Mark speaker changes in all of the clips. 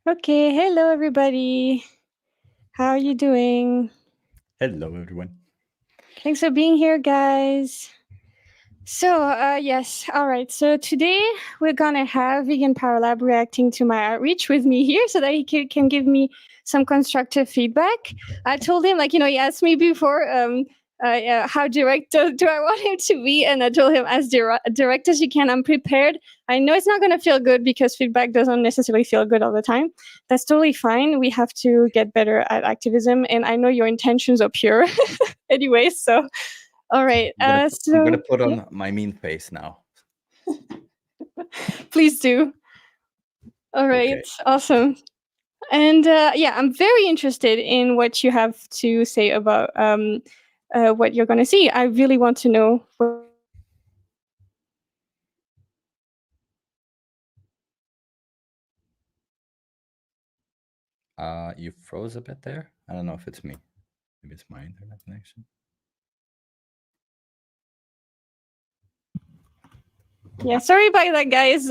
Speaker 1: Okay, hello everybody. How are you doing?
Speaker 2: Hello, everyone.
Speaker 1: Thanks for being here, guys. So, yes, all right. So today we're gonna have Vegan Power Lab reacting to my outreach with me here, so that he can give me some constructive feedback. I told him, like, he asked me before, how direct do I want him to be, and I told him as direct as you can. I'm prepared. I know it's not gonna feel good because feedback doesn't necessarily feel good all the time. That's totally fine. We have to get better at activism, and I know your intentions are pure, anyway. So, all right.
Speaker 2: I'm gonna
Speaker 1: So
Speaker 2: put
Speaker 1: yeah.
Speaker 2: on my mean face now.
Speaker 1: Please do. All right,
Speaker 2: Okay.
Speaker 1: awesome. And yeah, I'm very interested in what you have to say about what you're going to see. I really want to know.
Speaker 2: You froze a bit there. I don't know if it's me. Maybe it's my internet connection.
Speaker 1: Yeah, sorry about that, guys.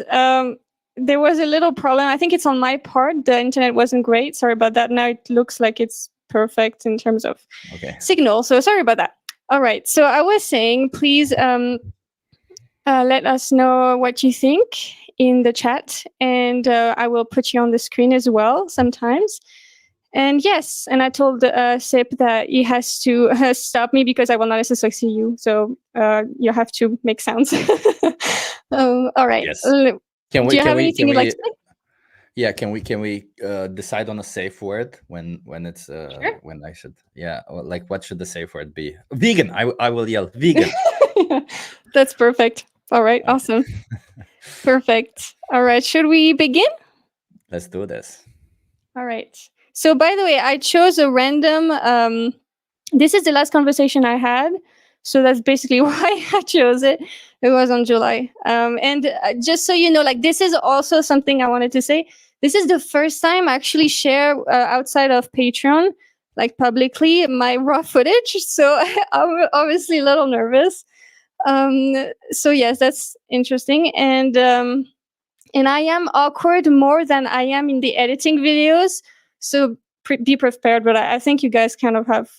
Speaker 1: There was a little problem. I think it's on my part. The internet wasn't great. Sorry about that. Now it looks like it's perfect in terms of
Speaker 2: Okay.
Speaker 1: signal. So sorry about that. All right. So I was saying, please let us know what you think in the chat, and I will put you on the screen as well sometimes. And yes, and I told Sip that he has to stop me because I will not necessarily see you. So you have to make sounds. All right.
Speaker 2: Yes.
Speaker 1: Do
Speaker 2: Can we?
Speaker 1: you
Speaker 2: Can
Speaker 1: have
Speaker 2: we?
Speaker 1: anything
Speaker 2: Can
Speaker 1: you'd like
Speaker 2: we?
Speaker 1: to say?
Speaker 2: Yeah. Can we decide on a safe word when it's
Speaker 1: Sure.
Speaker 2: when I should? Yeah. Like, what should the safe word be? Vegan. I will yell vegan.
Speaker 1: That's perfect. All right.
Speaker 2: Okay.
Speaker 1: Awesome. Perfect. All right. Should we begin?
Speaker 2: Let's do this.
Speaker 1: All right. So, by the way, I chose a random. This is the last conversation I had, so that's basically why I chose it. It was on July. And just so you know, like this is also something I wanted to say. This is the first time I actually share outside of Patreon, like publicly, my raw footage. So I'm obviously a little nervous. So yes, that's interesting. And I am awkward more than I am in the editing videos. So be prepared. But I think you guys kind of have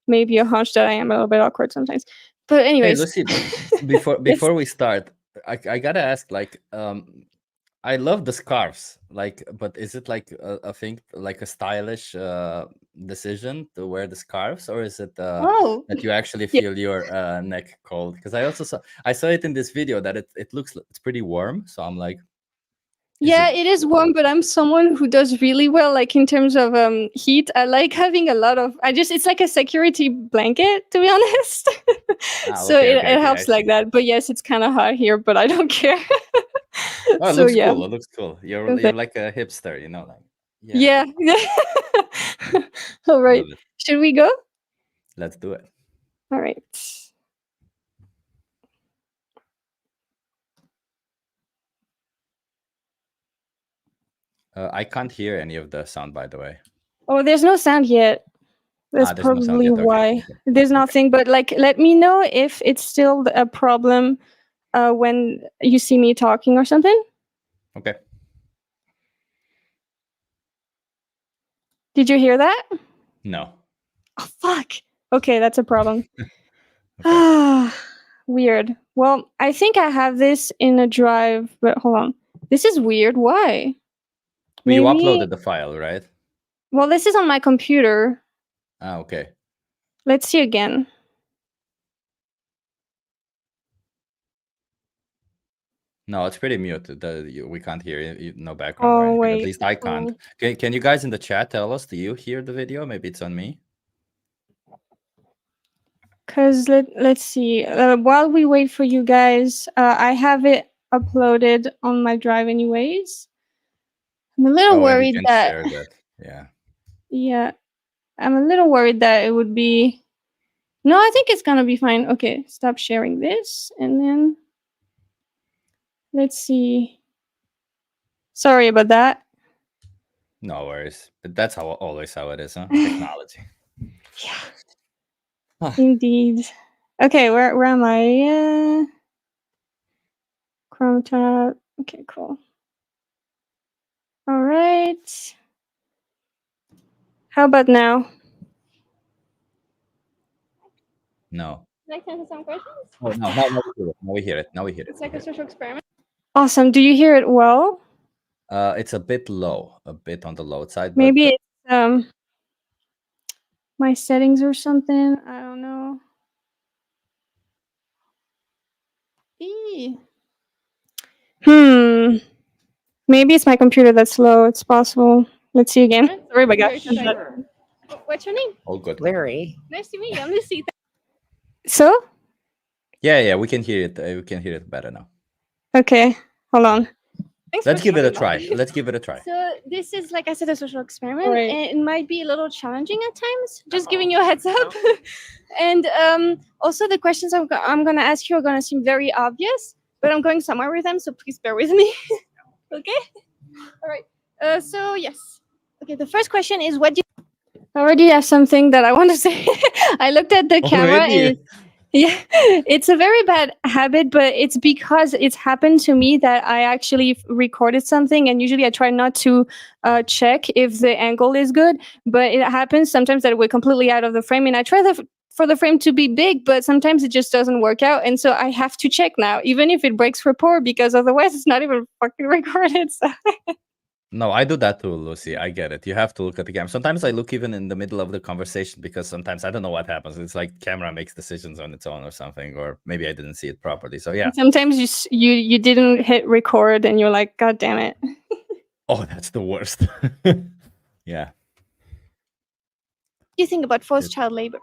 Speaker 1: maybe a hunch that I am a little bit awkward sometimes. But
Speaker 2: Hey,
Speaker 1: anyways,
Speaker 2: Lucy. Before
Speaker 1: yes.
Speaker 2: before we start, I gotta ask. Like, I love the scarves. Like, but is it like a thing, like a stylish decision to wear the scarves, or is it
Speaker 1: Oh,
Speaker 2: that you actually
Speaker 1: yeah.
Speaker 2: feel your neck cold? Because I saw it in this video that it looks it's pretty warm. So I'm like, is
Speaker 1: Yeah,
Speaker 2: it?
Speaker 1: it is warm, but I'm someone who does really well, like in terms of heat. I like having a lot of. I just it's like a security blanket, to be honest.
Speaker 2: Ah,
Speaker 1: So
Speaker 2: okay,
Speaker 1: it,
Speaker 2: okay,
Speaker 1: it
Speaker 2: okay. I
Speaker 1: helps like
Speaker 2: see.
Speaker 1: that. But yes, it's kind of hot here, but I don't care.
Speaker 2: Oh, it
Speaker 1: So
Speaker 2: looks
Speaker 1: yeah,
Speaker 2: cool. It looks cool. You're
Speaker 1: perfect.
Speaker 2: like a hipster, like. Yeah,
Speaker 1: Yeah. All right.
Speaker 2: love it.
Speaker 1: Should we go?
Speaker 2: Let's do it.
Speaker 1: All right.
Speaker 2: I can't hear any of the sound, by the way.
Speaker 1: Oh, there's no sound yet. That's
Speaker 2: There's no sound
Speaker 1: probably
Speaker 2: yet. Okay,
Speaker 1: why.
Speaker 2: okay,
Speaker 1: There's
Speaker 2: okay.
Speaker 1: nothing, but like, let me know if it's still a problem when you see me talking or something.
Speaker 2: Okay.
Speaker 1: Did you hear that?
Speaker 2: No.
Speaker 1: Oh, fuck. Okay, that's a problem.
Speaker 2: Okay.
Speaker 1: Ah, weird. Well, I think I have this in a drive, but hold on. This is weird. Why?
Speaker 2: But you
Speaker 1: Maybe.
Speaker 2: uploaded the file, right?
Speaker 1: Well, this is on my computer.
Speaker 2: Ah, okay.
Speaker 1: Let's see again.
Speaker 2: No, it's pretty mute. We can't hear no background or
Speaker 1: Oh,
Speaker 2: anything. At
Speaker 1: wait.
Speaker 2: least I can't. Can you guys in the chat tell us? Do you hear the video? Maybe it's on me.
Speaker 1: Because let's see. While we wait for you guys, I have it uploaded on my drive anyways. I'm a little
Speaker 2: Oh, and you
Speaker 1: worried
Speaker 2: can
Speaker 1: that,
Speaker 2: share that. Yeah.
Speaker 1: yeah, I'm a little worried that it would be. No, I think it's gonna be fine. Okay, stop sharing this, and then let's see. Sorry about that.
Speaker 2: No worries. But that's always how it is, huh? Technology.
Speaker 1: Yeah,
Speaker 2: Ah,
Speaker 1: indeed. Okay, where am I? Chrome tab. Okay, cool. All right. How about now?
Speaker 2: No.
Speaker 1: Can I answer some questions?
Speaker 2: Oh, no, no, now we hear it. Now we hear it.
Speaker 1: It's like a social experiment. Awesome. Do you hear it well?
Speaker 2: It's a bit low, a bit on the low side, but
Speaker 1: Maybe it's my settings or something. I don't know. Eee. Maybe it's my computer that's slow. It's possible. Let's see again. Sorry, my gosh. What's your name?
Speaker 2: all good.
Speaker 3: Larry.
Speaker 1: Nice to meet you. I'm Lucy. So?
Speaker 2: Yeah, we can hear it. We can hear it better now.
Speaker 1: Okay. Hold on. Thanks
Speaker 2: Let's
Speaker 1: for
Speaker 2: give it a
Speaker 1: stopping
Speaker 2: try.
Speaker 1: by.
Speaker 2: Let's give it a try.
Speaker 1: So this is, like I said, a social experiment,
Speaker 3: Right.
Speaker 1: and it might be a little challenging at times. Just giving you a heads up. And also, the questions I'm going to ask you are going to seem very obvious, but I'm going somewhere with them, so please bear with me. Okay. All right. So yes. Okay. The first question is, what do you? I already have something that I want to say. I looked at the camera
Speaker 2: Already?
Speaker 1: and yeah, it's a very bad habit, but it's because it's happened to me that I actually recorded something, and usually I try not to check if the angle is good. But it happens sometimes that we're completely out of the frame, and I try for the frame to be big, but sometimes it just doesn't work out, and so I have to check now, even if it breaks rapport, because otherwise it's not even fucking recorded. So.
Speaker 2: No, I do that too, Lucy. I get it. You have to look at the camera. Sometimes I look even in the middle of the conversation because sometimes I don't know what happens. It's like camera makes decisions on its own or something, or maybe I didn't see it properly. So yeah.
Speaker 1: And sometimes you didn't hit record, and you're like, God damn it.
Speaker 2: Oh, that's the worst. Yeah.
Speaker 1: What do you think about forced child labor?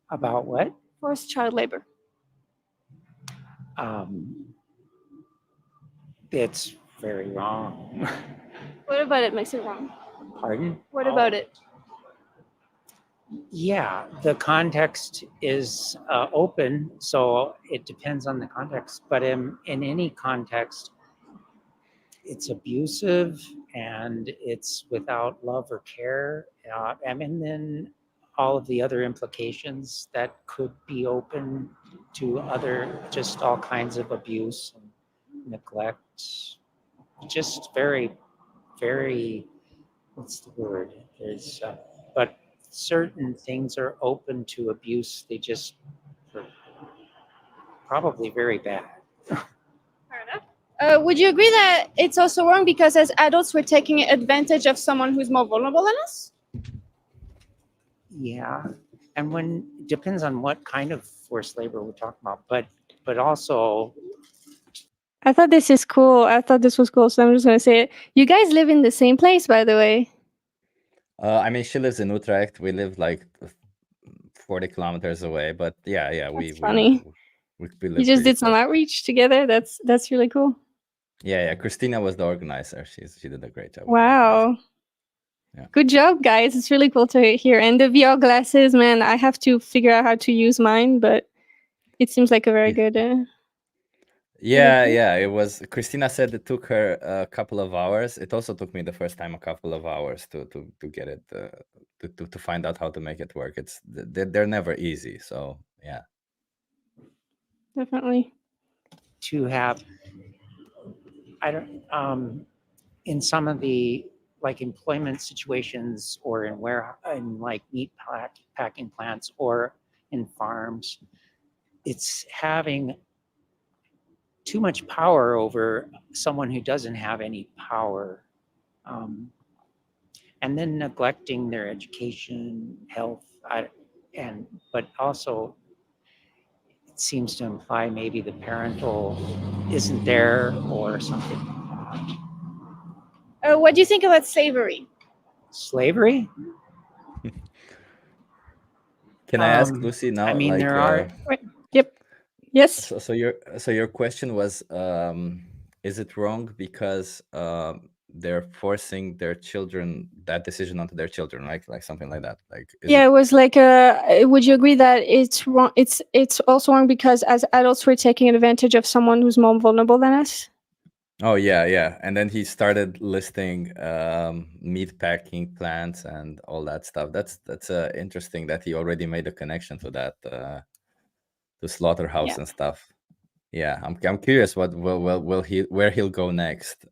Speaker 3: About what?
Speaker 1: Forced child labor.
Speaker 3: It's very wrong.
Speaker 1: What about it makes it wrong?
Speaker 3: Pardon?
Speaker 1: What about it?
Speaker 3: Yeah, the context is open, so it depends on the context. But in any context, it's abusive and it's without love or care. And then all of the other implications that could be open to other, just all kinds of abuse and neglect. Just very, very, what's the word? There's, but certain things are open to abuse. They just are probably very bad.
Speaker 1: Fair enough. Would you agree that it's also wrong because as adults we're taking advantage of someone who's more vulnerable than us?
Speaker 3: Yeah, and when depends on what kind of forced labor we're talking about, but also.
Speaker 1: I thought this is cool. I thought this was cool, so I'm just gonna say it. You guys live in the same place, by the way.
Speaker 2: I mean, she lives in Utrecht. We live like 40 kilometers away, but yeah,
Speaker 1: That's funny.
Speaker 2: we live
Speaker 1: You just
Speaker 2: pretty
Speaker 1: did some
Speaker 2: close.
Speaker 1: outreach together. That's really cool.
Speaker 2: Yeah. Christina was the organizer. She did a great job. With
Speaker 1: Wow.
Speaker 2: Yeah.
Speaker 1: Good job, guys. It's really cool to hear. And the VR glasses, man, I have to figure out how to use mine, but it seems like a very good.
Speaker 2: Yeah. It was. Christina said it took her a couple of hours. It also took me the first time a couple of hours to get it to find out how to make it work. They're never easy. So yeah.
Speaker 1: Definitely.
Speaker 3: To have, I don't, in some of the like employment situations or in like meat packing plants or in farms, it's having too much power over someone who doesn't have any power, and then neglecting their education, health, but also it seems to imply maybe the parental isn't there or something.
Speaker 1: What do you think about slavery?
Speaker 3: Slavery?
Speaker 2: Can I ask Lucy now?
Speaker 3: I mean,
Speaker 2: like,
Speaker 3: there are.
Speaker 1: Yep. Yes.
Speaker 2: So your question was, is it wrong because they're forcing their children that decision onto their children, like something like that? Like,
Speaker 1: It was like, would you agree that it's wrong? It's also wrong because as adults we're taking advantage of someone who's more vulnerable than us.
Speaker 2: Oh yeah. And then he started listing meat packing plants and all that stuff. That's interesting that he already made a connection to that, the slaughterhouse and stuff. Yeah, I'm curious what will he where he'll go next.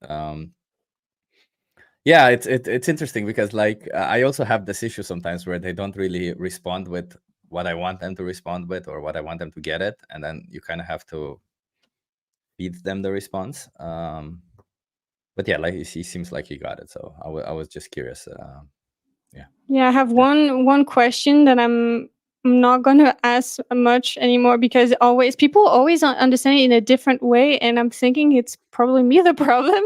Speaker 2: Yeah, it's interesting because like I also have this issue sometimes where they don't really respond with what I want them to respond with or what I want them to get it, and then you kind of have to feed them the response. But yeah, like he seems like he got it, so I was just curious. Yeah.
Speaker 1: Yeah, I have one question that I'm not gonna ask much anymore because always people always understand it in a different way, and I'm thinking it's probably me the problem.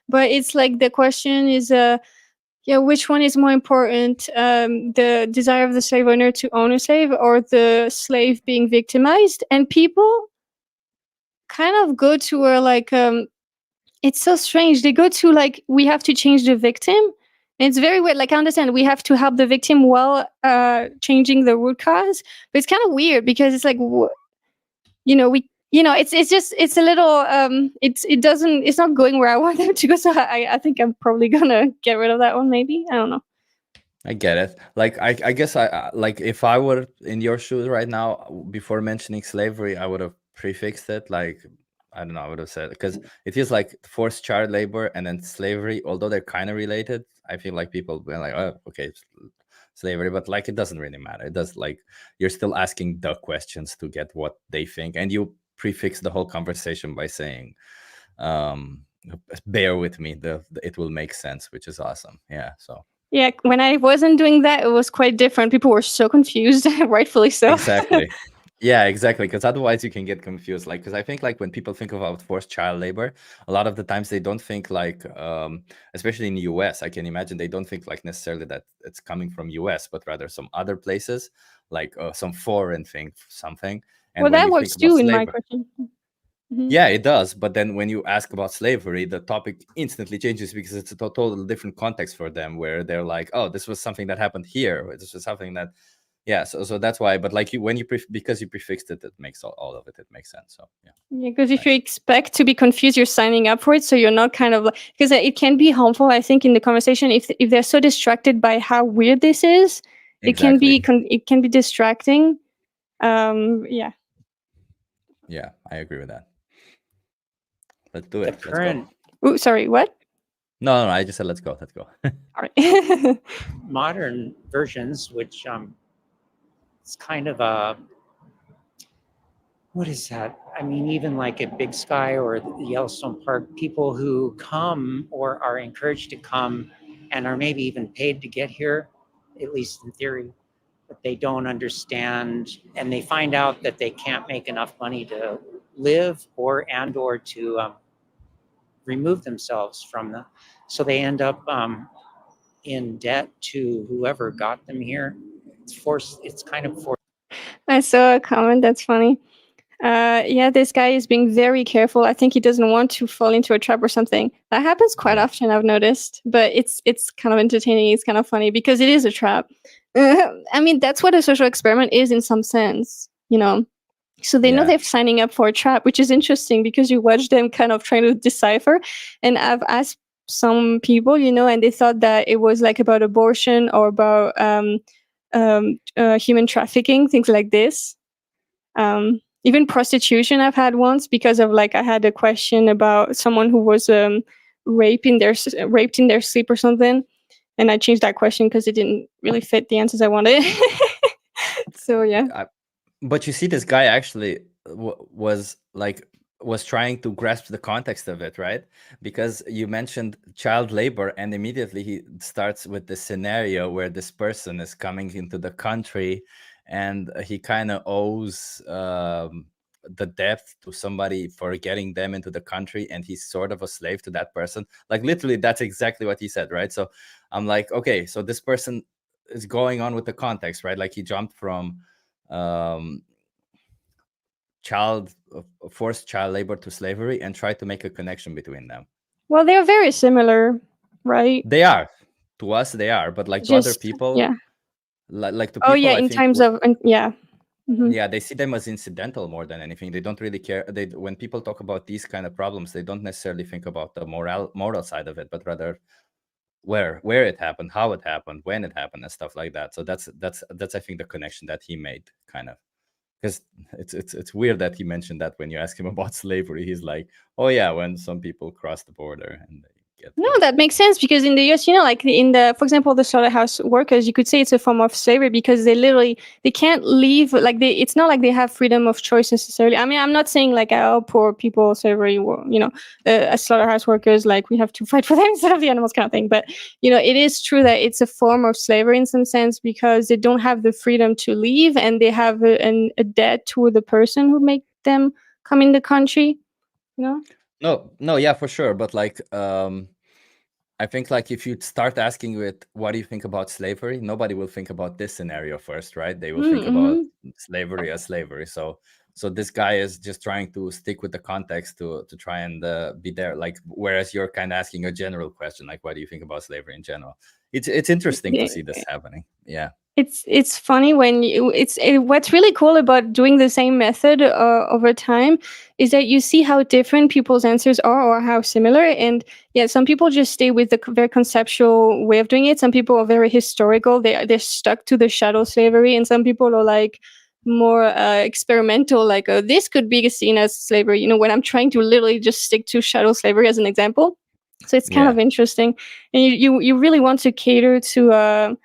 Speaker 1: But it's like the question is, yeah, which one is more important, the desire of the slave owner to own a slave or the slave being victimized? And people kind of go to where like it's so strange. They go to like we have to change the victim. And it's very weird. Like I understand we have to help the victim while changing the root cause, but it's kind of weird because it's like it's just it's a little it's not going where I want them to go. So I think I'm probably gonna get rid of that one. Maybe I don't know.
Speaker 2: I get it. Like I guess like if I were in your shoes right now, before mentioning slavery, I would have prefixed it. Like I don't know, I would have said because it feels like forced child labor and then slavery, although they're kind of related. I feel like people be like, oh, okay, slavery, but like it doesn't really matter. It does like you're still asking the questions to get what they think, and you prefix the whole conversation by saying, um, "Bear with me, it will make sense," which is awesome. Yeah, so.
Speaker 1: Yeah, when I wasn't doing that, it was quite different. People were so confused, rightfully so.
Speaker 2: Exactly. Yeah, exactly. Because otherwise you can get confused. Like, because I think like when people think about forced child labor, a lot of the times they don't think like, especially in the US, I can imagine they don't think like necessarily that it's coming from US, but rather some other places, like some foreign thing, something. And
Speaker 1: Well,
Speaker 2: when
Speaker 1: that
Speaker 2: you think
Speaker 1: works
Speaker 2: about
Speaker 1: too in my
Speaker 2: slavery,
Speaker 1: question. Mhm.
Speaker 2: yeah, it does. But then when you ask about slavery, the topic instantly changes because it's a total different context for them, where they're like, "Oh, this was something that happened here. Or this was something that." Yeah, so that's why. But like you, when you because you prefixed it, it makes all of it. It makes sense. So yeah,
Speaker 1: Yeah, because if you
Speaker 2: nice.
Speaker 1: expect to be confused, you're signing up for it, so you're not kind of like because it can be harmful. I think in the conversation, if they're so distracted by how weird this is,
Speaker 2: Exactly.
Speaker 1: it can be distracting. Yeah.
Speaker 2: Yeah, I agree with that. Let's do
Speaker 3: The
Speaker 2: it. Let's go.
Speaker 3: current
Speaker 1: Ooh, sorry. What?
Speaker 2: No, I just said let's go. Let's go.
Speaker 1: All right.
Speaker 3: modern versions, which it's kind of a what is that? I mean, even like at Big Sky or the Yellowstone Park, people who come or are encouraged to come and are maybe even paid to get here, at least in theory, but they don't understand and they find out that they can't make enough money to live or to remove themselves from the, so they end up in debt to whoever got them here. It's forced. It's kind of forced.
Speaker 1: I saw a comment that's funny. Yeah, this guy is being very careful. I think he doesn't want to fall into a trap or something. That happens quite
Speaker 2: Yeah.
Speaker 1: often, I've noticed. But it's kind of entertaining. It's kind of funny because it is a trap. I mean, that's what a social experiment is in some sense, you know. So they know
Speaker 2: Yeah.
Speaker 1: they're signing up for a trap, which is interesting because you watch them kind of trying to decipher. And I've asked some people, and they thought that it was like about abortion or about human trafficking, things like this. Even prostitution I've had once because of like I had a question about someone who was raped in their sleep or something, and I changed that question because it didn't really fit the answers I wanted. So yeah.
Speaker 2: But you see, this guy actually was trying to grasp the context of it, right? Because you mentioned child labor, and immediately he starts with the scenario where this person is coming into the country, and he kind of owes the debt to somebody for getting them into the country, and he's sort of a slave to that person. Like literally, that's exactly what he said, right? So I'm like, okay, so this person is going on with the context, right? Like he jumped from um, forced child labor to slavery and try to make a connection between them.
Speaker 1: Well, they're very similar, right?
Speaker 2: They are, to us they are, but like to other
Speaker 1: Just
Speaker 2: people,
Speaker 1: yeah.
Speaker 2: like to
Speaker 1: Oh yeah,
Speaker 2: people, I
Speaker 1: in
Speaker 2: think
Speaker 1: times of yeah. Mhm.
Speaker 2: yeah, they see them as incidental more than anything. They don't really care. When people talk about these kind of problems, they don't necessarily think about the moral side of it, but rather where it happened, how it happened, when it happened, and stuff like that. So that's I think the connection that he made, kind of. Because it's weird that he mentioned that when you ask him about slavery, he's like, "Oh yeah, when some people cross the border and they
Speaker 1: No, that makes sense, because in the US, like for example, the slaughterhouse workers, you could say it's a form of slavery, because they can't leave, like it's not like they have freedom of choice necessarily. I mean, I'm not saying like, oh, poor people, slavery, as slaughterhouse workers, like we have to fight for them instead of the animals, kind of thing. But it is true that it's a form of slavery in some sense, because they don't have the freedom to leave, and they have a debt to the person who made them come in the country.
Speaker 2: No, yeah, for sure. But like, I think like if you start asking with what do you think about slavery, nobody will think about this scenario first, right? They will think about slavery as slavery. So this guy is just trying to stick with the context to try and be there. Like, whereas you're kind of asking a general question, like, what do you think about slavery in general? It's interesting to see this happening. Yeah.
Speaker 1: It's funny when what's really cool about doing the same method over time is that you see how different people's answers are, or how similar. And yeah, some people just stay with the very conceptual way of doing it. Some people are very historical. They're stuck to the shadow slavery, and some people are like more experimental, like, oh, this could be seen as slavery, when I'm trying to literally just stick to shadow slavery as an example. So it's kind of interesting, and you really want to cater to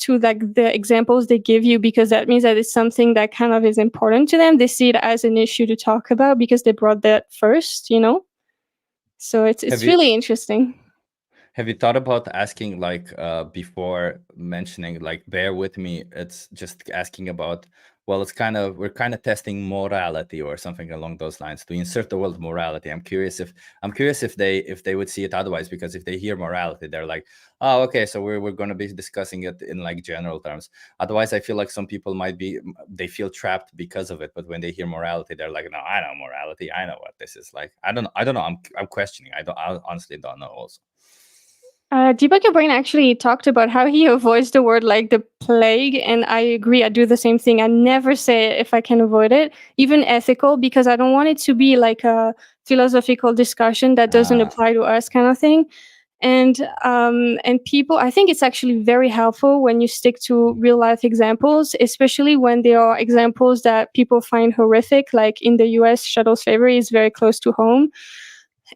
Speaker 1: like the examples they give you, because that means that it's something that kind of is important to them. They see it as an issue to talk about because they brought that first, so it's really interesting.
Speaker 2: Have you thought about asking, like, before mentioning, like, bear with me, it's just asking about, well, we're kind of testing morality or something along those lines, to insert the word morality. I'm curious if they would see it otherwise, because if they hear morality, they're like, oh, okay, so we're going to be discussing it in like general terms. Otherwise, I feel like some people they feel trapped because of it. But when they hear morality, they're like, no, I know morality. I know what this is like. I don't know. I'm questioning. I honestly don't know also.
Speaker 1: Deepak Your Brain actually talked about how he avoids the word like the plague, and I agree. I do the same thing. I never say it if I can avoid it, even ethical, because I don't want it to be like a philosophical discussion that doesn't apply to us, kind of thing. And people, I think it's actually very helpful when you stick to real life examples, especially when they are examples that people find horrific. Like in the US, chattel slavery is very close to home.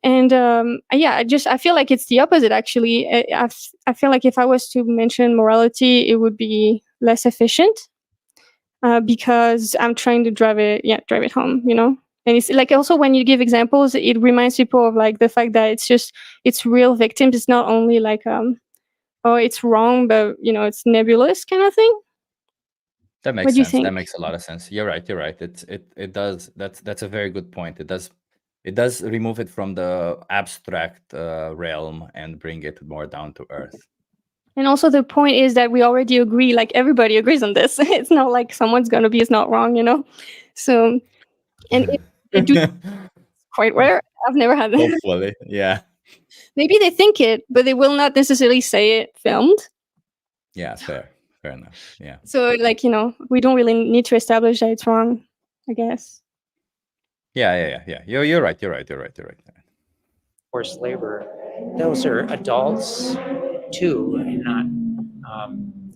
Speaker 1: And I feel like it's the opposite, actually. I feel like if I was to mention morality, it would be less efficient, because I'm trying to drive it home, And it's like, also when you give examples, it reminds people of like the fact that it's real victims. It's not only like, oh, it's wrong, but it's nebulous kind of thing.
Speaker 2: That makes sense. That makes a lot of sense. You're right. It does. That's a very good point. It does remove it from the abstract realm and bring it more down to earth.
Speaker 1: And also the point is that we already agree, like everybody agrees on this. It's not like someone's going to be, it's not wrong, So, and they do quite rare. I've never had that.
Speaker 2: Hopefully, yeah.
Speaker 1: Maybe they think it, but they will not necessarily say it filmed.
Speaker 2: Yeah, fair enough. Yeah.
Speaker 1: So like, we don't really need to establish that it's wrong, I guess.
Speaker 2: Yeah. You're right.
Speaker 3: Forced labor, those are adults too, and not.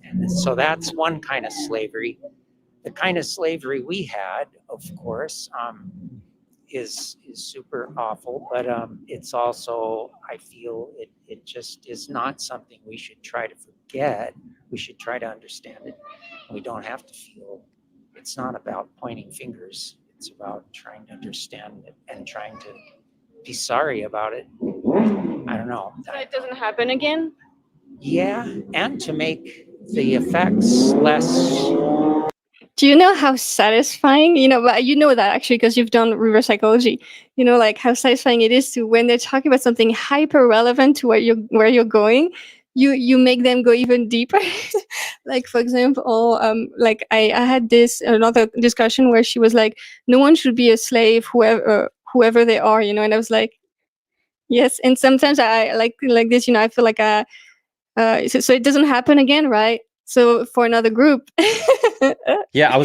Speaker 3: And so that's one kind of slavery. The kind of slavery we had, of course, is super awful, but it's also, I feel it just is not something we should try to forget. We should try to understand it. We don't have to feel. It's not about pointing fingers. It's about trying to understand it and trying to be sorry about it. I don't know.
Speaker 1: So it doesn't happen again?
Speaker 3: Yeah, and to make the effects less.
Speaker 1: Do you know how satisfying, but you know that actually because you've done reverse psychology, like how satisfying it is to, when they're talking about something hyper relevant to where you're going, you make them go even deeper. Like, for example, like I had another discussion where she was like, no one should be a slave, whoever they are, and I was like, yes. And sometimes I like this, I feel like so it doesn't happen again, right? So for another group.
Speaker 2: Yeah,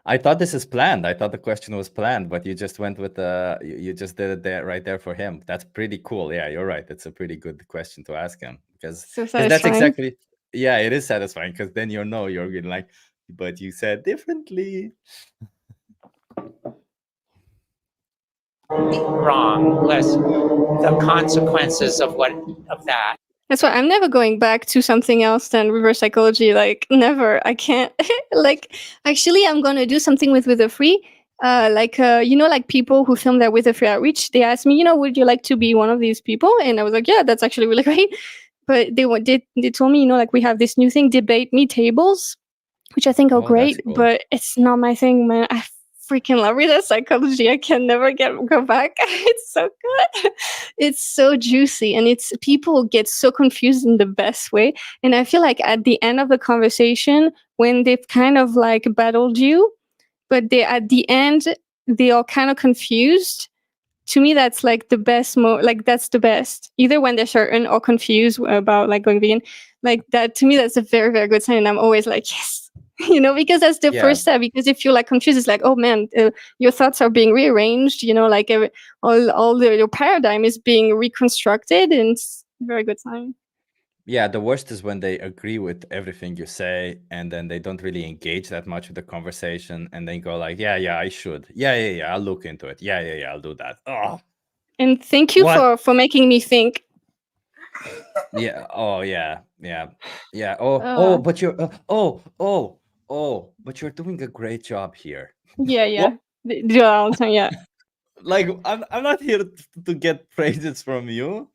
Speaker 2: I thought this is planned. I thought the question was planned, but you just went with you just did it there, right there for him. That's pretty cool. Yeah, you're right. It's a pretty good question to ask him, because that's exactly, yeah, it is satisfying, because then you're like, but you said differently.
Speaker 3: wrong, less the consequences of that.
Speaker 1: That's why I'm never going back to something else than reverse psychology. Like, never. I can't. Like, actually, I'm gonna do something with the free. Like people who film their with the free outreach. They asked me, would you like to be one of these people? And I was like, yeah, that's actually really great. But they told me, like, we have this new thing, debate me tables, which I think are
Speaker 2: Oh, that's
Speaker 1: great,
Speaker 2: cool.
Speaker 1: but it's not my thing, man. I freaking love reverse psychology. I can never go back. It's so good. It's so juicy, and it's people get so confused in the best way. And I feel like at the end of the conversation, when they've kind of like battled you, but they at the end they are kind of confused. To me, that's like the best. Like that's the best. Either when they're certain or confused about like going vegan, like that. To me, that's a very very good sign. And I'm always like, yes, because that's the
Speaker 2: Yeah.
Speaker 1: first step. Because if you're like confused, it's like, oh man, your thoughts are being rearranged. Like your paradigm is being reconstructed, and it's a very good sign.
Speaker 2: Yeah, the worst is when they agree with everything you say and then they don't really engage that much with the conversation and then go like, yeah, I should. Yeah, I'll look into it. Yeah, I'll do that. Oh.
Speaker 1: And thank you for making me think.
Speaker 2: Yeah. Oh, yeah. Oh, but you're but you're doing a great job here.
Speaker 1: Yeah. Do that all the time, yeah.
Speaker 2: Like I'm not here to get praises from you.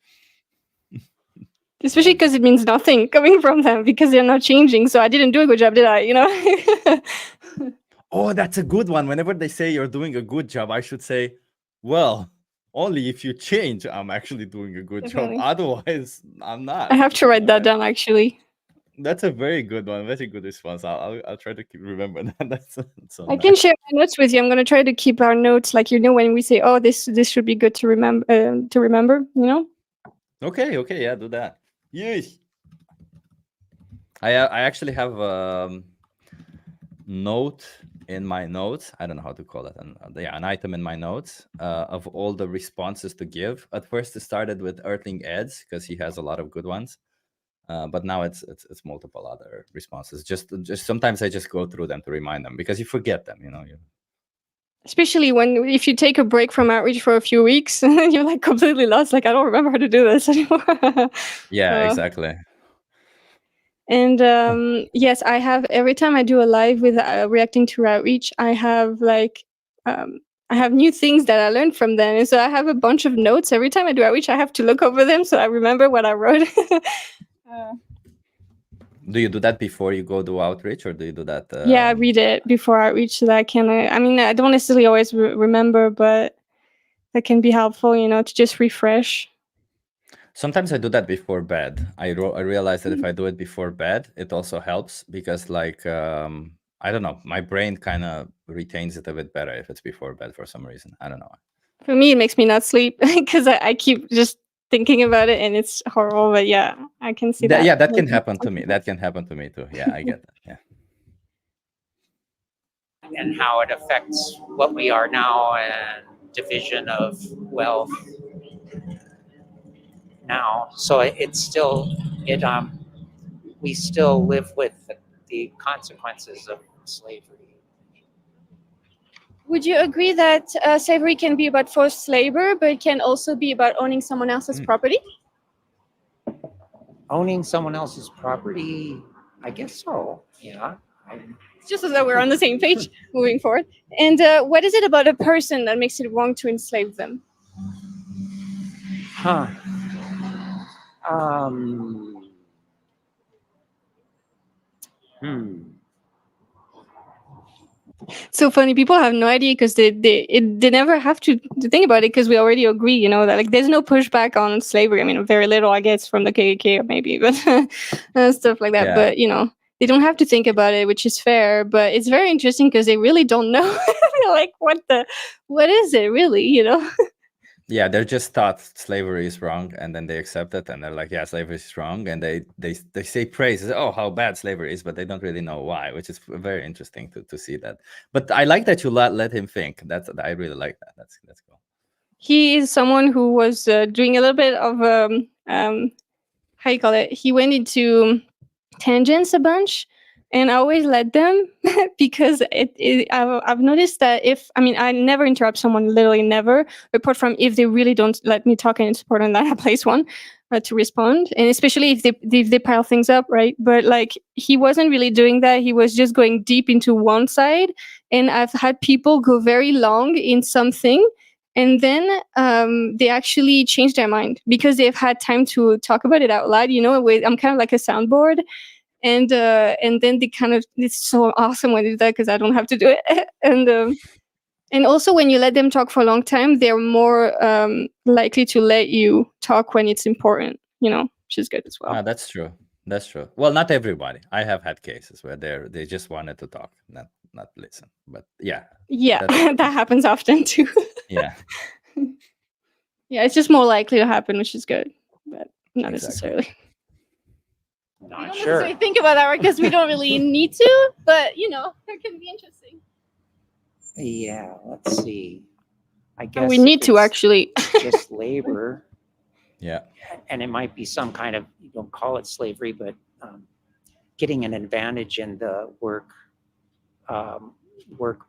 Speaker 1: Especially because it means nothing coming from them because they're not changing. So I didn't do a good job, did I?
Speaker 2: Oh, that's a good one. Whenever they say you're doing a good job, I should say, well, only if you change, I'm actually doing a good
Speaker 1: Definitely.
Speaker 2: job. Otherwise, I'm not.
Speaker 1: I have to write that down, actually.
Speaker 2: That's a very good one. Very good response. I'll try to remember that. That's so
Speaker 1: I
Speaker 2: nice.
Speaker 1: can share my notes with you. I'm going to try to keep our notes, like, when we say, oh, this should be good to remember,
Speaker 2: Okay, yeah, do that. Yes. I actually have note in my notes. I don't know how to call it. An item in my notes of all the responses to give. At first, it started with Earthling Eds because he has a lot of good ones, but now it's multiple other responses. Just sometimes I just go through them to remind them because you forget them.
Speaker 1: Especially if you take a break from outreach for a few weeks, you're like completely lost. Like, I don't remember how to do this anymore.
Speaker 2: Yeah, exactly.
Speaker 1: And yes, I have, every time I do a live with reacting to outreach, I have I have new things that I learned from them. And so I have a bunch of notes. Every time I do outreach, I have to look over them so I remember what I wrote.
Speaker 2: Do you do that before you go do outreach, or do you do that?
Speaker 1: Yeah, I read it before outreach so that I can, I don't necessarily always remember, but that can be helpful, to just refresh.
Speaker 2: Sometimes I do that before bed. I realize that if I do it before bed, it also helps because, like, I don't know, my brain kind of retains it a bit better if it's before bed for some reason. I don't know.
Speaker 1: For me, it makes me not sleep because I keep just thinking about it and it's horrible. But yeah, I can see that.
Speaker 2: Yeah, that can happen to me. That can happen to me too. Yeah, I get that. Yeah.
Speaker 3: And how it affects what we are now and division of wealth now. So it's still we still live with the consequences of slavery.
Speaker 1: Would you agree that slavery can be about forced labor, but it can also be about owning someone else's property?
Speaker 3: Owning someone else's property, I guess so. Yeah.
Speaker 1: Just so that we're on the same page moving forward. And what is it about a person that makes it wrong to enslave them?
Speaker 3: Huh.
Speaker 1: So funny, people have no idea because they never have to think about it because we already agree, that like there's no pushback on slavery. I mean, very little, I guess, from the KKK maybe, but stuff like that.
Speaker 2: Yeah.
Speaker 1: But they don't have to think about it, which is fair. But it's very interesting because they really don't know. They're like, what is it really?
Speaker 2: Yeah, they're just taught slavery is wrong, and then they accept it, and they're like, "Yeah, slavery is wrong," and they say praises, "Oh, how bad slavery is," but they don't really know why, which is very interesting to see that. But I like that you let him think. I really like that. That's cool.
Speaker 1: He is someone who was doing a little bit of how you call it. He went into tangents a bunch, and I always let them because I've noticed that I never interrupt someone, literally never, apart from if they really don't let me talk and it's important that I place one to respond, and especially if they pile things up, right? But like he wasn't really doing that. He was just going deep into one side, and I've had people go very long in something. And then they actually change their mind because they've had time to talk about it out loud. I'm kind of like a soundboard, and then they kind of, it's so awesome when it's that because I don't have to do it. And also when you let them talk for a long time, they're more likely to let you talk when it's important, which is good as well.
Speaker 2: That's true. That's true. Well, not everybody. I have had cases where they just wanted to talk, not listen. But yeah,
Speaker 1: that happens often too.
Speaker 2: Yeah.
Speaker 1: Yeah, it's just more likely to happen, which is good, but not necessarily.
Speaker 3: Not sure.
Speaker 1: So think about that, right? Because we don't really need to, but it can be interesting.
Speaker 3: Yeah, let's see. I guess
Speaker 1: we need to actually.
Speaker 3: Just labor.
Speaker 2: Yeah.
Speaker 3: And it might be some kind of, you don't call it slavery, but getting an advantage in the work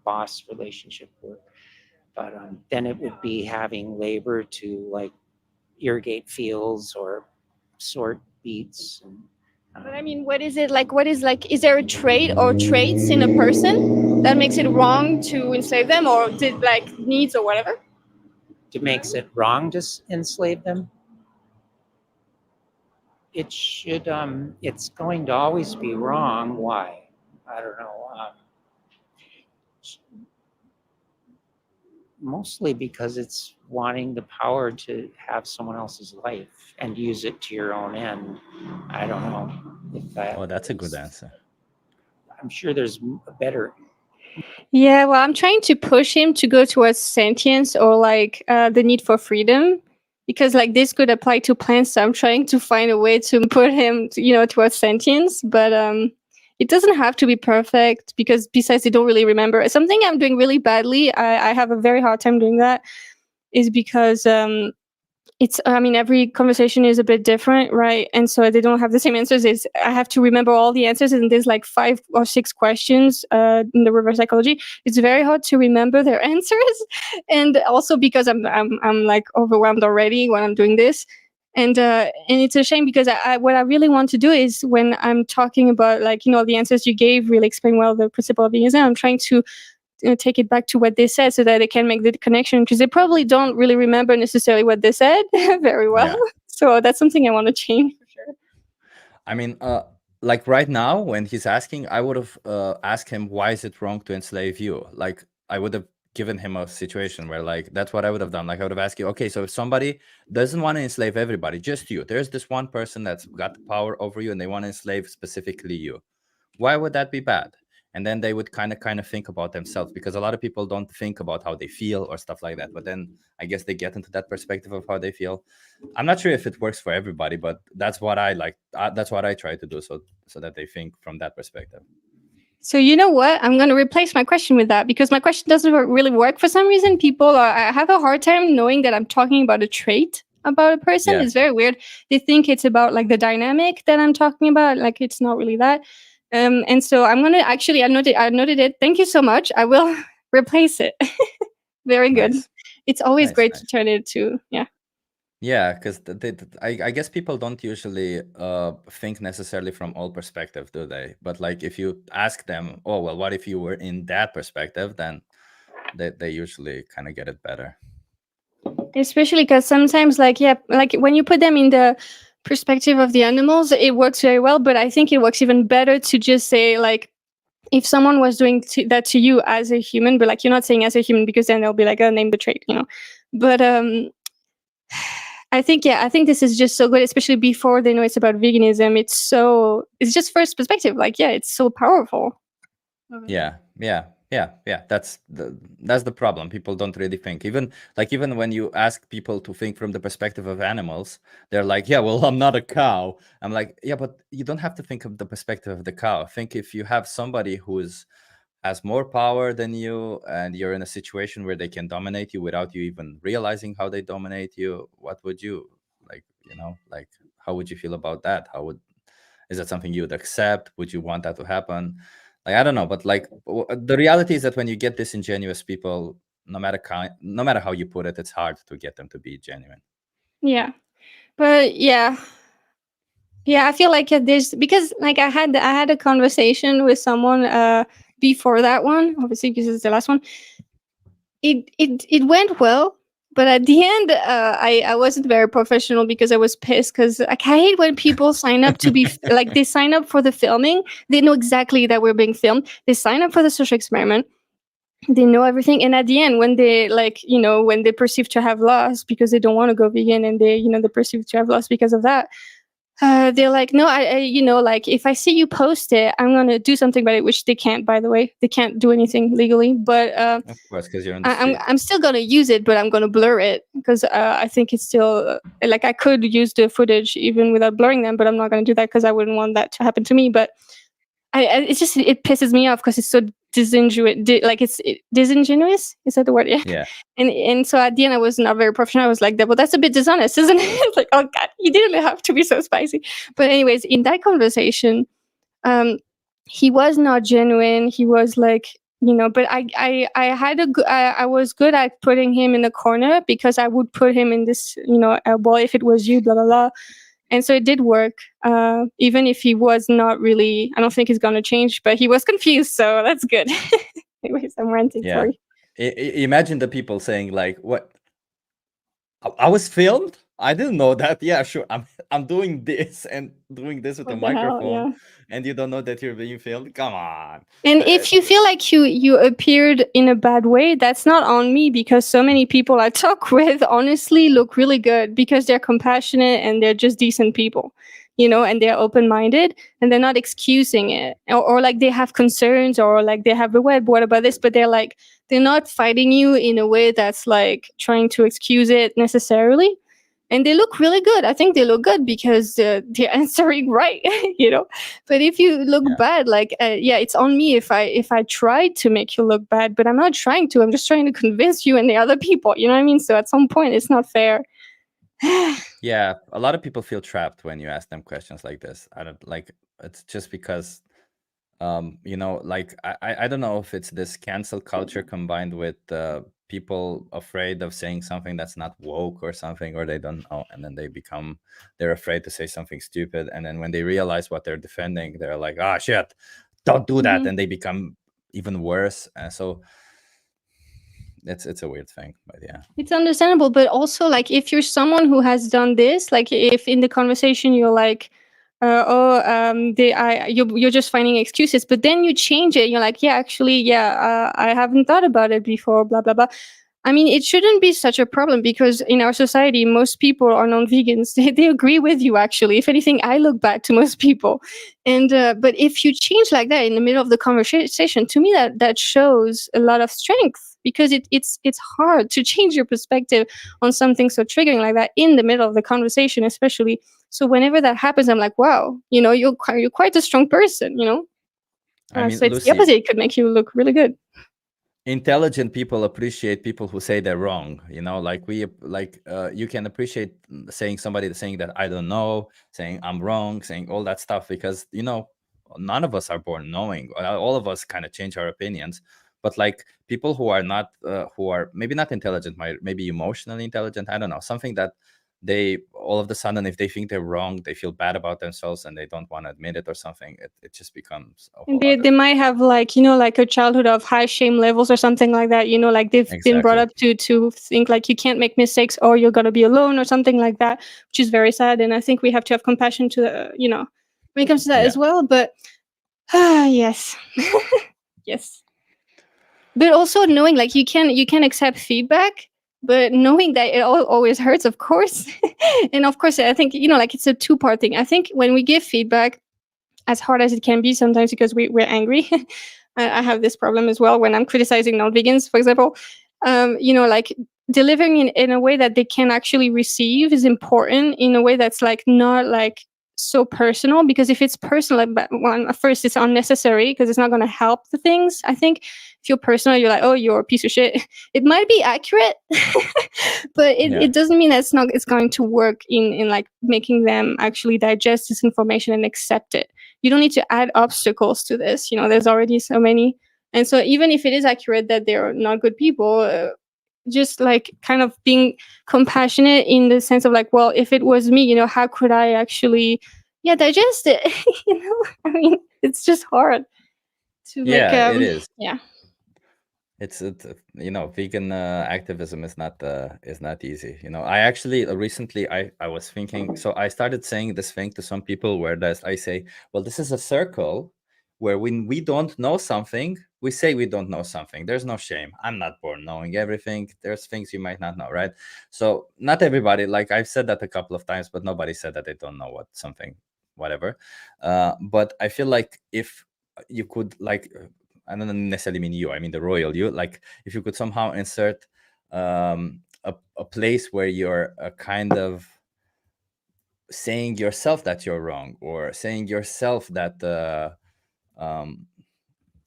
Speaker 3: boss relationship work. But then it would be having labor to like irrigate fields or sort beets.
Speaker 1: But I mean, what is it like? Is there a trait or traits in a person that makes it wrong to enslave them, or did like needs or whatever?
Speaker 3: It makes it wrong to enslave them? It should, it's going to always be wrong. Why? I don't know. Mostly because it's wanting the power to have someone else's life and use it to your own end. I don't know if that.
Speaker 2: Oh, that's a good answer.
Speaker 3: I'm sure there's a better.
Speaker 1: Yeah, well, I'm trying to push him to go towards sentience or like the need for freedom, because like this could apply to plants. So I'm trying to find a way to put him, towards sentience, but it doesn't have to be perfect because besides they don't really remember. Something I'm doing really badly, I have a very hard time doing that, is because every conversation is a bit different, right? And so they don't have the same answers. I have to remember all the answers, and there's like 5 or 6 questions in the reverse psychology. It's very hard to remember their answers, and also because I'm like overwhelmed already when I'm doing this. And it's a shame because what I really want to do is when I'm talking about the answers you gave really explain well the principle of veganism. I'm trying to take it back to what they said so that they can make the connection, because they probably don't really remember necessarily what they said very well. Yeah. So that's something I want to change for sure.
Speaker 2: I mean, like right now when he's asking, I would have asked him, why is it wrong to enslave you? Like I would have given him a situation where like, that's what I would have done. Like I would have asked you, okay, so if somebody doesn't want to enslave everybody, just you, there's this one person that's got the power over you and they want to enslave specifically you. Why would that be bad? And then they would kind of think about themselves, because a lot of people don't think about how they feel or stuff like that. But then I guess they get into that perspective of how they feel. I'm not sure if it works for everybody, but that's what I like. That's what I try to do, so that they think from that perspective.
Speaker 1: So you know what? I'm going to replace my question with that, because my question doesn't really work for some reason. I have a hard time knowing that I'm talking about a trait about a person. Yeah. It's very weird. They think it's about like the dynamic that I'm talking about. Like it's not really that. And so I'm going to actually, I noted it. Thank you so much. I will replace it. Very good. Nice. It's always great to turn it to, yeah.
Speaker 2: Yeah, because I guess people don't usually think necessarily from all perspectives, do they? But like if you ask them, oh, well, what if you were in that perspective? Then they usually kind of get it better.
Speaker 1: Especially because sometimes like when you put them in the perspective of the animals, it works very well. But I think it works even better to just say like, if someone was doing that to you as a human, but like you're not saying as a human, because then they'll be like, oh, name the trait, But I think this is just so good, especially before they know it's about veganism. It's just first perspective. Like, yeah, it's so powerful.
Speaker 2: Yeah. That's the problem. People don't really think. Even when you ask people to think from the perspective of animals, they're like, yeah, well, I'm not a cow. I'm like, yeah, but you don't have to think of the perspective of the cow. Think if you have somebody has more power than you and you're in a situation where they can dominate you without you even realizing how they dominate you, what would you like, how would you feel about that? Is that something you would accept? Would you want that to happen? Like, I don't know, but like the reality is that when you get disingenuous people, no matter how you put it, it's hard to get them to be genuine.
Speaker 1: Yeah. But yeah, I feel like there's, because like I had a conversation with someone before that one, obviously because it's the last one. It went well, but at the end, I wasn't very professional because I was pissed, because like, I hate when people sign up to be like, they sign up for the filming. They know exactly that we're being filmed. They sign up for the social experiment. They know everything, and at the end, when they like, when they perceive to have lost because they don't want to go vegan, and they perceive to have lost because of that, they're like, no, like, if I see you post it, I'm gonna do something about it, which they can't, by the way. They can't do anything legally, but
Speaker 2: Of course, because you're on the street.
Speaker 1: I'm still gonna use it, but I'm gonna blur it, because I think it's still like, I could use the footage even without blurring them, but I'm not gonna do that because I wouldn't want that to happen to me. But it's just, it pisses me off because it's so disingenuous. Disingenuous, is that the word? Yeah.
Speaker 2: Yeah.
Speaker 1: And so at the end, I was not very professional. I was like, well, that's a bit dishonest, isn't it? It's like, oh God, you didn't have to be so spicy. But anyways, in that conversation, he was not genuine. He was like, but I was good at putting him in a corner, because I would put him in this, well, if it was you, blah blah blah. And so it did work, even if he was not really. I don't think he's gonna change, but he was confused, so that's good. Anyways, I'm ranting.
Speaker 2: Yeah.
Speaker 1: Sorry.
Speaker 2: Imagine the people saying like, "What? I was filmed? I didn't know that. Yeah, sure. I'm doing this and doing this with a
Speaker 1: What the hell,
Speaker 2: microphone,
Speaker 1: yeah.
Speaker 2: and you don't know that you're being filmed. Come on."
Speaker 1: And if you feel like you appeared in a bad way, that's not on me, because so many people I talk with honestly look really good, because they're compassionate and they're just decent people, and they're open-minded, and they're not excusing it, or like they have concerns, or like they have a web, what about this? But they're not fighting you in a way that's like trying to excuse it necessarily. And they look really good. I think they look good because they're answering right, But if you look
Speaker 2: Yeah.
Speaker 1: bad, like, it's on me if I try to make you look bad, but I'm not trying to. I'm just trying to convince you and the other people. You know what I mean? So at some point, it's not fair.
Speaker 2: Yeah, a lot of people feel trapped when you ask them questions like this. I don't like, it's just because like I don't know if it's this cancel culture combined with people afraid of saying something that's not woke or something, or they don't know, and then they're afraid to say something stupid, and then when they realize what they're defending, they're like, ah, shit, don't do that, and they become even worse. And so it's a weird thing, but yeah.
Speaker 1: It's understandable, but also, like, if you're someone who has done this, like, if in the conversation you're like, you're just finding excuses, but then you change it. You're like, yeah, actually, yeah, I haven't thought about it before, blah blah blah. I mean, it shouldn't be such a problem, because in our society, most people are non-vegans. They agree with you, actually. If anything, I look back to most people. And but if you change like that in the middle of the conversation, to me that shows a lot of strength, because it's hard to change your perspective on something so triggering like that in the middle of the conversation, especially. So whenever that happens, I'm like, wow, you're quite a strong person,
Speaker 2: I mean,
Speaker 1: so it's
Speaker 2: Lucy,
Speaker 1: the opposite. It could make you look really good.
Speaker 2: intelligent people appreciate people who say they're wrong. Like you can appreciate saying that I don't know, saying I'm wrong, saying all that stuff, because none of us are born knowing. All of us kind of change our opinions. But like people who are not who are maybe not intelligent, maybe emotionally intelligent, I don't know, something that they all of a sudden, if they think they're wrong, they feel bad about themselves and they don't want to admit it or something. It just becomes a whole
Speaker 1: They might have, like, like a childhood of high shame levels or something like that, like they've been brought up to think like you can't make mistakes or you're going to be alone or something like that, which is very sad. And I think we have to have compassion to when it comes to that as well. But yes. Yes. But also knowing, like, you can accept feedback, but knowing that it always hurts, of course. And of course, I think, like, it's a two-part thing. I think when we give feedback, as hard as it can be sometimes, because we're angry. I have this problem as well when I'm criticizing non-vegans, for example. Like, delivering in a way that they can actually receive is important, in a way that's like not like so personal, because if it's personal, but at first it's unnecessary, because it's not going to help the things. I think feel personal, you're like, oh, you're a piece of shit. It might be accurate, but it doesn't mean that it's going to work in like making them actually digest this information and accept it. You don't need to add obstacles to this. There's already so many. And so even if it is accurate that they're not good people, just like kind of being compassionate in the sense of like, well, if it was me, how could I actually digest it? I mean, it's just hard to make
Speaker 2: it is.
Speaker 1: yeah.
Speaker 2: It's vegan activism is not easy. I actually recently I was thinking, so I started saying this thing to some people where I say, well, this is a circle where when we don't know something, we say we don't know something. There's no shame. I'm not born knowing everything. There's things you might not know, right? So not everybody, like I've said that a couple of times, but nobody said that they don't know what something, whatever. But I feel like if you could, like, I don't necessarily mean you, I mean the royal you, like if you could somehow insert a place where you're kind of saying yourself that you're wrong, or saying yourself that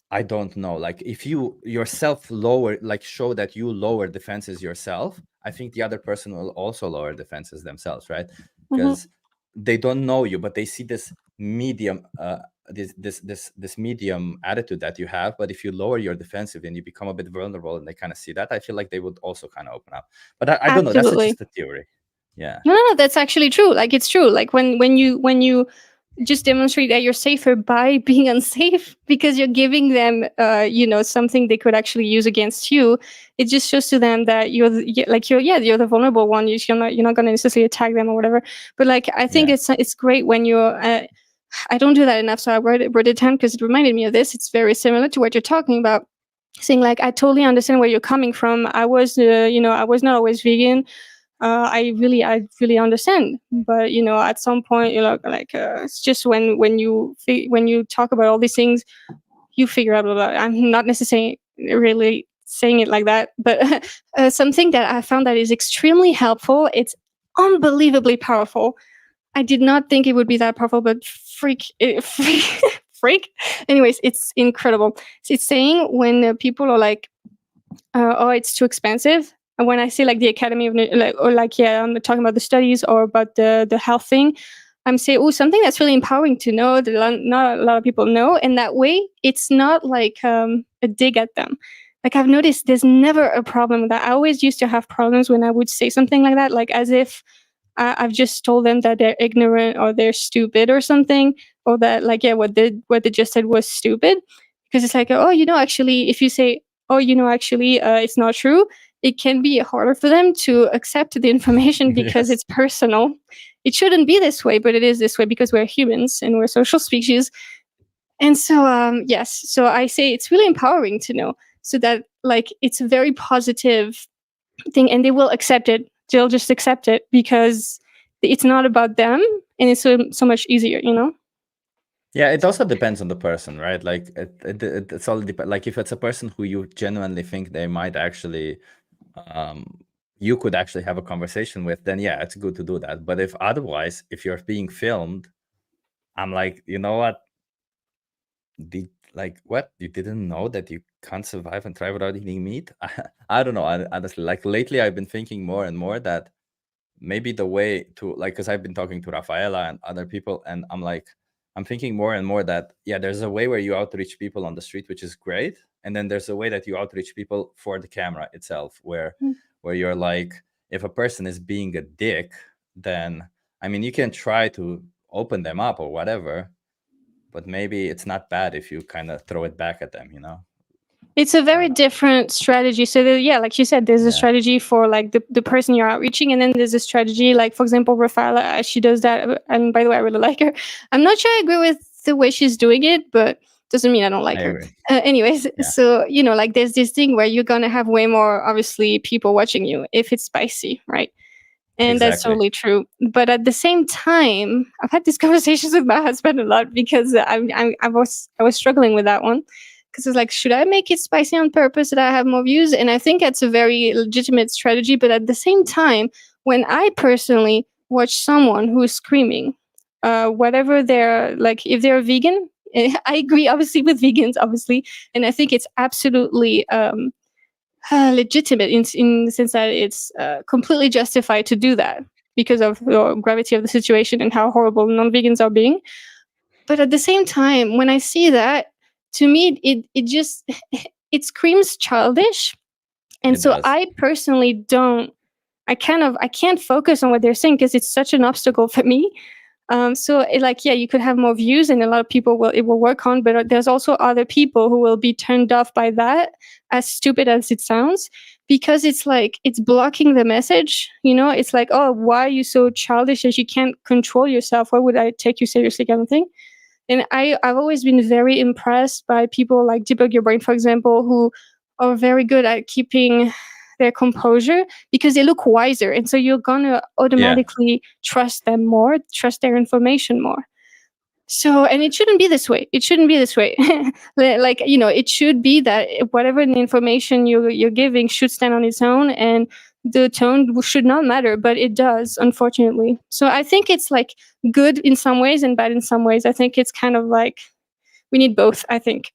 Speaker 2: I don't know, like if you yourself lower, like show that you lower defenses yourself, I think the other person will also lower defenses themselves, right? Because they don't know you, but they see this medium this medium attitude that you have. But if you lower your defensive and you become a bit vulnerable and they kind of see that, I feel like they would also kind of open up. But I don't know, that's just a theory. Yeah.
Speaker 1: No, that's actually true. Like it's true. Like when you just demonstrate that you're safer by being unsafe because you're giving them something they could actually use against you. It just shows to them that you're the vulnerable one. You're not going to necessarily attack them or whatever. But like I think it's great when you're I don't do that enough, so I wrote it down because it reminded me of this. It's very similar to what you're talking about, saying like, I totally understand where you're coming from. I was I was not always vegan. I really understand, but at some point, it's just when you talk about all these things, you figure out. Blah, blah. I'm not necessarily really saying it like that, but something that I found that is extremely helpful. It's unbelievably powerful. I did not think it would be that powerful, but freak. Anyways, it's incredible. It's saying when people are like, oh, it's too expensive. And when I say like the Academy of, I'm talking about the studies or about the health thing, I'm saying, oh, something that's really empowering to know that not a lot of people know. And that way, it's not like a dig at them. Like I've noticed there's never a problem with that. I always used to have problems when I would say something like that, like as if I've just told them that they're ignorant or they're stupid or something, or that like, what they just said was stupid. Because it's like, oh, actually, if you say, oh, it's not true, it can be harder for them to accept the information because it's personal. It shouldn't be this way, but it is this way because we're humans and we're a social species. And so, yes, so I say it's really empowering to know, so that like it's a very positive thing and they will accept it. They'll just accept it because it's not about them and it's so much easier,
Speaker 2: Yeah, it also depends on the person, right? Like it's all like if it's a person who you genuinely think they might actually you could actually have a conversation with, then yeah, it's good to do that. But if otherwise, if you're being filmed, I'm like, you know what? What? You didn't know that you can't survive and thrive without eating meat? I don't know. Honestly, like lately I've been thinking more and more that maybe the way to, like, because I've been talking to Rafaela and other people, and I'm thinking more and more that, yeah, there's a way where you outreach people on the street, which is great. And then there's a way that you outreach people for the camera itself, where you're like, if a person is being a dick, then, I mean, you can try to open them up or whatever, but maybe it's not bad if you kind of throw it back at them,
Speaker 1: It's a very different strategy. So like you said, there's a strategy for like the person you're outreaching, and then there's a strategy like, for example, Rafaela, she does that. And by the way, I really like her. I'm not sure I agree with the way she's doing it, but doesn't mean I don't like her. Anyways, so like there's this thing where you're gonna have way more obviously people watching you if it's spicy, right? And that's totally true. But at the same time, I've had these conversations with my husband a lot because I was struggling with that one. Because it's like, should I make it spicy on purpose so that I have more views? And I think that's a very legitimate strategy. But at the same time, when I personally watch someone who is screaming, whatever they're like, if they're vegan, And I agree, obviously, with vegans, obviously, and I think it's absolutely legitimate in the sense that it's completely justified to do that because of the gravity of the situation and how horrible non-vegans are being. But at the same time, when I see that, to me, it just it screams childish. And
Speaker 2: It
Speaker 1: so
Speaker 2: does.
Speaker 1: I personally don't. I can't focus on what they're saying because it's such an obstacle for me. So yeah, you could have more views, and a lot of people will work on, but there's also other people who will be turned off by that, as stupid as it sounds, because it's like it's blocking the message. It's like, oh, why are you so childish that you can't control yourself? Why would I take you seriously, kind of thing? And I've always been very impressed by people like Debug Your Brain, for example, who are very good at keeping their composure because they look wiser. And so you're going to automatically trust them more, trust their information more. So, and it shouldn't be this way. It shouldn't be this way. It should be that whatever information you're giving should stand on its own, and the tone should not matter, but it does, unfortunately. So I think it's like good in some ways and bad in some ways. I think it's kind of like we need both, I think.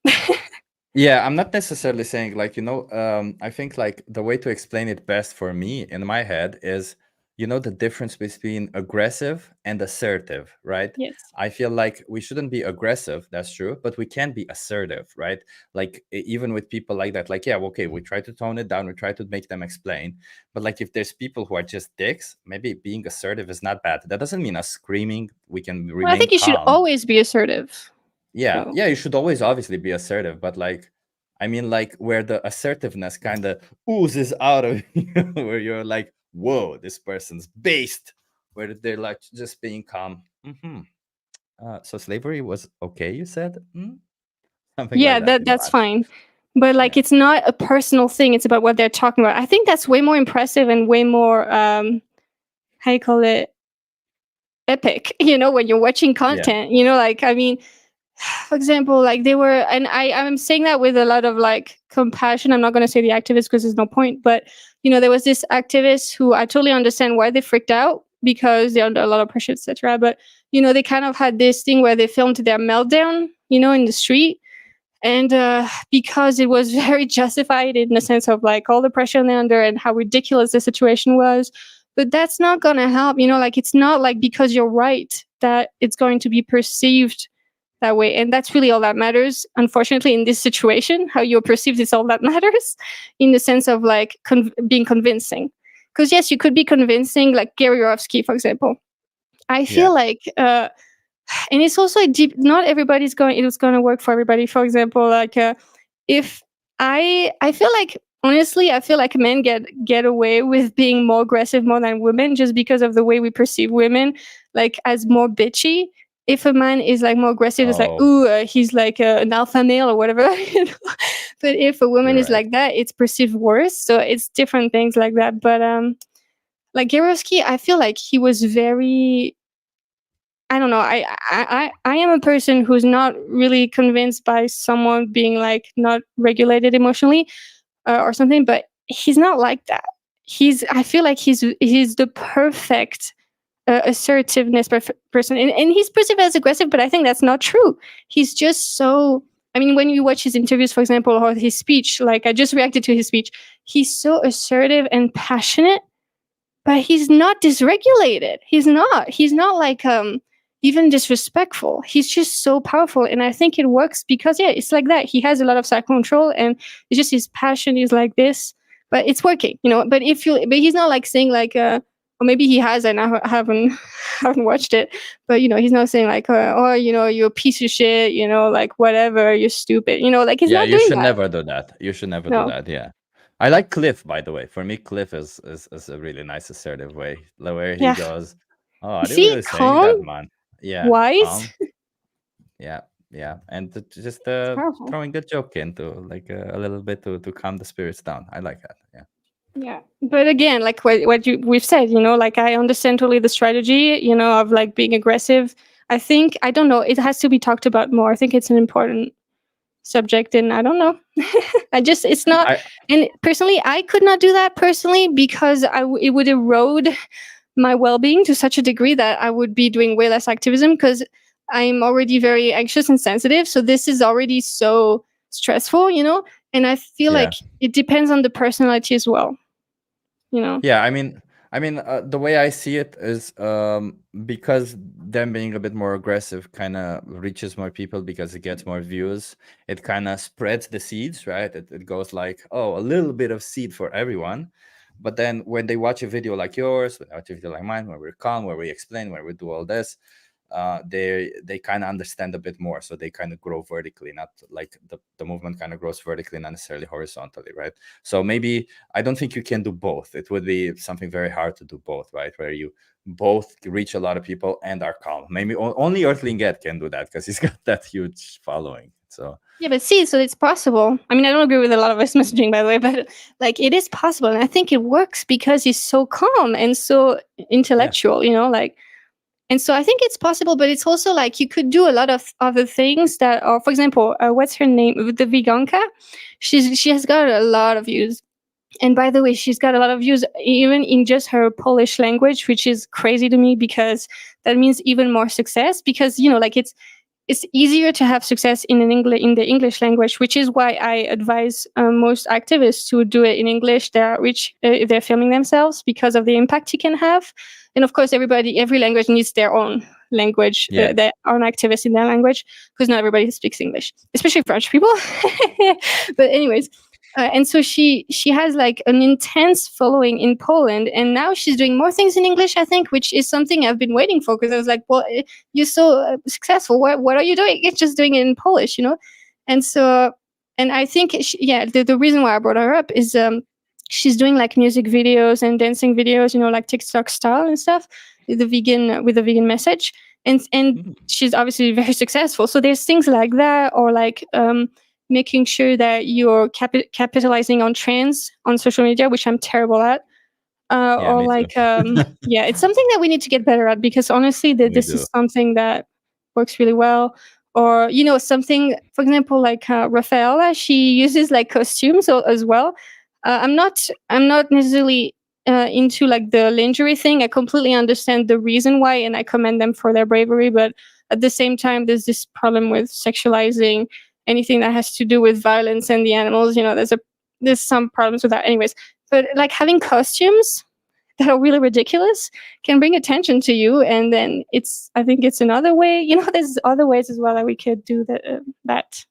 Speaker 2: Yeah, I'm not necessarily saying I think like the way to explain it best for me in my head is, the difference between aggressive and assertive, right?
Speaker 1: Yes.
Speaker 2: I feel like we shouldn't be aggressive, that's true, but we can be assertive, right? Like even with people like that, like, yeah, okay, we try to tone it down, we try to make them explain. But like if there's people who are just dicks, maybe being assertive is not bad. That doesn't mean us screaming. We can
Speaker 1: Well, I
Speaker 2: remain
Speaker 1: think you should
Speaker 2: calm.
Speaker 1: always be assertive.
Speaker 2: Yeah,
Speaker 1: So.
Speaker 2: yeah, you should always obviously be assertive, but like, I mean, like where the assertiveness kind of oozes out of you, where you're like, whoa, this person's based, where they're like just being calm. So slavery was okay, you said? Something
Speaker 1: Yeah,
Speaker 2: like that.
Speaker 1: that's fine. But like, it's not a personal thing. It's about what they're talking about. I think that's way more impressive and way more, how you call it, epic, when you're watching content, like, I mean, for example, like they were, and I'm saying that with a lot of like compassion. I'm not going to say the activists because there's no point, but there was this activist who I totally understand why they freaked out because they're under a lot of pressure, etc. But they kind of had this thing where they filmed their meltdown, in the street, and because it was very justified in the sense of like all the pressure they're under and how ridiculous the situation was. But that's not going to help, like it's not like because you're right that it's going to be perceived that way. And that's really all that matters. Unfortunately, in this situation, how you're perceived is all that matters, in the sense of like being convincing. Because yes, you could be convincing, like Gary Yourofsky, for example. I feel like, and it's also a deep. Not everybody's going. It's going to work for everybody. For example, like if I feel like, honestly, I feel like men get away with being more aggressive more than women just because of the way we perceive women, like as more bitchy. If a man is like more aggressive, it's like, ooh, he's like an alpha male or whatever. But if a woman is like that, it's perceived worse. So it's different things like that. But like Gerovsky, I feel like he was very. I don't know. I am a person who's not really convinced by someone being like not regulated emotionally or something. But he's not like that. I feel like he's the perfect assertiveness person, and he's perceived as aggressive, but I think that's not true. He's just so, I mean, when you watch his interviews, for example, or his speech, like I just reacted to his speech, he's so assertive and passionate, but he's not dysregulated. He's not like even disrespectful. He's just so powerful, and I think it works because it's like that. He has a lot of self-control, and it's just his passion is like this, but it's working, but he's not like saying like or maybe he has, and I haven't watched it. But he's not saying like, oh, you're a piece of shit, like whatever, you're stupid, like he's not doing that.
Speaker 2: You should never do that. You should never do that. Yeah, I like Cliff, by the way. For me, Cliff is a really nice assertive way, where he goes, "Oh, I didn't really say that, man." Yeah,
Speaker 1: wise.
Speaker 2: Yeah, and just throwing a joke into like a little bit to calm the spirits down. I like that.
Speaker 1: Yeah, but again, like what we've said, like I understand totally the strategy, of like being aggressive. I think, I don't know, it has to be talked about more. I think it's an important subject, and I don't know. It's not. And personally, I could not do that personally because it would erode my well-being to such a degree that I would be doing way less activism. Because I'm already very anxious and sensitive, so this is already so stressful, you know. And I feel
Speaker 2: Yeah.
Speaker 1: like it depends on the personality as well, you know.
Speaker 2: Yeah, the way I see it is because them being a bit more aggressive kind of reaches more people because it gets more views. It kind of spreads the seeds, right? It goes like, oh, a little bit of seed for everyone. But then when they watch a video like yours, when they watch a video like mine, where we're calm, where we explain, where we do all this, they kind of understand a bit more. So they kind of grow vertically, not like the movement kind of grows vertically, not necessarily horizontally, right? So maybe I don't think you can do both. It would be something very hard to do both, right? Where you both reach a lot of people and are calm. Maybe only Earthling Get can do that because he's got that huge following. So
Speaker 1: Yeah, but see, so it's possible. I mean, I don't agree with a lot of his messaging, by the way, but like it is possible, and I think it works because he's so calm and so intellectual, you know, like. And so I think it's possible, but it's also like you could do a lot of other things that are, for example, what's her name? The Veganka. She has got a lot of views. And by the way, she's got a lot of views even in just her Polish language, which is crazy to me because that means even more success. Because, you know, like it's easier to have success in the English language, which is why I advise most activists to do it in English. If they're filming themselves, because of the impact you can have. And of course, every language needs their own language,
Speaker 2: Yeah.
Speaker 1: their own activists in their language, because not everybody speaks English, especially French people. But anyways. And so she has like an intense following in Poland, and now she's doing more things in English, I think, which is something I've been waiting for, because I was like, well, you're so successful. What are you doing? It's just doing it in Polish, you know? And so, and I think, the reason why I brought her up is she's doing like music videos and dancing videos, you know, like TikTok style and stuff, with a vegan message. And she's obviously very successful. So there's things like that, or like making sure that you're capitalizing on trends on social media, which I'm terrible at.
Speaker 2: Yeah,
Speaker 1: Or
Speaker 2: me
Speaker 1: like,
Speaker 2: too.
Speaker 1: yeah, it's something that we need to get better at, because honestly, this
Speaker 2: do.
Speaker 1: is something that works really well. Or, you know, something, for example, like Rafaela, she uses like costumes as well. I'm not necessarily into like the lingerie thing. I completely understand the reason why, and I commend them for their bravery. But at the same time, there's this problem with sexualizing anything that has to do with violence and the animals. You know, there's some problems with that. Anyways, but like having costumes that are really ridiculous can bring attention to you, and then I think it's another way. You know, there's other ways as well that we could do that.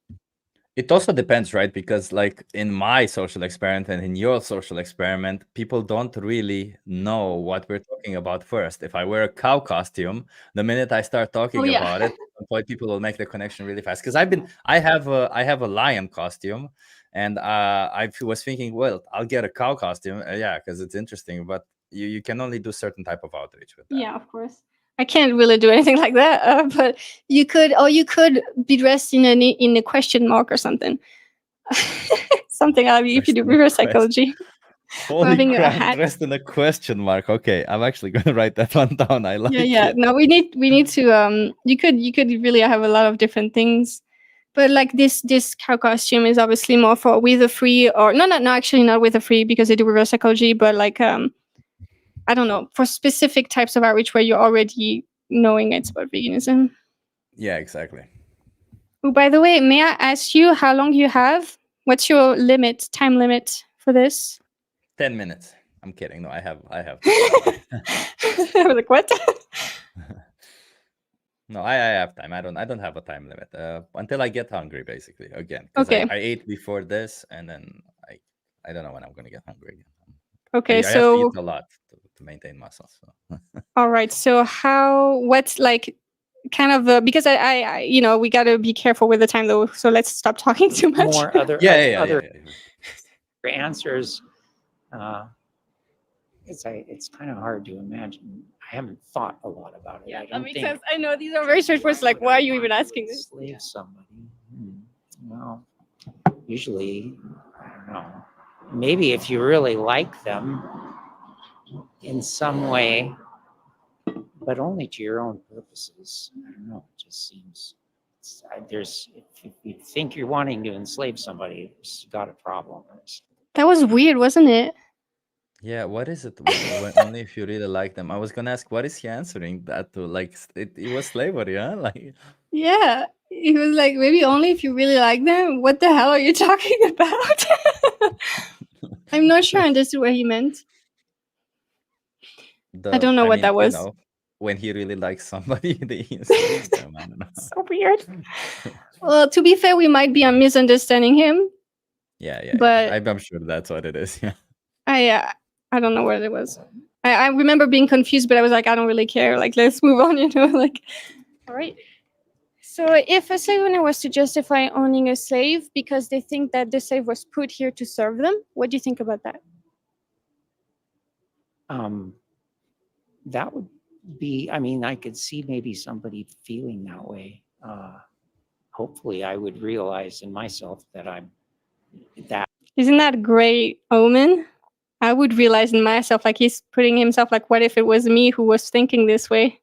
Speaker 2: It also depends, right? Because like in my social experiment and in your social experiment, people don't really know what we're talking about first. If I wear a cow costume, the minute I start talking about it, at some point people will make the connection really fast. Because I have a lion costume, and I was thinking, well, I'll get a cow costume, yeah, because it's interesting. But you can only do certain type of outreach with that.
Speaker 1: Yeah, of course. I can't really do anything like that, but you could be dressed in a question mark or something. Something like if you do reverse psychology.
Speaker 2: Holy
Speaker 1: Having a
Speaker 2: crap!
Speaker 1: hat.
Speaker 2: Dressed in a question mark. Okay, I'm actually gonna write that one down. I like
Speaker 1: Yeah.
Speaker 2: it.
Speaker 1: No, we need to. You could really have a lot of different things, but like this cow costume is obviously more for with a free, or no, actually not with a free, because they do reverse psychology, but like I don't know, for specific types of outreach where you're already knowing it's about veganism.
Speaker 2: Yeah, exactly.
Speaker 1: Oh, by the way, may I ask you how long you have? What's your time limit for this?
Speaker 2: 10 minutes. I'm kidding. No, I have.
Speaker 1: I was like, what?
Speaker 2: No, I have time. I don't have a time limit until I get hungry, basically. Again, because
Speaker 1: Okay.
Speaker 2: I ate before this, and then I don't know when I'm gonna get hungry again.
Speaker 1: Okay,
Speaker 2: I have to eat
Speaker 1: so
Speaker 2: a lot to maintain muscle. So.
Speaker 1: all right. So what's like kind of because I you know, we got to be careful with the time though. So let's stop talking too much.
Speaker 3: More other
Speaker 2: Yeah.
Speaker 3: answers. It's kind of hard to imagine. I haven't thought a lot about it.
Speaker 1: Yeah,
Speaker 3: I
Speaker 1: that
Speaker 3: don't
Speaker 1: makes
Speaker 3: think
Speaker 1: sense. I know these are very straightforward. Like, why are you even asking this?
Speaker 3: Slave somebody. Well, usually, I don't know. Maybe if you really like them in some way, but only to your own purposes. I don't know. It just seems if you think you're wanting to enslave somebody, you've got a problem.
Speaker 1: That was weird, wasn't it?
Speaker 2: Yeah, what is it? When only if you really like them. I was gonna ask, what is he answering that to? Like, it was slavery, huh? Like,
Speaker 1: Yeah. He was like, maybe only if you really like them. What the hell are you talking about? I'm not sure I understood what he meant. I don't know
Speaker 2: I
Speaker 1: what
Speaker 2: mean,
Speaker 1: that was.
Speaker 2: when he really likes somebody, they enslave them. I don't know.
Speaker 1: So weird. Well, to be fair, we might be misunderstanding him,
Speaker 2: Yeah.
Speaker 1: but
Speaker 2: I'm sure that's what it is. Yeah.
Speaker 1: I don't know what it was. I remember being confused, but I was like, I don't really care. Like, let's move on, like, all right. So if a slave owner was to justify owning a slave because they think that the slave was put here to serve them, what do you think about that?
Speaker 3: That would be, I mean, I could see maybe somebody feeling that way. Hopefully I would realize in myself that I'm that.
Speaker 1: Isn't that a great omen? I would realize in myself, like he's putting himself like, what if it was me who was thinking this way?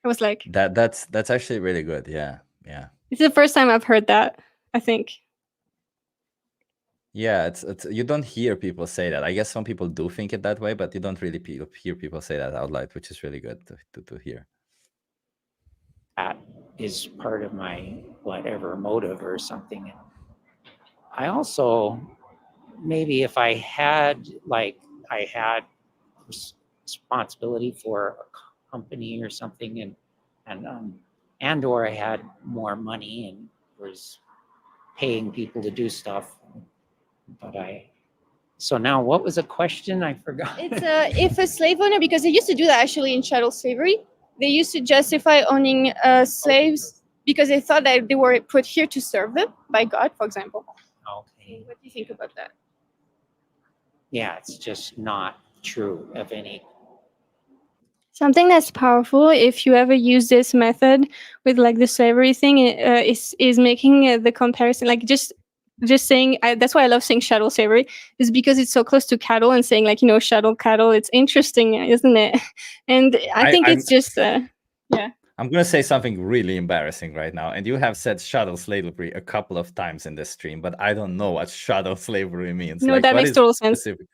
Speaker 1: I was like,
Speaker 2: That's actually really good. Yeah.
Speaker 1: it's the first time I've heard that, I think.
Speaker 2: Yeah, it's you don't hear people say that. I guess some people do think it that way, but you don't really hear people say that out loud, which is really good to hear.
Speaker 3: That is part of my whatever motive or something. I also, maybe if I had responsibility for a company or something, and or I had more money and was paying people to do stuff, but so now what was the question? I forgot.
Speaker 1: It's if a slave owner, because they used to do that actually in chattel slavery, they used to justify owning slaves because they thought that they were put here to serve them by God, for example.
Speaker 3: Okay.
Speaker 1: What do you think about that?
Speaker 3: Yeah, it's just not true of any.
Speaker 1: Something that's powerful, if you ever use this method with like the slavery thing, is making the comparison, like just saying. That's why I love saying chattel slavery, is because it's so close to cattle and saying like chattel cattle. It's interesting, isn't it? And I think it's just yeah.
Speaker 2: I'm gonna say something really embarrassing right now, and you have said chattel slavery a couple of times in this stream, but I don't know what chattel slavery means.
Speaker 1: No,
Speaker 2: Like,
Speaker 1: that
Speaker 2: what
Speaker 1: makes
Speaker 2: is
Speaker 1: total sense.
Speaker 2: specific?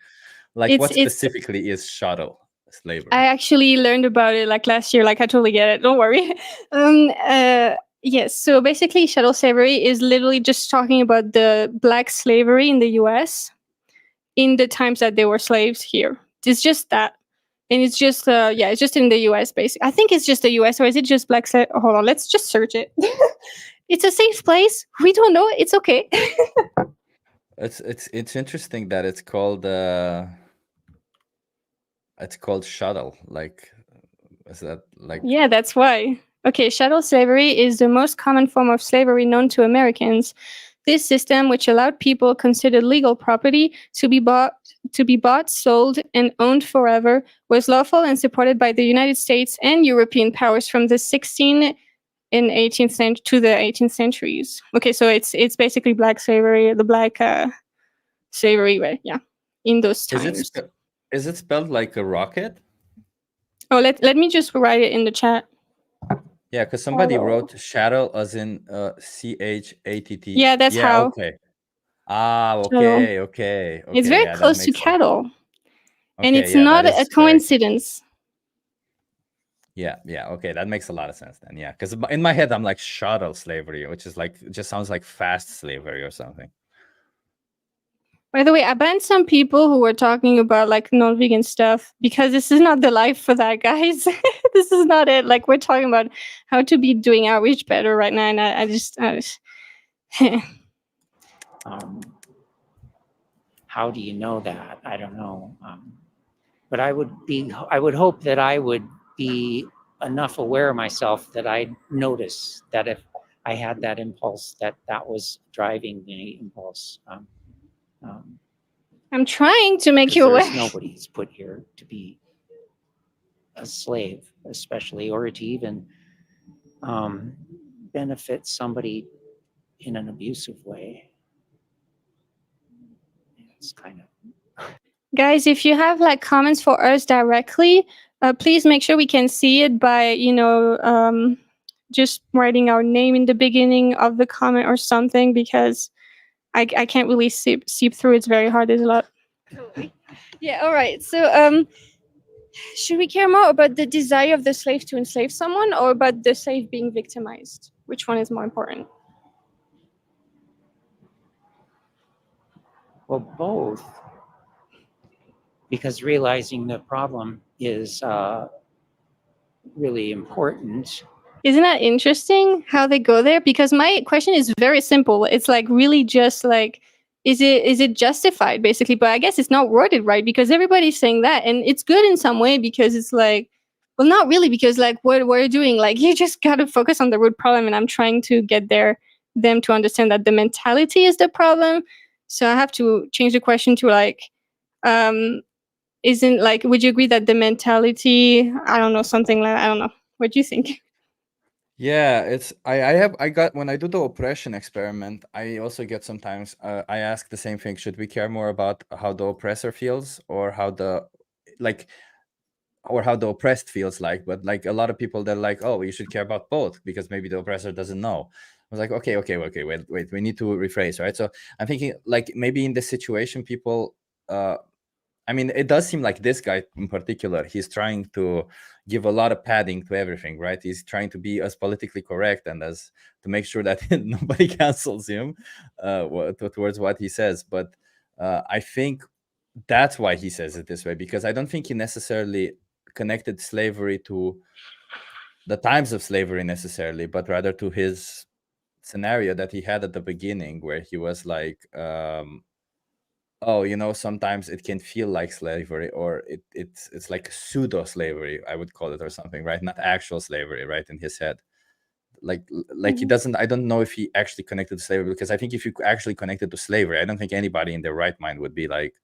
Speaker 2: Like, what specifically is chattel slavery?
Speaker 1: I actually learned about it like last year. Like I totally get it. Don't worry. Yes. So basically, chattel slavery is literally just talking about the black slavery in the U.S. in the times that they were slaves here. It's just that, and it's just it's just in the U.S. Basically, I think it's just the U.S. or is it just black? Hold on, let's just search it. It's a safe place. We don't know. It's okay.
Speaker 2: It's interesting that it's called shuttle. Like, is that like?
Speaker 1: Yeah, that's why. Okay, chattel slavery is the most common form of slavery known to Americans. This system, which allowed people considered legal property to be bought, sold, and owned forever, was lawful and supported by the United States and European powers from the 16th and 18th century to the 18th centuries. Okay, so it's basically black slavery, the black slavery, right? Yeah, in those times.
Speaker 2: Is it spelled like a rocket?
Speaker 1: Oh, let me just write it in the chat.
Speaker 2: Yeah, because somebody wrote chattel as in CHATT.
Speaker 1: Yeah, that's how.
Speaker 2: Okay. Okay.
Speaker 1: It's very close to cattle. And it's not a coincidence.
Speaker 2: Yeah. Okay, that makes a lot of sense then. Yeah, because in my head I'm like chattel slavery, which is like, it just sounds like fast slavery or something.
Speaker 1: By the way, I banned some people who were talking about like non-vegan stuff because this is not the life for that, guys. This is not it. Like we're talking about how to be doing outreach better right now, and I just
Speaker 3: how do you know that? I don't know. But I would hope that I would be enough aware of myself that I'd notice that if I had that impulse, that was driving the impulse.
Speaker 1: I'm trying to make you aware.
Speaker 3: Nobody's put here to be a slave, especially, or to even benefit somebody in an abusive way. It's kind of.
Speaker 1: Guys, if you have like comments for us directly, please make sure we can see it by just writing our name in the beginning of the comment or something, because I can't really seep through. It's very hard. There's a lot. Yeah, all right. So should we care more about the desire of the slave to enslave someone or about the slave being victimized? Which one is more important?
Speaker 3: Well, both, because realizing the problem is really important.
Speaker 1: Isn't that interesting how they go there? Because my question is very simple. It's like really just like, is it justified basically? But I guess it's not worded right because everybody's saying that, and it's good in some way because it's like, well, not really because like what we're doing, like you just got to focus on the root problem, and I'm trying to get them to understand that the mentality is the problem. So I have to change the question to like, um, isn't like, would you agree that the mentality, I don't know, something like, I don't know. What do you think?
Speaker 2: Yeah, it's I got when I do the oppression experiment, I also get sometimes I ask the same thing. Should we care more about how the oppressor feels or how the like or how the oppressed feels like? But like a lot of people, they're like, oh, you should care about both because maybe the oppressor doesn't know. I was like, okay, wait, we need to rephrase, right? So I'm thinking like maybe in this situation, people I mean, it does seem like this guy in particular, he's trying to give a lot of padding to everything, right? He's trying to be as politically correct and as to make sure that nobody cancels him towards what he says. But I think that's why he says it this way, because I don't think he necessarily connected slavery to the times of slavery necessarily, but rather to his scenario that he had at the beginning where he was like, oh, you know, sometimes it can feel like slavery, or it's like pseudo slavery, I would call it, or something, right? Not actual slavery, right? In his head, like he doesn't. I don't know if he actually connected to slavery, because I think if you actually connected to slavery, I don't think anybody in their right mind would be like,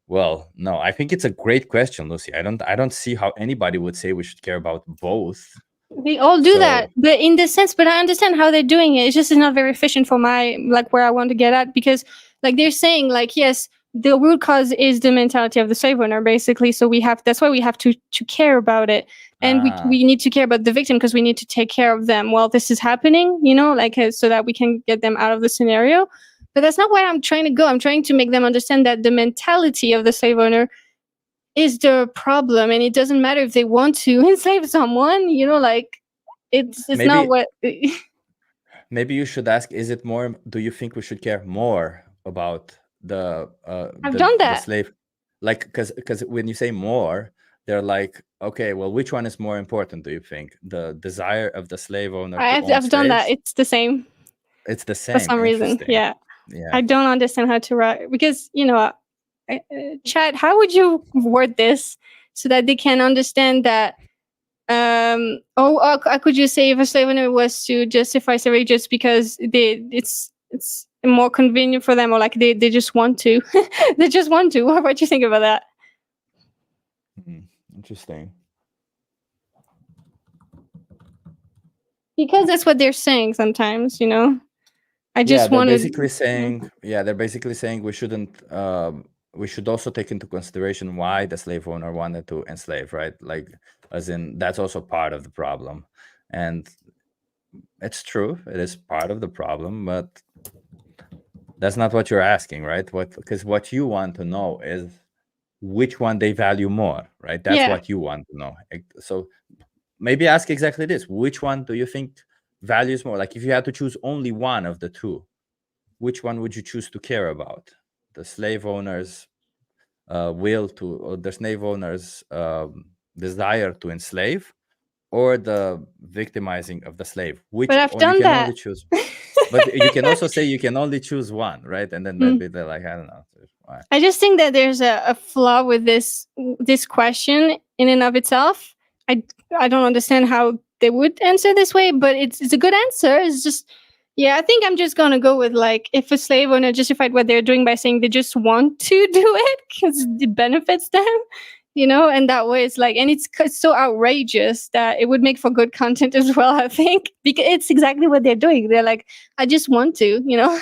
Speaker 2: well, no. I think it's a great question, Lucy. I don't see how anybody would say we should care about both.
Speaker 1: They all do that,
Speaker 2: So
Speaker 1: but in this sense, but I understand how they're doing it. It's just it's not very efficient for my like where I want to get at because like they're saying like yes, the root cause is the mentality of the slave owner basically. So we have that's why we have to care about it, and we need to care about the victim because we need to take care of them while this is happening. You know, like so that we can get them out of the scenario. But that's not where I'm trying to go. I'm trying to make them understand that the mentality of the slave owner is the problem, and it doesn't matter if they want to enslave someone. You know, like it's not
Speaker 2: maybe
Speaker 1: what.
Speaker 2: maybe you should ask, is it more, do you think we should care more about
Speaker 1: I've done
Speaker 2: the
Speaker 1: that.
Speaker 2: slave, like because when you say more, they're like, okay, well, which one is more important, do you think? The desire of the slave owner to own
Speaker 1: I've done that.
Speaker 2: slaves?
Speaker 1: It's the same
Speaker 2: It's the
Speaker 1: for
Speaker 2: same.
Speaker 1: some reason.
Speaker 2: Interesting.
Speaker 1: Yeah,
Speaker 2: Yeah.
Speaker 1: I don't understand how to write because you know, Chad, how would you word this so that they can understand that? Could you say if a slave owner was to justify slavery just because it's more convenient for them, or like they just want to, they just want to? What do you think about that?
Speaker 2: Interesting.
Speaker 1: Because that's what they're saying sometimes, you know. I
Speaker 2: Yeah,
Speaker 1: just
Speaker 2: they're
Speaker 1: wanted.
Speaker 2: basically saying, we shouldn't we should also take into consideration why the slave owner wanted to enslave, right? Like, as in, that's also part of the problem. And it's true, it is part of the problem, but that's not what you're asking, right? Because what you want to know is which one they value more, right? That's
Speaker 1: Yeah.
Speaker 2: what you want to know. So maybe ask exactly this: which one do you think values more? Like, if you had to choose only one of the two, which one would you choose to care about? The slave owner's will to, or the slave owner's desire to enslave, or the victimizing of the slave? Which,
Speaker 1: But I've
Speaker 2: or you
Speaker 1: done
Speaker 2: can only
Speaker 1: that.
Speaker 2: choose, but you can also say you can only choose one, right? And then maybe they're like, I don't know. Why?
Speaker 1: I just think that there's a flaw with this question in and of itself. I I don't understand how they would answer this way, but it's a good answer. It's just yeah, I think I'm just gonna go with like if a slave owner justified what they're doing by saying they just want to do it because it benefits them, you know, and that way it's like, and it's so outrageous that it would make for good content as well. I think because it's exactly what they're doing. They're like, I just want to, you know.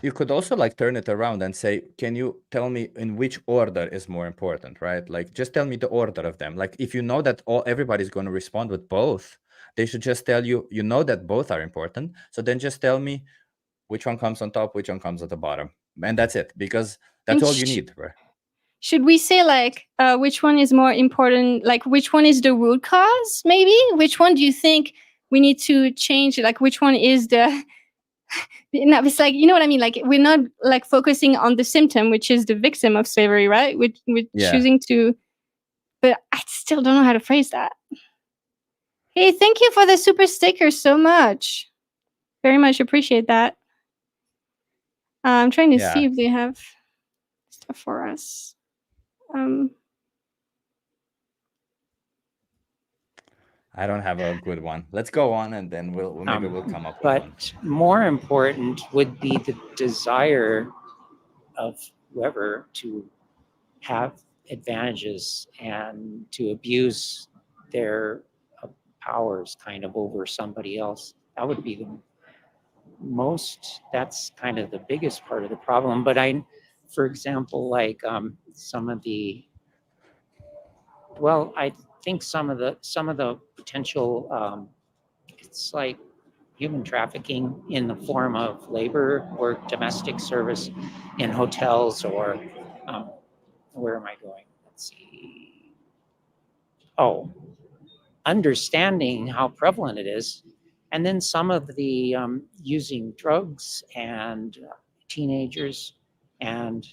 Speaker 2: You could also like turn it around and say, can you tell me in which order is more important, right? Like, just tell me the order of them. Like, if you know that everybody's going to respond with both, they should just tell you, you know that both are important. So then just tell me which one comes on top, which one comes at the bottom. And that's it, because that's
Speaker 1: And
Speaker 2: all you need, right?
Speaker 1: should we say like which one is more important? Like which one is the root cause? Maybe which one do you think we need to change? Like which one is the no, it's like, you know what I mean? Like we're not like focusing on the symptom, which is the victim of slavery, right? We're
Speaker 2: Yeah.
Speaker 1: choosing to, but I still don't know how to phrase that. Hey, thank you for the super sticker so much. Very much appreciate that. I'm trying to see
Speaker 2: Yeah.
Speaker 1: if they have stuff for us.
Speaker 2: I don't have a good one. Let's go on, and then maybe we'll come up with one.
Speaker 3: But more important would be the desire of whoever to have advantages and to abuse their powers kind of over somebody else. That would be the most, that's kind of the biggest part of the problem. But for example, like some of the, well, I think some of the potential, it's like human trafficking in the form of labor or domestic service in hotels or where am I going? Let's see. Oh, understanding how prevalent it is. And then some of the using drugs and teenagers and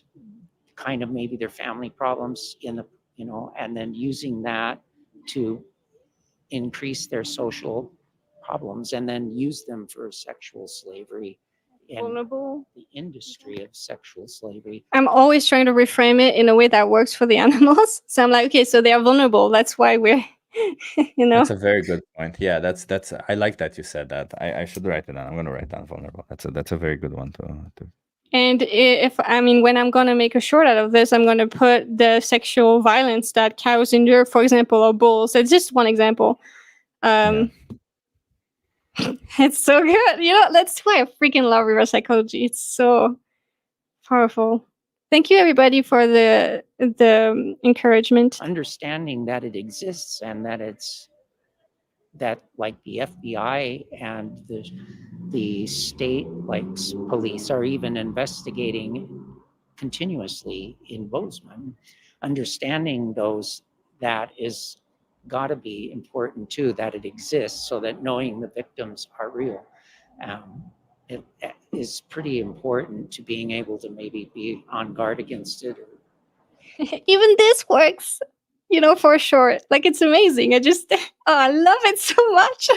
Speaker 3: kind of maybe their family problems in the, you know, and then using that to increase their social problems and then use them for sexual slavery and
Speaker 1: vulnerable.
Speaker 3: the industry of sexual slavery.
Speaker 1: I'm always trying to reframe it in a way that works for the animals. So I'm like, okay, so they are vulnerable. That's why we're, you know.
Speaker 2: That's a very good point. Yeah, that's. I like that you said that. I should write it down. I'm gonna write down vulnerable. That's a very good one to.
Speaker 1: And if I mean, when I'm gonna make a short out of this, I'm gonna put the sexual violence that cows endure, for example, or bulls. It's just one example. It's so good. You know, that's why I freaking love reverse psychology. It's so powerful. Thank you, everybody, for the encouragement.
Speaker 3: Understanding that it exists and that it's that like the FBI and the state like police are even investigating continuously in Bozeman. Understanding those, that is got to be important too, that it exists, so that knowing the victims are real. It is pretty important to being able to maybe be on guard against it.
Speaker 1: Even this works, you know, for sure. Like, it's amazing. I love it so much.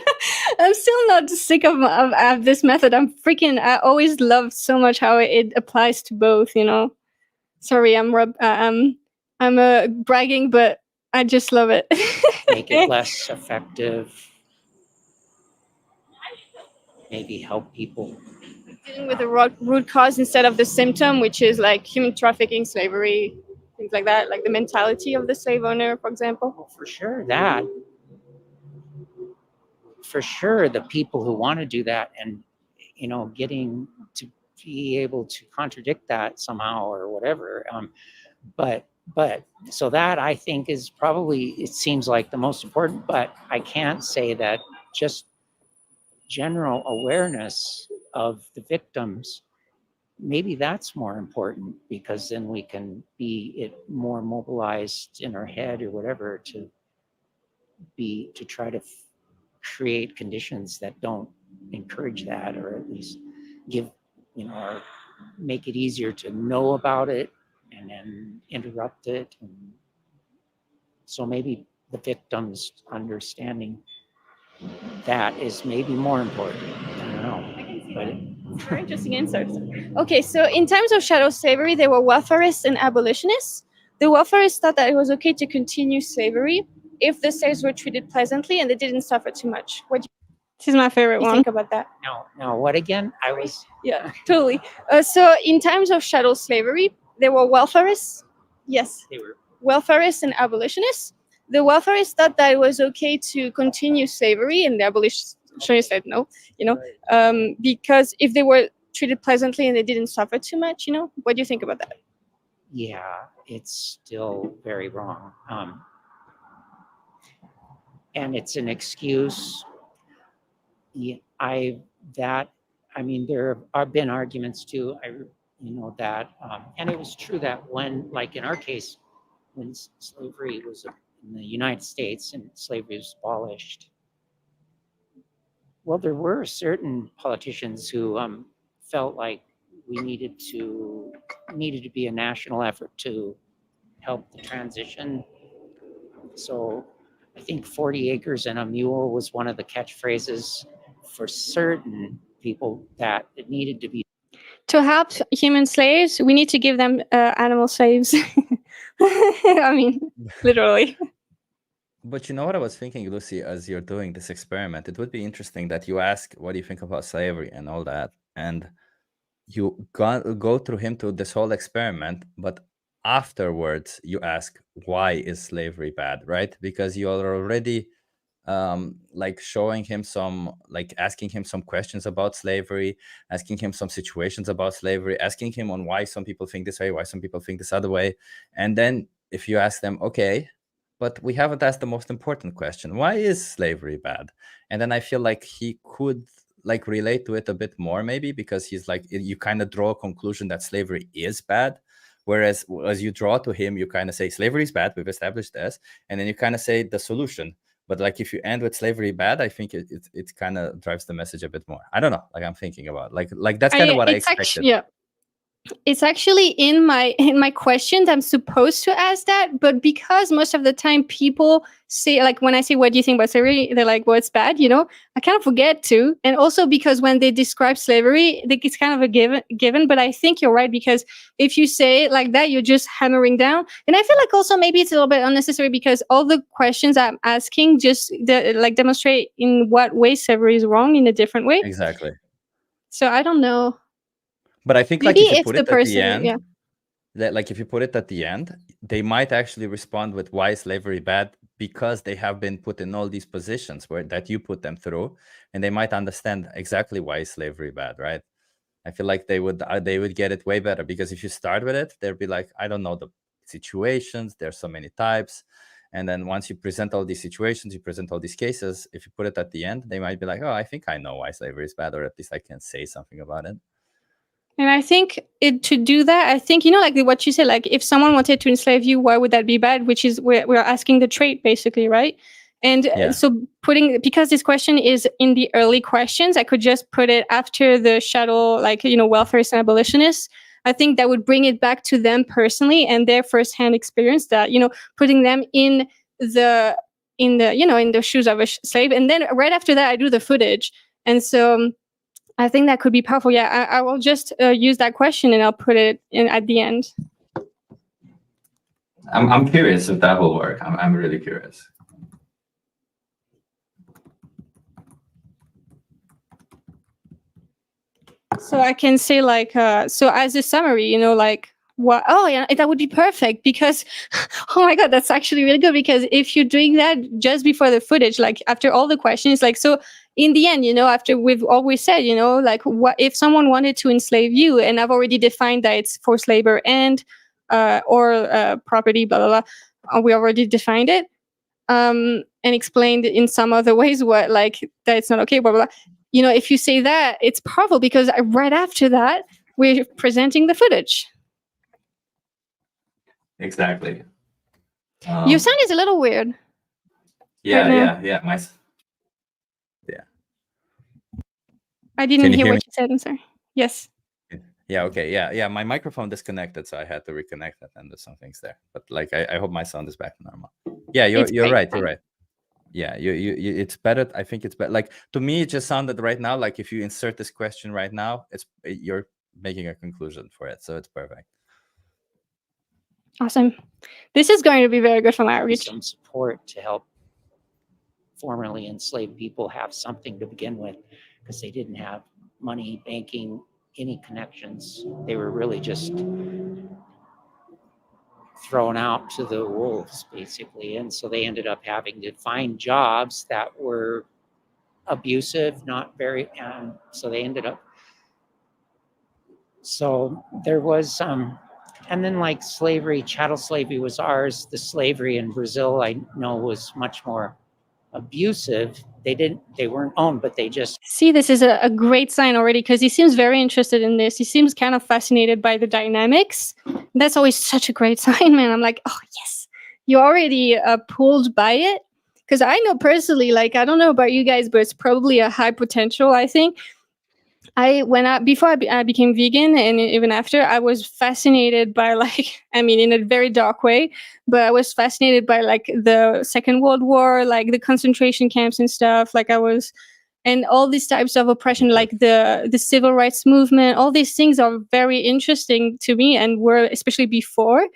Speaker 1: I'm still not sick of this method. I always love so much how it applies to both, you know. Sorry, I'm bragging, but I just love it.
Speaker 3: Make it less effective. Maybe help people.
Speaker 1: Dealing with the root cause instead of the symptom, which is like human trafficking, slavery, things like that, like the mentality of the slave owner, for example.
Speaker 3: Well, for sure, that. For sure, the people who want to do that and, you know, getting to be able to contradict that somehow or whatever. But so that I think is probably, it seems like the most important, but I can't say that just general awareness of the victims, maybe that's more important, because then we can be more mobilized in our head or whatever to try to create conditions that don't encourage that, or at least give, you know, or make it easier to know about it and then interrupt it. And so maybe the victims understanding that is maybe more important. I don't know. But
Speaker 1: very interesting insights. Okay, so in terms of shadow slavery, there were welfarists and abolitionists. The welfarists thought that it was okay to continue slavery if the slaves were treated pleasantly and they didn't suffer too much. This is my favorite one. Think about that.
Speaker 3: Now, what again?
Speaker 1: Yeah, totally. So in terms of shadow slavery, there were welfarists. Yes,
Speaker 3: They were
Speaker 1: welfarists and abolitionists. The welfarists thought that it was okay to continue slavery, and the abolitionists said no. You know, because if they were treated pleasantly and they didn't suffer too much, you know. What do you think about that?
Speaker 3: Yeah, it's still very wrong. And it's an excuse. Yeah, I mean, there have been arguments too. that, and it was true that when, like in our case, when slavery was in the United States and slavery was abolished, well, there were certain politicians who felt like we needed to be a national effort to help the transition. So I think 40 acres and a mule was one of the catchphrases for certain people that it needed to be.
Speaker 1: To help human slaves, we need to give them animal slaves. I mean, literally.
Speaker 2: But you know what I was thinking, Lucy, as you're doing this experiment, it would be interesting that you ask, what do you think about slavery and all that? And you go through him to this whole experiment, but afterwards you ask, why is slavery bad, right? Because you are already like showing him some, like asking him some questions about slavery, asking him some situations about slavery, asking him on why some people think this way, why some people think this other way. And then if you ask them, okay, but we haven't asked the most important question, why is slavery bad? And then I feel like he could like relate to it a bit more, maybe, because he's like, you kind of draw a conclusion that slavery is bad. Whereas as you draw to him, you kind of say slavery is bad, we've established this, and then you kind of say the solution. But like if you end with slavery bad, I think it kind of drives the message a bit more. I don't know. Like I'm thinking about like that's kind of what I expected.
Speaker 1: It's actually in my questions. I'm supposed to ask that, but because most of the time people say, like when I say, what do you think about slavery? They're like, well, it's bad, I kind of forget to. And also because when they describe slavery, it's kind of a given, but I think you're right, because if you say it like that, you're just hammering down. And I feel like also maybe it's a little bit unnecessary, because all the questions I'm asking just demonstrate in what way slavery is wrong in a different way.
Speaker 2: Exactly.
Speaker 1: So I don't know.
Speaker 2: But I think
Speaker 1: Maybe
Speaker 2: like if you
Speaker 1: if
Speaker 2: put
Speaker 1: the
Speaker 2: it at
Speaker 1: person,
Speaker 2: the end,
Speaker 1: yeah.
Speaker 2: that like if you put it at the end, they might actually respond with why is slavery bad, because they have been put in all these positions where that you put them through, and they might understand exactly why is slavery bad, right? I feel like they would get it way better, because if you start with it, they'll be like, I don't know the situations, there's so many types. And then once you present all these situations, you present all these cases, if you put it at the end, they might be like, oh, I think I know why slavery is bad, or at least I can say something about it.
Speaker 1: And I think to do that, I think, like what you said, like if someone wanted to enslave you, why would that be bad? Which is we're asking the trait, basically, right? And so because this question is in the early questions, I could just put it after the shadow, like, welfareists and abolitionists. I think that would bring it back to them personally and their firsthand experience, that, putting them in the in the shoes of a slave. And then right after that, I do the footage. And so I think that could be powerful. Yeah, I will just use that question and I'll put it in at the end.
Speaker 2: I'm curious if that will work. I'm really curious.
Speaker 1: So I can say like, so as a summary, like what? Oh yeah, that would be perfect, because, oh my God, that's actually really good, because if you're doing that just before the footage, like after all the questions, like, so in the end, after we've always said, like what if someone wanted to enslave you, and I've already defined that it's forced labor and or property, blah, blah, blah. We already defined it. And explained in some other ways what, like, that it's not okay, blah, blah, blah. If you say that, it's powerful, because right after that, we're presenting the footage.
Speaker 2: Exactly.
Speaker 1: Your sound is a little weird.
Speaker 2: Yeah,
Speaker 1: right
Speaker 2: yeah.
Speaker 1: I didn't hear what you said. I'm sorry. Yes.
Speaker 2: Yeah, okay. Yeah. My microphone disconnected, so I had to reconnect it, and there's some things there. But like, I hope my sound is back to normal. Yeah, you're right. You're right. Yeah, you it's better. I think it's better. Like, to me, it just sounded right now like if you insert this question right now, you're making a conclusion for it, so it's perfect.
Speaker 1: Awesome. This is going to be very good for my outreach.
Speaker 3: Some support to help formerly enslaved people have something to begin with, because they didn't have money, banking, any connections. They were really just thrown out to the wolves, basically. And so they ended up having to find jobs that were abusive, not very, and so they ended up, so there was and then like slavery, chattel slavery was ours. The slavery in Brazil, I know, was much more abusive. They weren't owned, but they just
Speaker 1: See, this is a great sign already because he seems very interested in this. He seems kind of fascinated by the dynamics. That's always such a great sign, man. I'm like, oh, yes, you're already pulled by it. Because I know personally, like, I don't know about you guys, but it's probably a high potential, I think. Before I became vegan and even after, I was fascinated by like, I mean, in a very dark way, but I was fascinated by like the Second World War, like the concentration camps and stuff. Like I was, and all these types of oppression, like the civil rights movement. All these things are very interesting to me, and were especially before.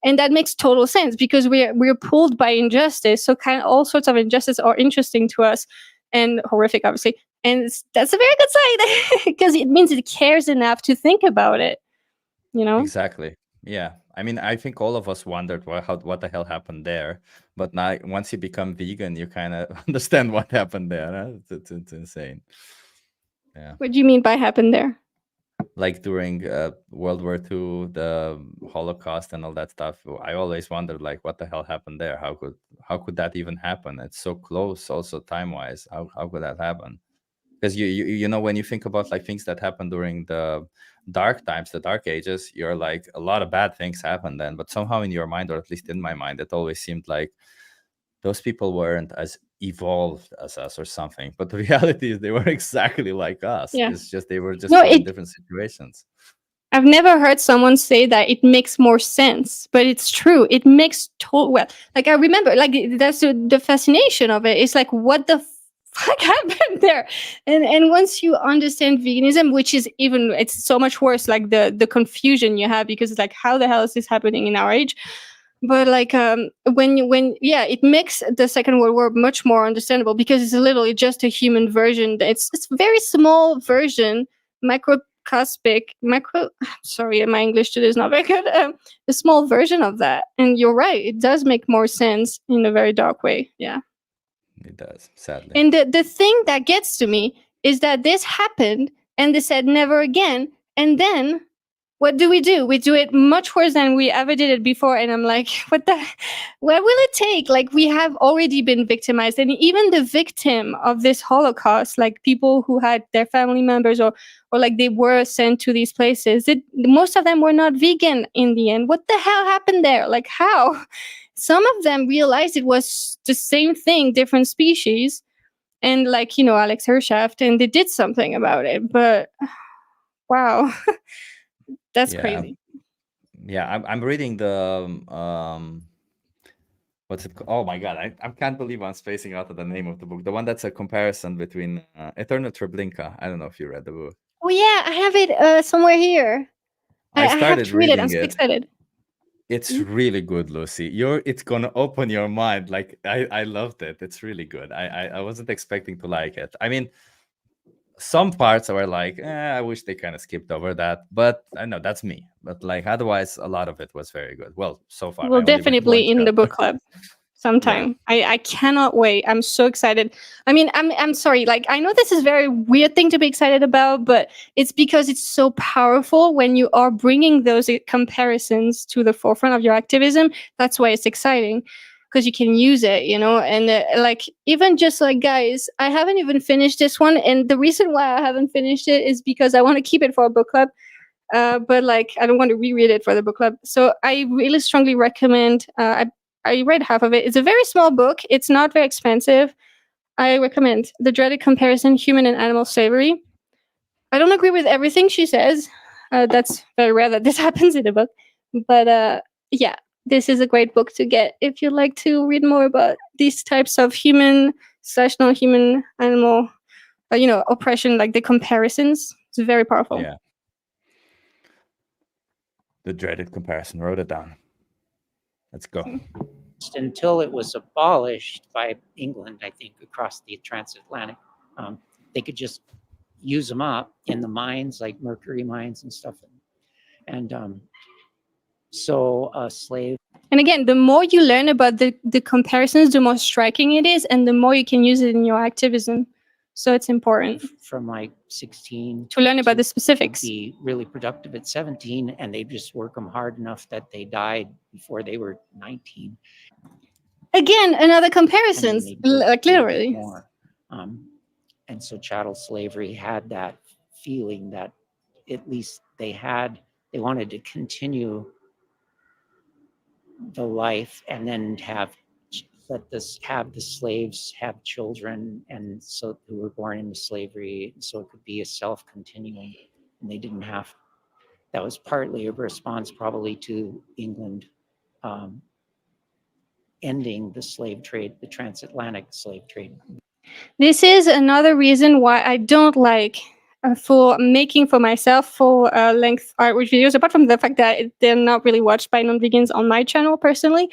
Speaker 1: And that makes total sense because we're pulled by injustice. So kind of all sorts of injustice are interesting to us and horrific, obviously. And that's a very good sign because it means it cares enough to think about it. You know?
Speaker 2: Exactly. Yeah. I mean, I think all of us wondered what the hell happened there. But now, once you become vegan, you kind of understand what happened there. Huh? It's insane. Yeah.
Speaker 1: What do you mean by happened there?
Speaker 2: Like during World War II, the Holocaust and all that stuff, I always wondered, like, what the hell happened there? How could that even happen? It's so close, also time wise. How could that happen? Because you know, when you think about like things that happened during the dark times, the dark ages, you're like, a lot of bad things happened then, but somehow in your mind, or at least in my mind, it always seemed like those people weren't as evolved as us or something. But the reality is they were exactly like us.
Speaker 1: Yeah.
Speaker 2: It's just they were just
Speaker 1: No,
Speaker 2: put in different situations.
Speaker 1: I've never heard someone say that it makes more sense, but it's true. It makes total well. Like I remember, like that's the fascination of it. It's like what the fuck happened there, and once you understand veganism, which is even it's so much worse. Like the confusion you have because it's like how the hell is this happening in our age? But like when yeah, it makes the Second World War much more understandable because it's literally just a human version. It's a very small version, micro sorry, my English today is not very good. A small version of that, and you're right, it does make more sense in a very dark way. Yeah.
Speaker 2: It does, sadly.
Speaker 1: And the thing that gets to me is that this happened and they said never again, and then what do? We do it much worse than we ever did it before. And I'm like, what will it take? Like we have already been victimized, and even the victim of this Holocaust, like people who had their family members or like they were sent to these places, most of them were not vegan in the end. What the hell happened there? Like how? Some of them realized it was the same thing, different species, and like Alex Hershaft, and they did something about it. But wow. That's crazy.
Speaker 2: Yeah, I'm reading the what's it called? Oh my god, I can't believe I'm spacing out of the name of the book. The one that's a comparison between Eternal Treblinka. I don't know if you read the book.
Speaker 1: Oh yeah, I have it somewhere here.
Speaker 2: I
Speaker 1: I have
Speaker 2: started
Speaker 1: to read it. I'm
Speaker 2: reading
Speaker 1: so
Speaker 2: it.
Speaker 1: excited.
Speaker 2: It's really good, Lucy. It's gonna open your mind. Like I loved it. It's really good. I wasn't expecting to like it. I mean, some parts were like, I wish they kind of skipped over that. But I know that's me. But like otherwise, a lot of it was very good. Well, so far, I
Speaker 1: Well,
Speaker 2: only read one
Speaker 1: definitely in the
Speaker 2: chapter.
Speaker 1: book club sometime. I cannot wait. I'm so excited. I mean, I'm sorry. Like I know this is a very weird thing to be excited about, but it's because it's so powerful when you are bringing those comparisons to the forefront of your activism. That's why it's exciting. Because you can use it, and like even just like guys, I haven't even finished this one, and the reason why I haven't finished it is because I want to keep it for a book club. But like I don't want to reread it for the book club. So I really strongly recommend. I read half of it. It's a very small book. It's not very expensive. I recommend The Dreaded Comparison: Human and Animal Slavery. I don't agree with everything she says. That's very rare that this happens in a book. But yeah, this is a great book to get if you'd like to read more about these types of human/non-human animal, oppression, like the comparisons. It's very powerful.
Speaker 2: Yeah. The Dreaded Comparison. Wrote it down. Let's go.
Speaker 3: Until it was abolished by England, I think, across the transatlantic, they could just use them up in the mines, like mercury mines and stuff. And so a slave.
Speaker 1: And again, the more you learn about the comparisons, the more striking it is, and the more you can use it in your activism. So it's important
Speaker 3: from like 16
Speaker 1: to learn about the specifics.
Speaker 3: Be really productive at 17, and they just work them hard enough that they died before they were 19.
Speaker 1: Again, another
Speaker 3: and then
Speaker 1: comparison,
Speaker 3: they do a little bit
Speaker 1: clearly.
Speaker 3: more. And so chattel slavery had that feeling that at least they wanted to continue the life and then have the slaves have children, and so who were born into slavery, so it could be a self-continuing, and they didn't have. That was partly a response, probably, to England ending the slave trade, the transatlantic slave trade.
Speaker 1: This is another reason why I don't like for making for myself full length outreach videos, apart from the fact that they're not really watched by non-vegans on my channel personally.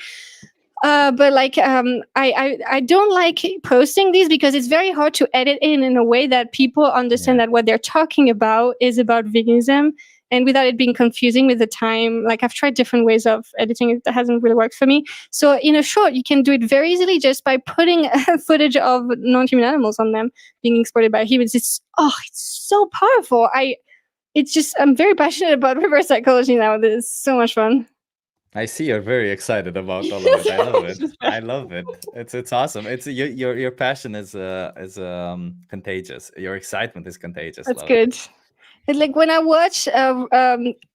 Speaker 1: But like I don't like posting these because it's very hard to edit in a way that people understand that what they're talking about is about veganism, and without it being confusing with the time. Like I've tried different ways of editing it that hasn't really worked for me. So in a short, you can do it very easily just by putting footage of non-human animals on them being exploited by humans. It's so powerful. I'm very passionate about reverse psychology now. This is so much fun.
Speaker 2: I see you're very excited about all of it. I love it. I love it. It's awesome. It's your passion is contagious. Your excitement is contagious.
Speaker 1: That's good. It's like when I watch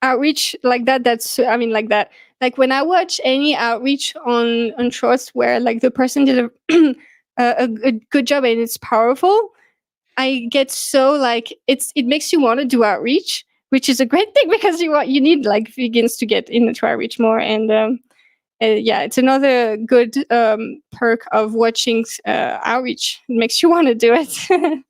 Speaker 1: outreach like that. Like when I watch any outreach on shorts where like the person did a good job and it's powerful, I get so like it makes you want to do outreach, which is a great thing because you need like vegans to get into outreach more. And it's another good perk of watching outreach. It makes you want to do it.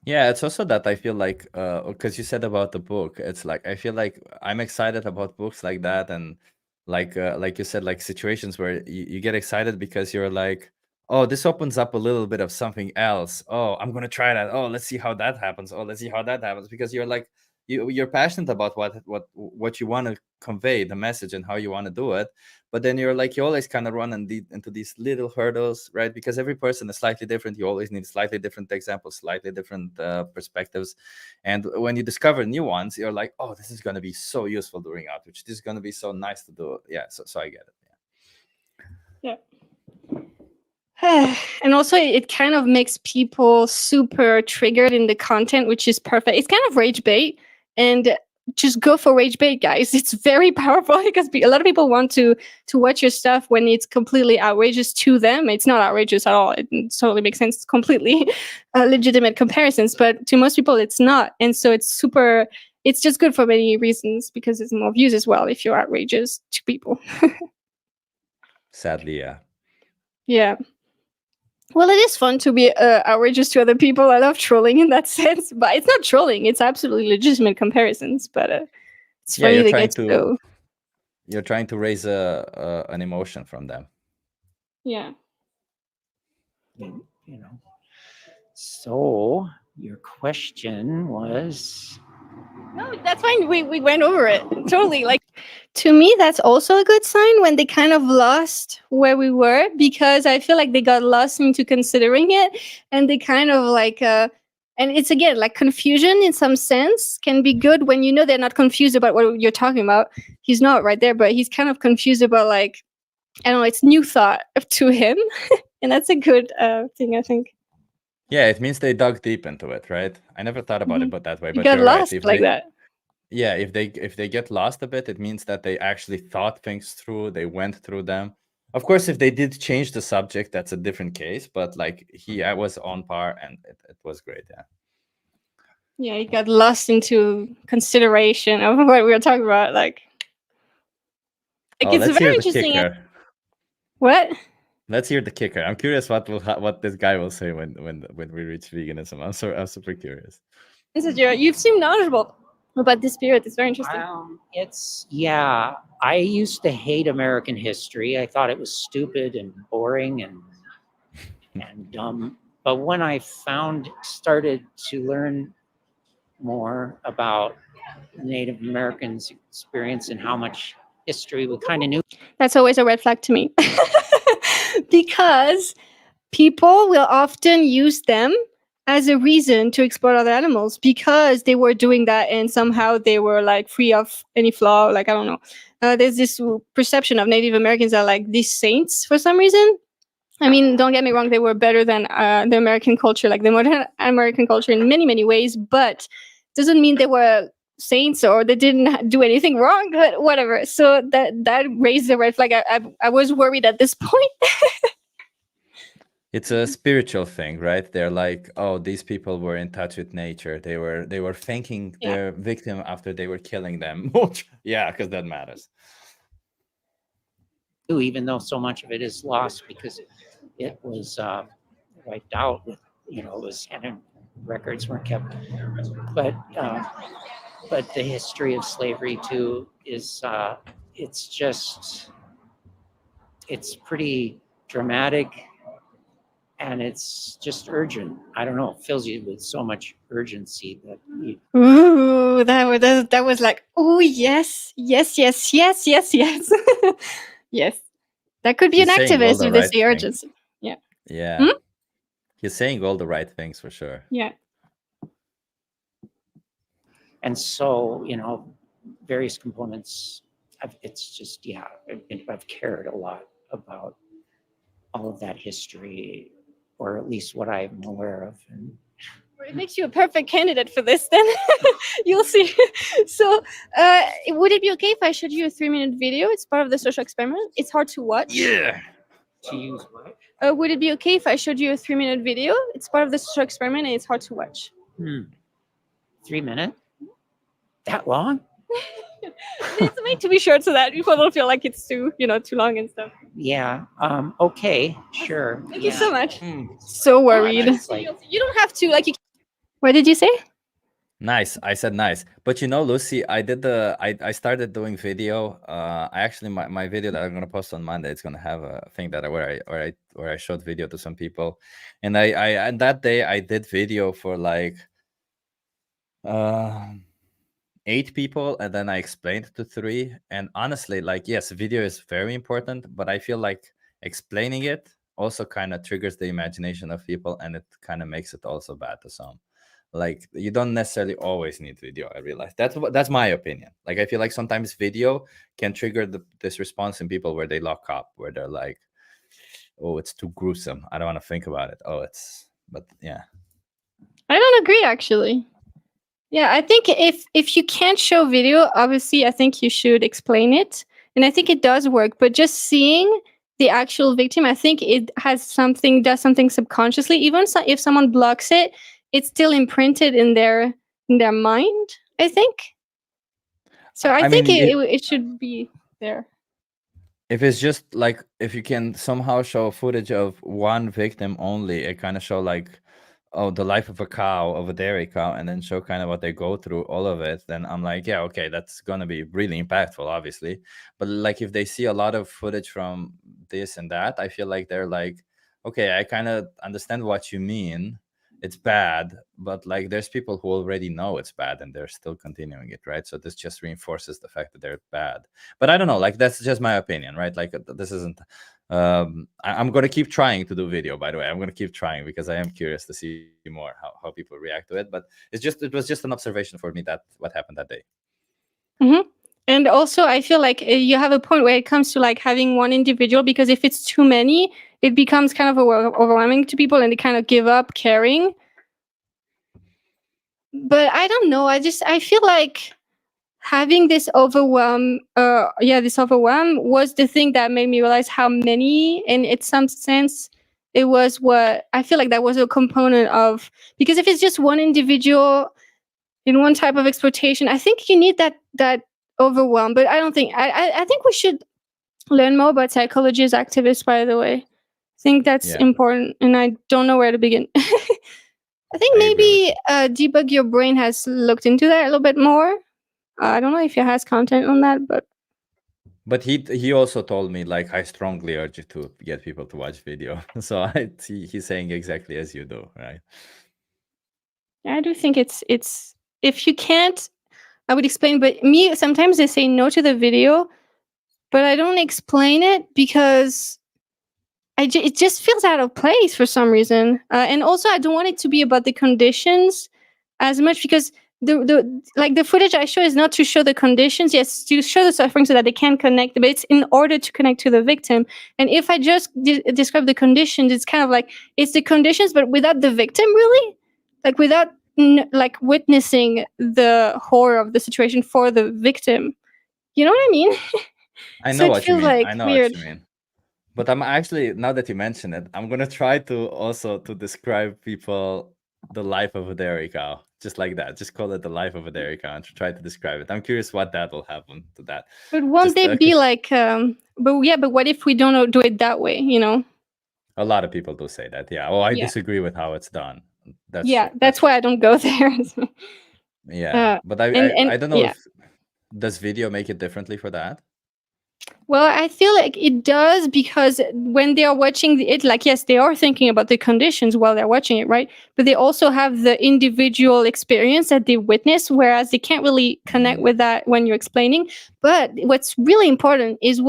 Speaker 2: Yeah, it's also that I feel like, because you said about the book, it's like I feel like I'm excited about books like that, and like you said, like situations where you get excited because you're like, oh, this opens up a little bit of something else. Oh, I'm gonna try that. Oh, let's see how that happens. Oh, let's see how that happens, because you're like you're passionate about what you want to convey, the message, and how you want to do it. But then you're like, you always kind of run into these little hurdles, right? Because every person is slightly different. You always need slightly different examples, slightly different perspectives. And when you discover new ones, you're like, oh, this is going to be so useful during outreach. This is going to be so nice to do. Yeah, so I get it.
Speaker 1: Yeah. And also it kind of makes people super triggered in the content, which is perfect. It's kind of rage bait, and just go for rage bait, guys. It's very powerful because a lot of people want to watch your stuff when it's completely outrageous to them. It's not outrageous at all. It totally makes sense. It's completely legitimate comparisons, but to most people it's not. And so it's just good for many reasons, because it's more views as well if you're outrageous to people.
Speaker 2: Sadly, yeah.
Speaker 1: Yeah. Well, it is fun to be outrageous to other people. I love trolling in that sense, but it's not trolling. It's absolutely legitimate comparisons, but it's funny they get so...
Speaker 2: You're trying to raise an emotion from them.
Speaker 1: Yeah.
Speaker 3: So your question was...
Speaker 1: No, that's fine. We went over it. Totally. Like, to me, that's also a good sign when they kind of lost where we were, because I feel like they got lost into considering it, and they kind of like and it's again like confusion in some sense can be good when they're not confused about what you're talking about. He's not right there, but he's kind of confused about, like, I don't know, it's new thought to him. And that's a good thing, I think.
Speaker 2: Yeah, it means they dug deep into it, right? I never thought about it that way, but
Speaker 1: got
Speaker 2: you're
Speaker 1: lost
Speaker 2: right.
Speaker 1: like that.
Speaker 2: Yeah, if they get lost a bit, it means that they actually thought things through. They went through them. Of course, if they did change the subject, that's a different case. But like I was on par, and it was great. Yeah.
Speaker 1: Yeah, he got lost into consideration of what we were talking about. Like it's very interesting. What?
Speaker 2: Let's hear the kicker. I'm curious what this guy will say when we reach veganism. I'm super curious.
Speaker 1: This is you seem knowledgeable about this period. It's very interesting.
Speaker 3: I used to hate American history. I thought it was stupid and boring and dumb. But when I started to learn more about Native Americans' experience and how much history we kind of knew.
Speaker 1: That's always a red flag to me. Because people will often use them as a reason to exploit other animals, because they were doing that and somehow they were like free of any flaw. Like, I don't know. There's this perception of Native Americans are like these saints for some reason. I mean, don't get me wrong, they were better than the American culture, like the modern American culture in many, many ways, but doesn't mean they were saints or they didn't do anything wrong, but whatever. So that raised the red flag. I was worried at this point.
Speaker 2: It's a spiritual thing, right? They're like, oh, these people were in touch with nature. They were thanking
Speaker 1: Yeah.
Speaker 2: their victim after they were killing them. Yeah, because that matters.
Speaker 3: Even though so much of it is lost because it was wiped out with, it was, and records weren't kept. But the history of slavery too is it's pretty dramatic, and it's just urgent. I don't know, it fills you with so much urgency that you,
Speaker 1: Ooh, that was like, oh yes, yes, yes, yes, yes, yes, yes. That could be
Speaker 2: He's
Speaker 1: an
Speaker 2: saying all
Speaker 1: activist
Speaker 2: the
Speaker 1: if they
Speaker 2: right
Speaker 1: say
Speaker 2: things.
Speaker 1: urgency. Yeah.
Speaker 2: Yeah.
Speaker 1: Hmm?
Speaker 2: He's saying all the right things for sure.
Speaker 1: Yeah.
Speaker 3: and so various components. It's just I've cared a lot about all of that history, or at least what I'm aware of. And
Speaker 1: It makes you a perfect candidate for this, then. You'll see. So, would it be okay if I showed you a 3-minute video? It's part of the social experiment. It's hard to watch.
Speaker 2: Yeah.
Speaker 3: to use what?
Speaker 1: Would it be okay if I showed you a 3-minute video? It's part of the social experiment and it's hard to watch.
Speaker 3: 3 minutes? That long?
Speaker 1: It's made to be short so that people don't feel like it's too long and stuff.
Speaker 3: Yeah. Okay. Sure.
Speaker 1: Thank you so much.
Speaker 2: Mm.
Speaker 1: So worried.
Speaker 3: That's like,
Speaker 1: You don't have to What did you say?
Speaker 2: Nice. I said nice. But Lucy, I started doing video. I actually my video that I'm gonna post on Monday, it's gonna have a thing that where I showed video to some people. And and that day I did video for like 8 people, and then I explained to 3. And honestly, like, yes, video is very important, but I feel like explaining it also kind of triggers the imagination of people, and it kind of makes it also bad to some. Like, you don't necessarily always need video. I realize that's my opinion. Like, I feel like sometimes video can trigger this response in people where they lock up, where they're like, oh, it's too gruesome, I don't want to think about it. But yeah,
Speaker 1: I don't agree, actually. Yeah, I think if you can't show video, obviously, I think you should explain it, and I think it does work. But just seeing the actual victim, I think it does something subconsciously. Even if someone blocks it, it's still imprinted in their mind, I think. So I think
Speaker 2: mean,
Speaker 1: it should be there.
Speaker 2: if it's just like, if you can somehow show footage of one victim only, it kind of show like, oh, the life of a dairy cow, and then show kind of what they go through, all of it, then I'm like, yeah, okay, that's gonna be really impactful, obviously. But like, if they see a lot of footage from this and that, I feel like they're like, okay, I kind of understand what you mean, it's bad, but like, there's people who already know it's bad and they're still continuing it, right? So this just reinforces the fact that they're bad. But I don't know, like, that's just my opinion, right? Like, this isn't I'm going to keep trying to do video, by the way. I'm going to keep trying because I am curious to see more how people react to it. But it was just an observation for me, that what happened that day.
Speaker 1: Mm-hmm. And also, I feel like you have a point where it comes to like having one individual, because if it's too many, it becomes kind of overwhelming to people and they kind of give up caring. But I don't know. I feel like having this overwhelm was the thing that made me realize how many, and in some sense it was what I feel like that was a component of, because if it's just one individual in one type of exploitation, I think you need that overwhelm. But I don't think I think we should learn more about psychology as activists, by the way. I think that's important, and I don't know where to begin. I think maybe Debug Your Brain has looked into that a little bit more. I don't know if he has content on that,
Speaker 2: but he also told me, like, I strongly urge you to get people to watch video. So he's saying exactly as you do, right?
Speaker 1: I do think it's if you can't, I would explain. But me, sometimes they say no to the video, but I don't explain it because it just feels out of place for some reason. And also, I don't want it to be about the conditions as much, because the footage I show is not to show the conditions, yes, to show the suffering so that they can connect, but it's in order to connect to the victim. And if I just describe the conditions, it's kind of like it's the conditions, but without the victim, really, like without like witnessing the horror of the situation for the victim. You know what I mean?
Speaker 2: I
Speaker 1: So
Speaker 2: know
Speaker 1: it
Speaker 2: what you
Speaker 1: feels
Speaker 2: mean.
Speaker 1: like
Speaker 2: I know
Speaker 1: weird.
Speaker 2: what you mean. But I'm actually, now that you mention it, I'm gonna try to also to describe people the life of a dairy cow, just like that. Just call it the life of a dairy cow and try to describe it. I'm curious what that will happen to that.
Speaker 1: But won't
Speaker 2: Just,
Speaker 1: they be like? But what if we don't do it that way? You know?
Speaker 2: a lot of people do say that. Yeah. Oh, I
Speaker 1: Yeah.
Speaker 2: disagree with how it's done. That's
Speaker 1: Yeah,
Speaker 2: true.
Speaker 1: that's why I don't go there.
Speaker 2: Yeah, but I don't know
Speaker 1: yeah.
Speaker 2: if does video make it differently for that.
Speaker 1: Well, I feel like it does, because when they are watching it, like, yes, they are thinking about the conditions while they're watching it, right? But they also have the individual experience that they witness, whereas they can't really connect with that when you're explaining. But what's really important is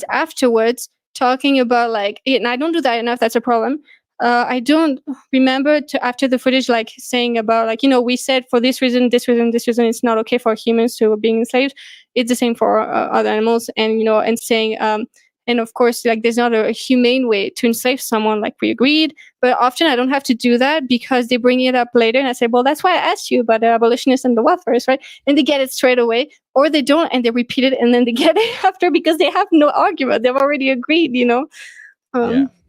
Speaker 1: afterwards talking about, like, and I don't do that enough. That's a problem. I don't remember after the footage, like, saying about, like, we said for this reason, it's not okay for humans to being enslaved. It's the same for other animals, and and saying, and of course, like, there's not a humane way to enslave someone, like we agreed. But often I don't have to do that because they bring it up later, and I say, well, that's why I asked you about the abolitionists and the welfareists, right? And they get it straight away, or they don't, and they repeat it, and then they get it after because they have no argument. They've already agreed,
Speaker 2: Yeah.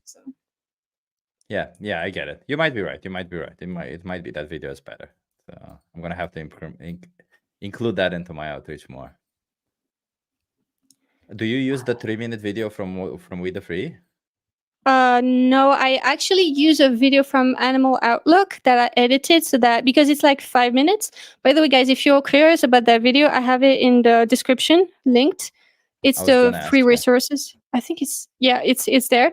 Speaker 1: So.
Speaker 2: Yeah, I get it. You might be right. It might be that video is better. So I'm gonna have to include that into my outreach more. Do you use the 3-minute video from We the Free?
Speaker 1: No, I actually use a video from Animal Outlook that I edited so that, because it's like 5 minutes. By the way, guys, if you're curious about that video, I have it in the description linked. It's the free resources. I think it's there.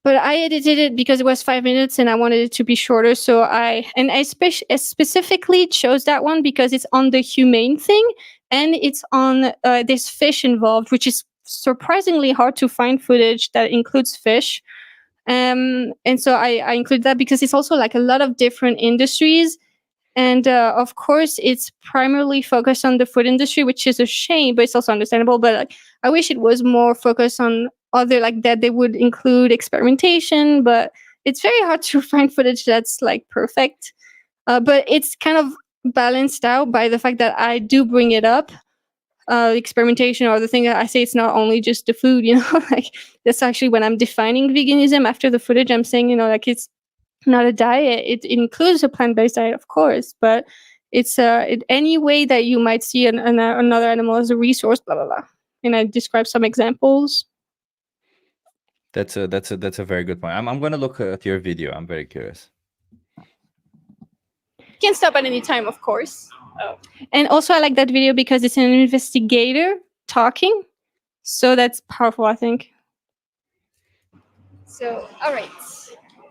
Speaker 1: But I edited it because it was 5 minutes and I wanted it to be shorter. So I specifically chose that one because it's on the humane thing, and it's on this fish involved, which is surprisingly hard to find footage that includes fish. And so I include that because it's also like a lot of different industries. And of course, it's primarily focused on the food industry, which is a shame, but it's also understandable. But like, I wish it was more focused on other, like, that they would include experimentation. But it's very hard to find footage that's like perfect. But it's kind of balanced out by the fact that I do bring it up. Experimentation, or the thing that I say, it's not only just the food, like, that's actually when I'm defining veganism after the footage. I'm saying, like, it's not a diet. It includes a plant-based diet, of course, but it's any way that you might see another animal as a resource, blah blah blah. And I describe some examples.
Speaker 2: That's a very good point. I'm gonna look at your video. I'm very curious.
Speaker 1: You can stop at any time, of course. And also, I like that video because it's an investigator talking, so that's powerful, I think. So, all right.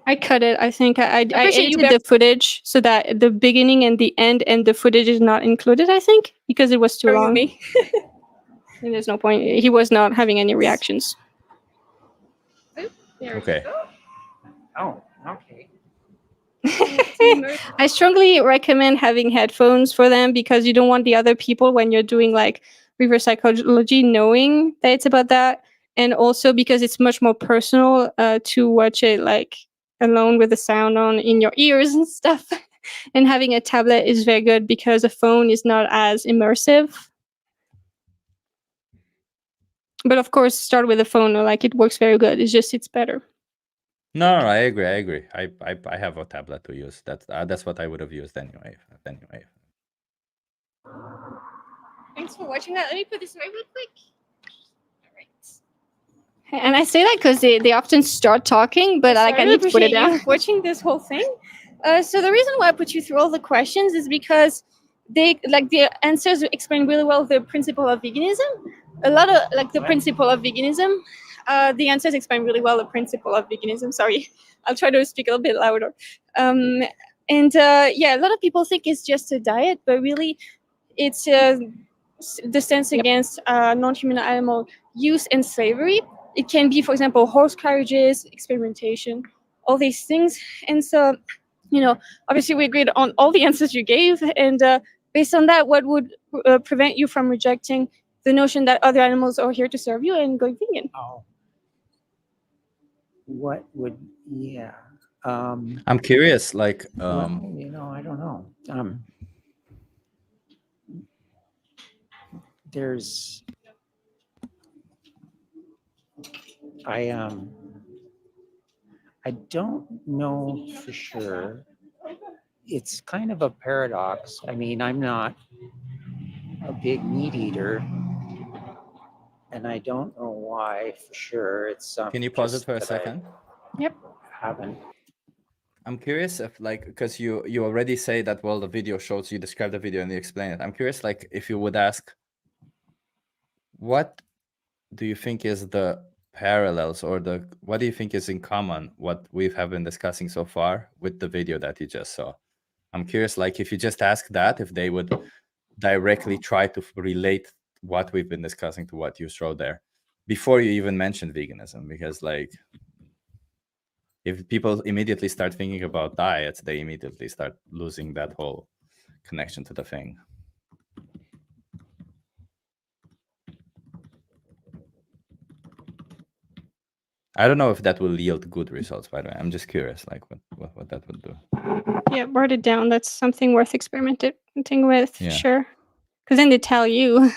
Speaker 1: I cut it. I think I edited the footage so that the beginning and the end and the footage is not included, I think, because it was too long. And there's no point. He was not having any reactions.
Speaker 2: Okay.
Speaker 3: Oh, okay.
Speaker 1: I strongly recommend having headphones for them because you don't want the other people, when you're doing like reverse psychology, knowing that it's about that. And also because it's much more personal to watch it like alone with the sound on in your ears and stuff. And having a tablet is very good because a phone is not as immersive. But of course, start with a phone. Like, it works very good. It's better.
Speaker 2: No, I agree. I have a tablet to use. That's what I would have used anyway.
Speaker 1: Thanks for watching that. Let me put this away real quick. All right. And I say that because they often start talking, but like, I need to put it down. Watching this whole thing. So the reason why I put you through all the questions is because the answers explain really well the principle of veganism. A lot of like the principle of veganism. The answers explain really well the principle of veganism. Sorry, I'll try to speak a little bit louder. And a lot of people think it's just a diet, but really, it's the stance against non-human animal use and slavery. It can be, for example, horse carriages, experimentation, all these things. And so obviously we agreed on all the answers you gave, and based on that, what would prevent you from rejecting the notion that other animals are here to serve you and going vegan?
Speaker 3: Oh, what would, yeah.
Speaker 2: I'm curious, like,
Speaker 3: Well, I don't know. There's, I don't know for sure. It's kind of a paradox. I mean, I'm not a big meat eater, and I don't know why for sure. It's
Speaker 2: can you pause it
Speaker 3: just
Speaker 2: for a
Speaker 3: that
Speaker 2: second?
Speaker 1: Yep.
Speaker 3: I haven't.
Speaker 2: I'm curious if, like, because you already say that, well, the video shows, you describe the video and you explain it. I'm curious, like, if you would ask, what do you think is the parallels, or what do you think is in common, what we have been discussing so far with the video that you just saw? I'm curious, like, if you just ask that, if they would directly try to relate what we've been discussing to what you showed there before you even mentioned veganism, because, like, if people immediately start thinking about diets, they immediately start losing that whole connection to the thing. I don't know if that will yield good results, by the way. I'm just curious, like, what that would do.
Speaker 1: Yeah, write it down. That's something worth experimenting with,
Speaker 2: Yeah.
Speaker 1: sure. Because then they tell you.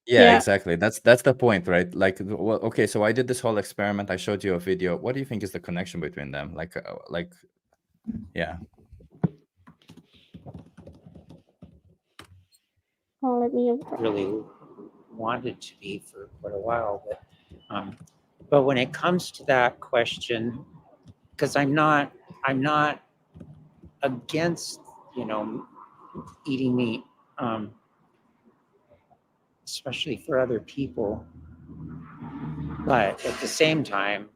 Speaker 2: Yeah, exactly. That's the point, right? Like, well, okay, so I did this whole experiment. I showed you a video. What do you think is the connection between them? Like, yeah.
Speaker 1: Oh, let me.
Speaker 3: Really wanted to be for quite a while, but when it comes to that question, because I'm not against eating meat, especially for other people, but at the same time,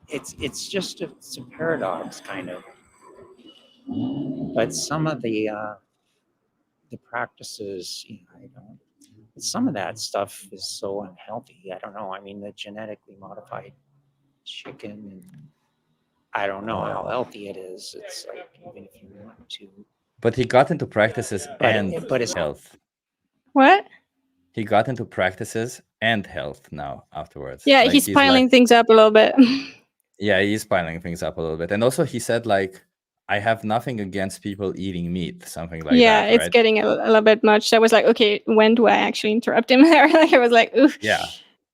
Speaker 3: it's just it's a paradox kind of. But some of the practices, I don't. Some of that stuff is so unhealthy. I don't know. I mean, the genetically modified chicken, and I don't know how healthy it is. It's like, even if you want to.
Speaker 2: But he got into practices and health.
Speaker 1: What?
Speaker 2: He got into practices and health now afterwards.
Speaker 1: Yeah,
Speaker 2: Like,
Speaker 1: he's piling things up a little bit.
Speaker 2: Yeah, he's piling things up a little bit. And also he said, like, I have nothing against people eating meat, something like that.
Speaker 1: Yeah, it's
Speaker 2: right?
Speaker 1: getting a little bit much. I was like, okay, when do I actually interrupt him there? Like, I was like, oof.
Speaker 2: Yeah.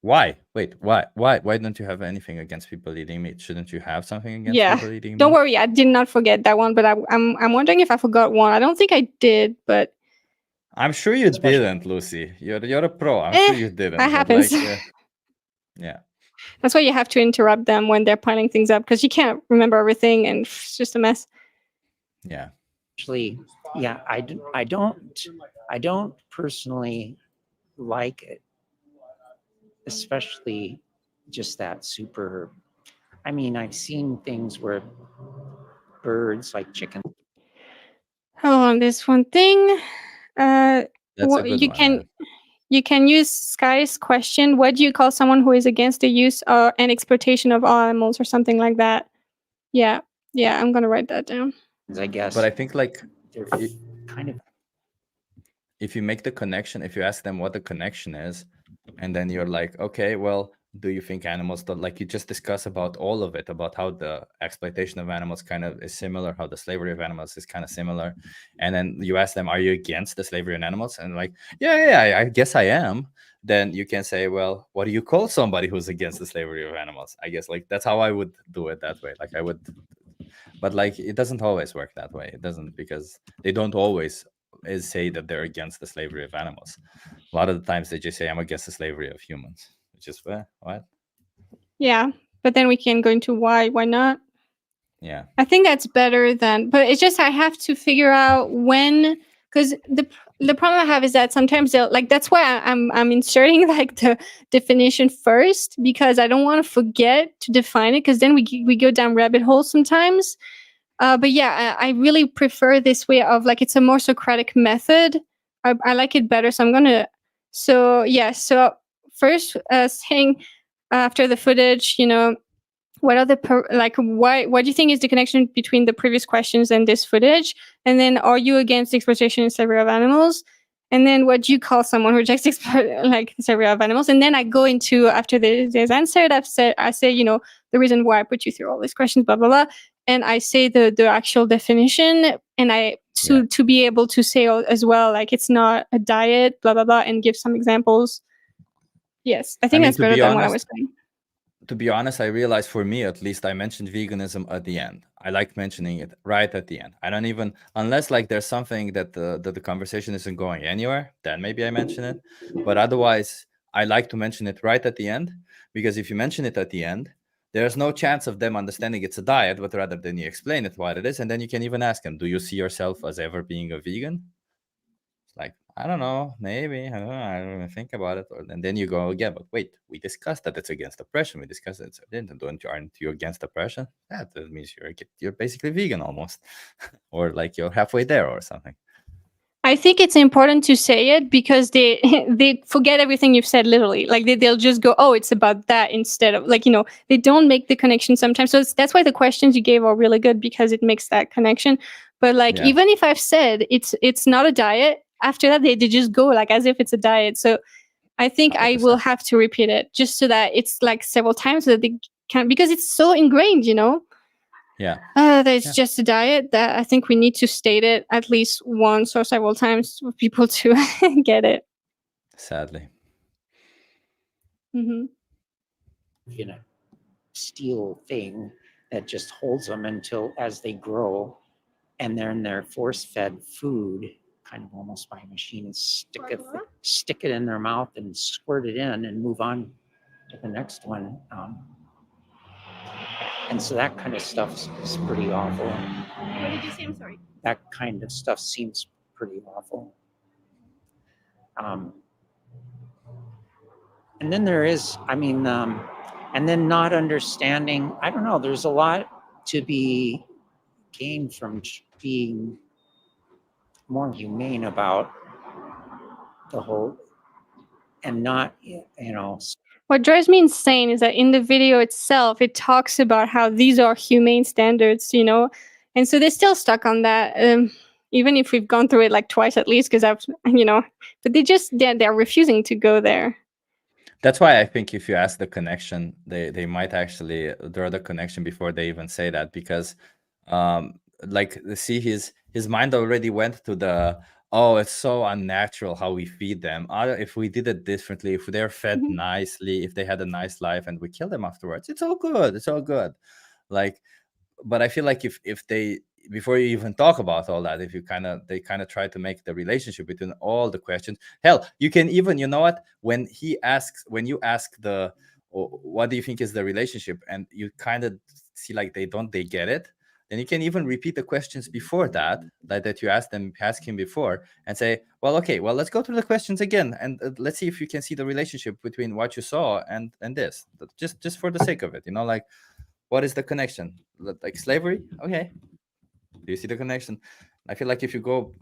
Speaker 2: Why? Wait, why don't you have anything against people eating meat? Shouldn't you have something against people eating meat?
Speaker 1: Don't worry, I did not forget that one, but I'm wondering if I forgot one. I don't think I did, but
Speaker 2: I'm sure you didn't, Lucy. You're a pro. I'm sure you didn't.
Speaker 1: That happens.
Speaker 2: Like, yeah.
Speaker 1: That's why you have to interrupt them when they're piling things up, because you can't remember everything and it's just a mess.
Speaker 2: Yeah.
Speaker 3: Actually, yeah, I don't personally like it, especially just that super. I mean, I've seen things where birds, like chicken.
Speaker 1: Hold on, this one thing.
Speaker 2: That's a good
Speaker 1: you
Speaker 2: one,
Speaker 1: can you can use Sky's question. What do you call someone who is against the use and exploitation of all animals, or something like that? Yeah, I'm gonna write that down.
Speaker 3: I guess.
Speaker 2: But I think, like,
Speaker 3: they're kind of.
Speaker 2: If you make the connection, if you ask them what the connection is, and then you're like, okay, well, do you think animals don't, like, you just discuss about all of it, about how the exploitation of animals kind of is similar, how the slavery of animals is kind of similar, and then you ask them, are you against the slavery of animals? And like, yeah, I guess I am. Then you can say, well, what do you call somebody who's against the slavery of animals? I guess, like, that's how I would do it that way. Like, I would, but, like, it doesn't always work that way. It doesn't, because they don't always say that they're against the slavery of animals. A lot of the times they just say, I'm against the slavery of humans. Which is, what?
Speaker 1: Yeah, but then we can go into why not.
Speaker 2: Yeah.
Speaker 1: I think that's better than, but it's just I have to figure out when, because the problem I have is that sometimes they'll, like, that's why I'm inserting, like, the definition first, because I don't want to forget to define it, because then we go down rabbit holes sometimes. But yeah, I really prefer this way of, like, it's a more Socratic method. I like it better, so I'm gonna. So first, saying after the footage, what are the what do you think is the connection between the previous questions and this footage? And then, are you against exploitation and slavery of animals? And then, what do you call someone who rejects slavery of animals? And then I go into, after there's answered, I say, the reason why I put you through all these questions, blah blah blah, and I say the actual definition, and to be able to say as well, like, it's not a diet, blah blah blah, and give some examples. Yes, I think that's better than what I was saying.
Speaker 2: To be honest, I realized, for me at least, I mentioned veganism at the end. I like mentioning it right at the end. I don't even, unless like there's something that the conversation isn't going anywhere, then maybe I mention it. But otherwise, I like to mention it right at the end, because if you mention it at the end, there's no chance of them understanding it's a diet, but rather than you explain it what it is, and then you can even ask them, do you see yourself as ever being a vegan? It's like, I don't know, maybe, I don't know, I don't even think about it. And then you go again, but wait, we discussed that it's against oppression. We discussed that it's aren't you against oppression? That means you're basically vegan almost, or like you're halfway there or something.
Speaker 1: I think it's important to say it, because they they forget everything you've said, literally. Like, they'll just go, oh, it's about that, instead of, like, they don't make the connection sometimes. So that's why the questions you gave are really good, because it makes that connection. But like, even if I've said it's not a diet, after that they just go like as if it's a diet. So I think 100%. I will have to repeat it, just so that it's like several times, so that they can, because it's so ingrained, that it's just a diet, that I think we need to state it at least once or several times for people to get it.
Speaker 2: Sadly.
Speaker 1: Mm-hmm.
Speaker 3: Steel thing that just holds them until, as they grow, and then they're force-fed food, kind of almost by machine, and stick it in their mouth and squirt it in and move on to the next one. And so that kind of stuff is pretty awful.
Speaker 1: What did you say? I'm sorry.
Speaker 3: That kind of stuff seems pretty awful. And then there is, and then not understanding, I don't know, there's a lot to be gained from being more humane about the whole, and not,
Speaker 1: What drives me insane is that in the video itself, it talks about how these are humane standards, and so they're still stuck on that, even if we've gone through it like twice at least, because but they're refusing to go there.
Speaker 2: That's why I think if you ask the connection, they might actually draw the connection before they even say that, because see, his mind already went to the, oh, it's so unnatural how we feed them. If we did it differently, if they're fed nicely, if they had a nice life and we kill them afterwards, it's all good. It's all good. Like, but I feel like if they, before you even talk about all that, if they kind of try to make the relationship between all the questions, hell, you can even, when you ask the, what do you think is the relationship, and you kind of see like they get it, then you can even repeat the questions before that you ask him before, and say, well, okay, well, let's go through the questions again, and let's see if you can see the relationship between what you saw and this, just for the sake of it, like, what is the connection? Like slavery? Okay. Do you see the connection? I feel like if you go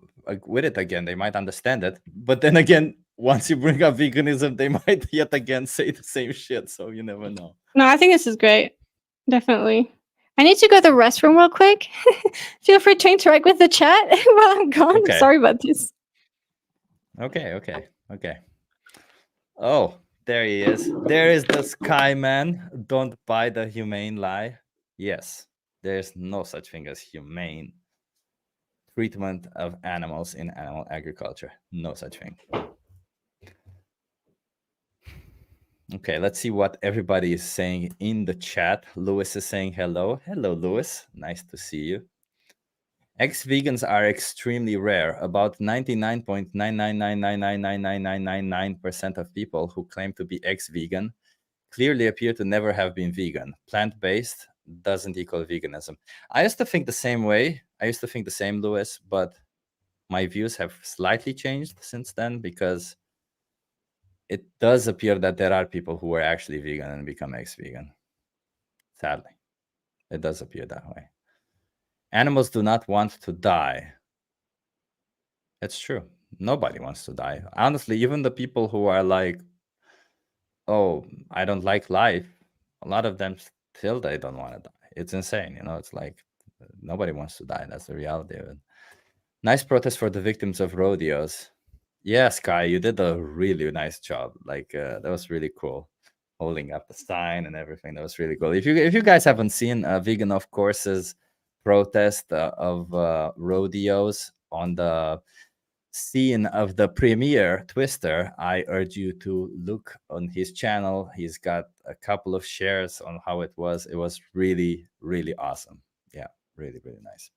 Speaker 2: with it again, they might understand it. But then again, once you bring up veganism, they might yet again say the same shit. So you never know.
Speaker 1: No, I think this is great. Definitely. I need to go to the restroom real quick. Feel free to interact with the chat while I'm gone.
Speaker 2: Okay.
Speaker 1: Sorry about this.
Speaker 2: Okay. Oh, there he is. There is the Sky Man. Don't buy the humane lie. Yes, there's no such thing as humane treatment of animals in animal agriculture. No such thing. Okay, let's see what everybody is saying in the chat. Louis is saying hello. Hello, Louis. Nice to see you. Ex-vegans are extremely rare. About 99.999999999% of people who claim to be ex-vegan clearly appear to never have been vegan. Plant-based doesn't equal veganism. I used to think the same way. I used to think the same, Louis, but my views have slightly changed since then, because it does appear that there are people who are actually vegan and become ex-vegan. Sadly, it does appear that way. Animals do not want to die. It's true. Nobody wants to die. Honestly, even the people who are like, oh, I don't like life, a lot of them till they don't want to die. It's insane, you know. It's like nobody wants to die. That's the reality of it. Nice protest for the victims of rodeos. Yeah, Sky, you did a really nice job. Like that was really cool, holding up the sign and everything. That was really cool. If you guys haven't seen Vegan of Course's protest of rodeos on the scene of the premiere Twister, I urge you to look on his channel. He's got a couple of shares on how it was. It was really, really awesome. Yeah, really, really nice.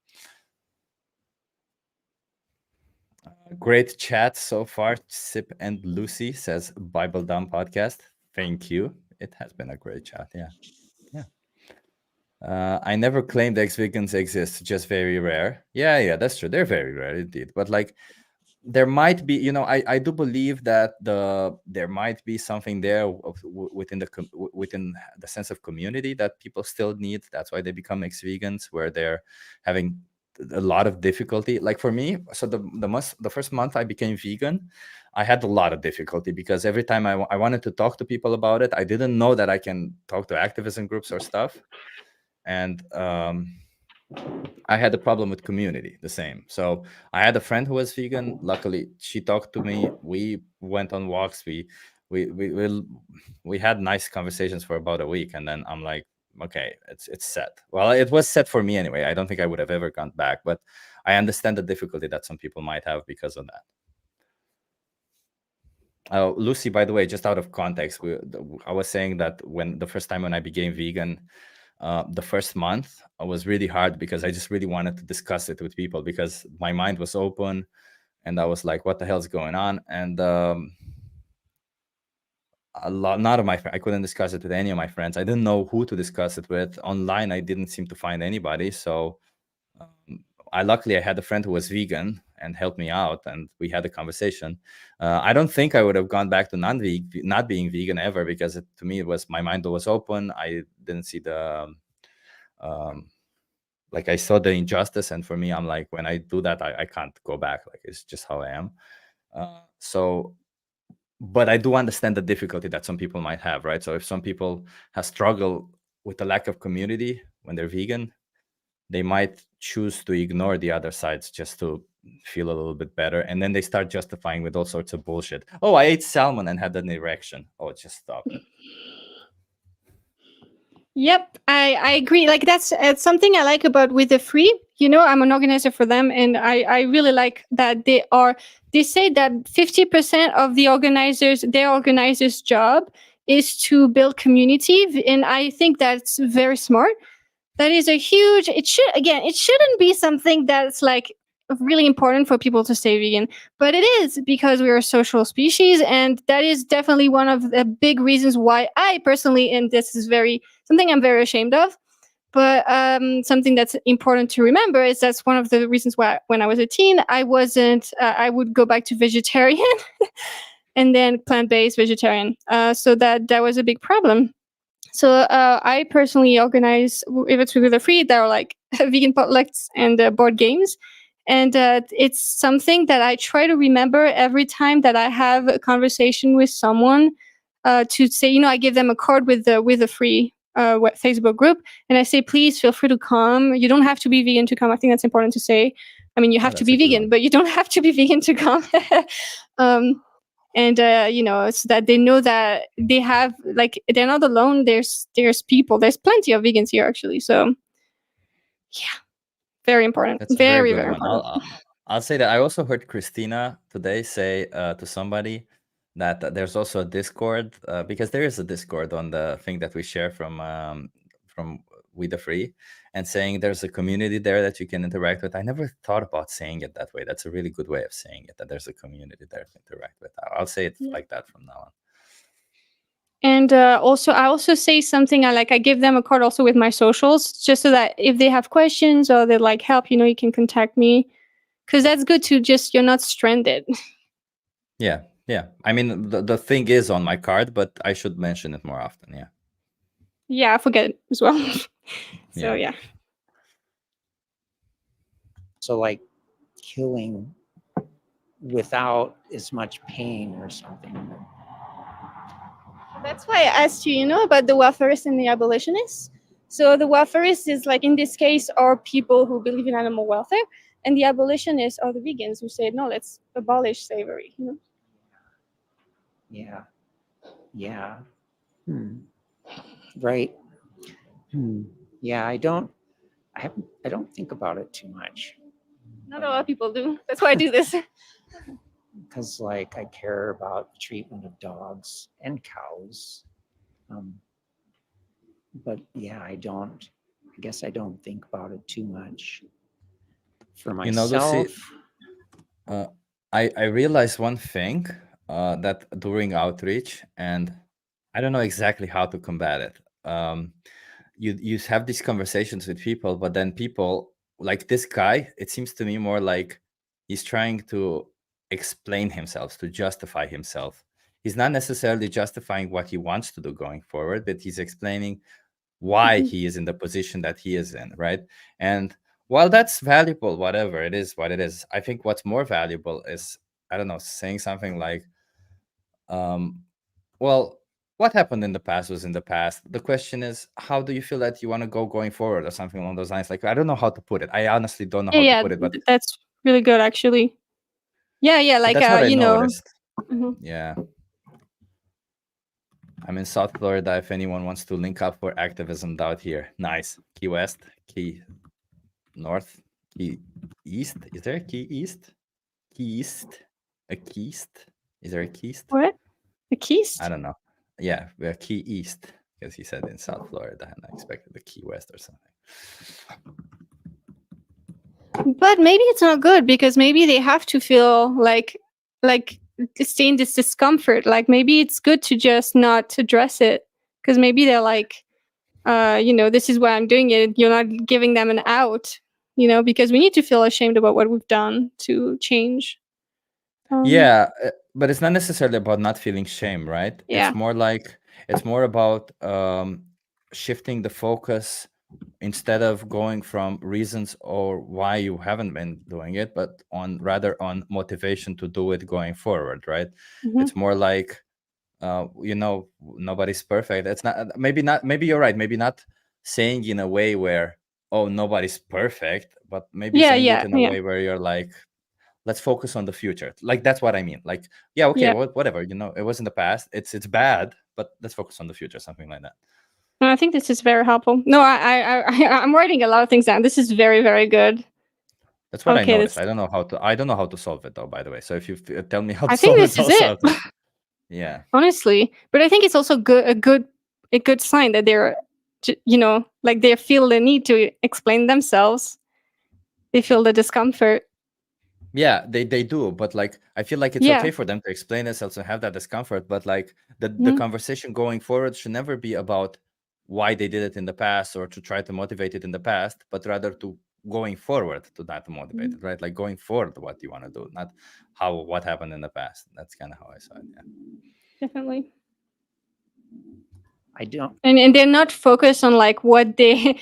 Speaker 2: Great chat so far. Sip and Lucy says Bible Dumb podcast. Thank you. It has been a great chat. Yeah. I never claimed ex-vegans exist, just very rare. Yeah, that's true. They're very rare indeed. But like there might be, you know, I do believe that there might be something there within the sense of community that people still need. That's why they become ex-vegans, where they're having a lot of difficulty. Like for me, so the first month I became vegan, I had a lot of difficulty because every time I wanted to talk to people about it, I didn't know that I can talk to activism groups or stuff. And I had a problem with community, the same. So I had a friend who was vegan. Luckily, she talked to me. We went on walks. We had nice conversations for about a week, and then I'm like, okay, it's set. Well, it was set for me anyway. I don't think I would have ever gone back, but I understand the difficulty that some people might have because of that. Oh, Lucy, by the way, just out of context, I was saying that the first time when I became vegan, the first month was really hard because I just really wanted to discuss it with people because my mind was open and I was like, what the hell's going on? And I couldn't discuss it with any of my friends. I didn't know who to discuss it with. Online, I didn't seem to find anybody. So luckily I had a friend who was vegan and helped me out, and we had a conversation. I don't think I would have gone back to not being vegan ever, because to me my mind was open. I didn't see like I saw the injustice, and for me, I'm like, when I do that, I can't go back. Like it's just how I am. But I do understand the difficulty that some people might have, right? So if some people have struggled with the lack of community when they're vegan, they might choose to ignore the other sides just to feel a little bit better. And then they start justifying with all sorts of bullshit. Oh, I ate salmon and had an erection. Oh, just stop it.
Speaker 1: Yep, I agree. Like that's something I like about With the Free. You know, I'm an organizer for them, and I really like that they say that 50% of their organizers' job is to build community, and I think that's very smart. That is a huge. It shouldn't be something that's like really important for people to stay vegan, but it is, because we are a social species, and that is definitely one of the big reasons why I personally, and this is something I'm very ashamed of, but something that's important to remember is that's one of the reasons why when I was a teen, I would go back to vegetarian and then plant-based vegetarian. So that was a big problem. So I personally organize events with the free that are like vegan potlucks and board games. And it's something that I try to remember every time that I have a conversation with someone, to say, I give them a card with the free Facebook group, and I say, please feel free to come. You don't have to be vegan to come. I think that's important to say. I mean, you have to be vegan, but you don't have to be vegan to come. And so that they know that they have, like, they're not alone. There's people. There's plenty of vegans here, actually. So yeah, very important.
Speaker 2: That's a
Speaker 1: very,
Speaker 2: very
Speaker 1: very
Speaker 2: good one.
Speaker 1: important.
Speaker 2: I'll say that I also heard Christina today say to somebody that there's also a Discord, because there is a Discord on the thing that we share from We the Free, and saying there's a community there that you can interact with. I never thought about saying it that way. That's a really good way of saying it, that there's a community there to interact with. I'll say it like that from now on.
Speaker 1: And I also say something I give them a card also with my socials, just so that if they have questions or they like help, you can contact me, because that's good to just, you're not stranded.
Speaker 2: Yeah. I mean, the thing is on my card, but I should mention it more often. Yeah.
Speaker 1: Yeah, I forget it as well. So yeah.
Speaker 3: So like killing without as much pain or something.
Speaker 1: That's why I asked you, about the welfarists and the abolitionists. So the welfareists is like, in this case, are people who believe in animal welfare, and the abolitionists are the vegans who say, no, let's abolish slavery. You know?
Speaker 3: Yeah. Yeah. Right. Yeah, I don't think about it too much.
Speaker 1: Not a lot of people do. That's why I do this.
Speaker 3: Because like I care about the treatment of dogs and cows. But yeah, I guess I don't think about it too much. For
Speaker 2: You know, Lucy,
Speaker 3: myself,
Speaker 2: I realized one thing that during outreach, and I don't know exactly how to combat it. You have these conversations with people, but then people like this guy, it seems to me more like he's trying to explain himself, to justify himself. He's not necessarily justifying what he wants to do going forward, but he's explaining why he is in the position that he is in, right? And while that's valuable, whatever it is, what it is, I think what's more valuable is, I don't know, saying something like, well, what happened in the past was in the past. The question is, how do you feel that you want to go going forward, or something along those lines? Like, I don't know how to put it. I honestly don't know how to put it, but
Speaker 1: that's really good, actually. Yeah, like
Speaker 2: that's what I
Speaker 1: you know.
Speaker 2: noticed.
Speaker 1: Mhm.
Speaker 2: Yeah. I'm in South Florida. If anyone wants to link up for activism out here, nice. Key West, Key North, Key East. Is there a Key East? Key East? A Keist? Is there a Keist?
Speaker 1: What? A Keist?
Speaker 2: I don't know. Yeah, we're Key East, because he said in South Florida, and I expected the Key West or something.
Speaker 1: But maybe it's not good, because maybe they have to feel like stay in this discomfort. Like, maybe it's good to just not address it, because maybe they're like, you know, this is why I'm doing it. You're not giving them an out, you know, because we need to feel ashamed about what we've done to change.
Speaker 2: Yeah, but it's not necessarily about not feeling shame, right?
Speaker 1: Yeah.
Speaker 2: It's more about shifting the focus, instead of going from reasons or why you haven't been doing it, but rather on motivation to do it going forward, right?
Speaker 1: Mhm.
Speaker 2: It's more like, you know, nobody's perfect. It's not, maybe you're right, maybe not saying in a way where, oh, nobody's perfect, but maybe saying it in a way where you're like, let's focus on the future. Like, that's what I mean. Like, yeah, okay, whatever, you know, it was in the past, it's bad, but let's focus on the future, something like that.
Speaker 1: I think this is very helpful. No, I'm writing a lot of things down. This is very, very good.
Speaker 2: That's what I noticed. I don't know how to solve it, though, by the way. So if you tell me how to solve it, I'll solve it. Yeah.
Speaker 1: Honestly, but I think it's also a good sign that they're, you know, like, they feel the need to explain themselves. They feel the discomfort.
Speaker 2: Yeah, they do, but like, I feel like it's okay for them to explain themselves and have that discomfort, but like the conversation going forward should never be about why they did it in the past or to try to motivate it in the past, but rather to going forward to that motivate it, right? Like, going forward, what you want to do, not what happened in the past. That's kind of how I saw it. Yeah,
Speaker 1: Definitely.
Speaker 3: I don't.
Speaker 1: And they're not focused on like what they,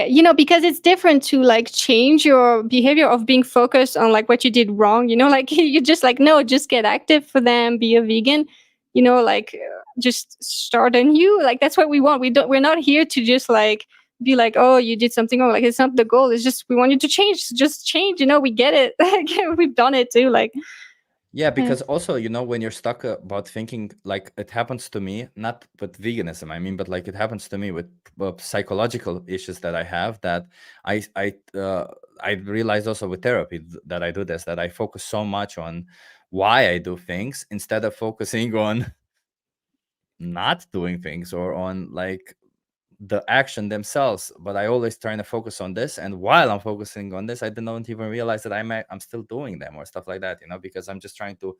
Speaker 1: you know, because it's different to like change your behavior of being focused on like what you did wrong, you know, like you just like, no, just get active for them, be a vegan, you know, like just start anew. Like, that's what we want. We're not here to just like be like, oh, you did something wrong. Like, it's not the goal. It's just, we want you to change. Just change, you know, we get it. We've done it too. Like,
Speaker 2: yeah, because also, you know, when you're stuck about thinking, like, it happens to me, not with veganism, I mean, but like, it happens to me with psychological issues that I have, that I realized also with therapy that I do this, that I focus so much on why I do things instead of focusing on not doing things or on like the action themselves. But I always trying to focus on this, and while I'm focusing on this, I don't even realize that I'm still doing them or stuff like that, you know, because I'm just trying to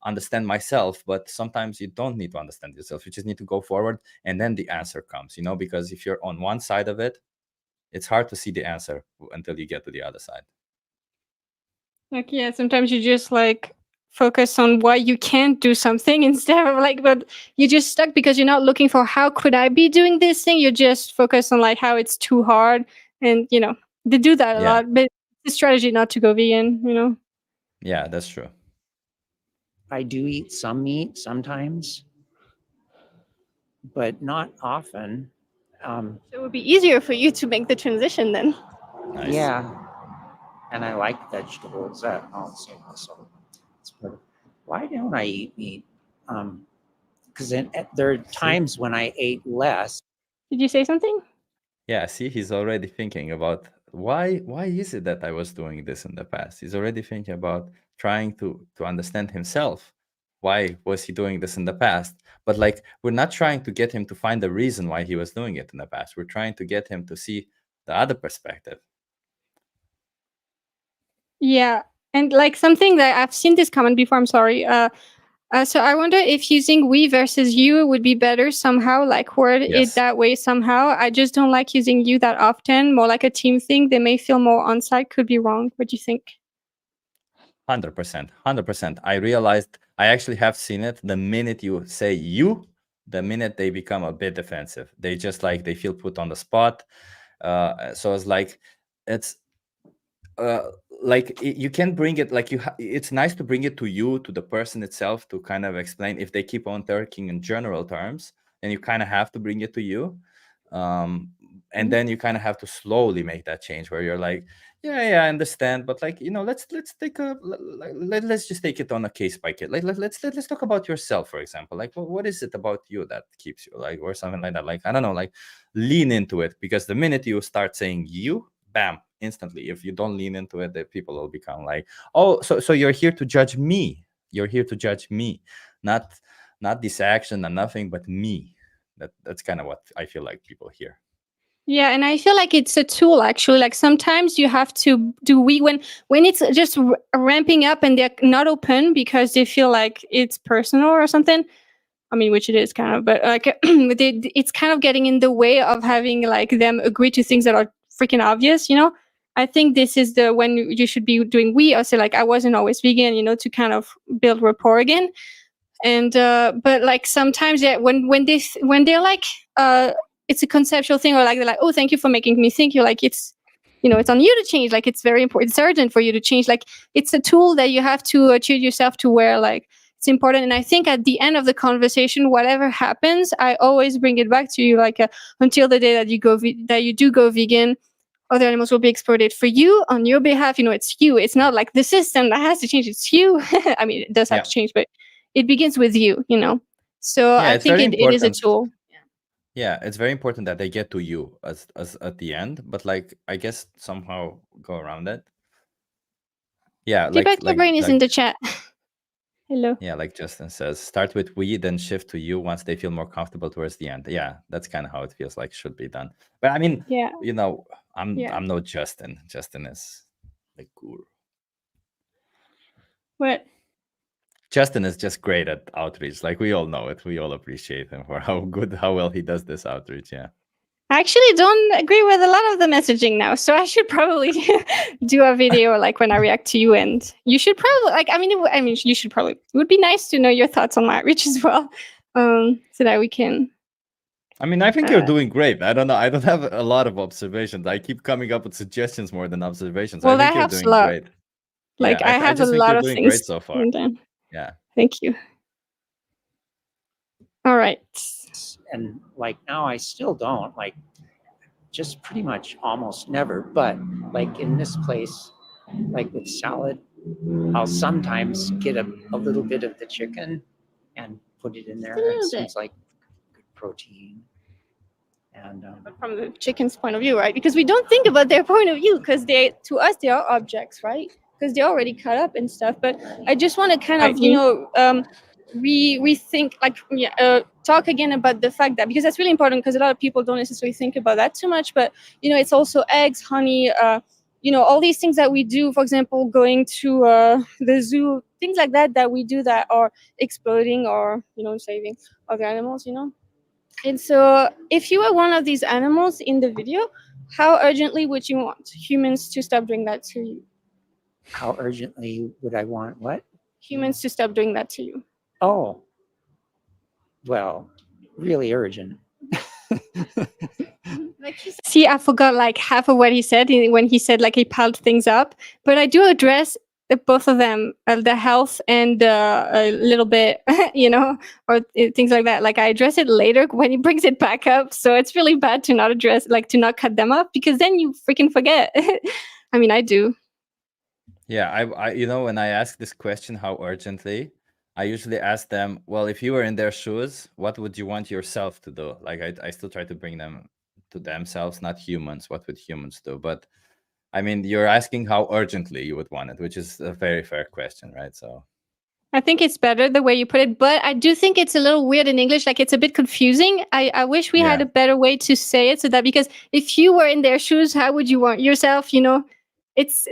Speaker 2: understand myself. But sometimes you don't need to understand yourself, you just need to go forward, and then the answer comes, you know, because if you're on one side of it, it's hard to see the answer until you get to the other side.
Speaker 1: like, yeah, sometimes you just like focus on why you can't do something instead of like, but you're just stuck because you're not looking for how could I be doing this thing. You're just focused on like how it's too hard, and you know, they do that a lot. But it's a strategy not to go vegan, you know.
Speaker 2: Yeah, that's true.
Speaker 3: I do eat some meat sometimes, but not often. Um,
Speaker 1: So it would be easier for you to make the transition then.
Speaker 2: Nice.
Speaker 3: Yeah, and I like vegetables also. So it's part of, why don't I eat meat? Because there are times when I ate less.
Speaker 1: Did you say something?
Speaker 2: Yeah, see, he's already thinking about why is it that I was doing this in the past? He's already thinking about trying to understand himself. Why was he doing this in the past? But like, we're not trying to get him to find the reason why he was doing it in the past. We're trying to get him to see the other perspective.
Speaker 1: Yeah. And like something that I've seen this comment before, I'm sorry. So I wonder if using we versus you would be better somehow, like word it
Speaker 2: Yes.
Speaker 1: that way somehow. I just don't like using you that often, more like a team thing. They may feel more on site, could be wrong. What do you think?
Speaker 2: 100%. 100%. I realized I actually have seen it. The minute you say you, the minute they become a bit defensive, they just like, they feel put on the spot. So it's like, it's like you can bring it, like it's nice to bring it to you, to the person itself, to kind of explain. If they keep on talking in general terms, then you kind of have to bring it to you. And then you kind of have to slowly make that change where you're like, yeah, I understand, but like, let's take let's just take it on a case by case. Like let's talk about yourself, for example. Like, what is it about you that keeps you, like, or something like that? Like, I don't know, like, lean into it, because the minute you start saying you, bam, instantly, if you don't lean into it, the people will become like, oh, so you're here to judge me. You're here to judge me, not this action and nothing but me. That's kind of what I feel like people hear.
Speaker 1: Yeah, and I feel like it's a tool actually. Like sometimes you have to do we when it's just ramping up and they're not open because they feel like it's personal or something. I mean, which it is kind of, but like it's kind of getting in the way of having like them agree to things that are freaking obvious, you know? I think this is the when you should be doing we or say like I wasn't always vegan, you know, to kind of build rapport again. And but like sometimes when they're like it's a conceptual thing or like they're like, oh, thank you for making me think, you're like, it's, you know, it's on you to change, like it's very important, it's urgent for you to change, like it's a tool that you have to treat yourself to where like it's important. And I think at the end of the conversation, whatever happens, I always bring it back to you, like until the day that you go that you do go vegan, other animals will be exploited for you on your behalf. You know, it's you. It's not like the system that has to change. It's you. I mean, it does have
Speaker 2: Yeah.
Speaker 1: to change, but it begins with you, you know? So
Speaker 2: Yeah,
Speaker 1: I
Speaker 2: it's
Speaker 1: think
Speaker 2: very
Speaker 1: it is a
Speaker 2: important.
Speaker 1: tool.
Speaker 2: Yeah, it's very important that they get to you as at the end, but like, I guess somehow go around it. Yeah,
Speaker 1: Feedback your brain is in the chat. Hello.
Speaker 2: yeah, like Justin says, start with we, then shift to you once they feel more comfortable towards the end. Yeah, that's kind of how it feels like should be done. But I mean,
Speaker 1: Yeah.
Speaker 2: I'm
Speaker 1: Yeah.
Speaker 2: no Justin. Justin is like cool.
Speaker 1: What?
Speaker 2: Justin is just great at outreach. Like, we all know it. We all appreciate him for how well he does this outreach. Yeah.
Speaker 1: I actually don't agree with a lot of the messaging now, so I should probably do a video like when I react to you, and you should probably like. I mean, you should probably. It would be nice to know your thoughts on my outreach as well, so that we can.
Speaker 2: I mean, I think you're doing great. I don't know. I don't have a lot of observations. I keep coming up with suggestions more than observations.
Speaker 1: Well,
Speaker 2: I think
Speaker 1: that
Speaker 2: you're
Speaker 1: helps a
Speaker 2: doing
Speaker 1: lot.
Speaker 2: great.
Speaker 1: Like
Speaker 2: Yeah,
Speaker 1: I
Speaker 2: I
Speaker 1: have a
Speaker 2: just think
Speaker 1: lot
Speaker 2: you're
Speaker 1: of
Speaker 2: doing
Speaker 1: things.
Speaker 2: great so far. Yeah.
Speaker 1: Thank you. All right.
Speaker 3: And like now I still don't, like just pretty much almost never, but like in this place, like with salad, I'll sometimes get a little bit of the chicken and put it in there. It seems like good protein. And
Speaker 1: But from the chicken's point of view, right? Because we don't think about their point of view, because to us they are objects, right? Because they're already cut up and stuff. But I just want to kind of, rethink, like, talk again about the fact that, because that's really important, because a lot of people don't necessarily think about that too much. But it's also eggs, honey, all these things that we do. For example, going to the zoo, things like that we do that are exploiting or saving other animals. And so, if you were one of these animals in the video, how urgently would you want humans to stop doing that to you?
Speaker 3: How urgently would I want what?
Speaker 1: Humans to stop doing that to you.
Speaker 3: Oh, well, really urgent.
Speaker 1: See, I forgot like half of what he said when he said like he piled things up. But I do address both of them, the health and a little bit, or things like that. Like I address it later when he brings it back up. So it's really bad to not address, like to not cut them up, because then you freaking forget. I mean, I do.
Speaker 2: Yeah, I when I ask this question, how urgently, I usually ask them, well, if you were in their shoes, what would you want yourself to do? Like I still try to bring them to themselves, not humans. What would humans do? But I mean, you're asking how urgently you would want it, which is a very fair question, right? So
Speaker 1: I think it's better the way you put it, but I do think it's a little weird in English. Like it's a bit confusing. I wish we had
Speaker 2: yeah,
Speaker 1: a better way to say it, so that, because if you were in their shoes, how would you want yourself?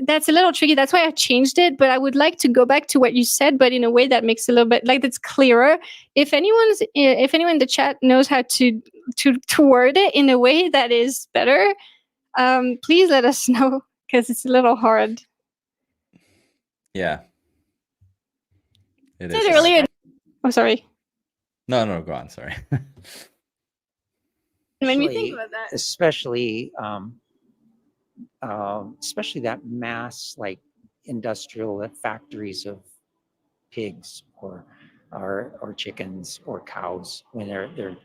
Speaker 1: That's a little tricky. That's why I changed it. But I would like to go back to what you said, but in a way that makes a little bit, like, that's clearer. If anyone in the chat knows how to word it in a way that is better, please let us know, because it's a little hard.
Speaker 2: yeah, it
Speaker 1: I
Speaker 2: is
Speaker 1: said
Speaker 2: hard.
Speaker 1: earlier. Oh, sorry.
Speaker 2: No, go on. Sorry.
Speaker 1: When we think about that,
Speaker 3: especially that mass, like industrial factories of pigs or chickens or cows, when they're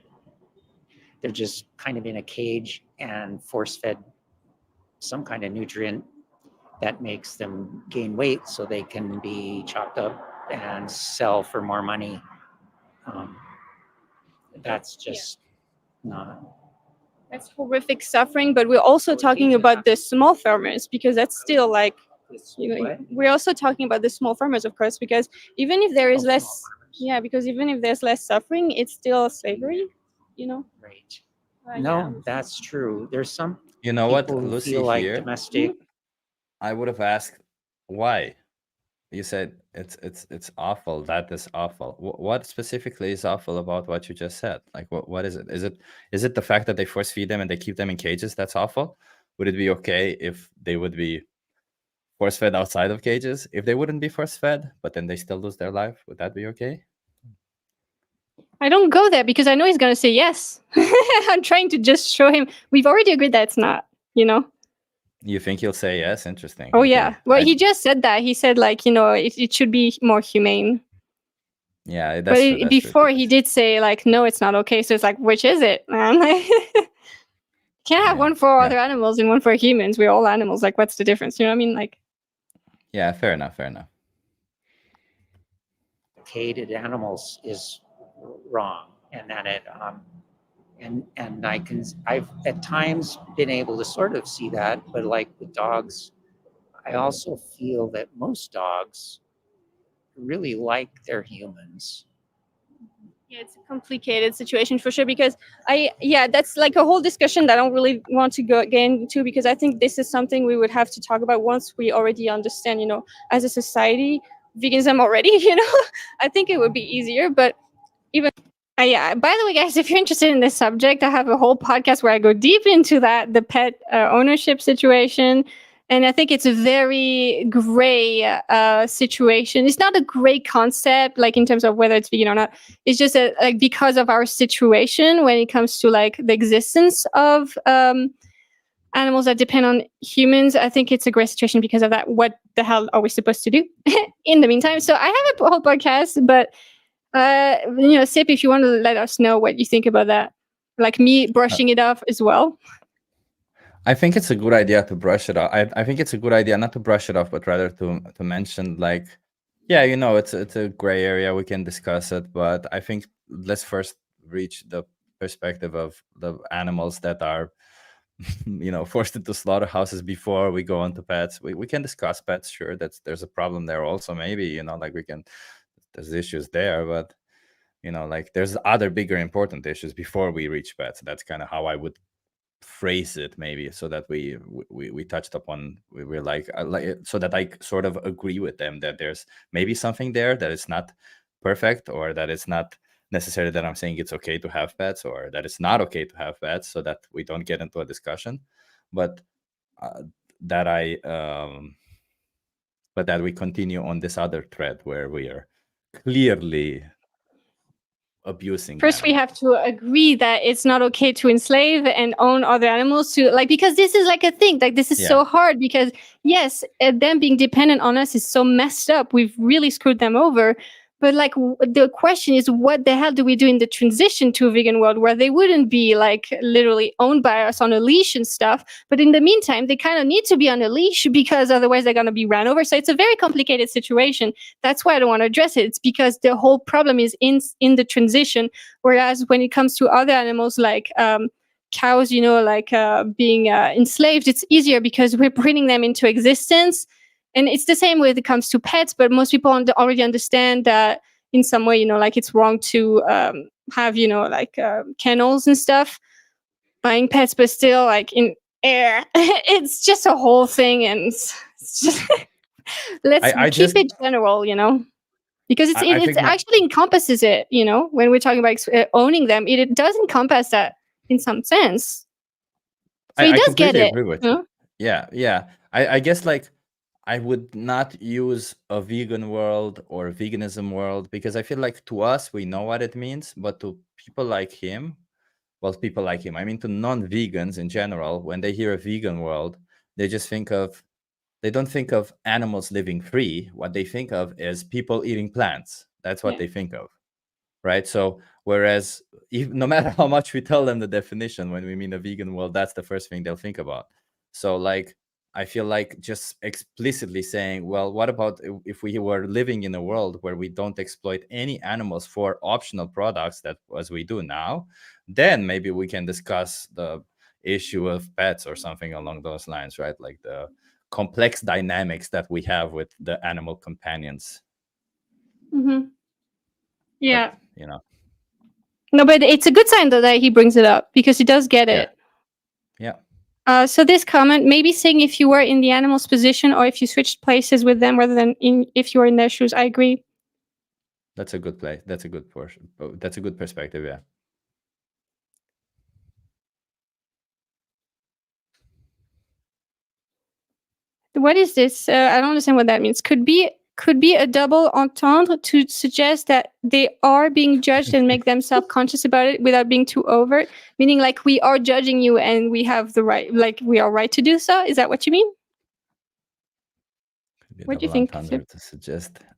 Speaker 3: just kind of in a cage and force fed some kind of nutrient that makes them gain weight so they can be chopped up and sell for more money. That's just not.
Speaker 1: that's horrific suffering. But we're also talking about the small farmers, because that's still like, we're also talking about the small farmers, of course, because even if there is less, because even if there's less suffering, it's still slavery,
Speaker 3: Right.
Speaker 1: Like,
Speaker 3: No, that's true. There's some
Speaker 2: You know what,
Speaker 3: people who
Speaker 2: Lucy,
Speaker 3: feel like
Speaker 2: here,
Speaker 3: domestic.
Speaker 2: I would have asked why. You said it's awful. That is awful. What specifically is awful about what you just said? Like, what is it? Is it the fact that they force feed them and they keep them in cages? That's awful. Would it be okay if they would be force fed outside of cages? If they wouldn't be force fed, but then they still lose their life, would that be okay?
Speaker 1: I don't go there because I know he's gonna say yes. I'm trying to just show him we've already agreed that it's not,
Speaker 2: You think he'll say yes? Interesting.
Speaker 1: Oh
Speaker 2: Okay.
Speaker 1: yeah. Well, he just said that. He said, like, it should be more humane.
Speaker 2: Yeah, that's
Speaker 1: But
Speaker 2: true. That's
Speaker 1: before
Speaker 2: true.
Speaker 1: he did say, like, no, it's not okay. So it's like, which is it, man? Can't have one for other animals and one for humans. We're all animals. Like, what's the difference? You know what I mean? Like,
Speaker 2: yeah, fair enough.
Speaker 3: Cated animals is wrong, and that it and I've at times been able to sort of see that, but like with dogs, I also feel that most dogs really like their humans.
Speaker 1: yeah, it's a complicated situation for sure, because that's like a whole discussion that I don't really want to get into, because I think this is something we would have to talk about once we already understand, as a society, veganism already, I think it would be easier. But even yeah, by the way, guys, if you're interested in this subject, I have a whole podcast where I go deep into that, the pet ownership situation. And I think it's a very gray situation. It's not a gray concept, like in terms of whether it's vegan or not. It's just like because of our situation when it comes to like the existence of animals that depend on humans. I think it's a great situation because of that. What the hell are we supposed to do in the meantime? So I have a whole podcast, but Sip, if you want to let us know what you think about that, like me brushing it off as well.
Speaker 2: I think it's a good idea to brush it off. I think it's a good idea not to brush it off, but rather to mention, like, yeah, it's a gray area. We can discuss it, but I think let's first reach the perspective of the animals that are, forced into slaughterhouses before we go on to pets. We can discuss pets, sure. There's a problem there also. Maybe like there's issues there, but like there's other bigger important issues before we reach pets. That's kind of how I would phrase it, maybe, so that we touched upon, we're like so that I sort of agree with them that there's maybe something there that it's not perfect, or that it's not necessarily that I'm saying it's okay to have pets, or that it's not okay to have pets, so that we don't get into a discussion, but that we continue on this other thread where we are clearly abusing
Speaker 1: First, we
Speaker 2: animals.
Speaker 1: have to agree that it's not okay to enslave and own other animals to like, because this is like a thing, like this is
Speaker 2: Yeah.
Speaker 1: so hard because yes, them being dependent on us is so messed up. We've really screwed them over. But like the question is, what the hell do we do in the transition to a vegan world where they wouldn't be like literally owned by us on a leash and stuff? But in the meantime, they kind of need to be on a leash because otherwise they're going to be ran over. So it's a very complicated situation. That's why I don't want to address it. It's because the whole problem is in the transition. Whereas when it comes to other animals like cows, you know, like being enslaved, it's easier because we're bringing them into existence. And it's the same when it comes to pets, but most people already understand that in some way, you know, like it's wrong to have, you know, like kennels and stuff, buying pets, but still like in air. It's just a whole thing. And it's just, let's
Speaker 2: I
Speaker 1: keep
Speaker 2: just
Speaker 1: it general, you know, because
Speaker 2: I
Speaker 1: it
Speaker 2: think my
Speaker 1: actually encompasses it, you know, when we're talking about owning them, it does encompass that in some sense. So he
Speaker 2: I
Speaker 1: does get
Speaker 2: completely
Speaker 1: it,
Speaker 2: agree with
Speaker 1: you
Speaker 2: you.
Speaker 1: know?
Speaker 2: Yeah. I guess like I would not use a vegan world or veganism world because I feel like to us we know what it means, but to people like him, well, people like him, I mean to non-vegans in general, when they hear a vegan world, they just they don't think of animals living free. What they think of is people eating plants. That's what
Speaker 1: Yeah.
Speaker 2: they think of, right? So whereas no matter how much we tell them the definition when we mean a vegan world, that's the first thing they'll think about. So like I feel like just explicitly saying, well, what about if we were living in a world where we don't exploit any animals for optional products that as we do now, then maybe we can discuss the issue of pets or something along those lines, right? Like the complex dynamics that we have with the animal companions.
Speaker 1: Mm-hmm. Yeah.
Speaker 2: But you know,
Speaker 1: No, but it's a good sign though that he brings it up because he does get
Speaker 2: yeah.
Speaker 1: it.
Speaker 2: Yeah.
Speaker 1: So this comment, maybe saying if you were in the animal's position or if you switched places with them rather than if you were in their shoes, I agree.
Speaker 2: That's a good play. That's a good portion. That's a good perspective. Yeah.
Speaker 1: What is this? I don't understand what that means. Could be a double entendre to suggest that they are being judged and make them self-conscious about it without being too overt, meaning like we are judging you and we have the right, like we are right to do so. Is that what you mean?
Speaker 2: Could be a
Speaker 1: What do you
Speaker 2: double
Speaker 1: think?
Speaker 2: entendre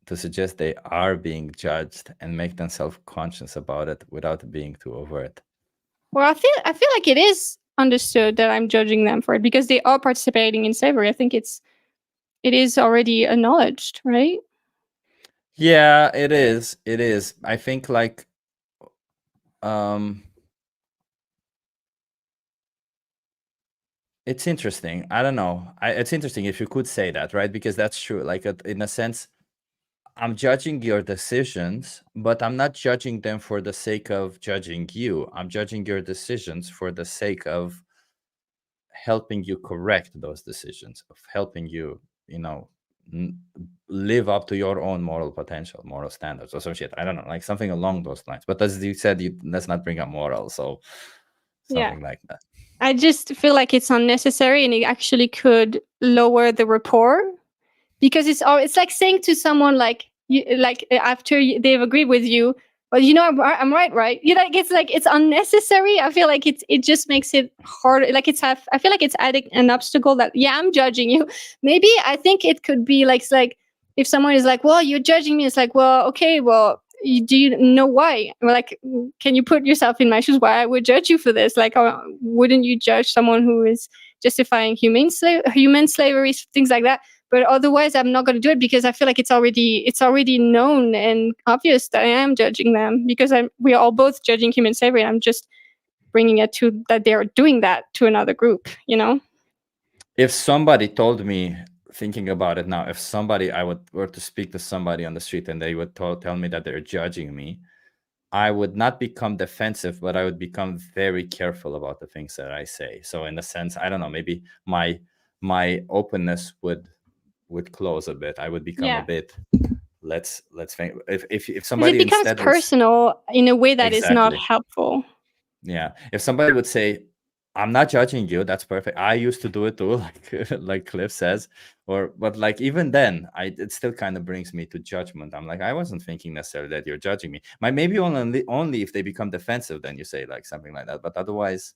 Speaker 2: to suggest they are being judged and make them self-conscious about it without being too overt.
Speaker 1: Well, I feel like it is understood that I'm judging them for it because they are participating in slavery. I think it is already acknowledged, right?
Speaker 2: Yeah, it is. It is. I think like it's interesting. I don't know. It's interesting if you could say that, right? Because that's true. Like in a sense, I'm judging your decisions, but I'm not judging them for the sake of judging you. I'm judging your decisions for the sake of helping you correct those decisions, of helping you, you know, live up to your own moral potential, moral standards, or some shit. I don't know, like something along those lines. But as you said, let's not bring up moral, so something like that.
Speaker 1: I just feel like it's unnecessary and it actually could lower the rapport because it's like saying to someone like you like after they've agreed with you, but you know I'm right, right? You know, like it's unnecessary. I feel like it just makes it harder. Like I feel like it's adding an obstacle that yeah, I'm judging you. Maybe I think it could be like it's like if someone is like, well, you're judging me. It's like, well, okay, well, do you know why? Like, can you put yourself in my shoes? Why I would judge you for this? Like, wouldn't you judge someone who is justifying human slavery, things like that? But otherwise, I'm not going to do it because I feel like it's already known and obvious that I am judging them because we are all both judging human slavery. And I'm just bringing it to that they're doing that to another group. You know,
Speaker 2: If somebody told me, thinking about it now, if somebody were to speak to somebody on the street and they would tell me that they're judging me, I would not become defensive, but I would become very careful about the things that I say. So in a sense, I don't know, maybe my openness would close a bit. I would become a bit let's think if somebody
Speaker 1: it becomes
Speaker 2: instead
Speaker 1: personal in a way that is not
Speaker 2: exactly,
Speaker 1: helpful.
Speaker 2: yeah, if somebody would say I'm not judging you. That's perfect. I used to do it too, like Cliff says. But like even then, it still kind of brings me to judgment. I'm like, I wasn't thinking necessarily that you're judging me. Maybe only if they become defensive, then you say like something like that. But otherwise,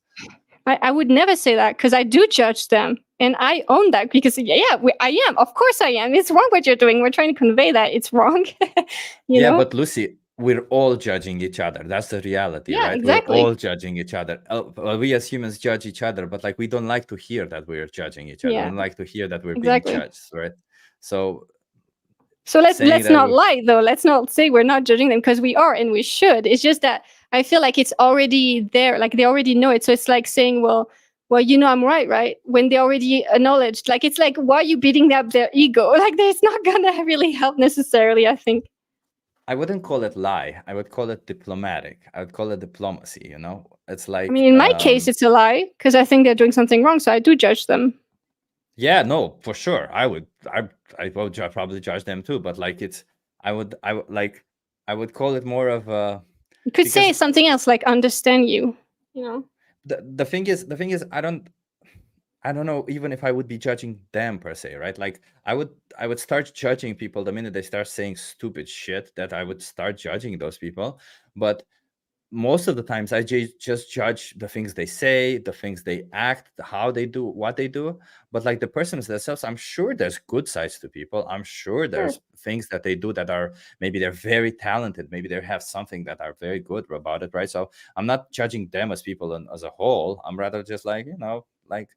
Speaker 1: I would never say that because I do judge them, and I own that because I am. Of course, I am. It's wrong what you're doing. We're trying to convey that it's wrong. you
Speaker 2: yeah.
Speaker 1: know?
Speaker 2: But Lucy, we're all judging each other. That's the reality,
Speaker 1: Yeah,
Speaker 2: right? We're all
Speaker 1: exactly.
Speaker 2: judging each other. Well, we as humans judge each other, but like we don't like to hear that we're judging each other. We
Speaker 1: Yeah,
Speaker 2: don't like to hear that we're being
Speaker 1: exactly.
Speaker 2: judged, right? So
Speaker 1: So
Speaker 2: saying
Speaker 1: let's
Speaker 2: that
Speaker 1: not lie though. Let's not say we're not judging them because we are and we should. It's just that I feel like it's already there. Like they already know it. So it's like saying, well, I'm right, right? When they already acknowledged, like it's like why are you beating up their ego? Like it's not gonna really help necessarily, I think.
Speaker 2: I wouldn't call it lie. I would call it diplomatic. I would call it diplomacy. It's
Speaker 1: I
Speaker 2: like,
Speaker 1: mean, in my case, it's a lie because I think they're doing something wrong. So I do judge them.
Speaker 2: yeah, no, for sure. I would probably judge them too. But like, I would call it more of a,
Speaker 1: You could
Speaker 2: because
Speaker 1: say something else like understand you, you know?
Speaker 2: the thing is, I don't know even if I would be judging them per se, right? Like I would start judging people the minute they start saying stupid shit, that I would start judging those people. But most of the times I just judge the things they say, the things they act, how they do what they do. But like the persons themselves, I'm sure there's good sides to people. I'm sure
Speaker 1: Sure.
Speaker 2: there's things that they do that are, maybe they're very talented, maybe they have something that are very good about it, right? So I'm not judging them as people and as a whole. I'm rather just like, like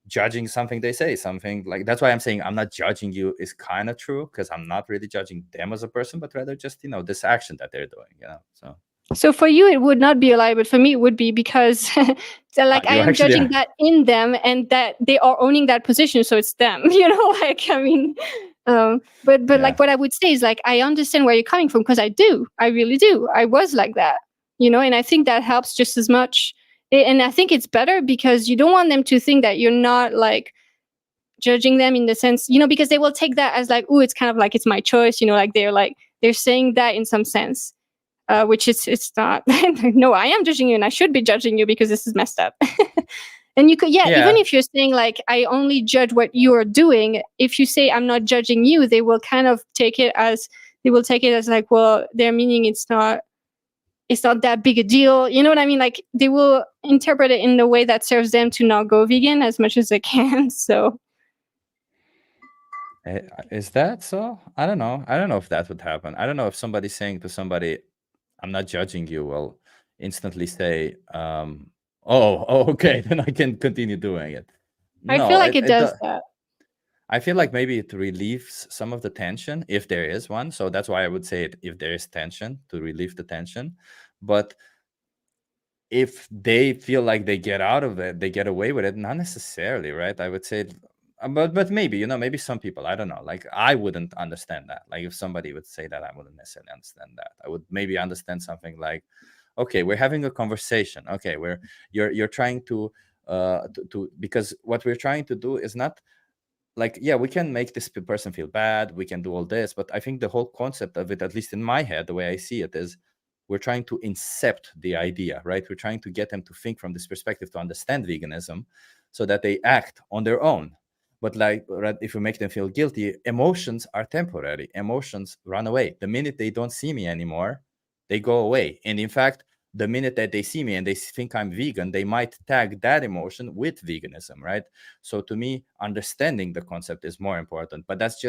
Speaker 2: judging something they say, something like, that's why I'm saying I'm not judging you is kind of true, because I'm not really judging them as a person, but rather just this action that they're doing.
Speaker 1: So for you, it would not be a lie, but for me, it would be because so, like I
Speaker 2: You
Speaker 1: am
Speaker 2: actually
Speaker 1: judging that in them and that they are owning that position. So it's them, like, I mean, but
Speaker 2: Yeah.
Speaker 1: like what I would say is like, I understand where you're coming from because I really do. I was like that, and I think that helps just as much. And I think it's better because you don't want them to think that you're not like judging them in the sense, because they will take that as like, oh, it's kind of like it's my choice, like they're saying that in some sense. Which it's not. No, I am judging you, and I should be judging you because this is messed up. And you could, even
Speaker 2: Yeah.
Speaker 1: if you're saying like I only judge what you are doing, if you say I'm not judging you, they will kind of take it as like, well, they're meaning it's not that big a deal. You know what I mean? Like they will interpret it in the way that serves them to not go vegan as much as they can. So
Speaker 2: Is that so? I don't know. I don't know if that would happen. I don't know if somebody's saying to somebody, I'm not judging you, will instantly say, oh, okay, then I can continue doing it.
Speaker 1: I feel
Speaker 2: No,
Speaker 1: like it does that.
Speaker 2: I feel like maybe it relieves some of the tension if there is one. So that's why I would say it, if there is tension, to relieve the tension. But if they feel like they get out of it, they get away with it, not necessarily, right? I would say, but maybe, maybe some people, I don't know. Like I wouldn't understand that. Like if somebody would say that, I wouldn't necessarily understand that. I would maybe understand something like, okay, we're having a conversation. Okay, you're trying to because what we're trying to do is not like, yeah, we can make this person feel bad, we can do all this, but I think the whole concept of it, at least in my head, the way I see it, is we're trying to incept the idea, right? We're trying to get them to think from this perspective, to understand veganism, so that they act on their own. But like, right, if we make them feel guilty, emotions are temporary. Emotions run away. The minute they don't see me anymore, they go away. And in fact, the minute that they see me and they think I'm vegan, they might tag that emotion with veganism, right? So to me, understanding the concept is more important. But that's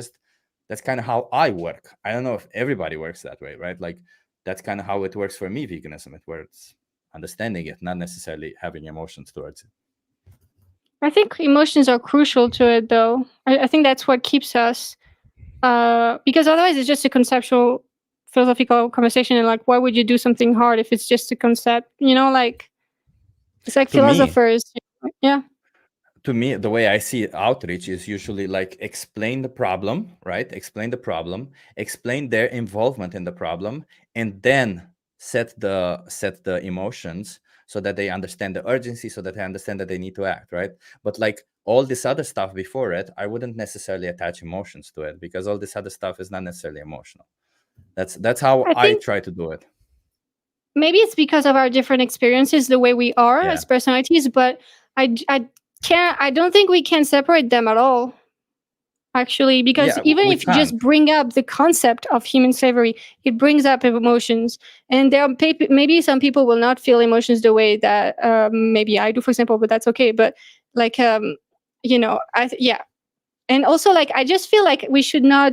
Speaker 2: kind of how I work. I don't know if everybody works that way, right? Like that's kind of how it works for me, veganism. It works understanding it, not necessarily having emotions towards it.
Speaker 1: I think emotions are crucial to it, though. I think that's what keeps us, because otherwise it's just a conceptual, philosophical conversation. And like, why would you do something hard if it's just a concept? Like it's like
Speaker 2: To me,
Speaker 1: philosophers. Yeah.
Speaker 2: To me, the way I see outreach is usually like explain the problem, right? Explain the problem, explain their involvement in the problem, and then set the emotions so that they understand the urgency, so that they understand that they need to act, right? But like all this other stuff before it, I wouldn't necessarily attach emotions to it, because all this other stuff is not necessarily emotional. That's how
Speaker 1: I
Speaker 2: I
Speaker 1: think
Speaker 2: try to do it.
Speaker 1: maybe it's because of our different experiences, the way we are
Speaker 2: Yeah.
Speaker 1: as personalities, but I don't think we can separate them at all, actually, because
Speaker 2: Yeah,
Speaker 1: even
Speaker 2: we
Speaker 1: if you just
Speaker 2: can't.
Speaker 1: bring up the concept of human slavery, it brings up emotions. And there are maybe some people will not feel emotions the way that maybe I do, for example, but that's okay. But like, yeah. And also, like, I just feel like we should not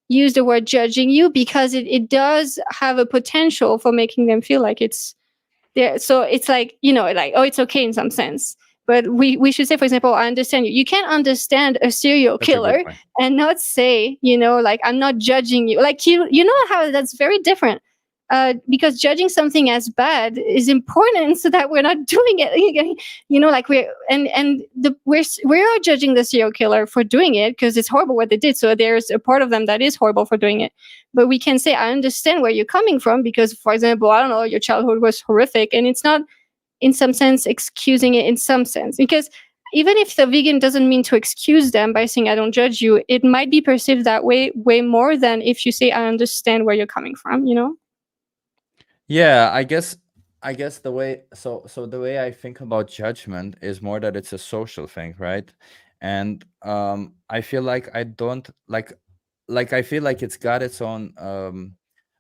Speaker 1: use the word judging you, because it does have a potential for making them feel like it's there. So it's like, like, oh, it's okay in some sense. But we should say, for example, I understand you. You can't understand a serial
Speaker 2: That's a good
Speaker 1: killer
Speaker 2: point.
Speaker 1: and not say, like, I'm not judging you. Like, you know how that's very different. Because judging something as bad is important so that we're not doing it. Like we are judging the serial killer for doing it because it's horrible what they did. So there's a part of them that is horrible for doing it. But we can say, I understand where you're coming from because, for example, I don't know, your childhood was horrific, and it's not in some sense excusing it in some sense. Because even if the vegan doesn't mean to excuse them by saying, I don't judge you, it might be perceived that way more than if you say, I understand where you're coming from.
Speaker 2: Yeah, I guess the way I think about judgment is more that it's a social thing, right? And I feel like I don't like I feel like it's got its own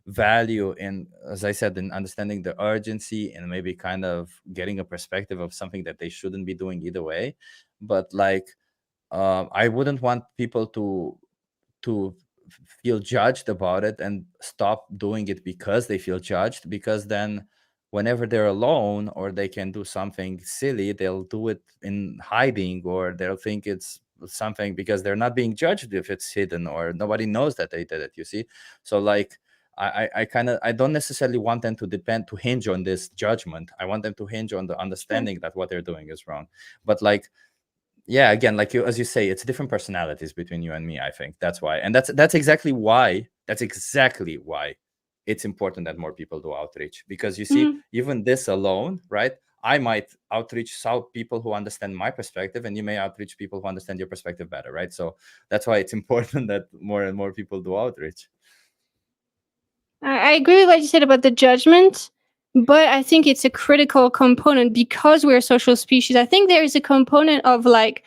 Speaker 2: value in, as I said, in understanding the urgency and maybe kind of getting a perspective of something that they shouldn't be doing either way. But like I wouldn't want people to feel judged about it and stop doing it because they feel judged, because then whenever they're alone or they can do something silly, they'll do it in hiding, or they'll think it's something because they're not being judged if it's hidden or nobody knows that they did it, you see. So like I don't necessarily want them to hinge on this judgment. I want them to hinge on the understanding that what they're doing is wrong. But like, yeah, again, like as you say, it's different personalities between you and me. I think that's why, and that's exactly why it's important that more people do outreach, because you see,
Speaker 1: Mm.
Speaker 2: even this alone, right? I might outreach people who understand my perspective, and you may outreach people who understand your perspective better, right? So that's why it's important that more and more people do outreach.
Speaker 1: I agree with what you said about the judgment, but I think it's a critical component because we're a social species. I think there is a component of like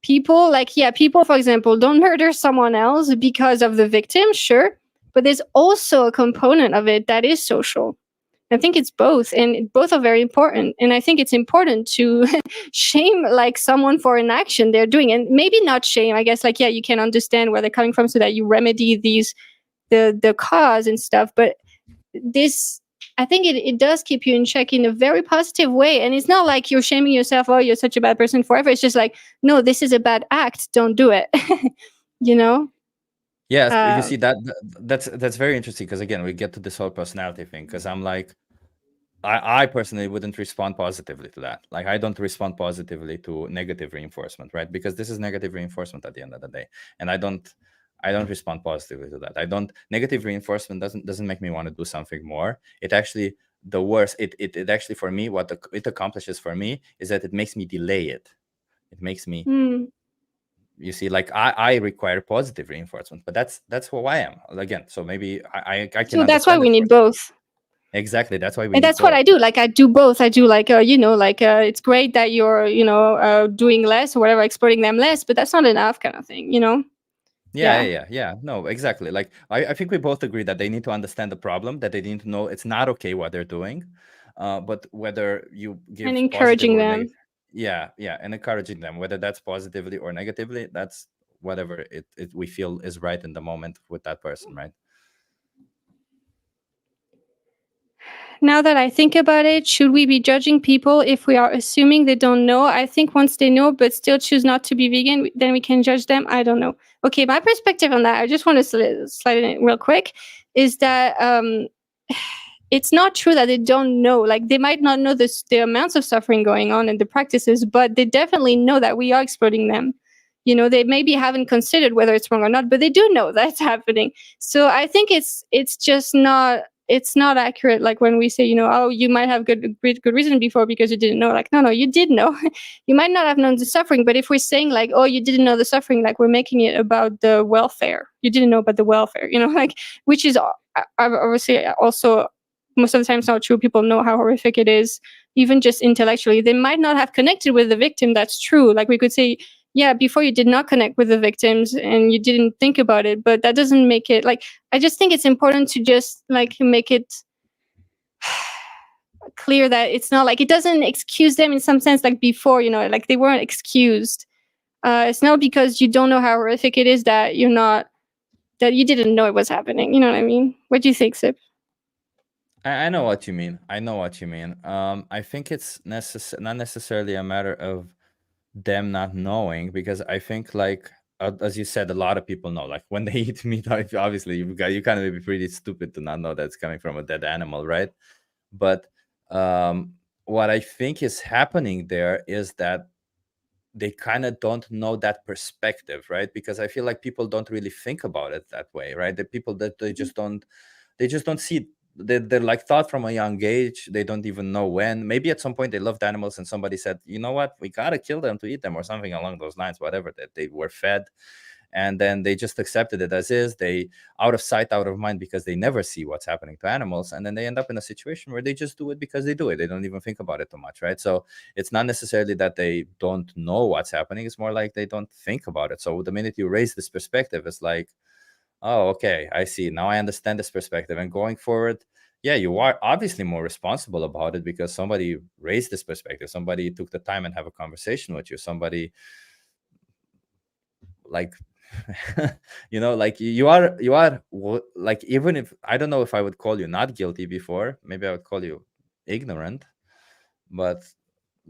Speaker 1: people, like, yeah, people, for example, don't murder someone else because of the victim, sure, but there's also a component of it that is social. I think it's both, and both are very important. And I think it's important to shame like someone for an action they're doing, and maybe not shame. I guess, like, yeah, you can understand where they're coming from so that you remedy the cause and stuff. But this, I think it does keep you in check in a very positive way. And it's not like you're shaming yourself, oh, you're such a bad person forever. It's just like, no, this is a bad act, don't do it. you know
Speaker 2: Yes, you
Speaker 1: uh,
Speaker 2: see that's very interesting, because again, we get to this whole personality thing, because I'm like, I personally wouldn't respond positively to that. Like, I don't respond positively to negative reinforcement, right? Because this is negative reinforcement at the end of the day, and I don't respond positively to that. I don't Negative reinforcement doesn't make me want to do something more. It actually, the worst, it actually, for me, what it accomplishes for me is that it makes me delay it. It makes me,
Speaker 1: hmm.
Speaker 2: you see, like I require positive reinforcement, but that's who I am, again. So maybe I can
Speaker 1: So that's why
Speaker 2: understand
Speaker 1: we
Speaker 2: it for
Speaker 1: need both.
Speaker 2: exactly. That's why we
Speaker 1: And
Speaker 2: need
Speaker 1: that's what
Speaker 2: both.
Speaker 1: I do. Like, I do both. I do like, like, it's great that you're, doing less or whatever, exploiting them less, but that's not enough, kind of thing.
Speaker 2: Yeah,
Speaker 1: Yeah.
Speaker 2: yeah, yeah, yeah. No, exactly. Like I think we both agree that they need to understand the problem, that they need to know it's not okay what they're doing. But whether you
Speaker 1: And
Speaker 2: give positive
Speaker 1: encouraging
Speaker 2: or
Speaker 1: them.
Speaker 2: negative, yeah, yeah, and encouraging them, whether that's positively or negatively, that's whatever it we feel is right in the moment with that person, right?
Speaker 1: Now that I think about it, should we be judging people if we are assuming they don't know? I think once they know but still choose not to be vegan, then we can judge them. I don't know. Okay, my perspective on that, I just want to slide it in real quick, is that it's not true that they don't know. Like, they might not know the amounts of suffering going on and the practices, but they definitely know that we are exploiting them. They maybe haven't considered whether it's wrong or not, but they do know that's happening. So I think it's just not, it's not accurate. Like, when we say, oh, you might have good reason before because you didn't know. Like, no, you did know. You might not have known the suffering, but if we're saying like, oh, you didn't know the suffering, like, we're making it about the welfare. You didn't know about the welfare. Like, which is obviously also most of the time it's not true. People know how horrific it is. even just intellectually. They might not have connected with the victim. That's true. Like we could say, yeah, before you did not connect with the victims and you didn't think about it, but that doesn't make it like, I just think it's important to just like make it clear that it's not like, it doesn't excuse them in some sense, like before, like they weren't excused. It's not because you don't know how horrific it is that that you didn't know it was happening. You know what I mean? What do you think, Sip?
Speaker 2: I know what you mean. I know what you mean. I think it's not necessarily a matter of them not knowing, because I think, like, as you said, a lot of people know. Like when they eat meat, obviously you kind of be pretty stupid to not know that's coming from a dead animal, right? But what I think is happening there is that they kind of don't know that perspective, right? Because I feel like people don't really think about it that way, right? The people that they just don't see it. They're like taught from a young age. They don't even know when. Maybe at some point they loved animals and somebody said, you know what, we gotta kill them to eat them, or something along those lines, whatever, that they were fed. And then they just accepted it as is. They out of sight, out of mind, because they never see what's happening to animals. And then they end up in a situation where they just do it because they do it. They don't even think about it too much, right? So it's not necessarily that they don't know what's happening. It's more like they don't think about it. So the minute you raise this perspective, it's like, oh, okay, I see. Now I understand this perspective. And going forward, yeah, you are obviously more responsible about it because somebody raised this perspective. Somebody took the time and have a conversation with you. Somebody, like, like you are like, even if I don't know if I would call you not guilty before, maybe I would call you ignorant, but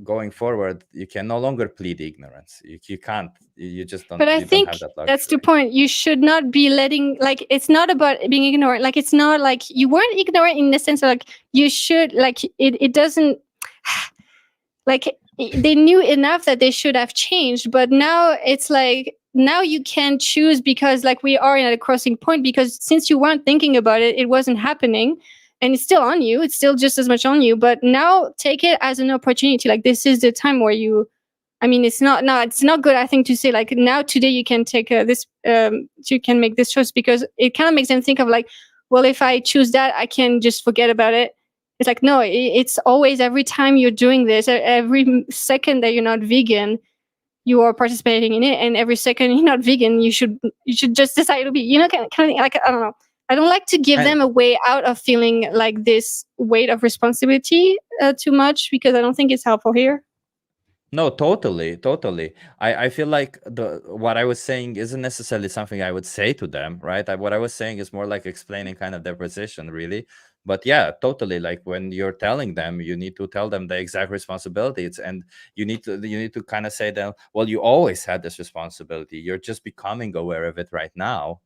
Speaker 2: going forward you can no longer plead ignorance. You can't, you just don't,
Speaker 1: But I
Speaker 2: you don't
Speaker 1: think
Speaker 2: have that
Speaker 1: that's the
Speaker 2: luxury.
Speaker 1: point. You should not be letting, like, it's not about being ignorant. Like, it's not like you weren't ignorant in the sense of like, you should, like, it doesn't, like, they knew enough that they should have changed. But now it's like, now you can choose because like we are at a crossing point, because since you weren't thinking about it, it wasn't happening. And it's still on you. It's still just as much on you. But now take it as an opportunity. Like, this is the time where you, I mean, it's not good, I think, to say like now today you can take this, you can make this choice, because it kind of makes them think of like, well, if I choose that, I can just forget about it. It's like, no, it's always, every time you're doing this, every second that you're not vegan, you are participating in it, and every second you're not vegan, you should just decide to be, kind of like, I don't know. I don't like to give
Speaker 2: And
Speaker 1: them a way out of feeling like this weight of responsibility too much, because I don't think it's helpful here.
Speaker 2: no, totally. I feel like what I was saying isn't necessarily something I would say to them, right? What I was saying is more like explaining kind of their position, really. But yeah, totally. Like when you're telling them, you need to tell them the exact responsibilities, and you need to kind of say them, well, you always had this responsibility. You're just becoming aware of it right now.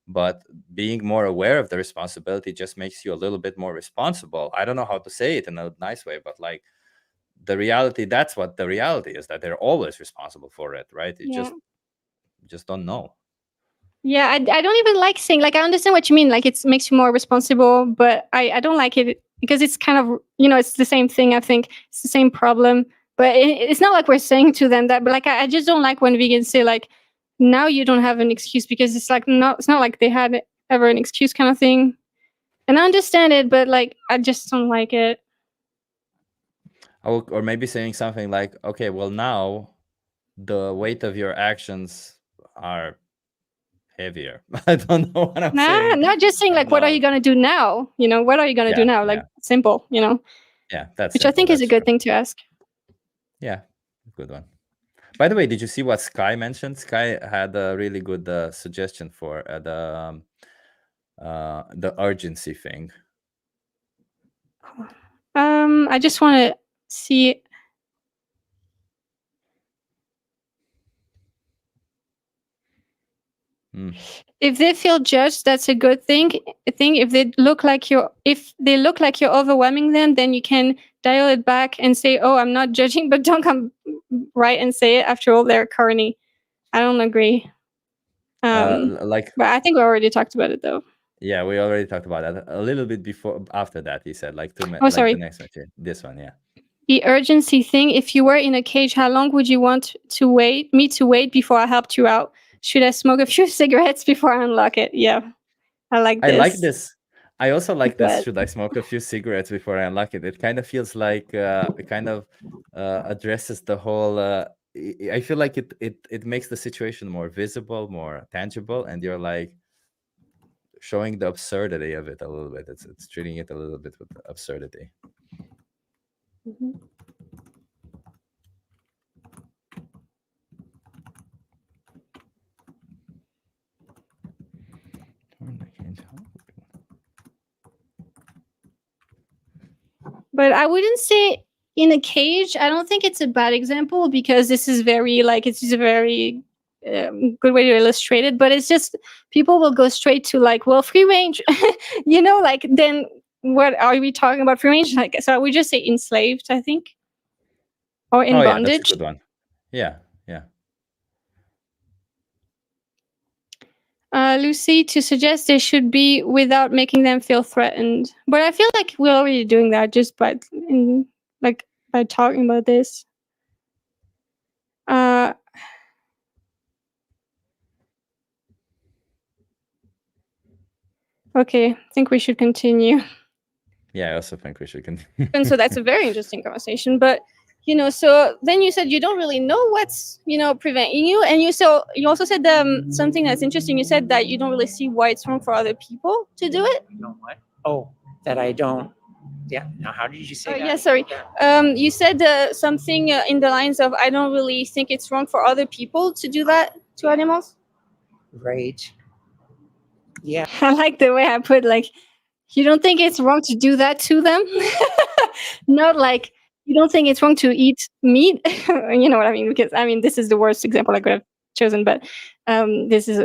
Speaker 2: But being more aware of the responsibility just makes you a little bit more responsible. I don't know how to say it in a nice way, but like, the reality, that's what the reality is, that they're always responsible for it, right? You
Speaker 1: Yeah.
Speaker 2: just don't know.
Speaker 1: Yeah, I don't even like saying, like, I understand what you mean, like it makes you more responsible, but I don't like it because it's kind of, it's the same thing. I think it's the same problem, but it's not like we're saying to them that, but like I just don't like when vegans say like, now you don't have an excuse, because it's like, no, it's not like they had ever an excuse kind of thing. And I understand it, but like I just don't like it.
Speaker 2: Or maybe saying something like, okay, well, now the weight of your actions are heavier. I don't know what I'm
Speaker 1: Nah,
Speaker 2: saying.
Speaker 1: not just saying like, what are you gonna do now? What are you gonna do now? Like, simple,
Speaker 2: Yeah, that's
Speaker 1: which
Speaker 2: simple.
Speaker 1: I think is
Speaker 2: That's
Speaker 1: a good
Speaker 2: true.
Speaker 1: thing to ask.
Speaker 2: Yeah, good one. By the way, did you see what Sky mentioned? Sky had a really good suggestion for the urgency thing.
Speaker 1: I just want to see. If they feel judged, that's a good thing. If they look like you're overwhelming them, then you can dial it back and say, "Oh, I'm not judging," but don't come right and say it. After all, they're corny. I don't agree.
Speaker 2: Like,
Speaker 1: but I think we already talked about it, though.
Speaker 2: yeah, we already talked about that a little bit before. After that, he said like
Speaker 1: Oh,
Speaker 2: like the
Speaker 1: sorry.
Speaker 2: next one, this one, yeah.
Speaker 1: The urgency thing. If you were in a cage, how long would you want me to wait before I helped you out? Should I smoke a few cigarettes before I unlock it? Yeah, I like
Speaker 2: I
Speaker 1: this.
Speaker 2: like this. I also like this.
Speaker 1: But
Speaker 2: Should I smoke a few cigarettes before I unlock it? It kind of feels like it kind of addresses the whole. I feel like it makes the situation more visible, more tangible, and you're like showing the absurdity of it a little bit. It's treating it a little bit with absurdity.
Speaker 1: Mhm. But I wouldn't say in a cage. I don't think it's a bad example because this is very like it's just a very good way to illustrate it. But it's just people will go straight to like, well, free range, like then what are we talking about free range? Like, so we just say enslaved, I think, or in
Speaker 2: Oh yeah, that's a
Speaker 1: bondage.
Speaker 2: good one. Yeah, yeah.
Speaker 1: Lucy, to suggest they should be without making them feel threatened. But I feel like we're already doing that just by talking about this. Uh, okay, I think we should continue.
Speaker 2: Yeah, I also think we should continue.
Speaker 1: And so that's a very interesting conversation. But so then you said you don't really know what's preventing you, and you also said something that's interesting. You said that you don't really see why it's wrong for other people to do it.
Speaker 3: You know what? Oh, that I don't. Yeah. Now, how did you say that?
Speaker 1: Yeah, sorry. You said something in the lines of, I don't really think it's wrong for other people to do that to animals.
Speaker 3: Right. Yeah.
Speaker 1: I like the way I put like, you don't think it's wrong to do that to them? Not like you don't think it's wrong to eat meat. You know what I mean? Because I mean, this is the worst example I could have chosen, but this is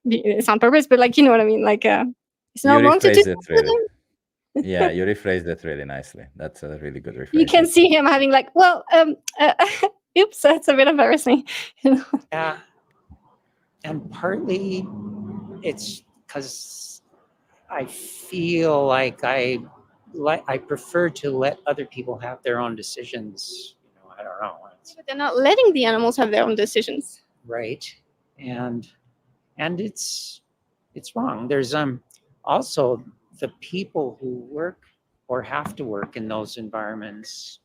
Speaker 1: it's on purpose. But like, you know what I mean? Like, it's
Speaker 2: You
Speaker 1: not wrong to do
Speaker 2: rephrased
Speaker 1: that
Speaker 2: it
Speaker 1: to
Speaker 2: really.
Speaker 1: them.
Speaker 2: Yeah, you rephrased it really nicely. That's a really good rephrase.
Speaker 1: You can see him having like, well, oops, that's a bit embarrassing.
Speaker 3: Yeah. And partly it's because I feel like I prefer to let other people have their own decisions. I don't know.
Speaker 1: But they're not letting the animals have their own decisions.
Speaker 3: Right. And it's wrong. There's also the people who work or have to work in those environments.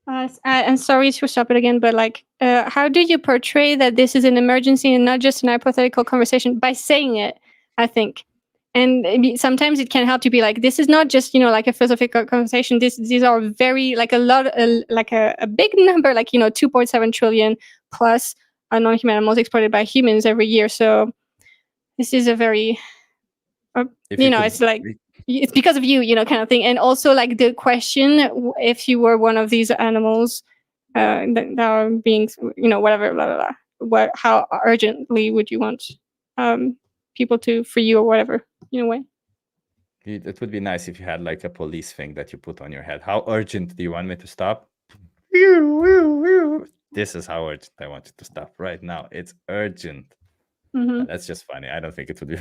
Speaker 1: And sorry to stop it again, but like, how do you portray that this is an emergency and not just an hypothetical conversation by saying it? I think, and sometimes it can help to be like, this is not just like a philosophical conversation. These are very like a lot, like a big number, like 2.7 trillion plus non-human animals exploited by humans every year. So this is a very, it's like it's because of you, kind of thing. And also like the question, if you were one of these animals that are being, whatever, blah, blah, blah, how urgently would you want people to free you or whatever, in a way?
Speaker 2: It would be nice if you had like a police thing that you put on your head. How urgent do you want me to stop? This is how urgent I want you to stop right now. It's urgent.
Speaker 1: Mm-hmm.
Speaker 2: That's just funny. I don't think it would be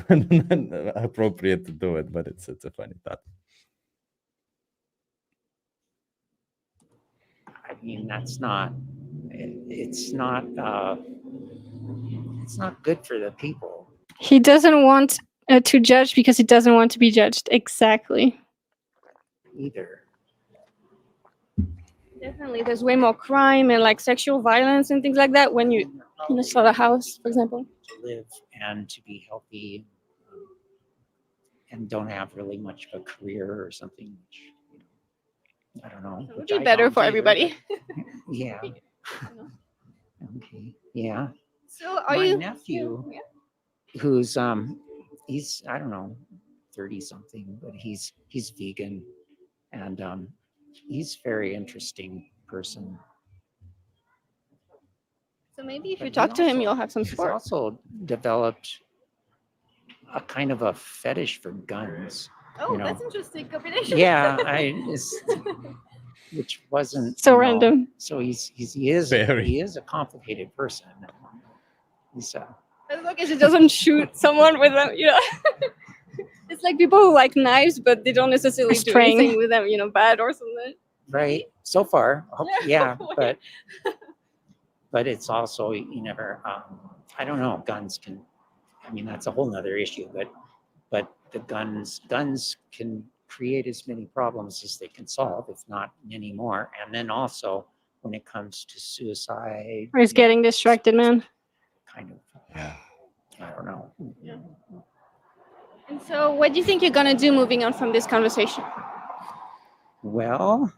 Speaker 2: appropriate to do it, but it's a funny thought.
Speaker 3: I mean, it's not good for the people.
Speaker 1: He doesn't want to judge because he doesn't want to be judged. Exactly.
Speaker 3: Either.
Speaker 1: Definitely, there's way more crime and like sexual violence and things like that when you in a slaughterhouse, for example.
Speaker 3: To live and to be healthy, and don't have really much of a career or something. Which, I don't know.
Speaker 1: It would be better for everybody.
Speaker 3: Yeah. Okay. Yeah.
Speaker 1: So are
Speaker 3: My
Speaker 1: you
Speaker 3: nephew, who's he's I don't know, 30 something, but he's vegan, and he's a very interesting person.
Speaker 1: So maybe if you talk to him, you'll have some
Speaker 3: He's
Speaker 1: support.
Speaker 3: also developed a kind of a fetish for guns.
Speaker 1: Oh, that's interesting combination.
Speaker 3: Yeah, which wasn't
Speaker 1: so random.
Speaker 3: So he is a complicated person. He's
Speaker 1: as long as he doesn't shoot someone with them, It's like people who like knives, but they don't necessarily do anything with them, bad or something.
Speaker 3: Right. So far, yeah, but it's also you never. I don't know. Guns can. I mean, that's a whole nother issue. But the guns can create as many problems as they can solve, if not many more. And then also when it comes to suicide,
Speaker 1: It's getting distracted, man.
Speaker 3: kind of,
Speaker 2: Yeah.
Speaker 3: I don't know.
Speaker 1: And so, what do you think you're gonna do moving on from this conversation?
Speaker 3: Well,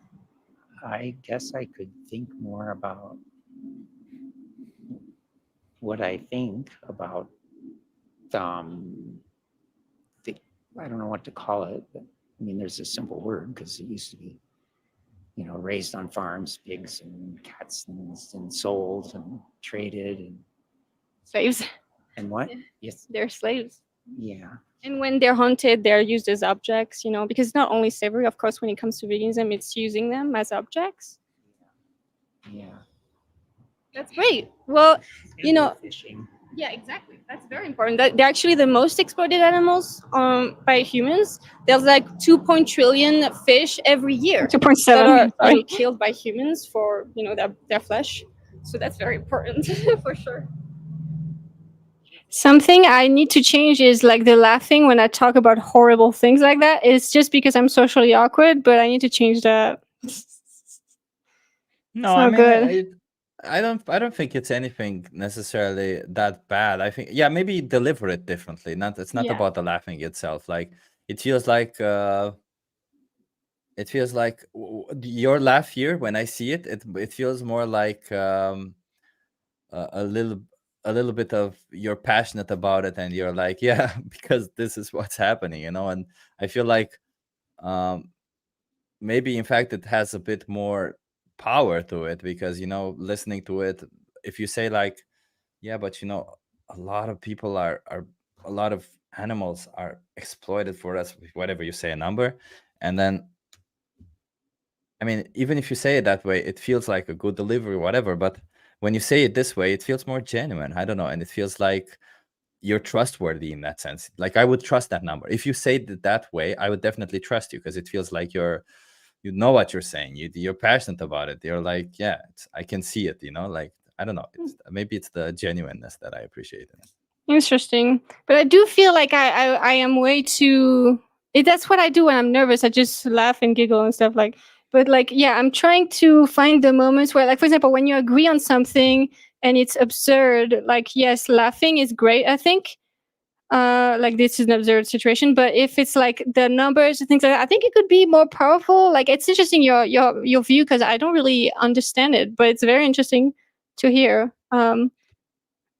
Speaker 3: I guess I could think more about what I think about the, I don't know what to call it, but I mean, there's a simple word because it used to be, raised on farms, pigs and cats and sold and traded
Speaker 1: Slaves.
Speaker 3: and what?
Speaker 1: Yeah.
Speaker 3: Yes.
Speaker 1: They're slaves.
Speaker 3: Yeah.
Speaker 1: And when they're hunted, they're used as objects, because it's not only slavery, of course, when it comes to veganism, it's using them as objects.
Speaker 3: Yeah.
Speaker 1: That's great. Well,
Speaker 3: And fishing.
Speaker 1: yeah, exactly. That's very important. They're actually the most exploited animals by humans. There's like 2 trillion fish every year 2.7 that are killed by humans for their flesh. So that's very important for sure. Something I need to change is like the laughing when I talk about horrible things like that. It's just because I'm socially awkward, but I need to change that.
Speaker 2: No, I mean, I don't think it's anything necessarily that bad. I think, yeah, maybe deliver it differently. It's not about the laughing itself. Like it feels like your laugh here when I see it. It feels more like a little bit of you're passionate about it, and you're like, yeah, because this is what's happening, And I feel like maybe in fact it has a bit more power to it because listening to it, if you say like, yeah, but a lot of people are a lot of animals are exploited for us, whatever you say a number, and then I mean, even if you say it that way, it feels like a good delivery, whatever, but when you say it this way, it feels more genuine. I don't know, and it feels like you're trustworthy in that sense. Like I would trust that number. If you say it that way, I would definitely trust you because it feels like you know what you're saying. You're passionate about it. You're like, yeah, I can see it, like, I don't know. Maybe it's the genuineness that I appreciate in it.
Speaker 1: Interesting. But I do feel like I am way too... That's what I do when I'm nervous. I just laugh and giggle and stuff like... But like, yeah, I'm trying to find the moments where, like, for example, when you agree on something and it's absurd, like, yes, laughing is great, I think. Like this is an absurd situation, but if it's like the numbers and things like that, I think it could be more powerful. Like it's interesting your view because I don't really understand it, but it's very interesting to hear. And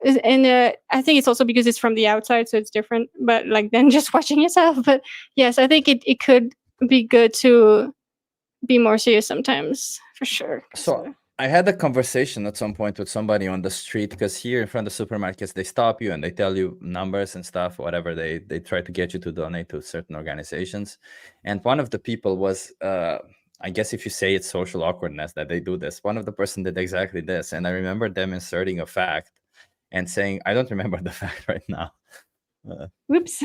Speaker 1: I think it's also because it's from the outside, so it's different. But like than just watching yourself. But yes, I think it could be good to be more serious sometimes, for sure.
Speaker 2: So I had a conversation at some point with somebody on the street because here in front of supermarkets, they stop you and they tell you numbers and stuff, whatever. They try to get you to donate to certain organizations. And one of the people was, I guess if you say it's social awkwardness that they do this, one of the person did exactly this. And I remember them inserting a fact and saying, I don't remember the fact right now.
Speaker 1: Whoops.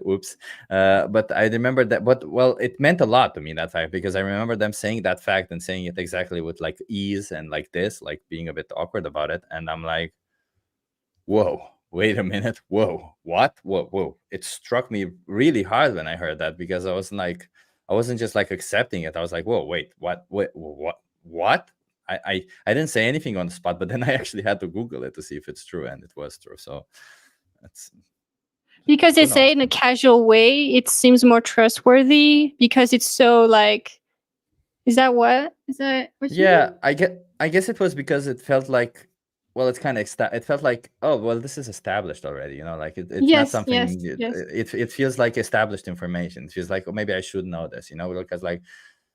Speaker 2: Oops. But I remember that, but well, it meant a lot to me, that fact, because I remember them saying that fact and saying it exactly with like ease and like this, like being a bit awkward about it. And I'm like, whoa, wait a minute. Whoa, what? Whoa. It struck me really hard when I heard that because I wasn't just like accepting it. I was like, whoa, wait, what? I didn't say anything on the spot, but then I actually had to Google it to see if it's true, and it was true. So that's...
Speaker 1: Because they say it in a casual way, it seems more trustworthy because it's so like... Is that what you
Speaker 2: Yeah,
Speaker 1: mean?
Speaker 2: I guess it was because it felt like, well, it's kind of it felt like, oh, well, this is established already, like it's not something.
Speaker 1: Yes.
Speaker 2: It feels like established information. It feels like, oh, maybe I should know this, because like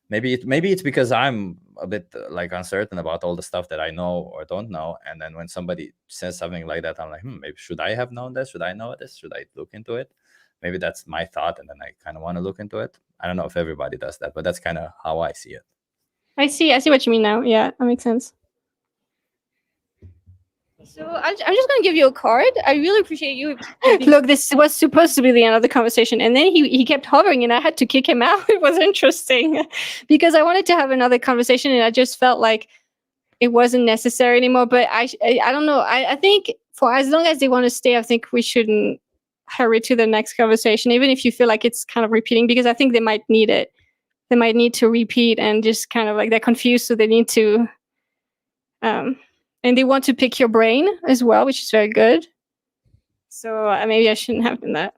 Speaker 2: maybe it's because I'm a bit like uncertain about all the stuff that I know or don't know, and then when somebody says something like that, I'm like, maybe should I have known this? Should I know this? Should I look into it? Maybe that's my thought, and then I kind of want to look into it. I don't know if everybody does that, but that's kind of how I see it.
Speaker 1: I see what you mean now. Yeah, that makes sense. So I'm just going to give you a card. I really appreciate you. Look, this was supposed to be the end of the conversation, and then he kept hovering, and I had to kick him out. It was interesting because I wanted to have another conversation, and I just felt like it wasn't necessary anymore. But I don't know. I think for as long as they want to stay, I think we shouldn't hurry to the next conversation, even if you feel like it's kind of repeating, because I think they might need it. They might need to repeat and just kind of like they're confused, so they need to, and they want to pick your brain as well, which is very good. So maybe I shouldn't have done that.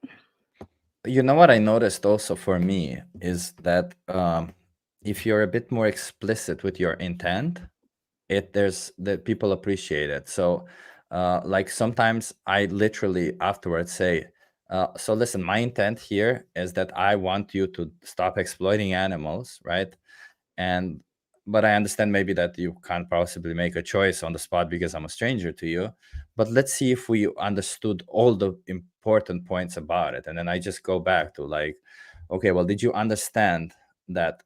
Speaker 2: You know what I noticed also for me is that if you're a bit more explicit with your intent, there's that people appreciate it. So like sometimes I literally afterwards say, so listen, my intent here is that I want you to stop exploiting animals, right? But I understand maybe that you can't possibly make a choice on the spot because I'm a stranger to you. But let's see if we understood all the important points about it. And then I just go back to like, okay, well, did you understand that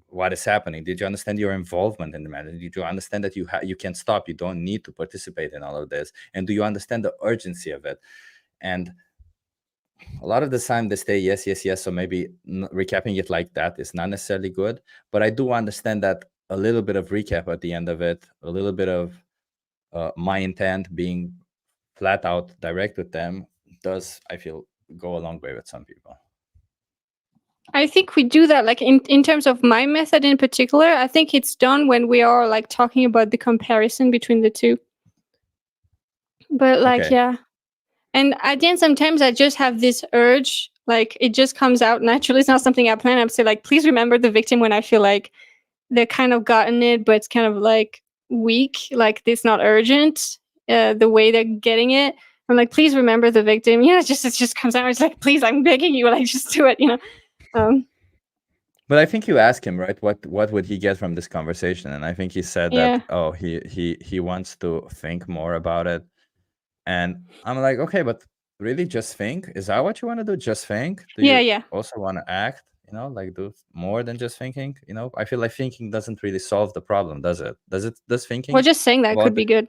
Speaker 2: what is happening? Did you understand your involvement in the matter? Did you understand that you can stop? You don't need to participate in all of this. And do you understand the urgency of it? And a lot of the time they say yes, yes, yes. So maybe recapping it like that is not necessarily good. But I do understand that a little bit of recap at the end of it, a little bit of my intent being flat out direct with them does, I feel, go a long way with some people.
Speaker 1: I think we do that, like in terms of my method in particular, I think it's done when we are like talking about the comparison between the two. But like,
Speaker 2: Okay.
Speaker 1: yeah. And at the end, sometimes I just have this urge, like it just comes out naturally. It's not something I plan. I'm saying like, please remember the victim when I feel like they're kind of gotten it, but it's kind of like weak, like it's not urgent, the way they're getting it. I'm like, please remember the victim. You know, it just comes out. It's like, please, I'm begging you, like just do it, you know.
Speaker 2: But I think you asked him, right? What would he get from this conversation? And I think he said
Speaker 1: Yeah.
Speaker 2: that, oh, he wants to think more about it. And I'm like, okay, but really just think? Is that what you want to do? Just think? Do you
Speaker 1: Yeah.
Speaker 2: also want to act? You know, like do more than just thinking? You know, I feel like thinking doesn't really solve the problem, does it? Does thinking?
Speaker 1: Well, just saying that
Speaker 2: about
Speaker 1: could be good.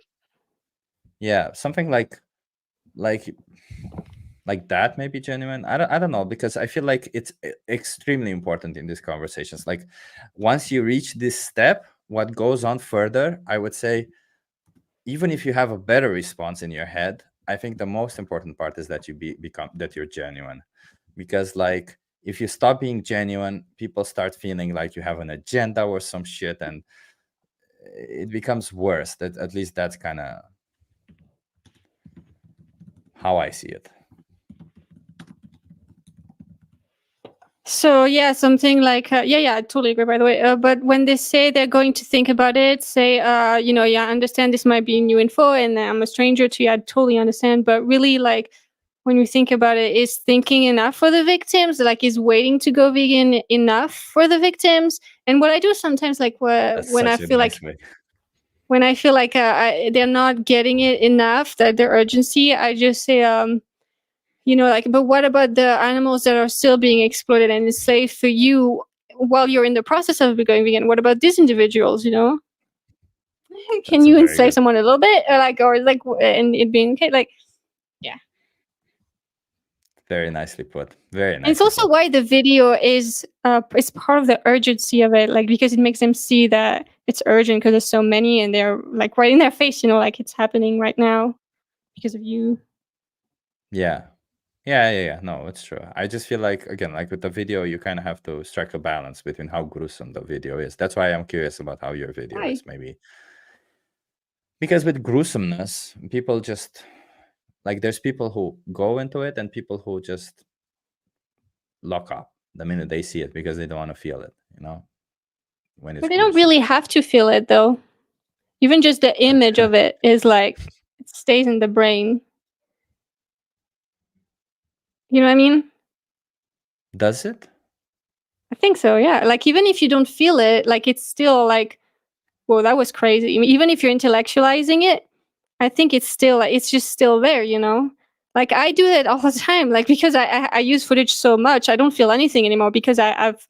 Speaker 2: Yeah, something like that may be genuine. I don't know, because I feel like it's extremely important in these conversations. Like once you reach this step, what goes on further, I would say, even if you have a better response in your head, I think the most important part is that you become that you're genuine. Because like if you stop being genuine, people start feeling like you have an agenda or some shit, and it becomes worse. That at least that's kind of how I see it.
Speaker 1: So yeah, something like yeah, I totally agree. By the way, but when they say they're going to think about it, say you know, yeah, I understand this might be new info, and I'm a stranger to you. I totally understand, but really, like when you think about it, is thinking enough for the victims? Like, is waiting to go vegan enough for the victims? And what I do sometimes, like
Speaker 2: That's
Speaker 1: when I
Speaker 2: such a
Speaker 1: feel
Speaker 2: nice
Speaker 1: like
Speaker 2: way.
Speaker 1: when I feel like they're not getting it enough, that their urgency, I just say you know, like, but what about the animals that are still being exploited and enslaved for you while you're in the process of becoming vegan? What about these individuals, you know? Can
Speaker 2: That's a
Speaker 1: you
Speaker 2: very
Speaker 1: enslave
Speaker 2: good.
Speaker 1: someone a little bit? Or like, and it being okay? Like, yeah.
Speaker 2: Very nicely put. Very
Speaker 1: And it's
Speaker 2: nicely
Speaker 1: also
Speaker 2: put.
Speaker 1: why the video is part of the urgency of it, like, because it makes them see that it's urgent because there's so many and they're like right in their face, you know, like it's happening right now because of you.
Speaker 2: Yeah. Yeah. No, it's true. I just feel like, again, like with the video, you kind of have to strike a balance between how gruesome the video is. That's why I'm curious about how your video
Speaker 1: Why?
Speaker 2: is, maybe. Because with gruesomeness, people just, like, there's people who go into it and people who just lock up the minute they see it because they don't want to feel it, you know, when it's
Speaker 1: But they don't
Speaker 2: gruesome.
Speaker 1: really have to feel it though. Even just the image of it is like, it stays in the brain. You know what I mean?
Speaker 2: Does it?
Speaker 1: I think so, yeah. Like, even if you don't feel it, like, it's still like, whoa, that was crazy. Even if you're intellectualizing it, I think it's still, like, it's just still there, you know? Like, I do that all the time, like, because I use footage so much, I don't feel anything anymore because I've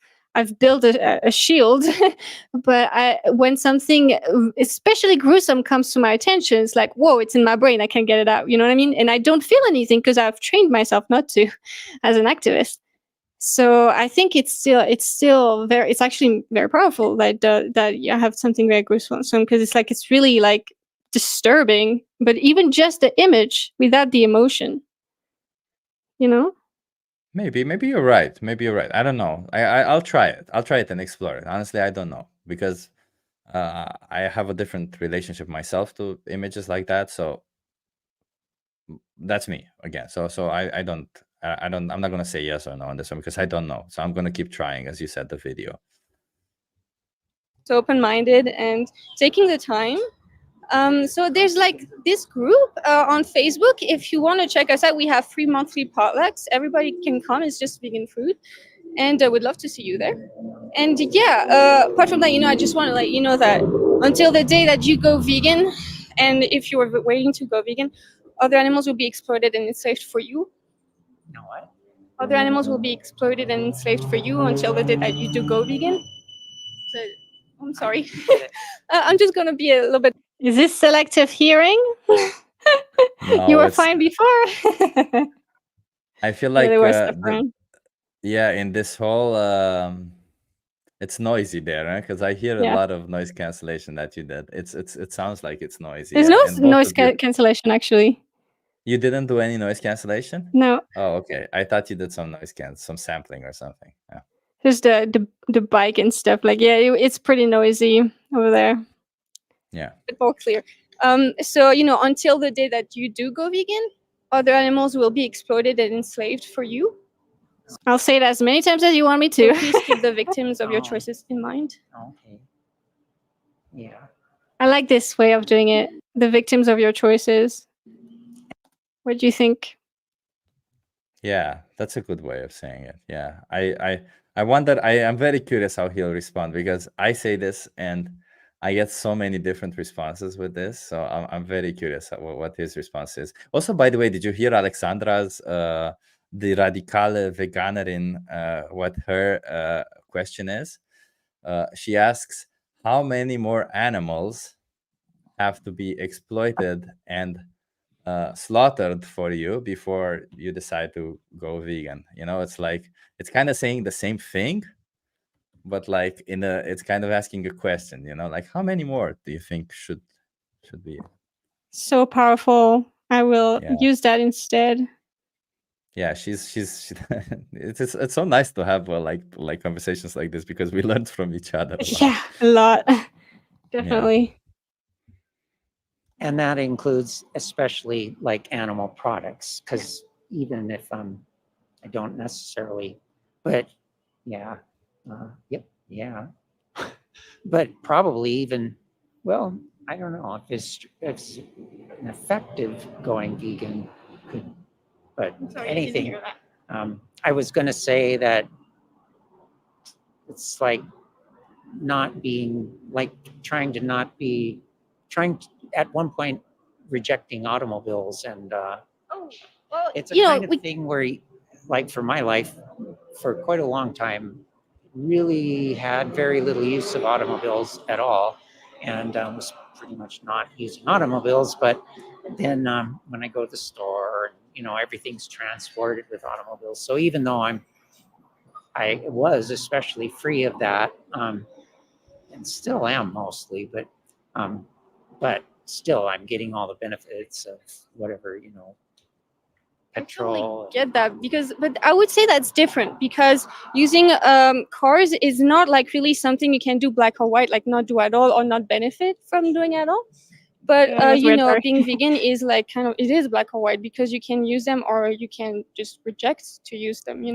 Speaker 1: built a shield. But when something especially gruesome comes to my attention, it's like, whoa, it's in my brain, I can't get it out. You know what I mean? And I don't feel anything because I've trained myself not to as an activist. So I think it's still very, it's actually very powerful that you have something very gruesome, because it's like, it's really like disturbing, but even just the image without the emotion. you know?
Speaker 2: Maybe you're right. Maybe you're right. I don't know. I'll try it. I'll try it and explore it. Honestly, I don't know because I have a different relationship myself to images like that. So that's me again. So I don't I'm not gonna say yes or no on this one because I don't know. So I'm gonna keep trying, as you said, the video.
Speaker 1: So open-minded and taking the time. So there's like this group on Facebook. If you want to check us out, we have free monthly potlucks. Everybody can come. It's just vegan food, and we'd love to see you there. And yeah, apart from that, I just want to let you know that until the day that you go vegan, and if you are waiting to go vegan, other animals will be exploited and enslaved for you.
Speaker 3: You know what?
Speaker 1: Other animals will be exploited and enslaved for you until the day that you do go vegan. So, I'm sorry. I'm just gonna be a little bit. Is this selective hearing?
Speaker 2: No,
Speaker 1: You were
Speaker 2: it's
Speaker 1: fine before.
Speaker 2: I feel
Speaker 1: Yeah,
Speaker 2: like
Speaker 1: they were suffering.
Speaker 2: in this whole it's noisy there, because I hear a
Speaker 1: Yeah.
Speaker 2: lot of noise cancellation that you did. It sounds like it's noisy.
Speaker 1: There's
Speaker 2: Yeah,
Speaker 1: no
Speaker 2: and both
Speaker 1: noise
Speaker 2: of you
Speaker 1: cancellation actually.
Speaker 2: you didn't do any noise cancellation?
Speaker 1: No,
Speaker 2: Oh, okay. I thought you did some some sampling or something. Yeah.
Speaker 1: just the bike and stuff. Like, yeah, it's pretty noisy over there.
Speaker 2: Yeah.
Speaker 1: Bit more clear. So until the day that you do go vegan, other animals will be exploited and enslaved for you. I'll say it as many times as you want me to. So please keep the victims of your choices in mind.
Speaker 3: Okay. Yeah.
Speaker 1: I like this way of doing it. The victims of your choices. What do you think?
Speaker 2: Yeah, that's a good way of saying it. Yeah. I wonder, I'm very curious how he'll respond because I say this and I get so many different responses with this. So I'm very curious what his response is. Also, by the way, did you hear Alexandra's the radicale veganerin what her question is? She asks, how many more animals have to be exploited and slaughtered for you before you decide to go vegan? It's like it's kind of saying the same thing, but like it's kind of asking a question. Like how many more do you think should be?
Speaker 1: So powerful. I will use that instead.
Speaker 2: Yeah, she's it's so nice to have like conversations like this because we learned from each other a lot.
Speaker 1: Yeah, a lot. Definitely.
Speaker 3: And that includes especially like animal products, because even if I don't necessarily, but yeah, yep, yeah, but probably even, well, I don't know if it's an effective going vegan, but anything. I was going to say that it's like not being like trying at one point rejecting automobiles and it's a kind of thing where like for my life for quite a long time really had very little use of automobiles at all and was pretty much not using automobiles. But then when I go to the store, everything's transported with automobiles, so even though I was especially free of that, and still am mostly, but still I'm getting all the benefits of whatever, petrol.
Speaker 1: I totally get that but I would say that's different because using cars is not like really something you can do black or white, like not do at all or not benefit from doing at all. But being vegan is like it is black or white because you can use them or you can just reject to use them,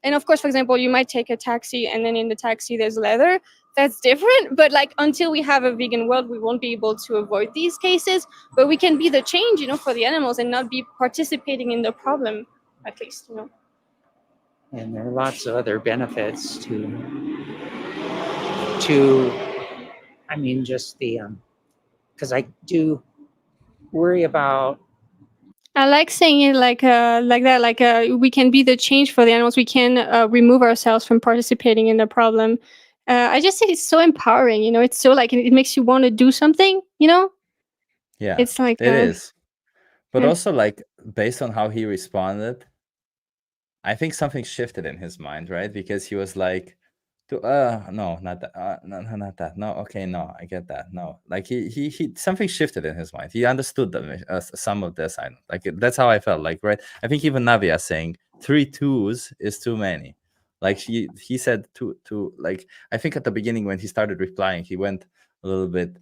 Speaker 1: And of course, for example, you might take a taxi and then in the taxi there's leather. That's different. But like until we have a vegan world, we won't be able to avoid these cases. But we can be the change, for the animals and not be participating in the problem, at least,
Speaker 3: And there are lots of other benefits to I mean, just the because I do worry about.
Speaker 1: I like saying it like that. Like we can be the change for the animals. We can remove ourselves from participating in the problem. I just think it's so empowering. It's so like it makes you want to do something.
Speaker 2: Yeah,
Speaker 1: it's like
Speaker 2: it is. But also, like based on how he responded, I think something shifted in his mind, right? Because he was like, no, not that, no, not that, no, okay, no, I get that, no, like he something shifted in his mind. He understood some of this. Like that's how I felt. Like, right? I think even Navia saying 3 twos is too many. Like he said two, like, I think at the beginning when he started replying, he went a little bit,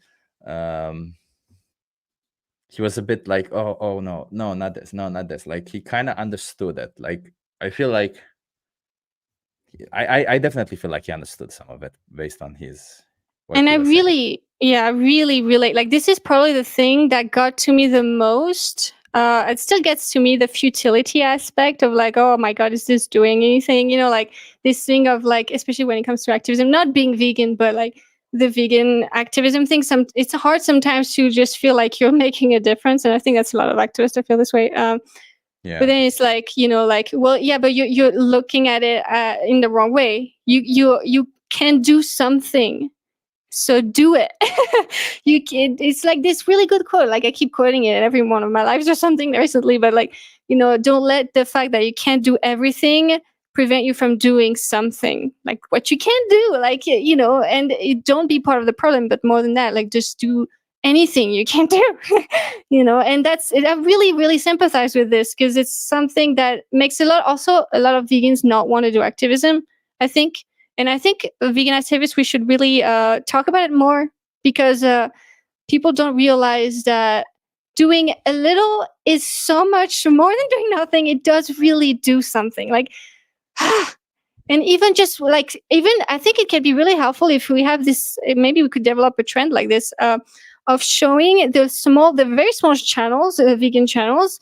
Speaker 2: he was a bit like, oh no, not this, no, not this. Like he kind of understood it. Like I feel like I definitely feel like he understood some of it based on what
Speaker 1: And
Speaker 2: he
Speaker 1: I
Speaker 2: was saying.
Speaker 1: really, yeah, really relate. Like, this is probably the thing that got to me the most. It still gets to me, the futility aspect of like, oh my God, is this doing anything? You know, like this thing of like, especially when it comes to activism, not being vegan, but like the vegan activism thing. It's hard sometimes to just feel like you're making a difference. And I think that's a lot of activists that feel this way.
Speaker 2: Yeah.
Speaker 1: But then it's like, you know, like, well, yeah, but you're looking at it in the wrong way. You can do something, so do it. You can. It's like this really good quote. Like I keep quoting it in every one of my lives or something recently. But like, you know, don't let the fact that you can't do everything prevent you from doing something. Like what you can do. Like, you know, and don't be part of the problem. But more than that, like just do anything you can do. You know, and that's it. I really, really sympathize with this because it's something that makes a lot of vegans not want to do activism, I think. And I think vegan activists, we should really talk about it more because people don't realize that doing a little is so much more than doing nothing. It does really do something. Like, and even just like, even I think it can be really helpful if we have this, maybe we could develop a trend like this of showing the very small channels, vegan channels,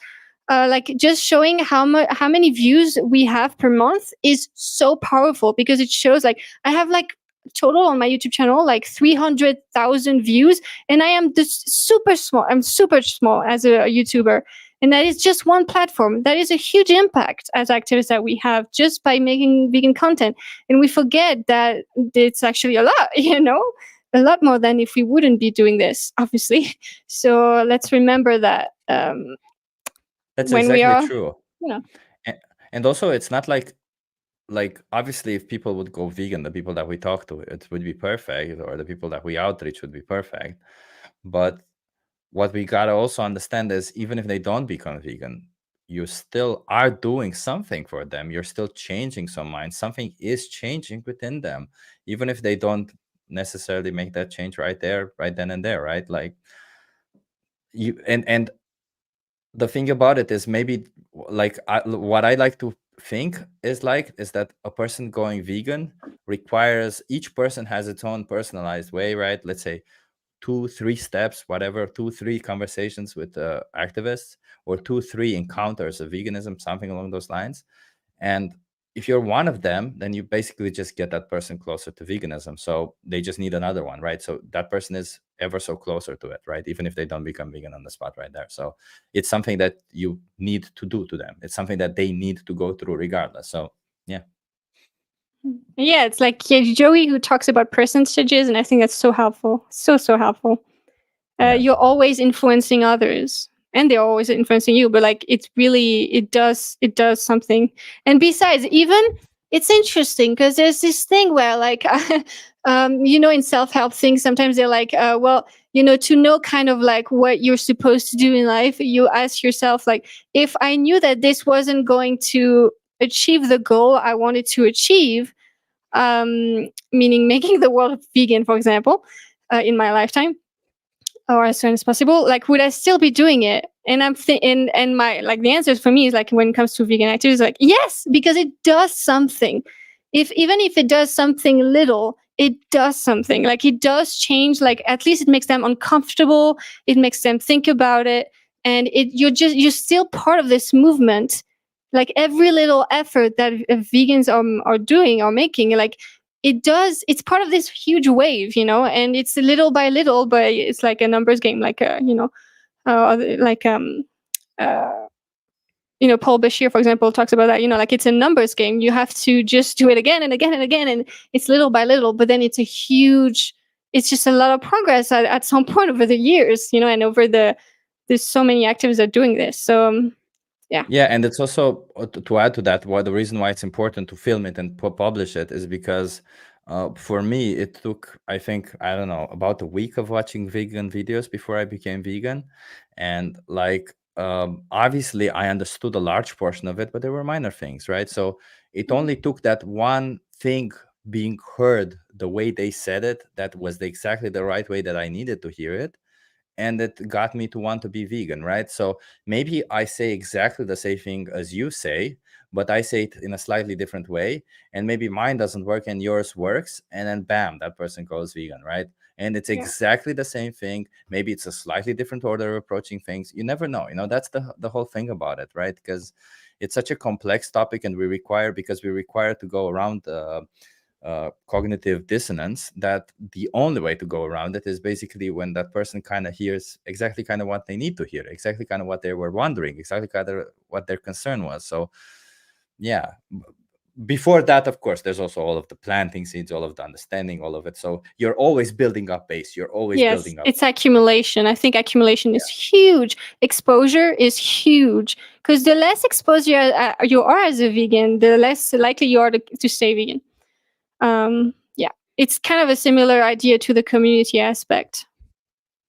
Speaker 1: like just showing how many views we have per month is so powerful because it shows like I have like total on my YouTube channel like 300,000 views, and I am this super small. I'm super small as a YouTuber, and that is just one platform. That is a huge impact as activists that we have just by making vegan content, and we forget that it's actually a lot. You know, a lot more than if we wouldn't be doing this, obviously. So let's remember that.
Speaker 2: That's
Speaker 1: When we
Speaker 2: exactly
Speaker 1: are,
Speaker 2: true.
Speaker 1: you know,
Speaker 2: And also it's not like obviously if people would go vegan, the people that we talk to, it would be perfect, or the people that we outreach would be perfect. But what we gotta also understand is even if they don't become vegan, you still are doing something for them. You're still changing some minds. Something is changing within them, even if they don't necessarily make that change right there, right then and there, right? Like you and the thing about it is maybe like what I like to think is that a person going vegan requires, each person has its own personalized way, right? Let's say 2-3 steps, whatever, 2-3 conversations with activists, or 2-3 encounters of veganism, something along those lines. And if you're one of them, then you basically just get that person closer to veganism. So they just need another one, right? So that person is ever so closer to it, right? Even if they don't become vegan on the spot right there. So it's something that you need to do to them. It's something that they need to go through regardless. So yeah.
Speaker 1: Yeah, it's like Joey who talks about percentages, and I think that's so helpful. So helpful.
Speaker 2: Yeah.
Speaker 1: You're always influencing others, and they're always influencing you. But like, it does something. And besides, even it's interesting because there's this thing where like, you know, in self-help things, sometimes they're like, well, you know, to know kind of like what you're supposed to do in life, you ask yourself like, if I knew that this wasn't going to achieve the goal I wanted to achieve, meaning making the world vegan, for example, in my lifetime or as soon as possible, like would I still be doing it? And I'm thinking, and my like the answer for me is like, when it comes to vegan activities, like yes, because it does something. Even if it does something little, it does something. Like it does change. Like at least it makes them uncomfortable. It makes them think about it, and you're still part of this movement. Like every little effort that vegans are doing or making, like it's part of this huge wave, you know, and it's little by little, but it's like a numbers game, like you know, like uh you know, Paul Bashir, for example, talks about that, you know, like it's a numbers game. You have to just do it again and again and again, and it's little by little, but then it's just a lot of progress at some point over the years, you know, and there's so many activists that are doing this. So
Speaker 2: yeah, and it's also to add to that, the reason why it's important to film it and publish it is because for me it took, I think, I don't know, about a week of watching vegan videos before I became vegan. And like obviously I understood a large portion of it, but there were minor things, right? So it only took that one thing being heard the way they said it, that was exactly the right way that I needed to hear it, and it got me to want to be vegan, right? So maybe I say exactly the same thing as you say, but I say it in a slightly different way, and maybe mine doesn't work and yours works, and then bam, that person goes vegan, right? And it's
Speaker 1: Yeah.
Speaker 2: exactly the same thing. Maybe it's a slightly different order of approaching things. You never know. That's the whole thing about it, right? Because it's such a complex topic, and we require to go around cognitive dissonance, that the only way to go around it is basically when that person kind of hears exactly kind of what they need to hear, exactly kind of what they were wondering, exactly kind of what their concern was. So yeah, before that, of course, there's also all of the planting seeds, all of the understanding, all of it. So you're always building up base, you're always
Speaker 1: Yes,
Speaker 2: building up.
Speaker 1: it's accumulation. I think accumulation is huge. Exposure is huge, because the less exposure you are as a vegan, the less likely you are to stay vegan. Yeah, it's kind of a similar idea to the community aspect.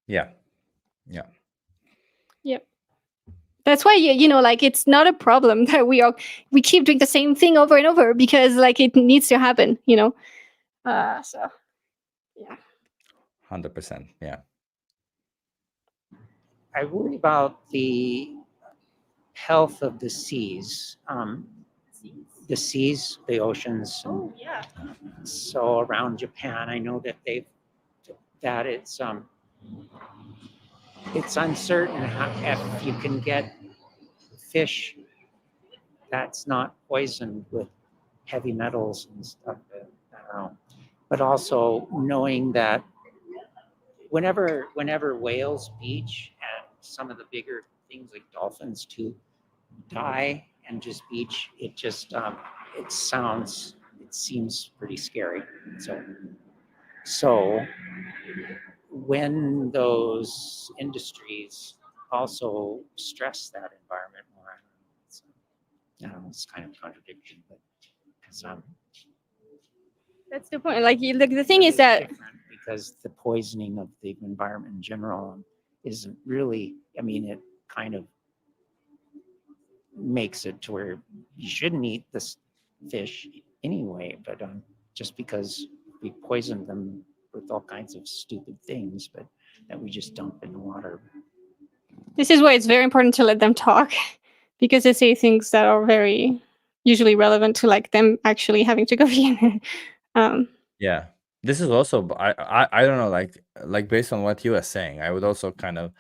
Speaker 2: Yeah.
Speaker 1: Yep. That's why like it's not a problem that we keep doing the same thing over and over, because like it needs to happen. So yeah.
Speaker 2: 100%. Yeah.
Speaker 3: I worry about the health of the seas. The seas, the oceans.
Speaker 1: Oh yeah.
Speaker 3: So around Japan, I know that it's uncertain if you can get fish that's not poisoned with heavy metals and stuff. I don't know. But also knowing that whenever whales beach and some of the bigger things like dolphins too die and just beach, it seems pretty scary. So when those industries also stress that environment more, I don't know, it's kind of a contradiction, but
Speaker 1: That's the point. Like the thing is that
Speaker 3: because the poisoning of the environment in general isn't really, I mean, it kind of makes it to where you shouldn't eat this fish anyway, but just because we poisoned them with all kinds of stupid things, but that we just dump in the water.
Speaker 1: this is why it's very important to let them talk, because they say things that are very usually relevant to like them actually having to go vegan.
Speaker 2: Yeah, this is also I don't know, like based on what you were saying, I would also kind of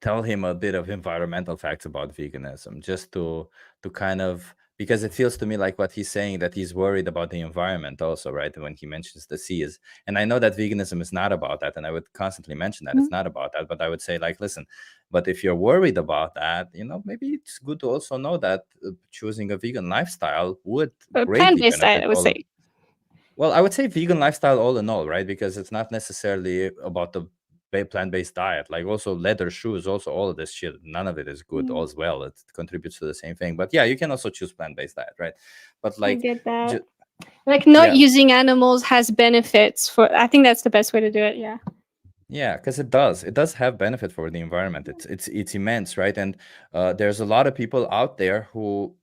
Speaker 2: tell him a bit of environmental facts about veganism, just to kind of, because it feels to me like what he's saying, that he's worried about the environment also, right? When he mentions the seas, and I know that veganism is not about that, and I would constantly mention that it's not about that, but I would say, like, listen, but if you're worried about that, maybe it's good to also know that choosing a vegan lifestyle would greatly
Speaker 1: Plant-based diet,
Speaker 2: benefit
Speaker 1: I would
Speaker 2: all of.
Speaker 1: say.
Speaker 2: Well, I would say vegan lifestyle all in all, right? Because it's not necessarily about the plant-based diet. Like also leather shoes, also all of this shit, none of it is good as well. It contributes to the same thing. But yeah, you can also choose plant-based diet, right? But
Speaker 1: I
Speaker 2: like,
Speaker 1: get that. Like not
Speaker 2: yeah.
Speaker 1: using animals has benefits for. I think that's the best way to do it. Yeah.
Speaker 2: Yeah, because it does have benefit for the environment. It's immense, right? And there's a lot of people out there who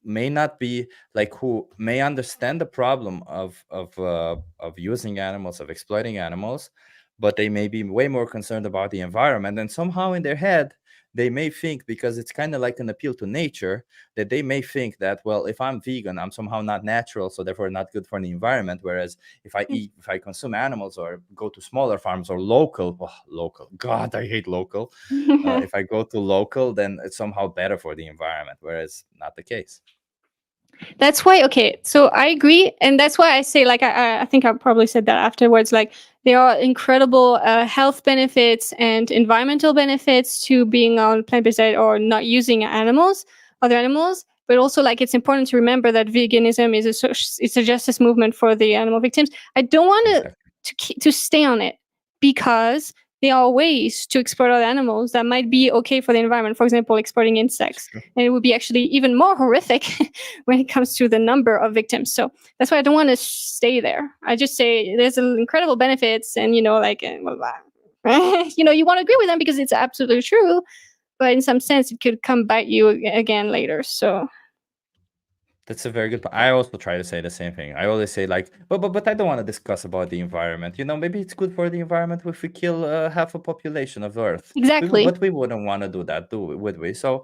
Speaker 2: may not be like, who may understand the problem of using animals, of exploiting animals, but they may be way more concerned about the environment, and somehow in their head they may think, because it's kind of like an appeal to nature, that they may think that, well, if I'm vegan, I'm somehow not natural, so therefore not good for the environment. Whereas if I consume animals or go to smaller farms or local, God, I hate local. If I go to local, then it's somehow better for the environment, whereas not the case.
Speaker 1: That's why, okay, so I agree. And that's why I say, like, I think I probably said that afterwards, like, there are incredible health benefits and environmental benefits to being on plant-based diet or not using other animals. But also, like, it's important to remember that veganism is it's a justice movement for the animal victims. I don't want to stay on it, because there are ways to exploit other animals that might be okay for the environment. For example, exploiting insects. And it would be actually even more horrific when it comes to the number of victims. So that's why I don't want to stay there. I just say there's incredible benefits, and, like, you want to agree with them because it's absolutely true. but in some sense it could come bite you again later. So
Speaker 2: That's a very good point. I also try to say the same thing. I always say like, but I don't want to discuss about the environment. Maybe it's good for the environment if we kill half a population of Earth.
Speaker 1: exactly.
Speaker 2: But we wouldn't want to do that, would we? So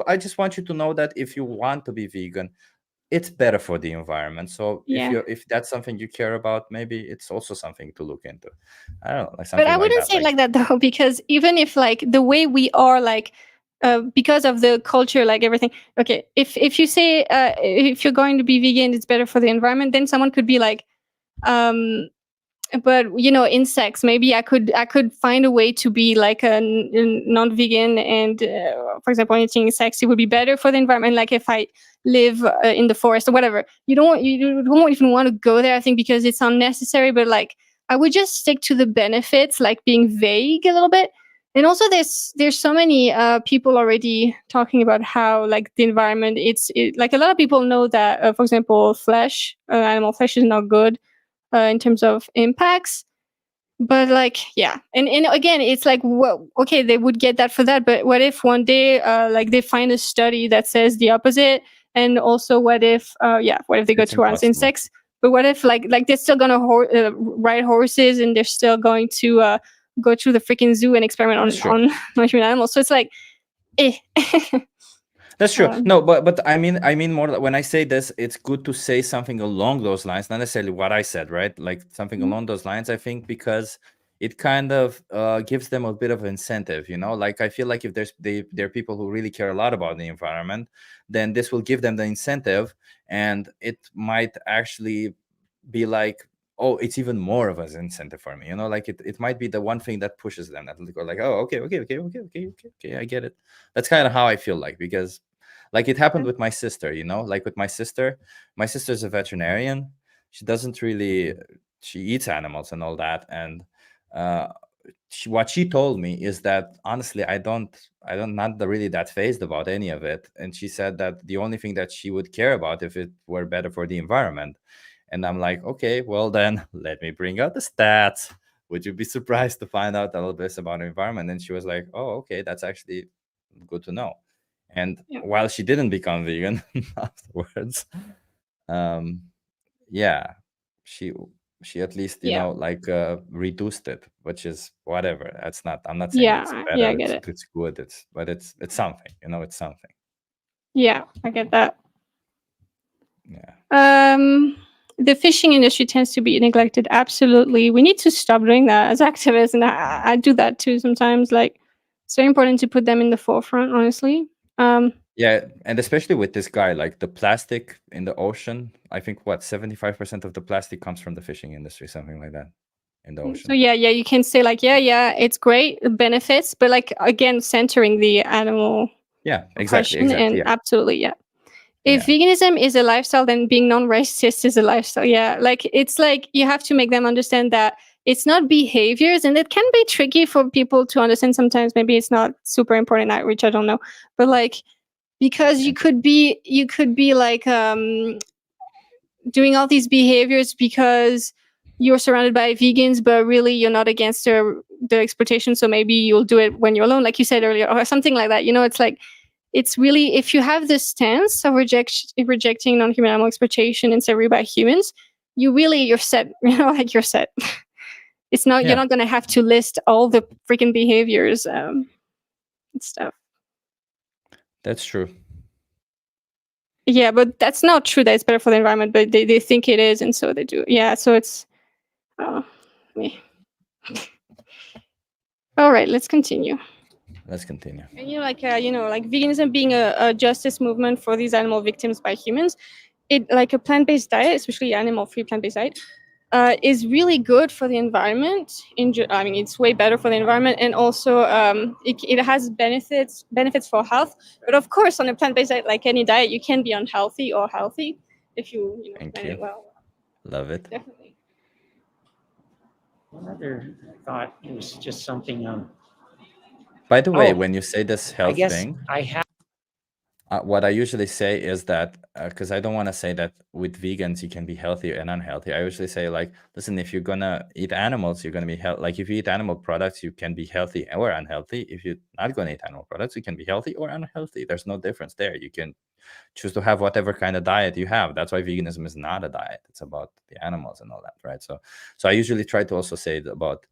Speaker 2: I just want you to know that if you want to be vegan, it's better for the environment. So
Speaker 1: Yeah.
Speaker 2: if that's something you care about, maybe it's also something to look into. I don't know, like
Speaker 1: But
Speaker 2: something
Speaker 1: I
Speaker 2: like
Speaker 1: wouldn't
Speaker 2: that.
Speaker 1: say it like that though, because even if like the way we are, like because of the culture, like everything. Okay, if you say if you're going to be vegan, it's better for the environment, then someone could be like, but insects, maybe I could find a way to be like a non-vegan, and for example, eating insects, it would be better for the environment, like if I live in the forest or whatever. You don't even want to go there, I think, because it's unnecessary. But like, I would just stick to the benefits, like being vague a little bit. And also there's so many people already talking about how like the environment, like a lot of people know that for example, animal flesh is not good in terms of impacts. But like, yeah, and again, it's like, well, okay, they would get that for that, but what if one day like they find a study that says the opposite? And also, what if they go
Speaker 2: It's
Speaker 1: towards
Speaker 2: impossible.
Speaker 1: insects? But what if like they're still gonna ride horses, and they're still going to go to the freaking zoo and experiment
Speaker 2: That's true.
Speaker 1: on human animals? So it's like, eh.
Speaker 2: That's true.
Speaker 1: Um,
Speaker 2: No, but I mean more when I say this, it's good to say something along those lines, not necessarily what I said, right? Like something
Speaker 1: mhm.
Speaker 2: along those lines, I think, because it kind of gives them a bit of incentive, Like I feel like if there are people who really care a lot about the environment, then this will give them the incentive, and it might actually be like, oh, it's even more of an incentive for me, like it might be the one thing that pushes them, that they go like, oh, okay, I get it. That's kind of how I feel like, because like it happened with my sister, like with my sister's a veterinarian. She doesn't really, she eats animals and all that, and uh what she told me is that honestly, I don't not really that phased about any of it. And she said that the only thing that she would care about if it were better for the environment. And I'm like, okay, well then let me bring out the stats. Would you be surprised to find out a little bit about the environment? And she was like, oh, okay, that's actually good to know. And
Speaker 1: Yeah.
Speaker 2: while she didn't become vegan afterwards, um, yeah, she she at least
Speaker 1: Yeah.
Speaker 2: like reduced it, which is whatever. I'm not saying it's
Speaker 1: Yeah. Yeah.
Speaker 2: better,
Speaker 1: I get
Speaker 2: it's
Speaker 1: it.
Speaker 2: it's good, it's something, it's something.
Speaker 1: Yeah. I get that.
Speaker 2: Yeah.
Speaker 1: The fishing industry tends to be neglected. Absolutely. We need to stop doing that as activists. And I do that too sometimes. Like, it's very important to put them in the forefront, honestly.
Speaker 2: Yeah, and especially with this guy, like the plastic in the ocean, I think 75% of the plastic comes from the fishing industry, something like that, in the
Speaker 1: So
Speaker 2: ocean.
Speaker 1: yeah, you can say like, yeah, it's great, the benefits, but like again, centering the animal
Speaker 2: Yeah, exactly,
Speaker 1: question, and
Speaker 2: yeah.
Speaker 1: absolutely, yeah. If
Speaker 2: Yeah.
Speaker 1: veganism is a lifestyle, then being non-racist is a lifestyle. Yeah, like it's like you have to make them understand that it's not behaviors, and it can be tricky for people to understand sometimes. Maybe it's not super important outreach, I don't know, but like, because
Speaker 2: Yeah.
Speaker 1: you could be like doing all these behaviors because you're surrounded by vegans, but really you're not against the exploitation. So maybe you'll do it when you're alone, like you said earlier, or something like that. It's like, it's really, if you have this stance of rejecting non-human animal exploitation and slavery by humans, you're set. Like you're set. It's not, you're
Speaker 2: Yeah,
Speaker 1: not going to have to list all the freaking behaviors and stuff.
Speaker 2: that's true.
Speaker 1: Yeah, but that's not true that it's better for the environment, but they think it is, and so they do. Yeah, so it's me. All right, let's continue.
Speaker 2: Let's continue.
Speaker 1: And like veganism being a justice movement for these animal victims by humans, it, like a plant-based diet, especially animal-free plant-based diet, is really good for the environment. I mean, it's way better for the environment, and also it has benefits for health. But of course, on a plant-based diet, like any diet, you can be unhealthy or healthy if you
Speaker 2: Thank
Speaker 1: plan
Speaker 2: you.
Speaker 1: it well.
Speaker 2: Love it.
Speaker 1: Definitely.
Speaker 3: One other thought was just something.
Speaker 2: By the way,
Speaker 3: Oh,
Speaker 2: when you say this
Speaker 3: I
Speaker 2: health
Speaker 3: guess
Speaker 2: thing,
Speaker 3: I have.
Speaker 2: What I usually say is that, because I don't want to say that with vegans you can be healthy and unhealthy. I usually say, like, listen, if you're gonna eat animals, you're gonna be like, if you eat animal products, you can be healthy or unhealthy. If you're not gonna eat animal products, you can be healthy or unhealthy. There's no difference there. You can choose to have whatever kind of diet you have. That's why veganism is not a diet. It's about the animals and all that, right? So I usually try to also say about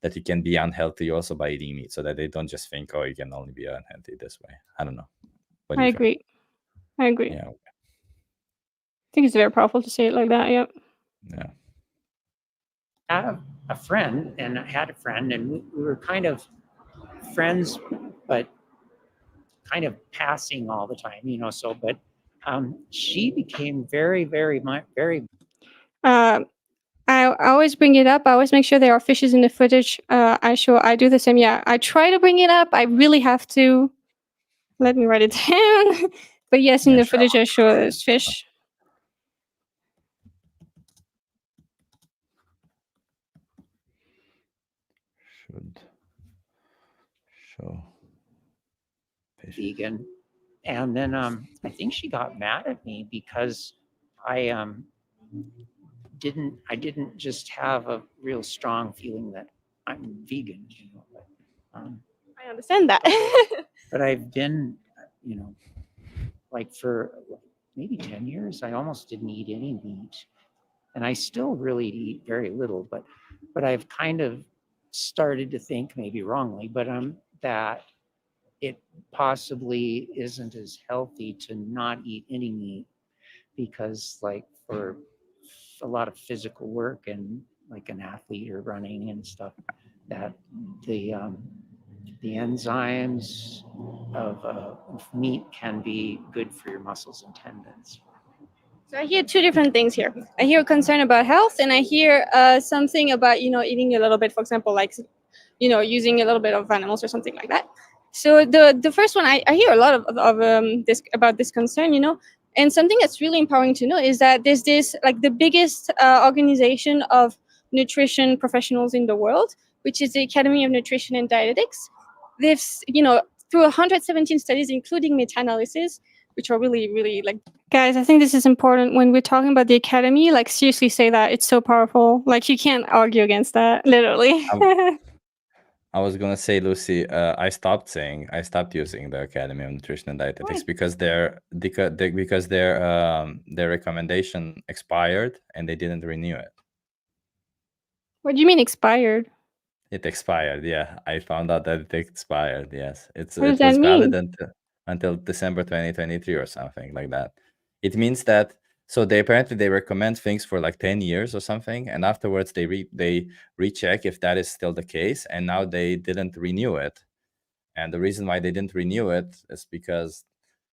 Speaker 2: that you can be unhealthy also by eating meat, so that they don't just think, oh, you can only be unhealthy this way. I don't know. What do
Speaker 1: I
Speaker 2: you think?
Speaker 1: agree. I agree.
Speaker 2: Yeah.
Speaker 1: I think it's very powerful to say it like that. Yep.
Speaker 2: Yeah.
Speaker 3: I have a friend, and I had a friend, and we were kind of friends, but kind of passing all the time, you know. So, but she became very, very much, very.
Speaker 1: I always bring it up. I always make sure there are fishes in the footage. I do the same. Yeah, I try to bring it up. I really have to. Let me write it down. But yes, in
Speaker 2: Yeah,
Speaker 1: the
Speaker 2: sure.
Speaker 1: footage I show there's fish.
Speaker 2: Should show fish.
Speaker 3: Vegan, and then I think she got mad at me because I didn't just have a real strong feeling that I'm vegan, you know. But,
Speaker 1: I understand that.
Speaker 3: but I've been, you know, like for maybe 10 years, I almost didn't eat any meat, and I still really eat very little. But I've kind of started to think, maybe wrongly, but that it possibly isn't as healthy to not eat any meat, because like for a lot of physical work and like an athlete or running and stuff, that the enzymes of meat can be good for your muscles and tendons.
Speaker 1: So I hear two different things here. I hear a concern about health, and I hear something about eating a little bit, for example, like using a little bit of animals or something like that. So the first one, I hear a lot of this about this concern, and something that's really empowering to know is that there's this, like, the biggest organization of nutrition professionals in the world, which is the Academy of Nutrition and Dietetics. They've through 117 studies, including meta-analysis, which are really, really, like, guys, I think this is important when we're talking about the Academy. Like, seriously, say that it's so powerful. Like, you can't argue against that, literally.
Speaker 2: I was gonna say, Lucy, I stopped using the Academy of Nutrition and Dietetics.
Speaker 1: Why?
Speaker 2: because their recommendation expired and they didn't renew it.
Speaker 1: What do you mean expired?
Speaker 2: It expired. Yeah, I found out that it expired. Yes,
Speaker 1: What does
Speaker 2: it
Speaker 1: that
Speaker 2: was valid
Speaker 1: mean?
Speaker 2: until December 2023 or something like that. It means that, so they apparently recommend things for like 10 years or something, and afterwards they recheck if that is still the case, and now they didn't renew it. And the reason why they didn't renew it is because,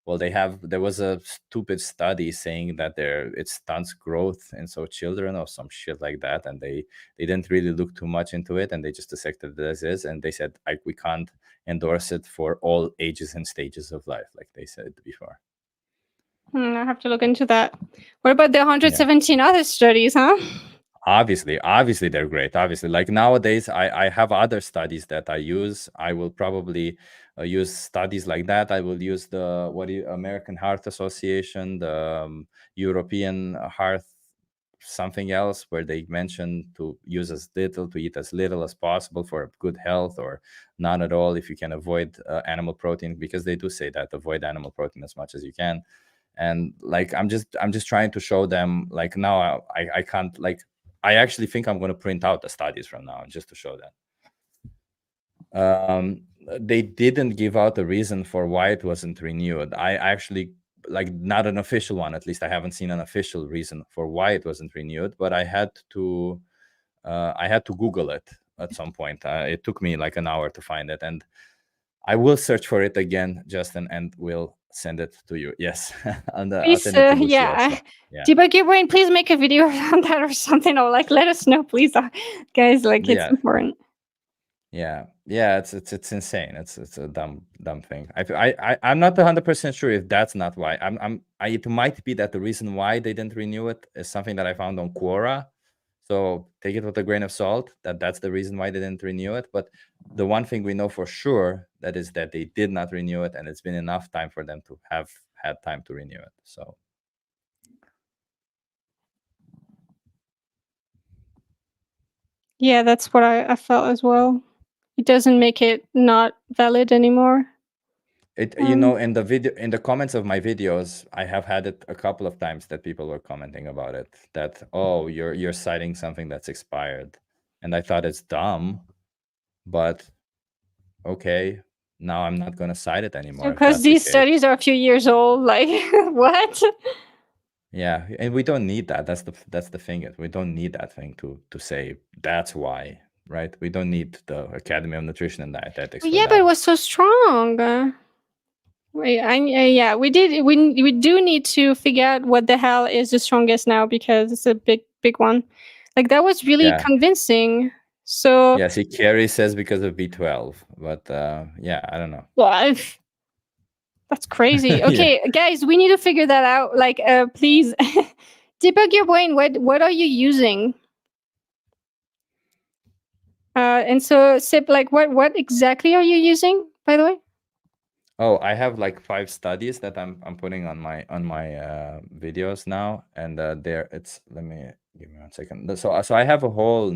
Speaker 2: well, there was a stupid study saying that it stunts growth in so children or some shit like that, and they didn't really look too much into it, and they just accepted it as is, and they said, like, we can't endorse it for all ages and stages of life, like they said before.
Speaker 1: I have to look into that. What about the 117 other studies, huh?
Speaker 2: Obviously they're great. Obviously, like nowadays I have other studies that I use. I will probably use studies like that. I will use the American Heart Association, the European Heart something else, where they mention to eat as little as possible for good health, or none at all if you can avoid animal protein, because they do say that avoid animal protein as much as you can. And like I'm just trying to show them, like, now I can't, like, I actually think I'm going to print out the studies from now just to show them. They didn't give out a reason for why it wasn't renewed. I actually, like, not an official one, at least I haven't seen an official reason for why it wasn't renewed, but I had to Google it at some point. It took me like an hour to find it, and I will search for it again, Justin, and we'll send it to you. Yes. And I'll
Speaker 1: Please,
Speaker 2: send it to Lucy
Speaker 1: yeah.
Speaker 2: also. Yeah.
Speaker 1: Debug your brain, please make a video on that or something, or like let us know, please, guys. Like, it's
Speaker 2: Yeah.
Speaker 1: important.
Speaker 2: Yeah. It's insane. It's a dumb thing. I'm not 100% sure if that's not why. It might be that the reason why they didn't renew it is something that I found on Quora. So take it with a grain of salt, that's the reason why they didn't renew it. But the one thing we know for sure, that is that they did not renew it, and it's been enough time for them to have had time to renew it. So
Speaker 1: Yeah, that's what I felt as well. It doesn't make it not valid anymore.
Speaker 2: it,
Speaker 1: Um,
Speaker 2: in the video, in the comments of my videos, I have had it a couple of times that people were commenting about it, that, oh, you're citing something that's expired. And I thought it's dumb, but okay, now I'm not going to cite it
Speaker 1: so
Speaker 2: anymore if
Speaker 1: because
Speaker 2: that's the
Speaker 1: these
Speaker 2: case.
Speaker 1: studies are a few years old, like what?
Speaker 2: Yeah, and we don't need that. That's the thing. We don't need that thing to say that's why, right? We don't need the Academy of Nutrition and Dietetics
Speaker 1: Well,
Speaker 2: for
Speaker 1: yeah, but it
Speaker 2: that.
Speaker 1: was so strong. Wait, yeah, we did. We do need to figure out what the hell is the strongest now, because it's a big one. Like that was really
Speaker 2: Yeah.
Speaker 1: convincing. So
Speaker 2: Yeah, see, Carrie says because of B12, but yeah, I don't know.
Speaker 1: well, that's crazy.
Speaker 2: Yeah.
Speaker 1: Okay, guys, we need to figure that out. Like, please debug your brain. What are you using? And so, Sip, like, what exactly are you using, by the way?
Speaker 2: Oh, I have like 5 studies that I'm putting on my videos now, and there it's, let me give me 1 second. So I have a whole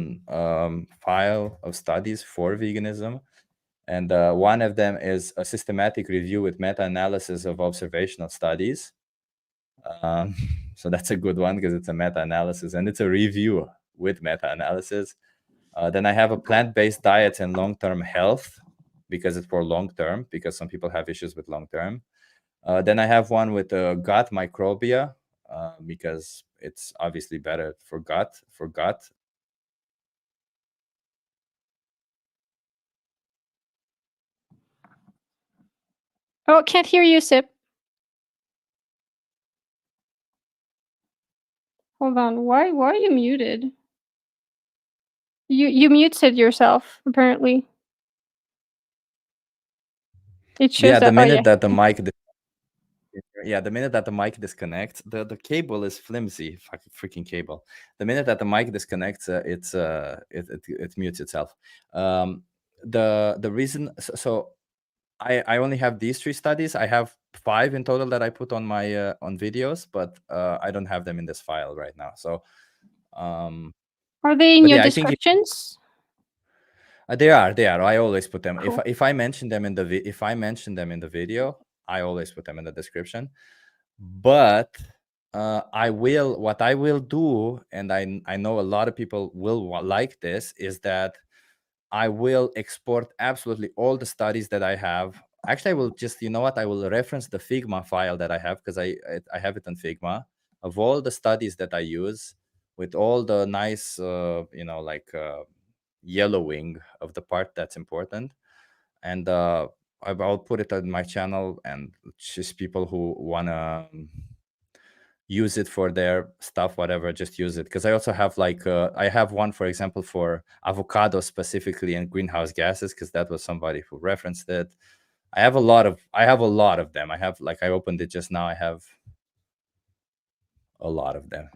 Speaker 2: file of studies for veganism, and one of them is a systematic review with meta-analysis of observational studies. So that's a good one because it's a meta-analysis and it's a review with meta-analysis. Then I have a plant-based diet and long-term health, because it's for long-term, because some people have issues with long-term. Then I have one with gut microbia, because it's obviously better for gut.
Speaker 1: Oh, can't hear you, Sip. Hold on. Why are you muted? You muted yourself, apparently. It shows
Speaker 2: Yeah, the
Speaker 1: that. Oh yeah.
Speaker 2: minute that the mic yeah, the minute that the mic disconnects, the cable is flimsy, freaking cable. The minute that the mic disconnects, it mutes itself. The reason, so I only have these 3 studies. I have 5 in total that I put on my on videos, but I don't have them in this file right now. So
Speaker 1: Are they in
Speaker 2: but
Speaker 1: your
Speaker 2: yeah, I think
Speaker 1: descriptions?
Speaker 2: they are. I always put them.
Speaker 1: Cool.
Speaker 2: If I mention them in the video, I always put them in the description. But what I will do, and I know a lot of people will like this, is that I will export absolutely all the studies that I have. Actually, I will just, you know what? I will reference the Figma file that I have, because I have it on Figma, of all the studies that I use, with all the nice, like yellowing of the part that's important. And I'll put it on my channel, and just people who want to use it for their stuff, whatever, just use it. Because I also have like I have one, for example, for avocado specifically and greenhouse gases, because that was somebody who referenced it. I have a lot of them. I have, like, I opened it just now, I have a lot of them.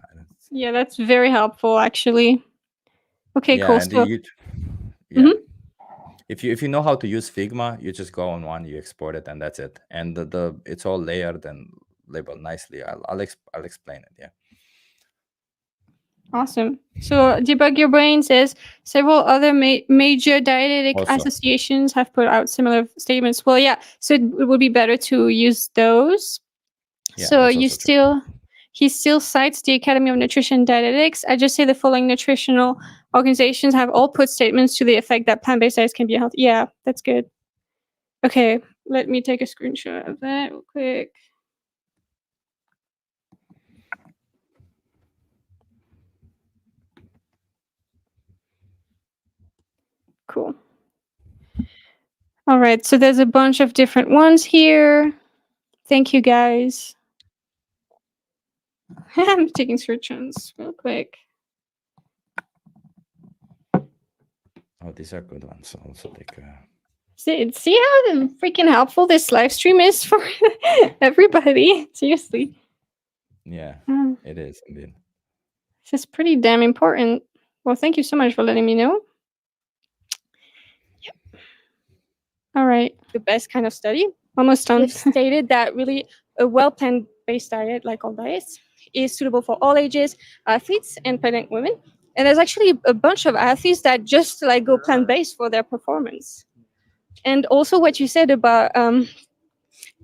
Speaker 1: Yeah, that's very helpful, actually. Okay,
Speaker 2: Yeah,
Speaker 1: cool.
Speaker 2: and
Speaker 1: So,
Speaker 2: yeah. If you know how to use Figma, you just go on one, you export it, and that's it. And the it's all layered and labeled nicely. I'll explain it. Yeah.
Speaker 1: awesome. So, Debug Your Brain says several other major dietetic
Speaker 2: Also,
Speaker 1: associations have put out similar statements. Well, yeah. So it would be better to use those.
Speaker 2: yeah,
Speaker 1: So
Speaker 2: that's
Speaker 1: you
Speaker 2: also true.
Speaker 1: he still cites the Academy of Nutrition and Dietetics. I just say the following nutritional organizations have all put statements to the effect that plant-based diets can be healthy. Yeah, that's good. Okay, let me take a screenshot of that real quick. Cool. All right, so there's a bunch of different ones here. Thank you, guys. I'm taking screenshots real quick.
Speaker 2: Oh, these are good ones. I'll also take
Speaker 1: See how freaking helpful this live stream is for everybody. Seriously.
Speaker 2: yeah, it is indeed.
Speaker 1: This is pretty damn important. Well, thank you so much for letting me know. Yep. All right. The best kind of study. Almost done. Which stated that really a well plant-based diet, like all diets, is suitable for all ages, athletes, and pregnant women. And there's actually a bunch of athletes that just like go plant-based for their performance. And also what you said about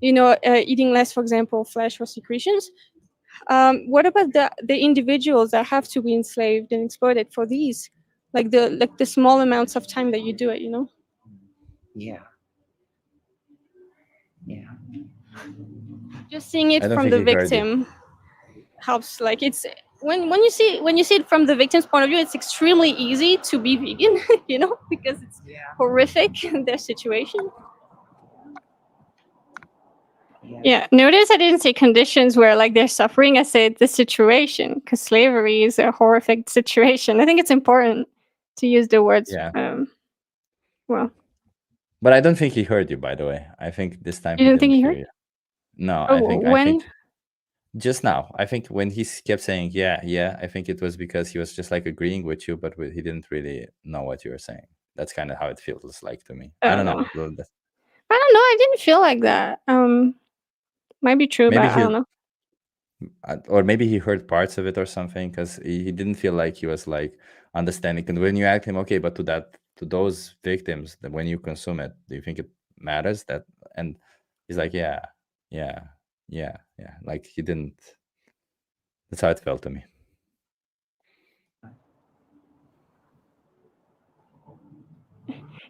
Speaker 1: eating less, for example, flesh or secretions. What about the individuals that have to be enslaved and exploited for these, like the small amounts of time that you do it?
Speaker 3: Yeah. Yeah.
Speaker 1: Just seeing it
Speaker 2: I don't
Speaker 1: from
Speaker 2: think
Speaker 1: the
Speaker 2: he heard you.
Speaker 1: victim helps. Like it's when you see it from the victim's point of view, it's extremely easy to be vegan, because it's horrific their situation. Yeah. Notice I didn't say conditions where like they're suffering. I said the situation, because slavery is a horrific situation. I think it's important to use the words.
Speaker 2: Yeah.
Speaker 1: Well,
Speaker 2: But I don't think he heard you, by the way. I think this time
Speaker 1: you
Speaker 2: he
Speaker 1: don't think
Speaker 2: didn't
Speaker 1: he
Speaker 2: hear
Speaker 1: heard?
Speaker 2: you. No,
Speaker 1: Oh,
Speaker 2: I
Speaker 1: when?
Speaker 2: think just now. I think when he kept saying yeah, I think it was because he was just like agreeing with you, but he didn't really know what you were saying. That's kind of how it feels like to me. I don't know.
Speaker 1: I don't know. I didn't feel like that. Might be true,
Speaker 2: Maybe
Speaker 1: but I don't know.
Speaker 2: or maybe he heard parts of it or something, because he didn't feel like he was like understanding. And when you ask him, okay, but to those victims, that when you consume it, do you think it matters that? And he's like, yeah. Like he didn't. That's how it felt to me.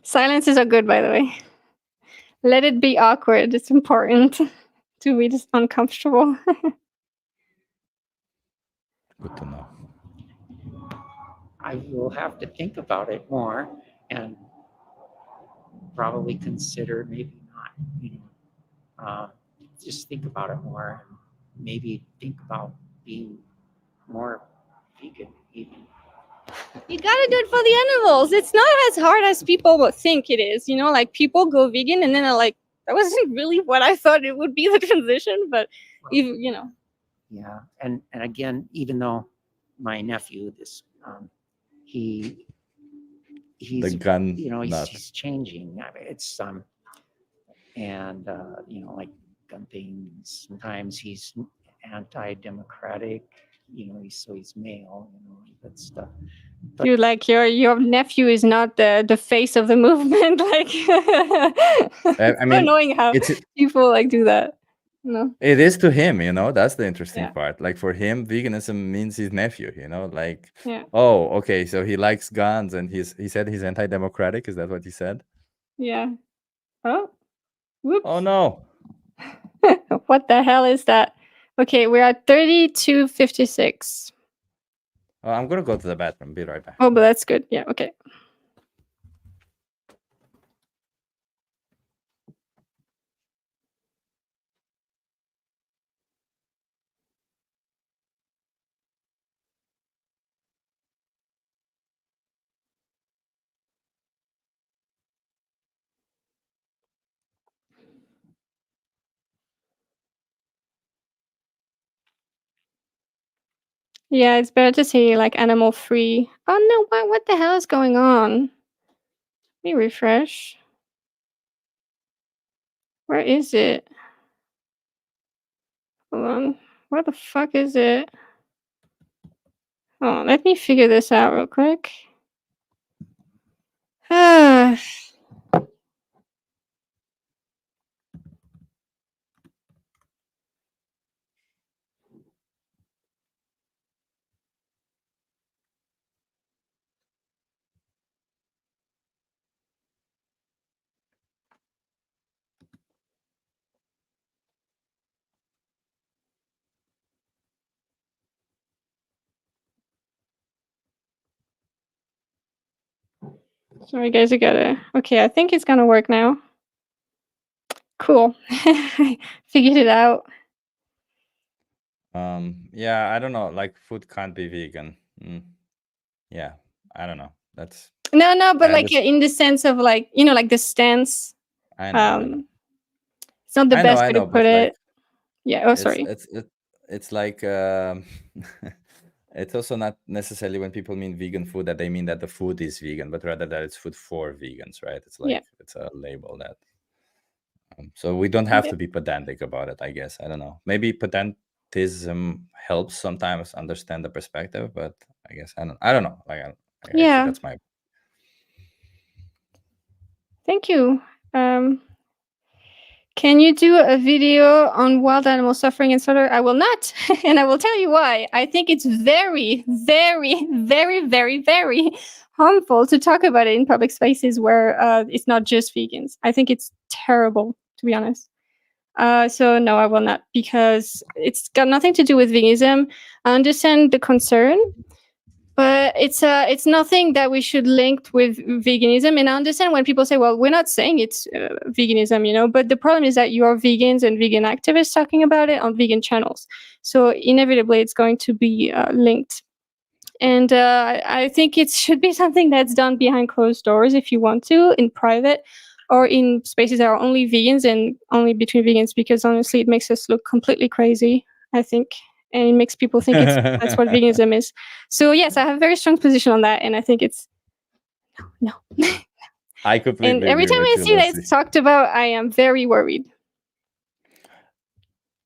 Speaker 1: Silences are good, by the way. Let it be awkward. It's important to be just uncomfortable.
Speaker 2: Good to know.
Speaker 3: I will have to think about it more and probably consider maybe not, just think about it more. Maybe think about being more vegan even.
Speaker 1: You gotta do it for the animals. It's not as hard as people think it is. Like people go vegan and then they're like, that wasn't really what I thought it would be, the transition, but
Speaker 3: Yeah, and again, even though my nephew, he's
Speaker 2: The gun
Speaker 3: he's changing. It's and like gun things. Sometimes he's anti-democratic. He's male. That stuff. But
Speaker 1: you're like your nephew is not the face of the movement. Like,
Speaker 2: I mean,
Speaker 1: knowing how people like do that. No.
Speaker 2: It is to him, that's the interesting part. Like for him, veganism means his nephew, like, oh, okay, so he likes guns and he said he's anti-democratic. Is that what he said?
Speaker 1: Yeah. Oh, whoops.
Speaker 2: Oh no.
Speaker 1: What the hell is that? Okay, we're at 32:56.
Speaker 2: Oh, I'm gonna go to the bathroom. Be right back.
Speaker 1: Oh, but that's good. Yeah, okay. Yeah, it's better to say like animal free. Oh no, what the hell is going on? Let me refresh. Where is it? Hold on. Where the fuck is it? Oh, let me figure this out real quick. Sorry, guys, okay, I think it's gonna work now. Cool. Figured it out.
Speaker 2: Yeah, I don't know. Like food can't be vegan. Yeah, I don't know. That's
Speaker 1: no, but like in the sense of like like the stance.
Speaker 2: I know.
Speaker 1: It's not the best way to put it.
Speaker 2: Like,
Speaker 1: yeah. Oh, sorry.
Speaker 2: It's like it's also not necessarily when people mean vegan food that they mean that the food is vegan, but rather that it's food for vegans, right? It's like it's a label that So we don't have to be pedantic about it, I guess. I don't know. Maybe pedantism helps sometimes understand the perspective, but I guess I don't know. Like, actually, that's my.
Speaker 1: Thank you. Can you do a video on wild animal suffering and slaughter? I will not, and I will tell you why. I think it's very, very, very, very, very harmful to talk about it in public spaces where it's not just vegans. I think it's terrible, to be honest. So no, I will not, because it's got nothing to do with veganism. I understand the concern, but it's nothing that we should link with veganism. And I understand when people say, well, we're not saying it's veganism, you know, but the problem is that you are vegans and vegan activists talking about it on vegan channels. So inevitably it's going to be linked. And I think it should be something that's done behind closed doors if you want to, in private, or in spaces that are only vegans and only between vegans, because honestly, it makes us look completely crazy, I think. And it makes people think that's what veganism is. So yes, I have a very strong position on that, and I think it's no.
Speaker 2: I completely
Speaker 1: and every time I see that it's talked about, I am very worried.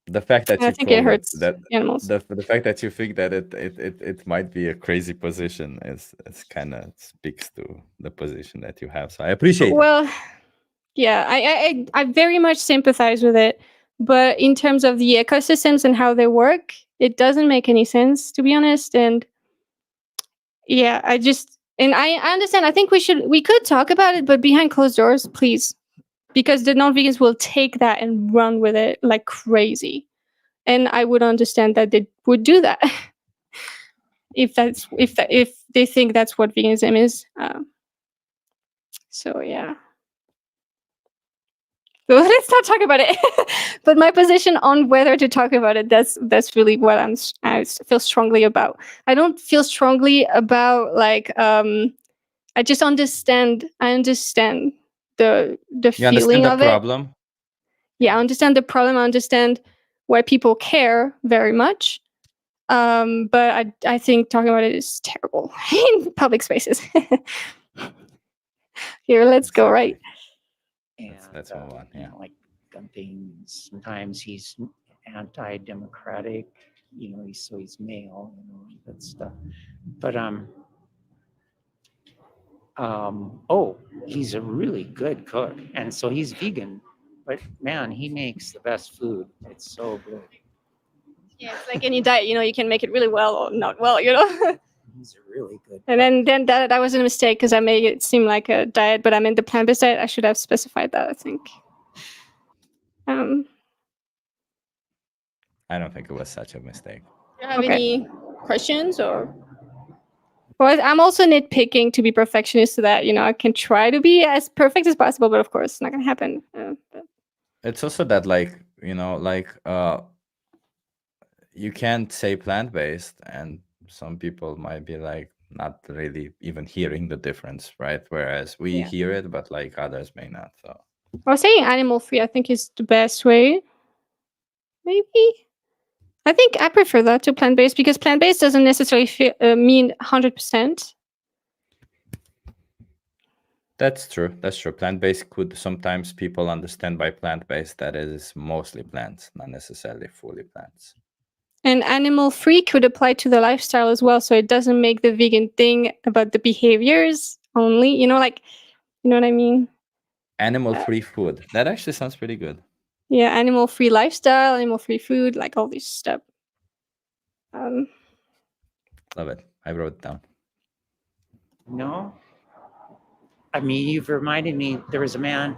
Speaker 2: The fact that
Speaker 1: I think it hurts animals.
Speaker 2: The fact that you think that it might be a crazy position is kind of speaks to the position that you have. So I appreciate.
Speaker 1: Well, yeah, I very much sympathize with it. But in terms of the ecosystems and how they work, it doesn't make any sense, to be honest. And yeah, I understand. I think we could talk about it, but behind closed doors, please, because the non-vegans will take that and run with it like crazy. And I would understand that they would do that if they think that's what veganism is. So yeah. So let's not talk about it. But my position on whether to talk about it, that's really what I feel strongly about. I don't feel strongly about like I just understand. I understand the feeling of it.
Speaker 2: Problem?
Speaker 1: Yeah, I understand the problem. I understand why people care very much. But I think talking about it is terrible in public spaces. Here, let's go right.
Speaker 3: And
Speaker 2: let's move on. Yeah,
Speaker 3: like gun things. Sometimes he's anti-democratic. You know, he's male. You know, that stuff. But he's a really good cook, and so he's vegan. But man, he makes the best food. It's so good.
Speaker 1: Yeah, it's like any diet. You know, you can make it really well or not well. You know.
Speaker 3: He's really good.
Speaker 1: And then that was a mistake because I made it seem like a diet, but I meant the plant-based diet. I should have specified that, I think.
Speaker 2: I don't think it was such a mistake.
Speaker 1: Do you have any questions or? Well, I'm also nitpicking to be perfectionist so that, you know, I can try to be as perfect as possible, but of course it's not going to happen.
Speaker 2: It's also that, like, you know, like you can't say plant-based and some people might be like not really even hearing the difference, right? Whereas we hear it, but like others may not. So
Speaker 1: I was saying animal-free, I think, is the best way. Maybe. I think I prefer that to plant-based because plant-based doesn't necessarily mean 100%.
Speaker 2: That's true. That's true. Plant-based could sometimes people understand by plant-based that it is mostly plants, not necessarily fully plants.
Speaker 1: And animal-free could apply to the lifestyle as well, so it doesn't make the vegan thing about the behaviors only. You know, like, you know what I mean?
Speaker 2: Animal-free food. That actually sounds pretty good.
Speaker 1: Yeah, animal-free lifestyle, animal-free food, like all this stuff.
Speaker 2: Love it. I wrote it down.
Speaker 3: No, I mean, you've reminded me. There was a man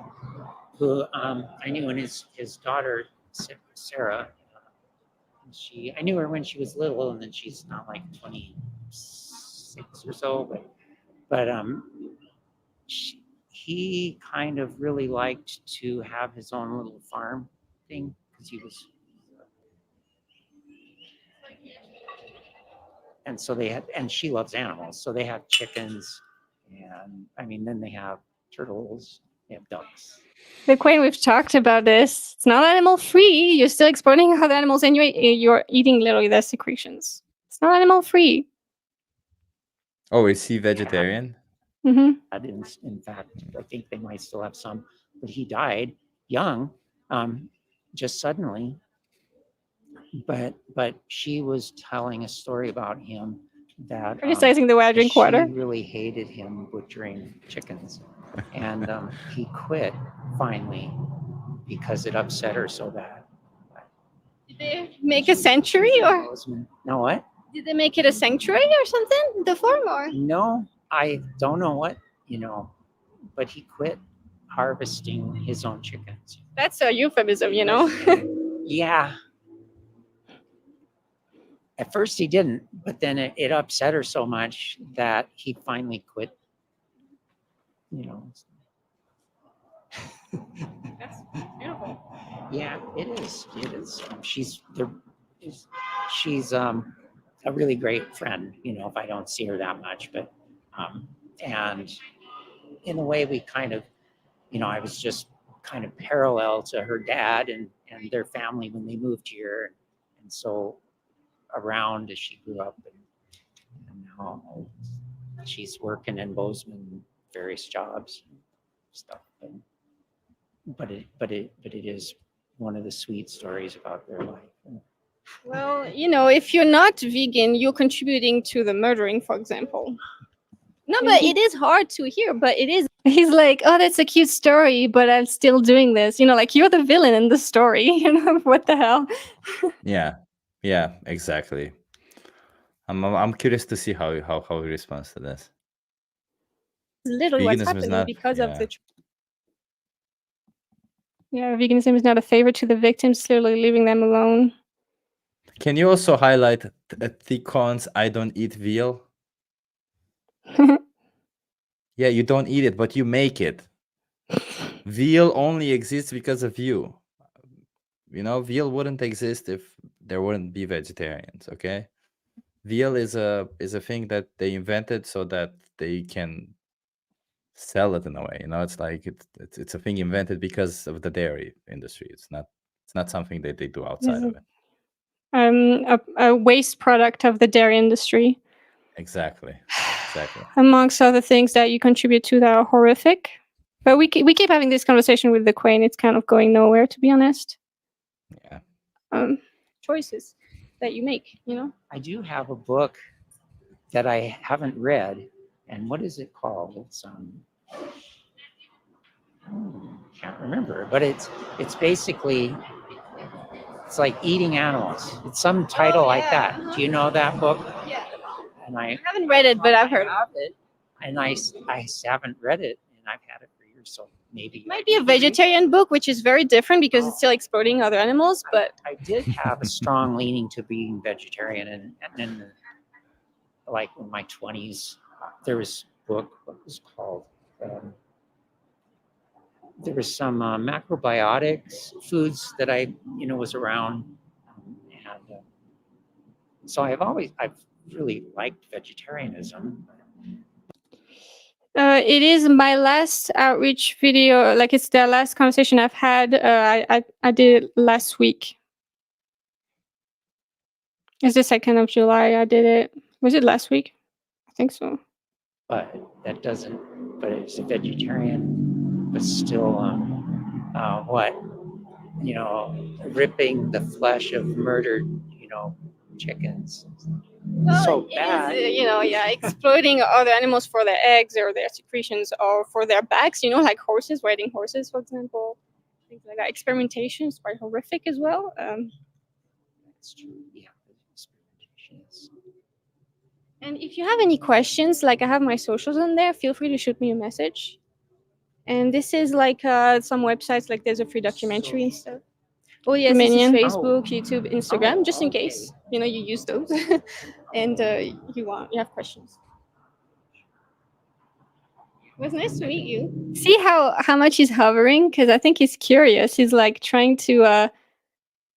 Speaker 3: who I knew, and his daughter Sarah. I knew her when she was little, and then she's not like 26 or so, but he kind of really liked to have his own little farm thing because he was, and so they had, and she loves animals, so they have chickens, and I mean, then they have turtles, they have ducks.
Speaker 1: The Queen, we've talked about this. It's not animal-free. You're still exploiting other animals, and you're eating literally their secretions. It's not animal-free.
Speaker 2: Oh, is he vegetarian?
Speaker 1: Mm-hmm.
Speaker 3: In fact, I think they might still have some, but he died young, just suddenly. But she was telling a story about him that
Speaker 1: Criticizing the way I drink water.
Speaker 3: she really hated him butchering chickens, and he quit finally because it upset her so bad.
Speaker 1: Did they make a sanctuary or?
Speaker 3: No, what?
Speaker 1: Did they make it a sanctuary or something? The farm or?
Speaker 3: No, I don't know what, but he quit harvesting his own chickens.
Speaker 1: That's a euphemism,
Speaker 3: Yeah. At first he didn't, but then it upset her so much that he finally quit.
Speaker 1: That's beautiful.
Speaker 3: Yeah, it is. It is. She's a really great friend. If I don't see her that much, but and in a way we kind of, I was just kind of parallel to her dad and their family when they moved here, and so around as she grew up, and now she's working in Bozeman, various jobs and stuff. But it is one of the sweet stories about their life.
Speaker 1: Well, if you're not vegan, you're contributing to the murdering, for example. No, but it is hard to hear, but it is. He's like, oh, that's a cute story, but I'm still doing this. Like you're the villain in the story. What the hell?
Speaker 2: Yeah, exactly. I'm curious to see how he responds to this.
Speaker 1: Literally what's
Speaker 2: Veganism is
Speaker 1: happening
Speaker 2: not-
Speaker 1: because
Speaker 2: yeah.
Speaker 1: of the. Yeah, veganism is not a favor to the victims, clearly leaving them alone.
Speaker 2: Can you also highlight Thicon's I don't eat veal? Yeah, you don't eat it, but you make it. Veal only exists because of you. Veal wouldn't exist if there wouldn't be vegetarians, okay? Veal is a thing that they invented so that they can sell it in a way. It's like it's a thing invented because of the dairy industry. It's not something that they do outside of it.
Speaker 1: A waste product of the dairy industry.
Speaker 2: Exactly.
Speaker 1: Amongst other things that you contribute to that are horrific. But we keep having this conversation with the Queen. It's kind of going nowhere, to be honest.
Speaker 2: Yeah.
Speaker 1: Choices that you make,
Speaker 3: I do have a book that I haven't read, and what is it called? It's can't remember, but it's basically, it's like eating animals. It's some title like that. Do you know that book?
Speaker 1: Yeah.
Speaker 3: And I
Speaker 1: haven't read it, but I've heard of it.
Speaker 3: And I haven't read it, and I've had it for years, so maybe
Speaker 1: it might be a vegetarian book, which is very different because it's still exploiting other animals. But
Speaker 3: I did have a strong leaning to being vegetarian, and then like in my 20s, there was a book. What was it called? There was some macrobiotics foods that I was around, and so I've really liked vegetarianism.
Speaker 1: It is my last outreach video. Like it's the last conversation I've had. I did it last week. It's the 2nd of July. I did it. Was it last week? I think so.
Speaker 3: But that doesn't. But it's a vegetarian, but still, what? Ripping the flesh of murdered, chickens.
Speaker 1: Well,
Speaker 3: so bad.
Speaker 1: Exploiting other animals for their eggs or their secretions or for their backs, like horses, riding horses, for example. Things like that. Experimentation is quite horrific as well.
Speaker 3: That's true. Yeah, experimentation is.
Speaker 1: And if you have any questions, like I have my socials on there, feel free to shoot me a message. And this is like some websites, like there's a free documentary and stuff. Oh yes, this is Facebook, YouTube, Instagram, just in case you use those, and you have questions. It was nice to meet you. See how much he's hovering, because I think he's curious. He's like trying to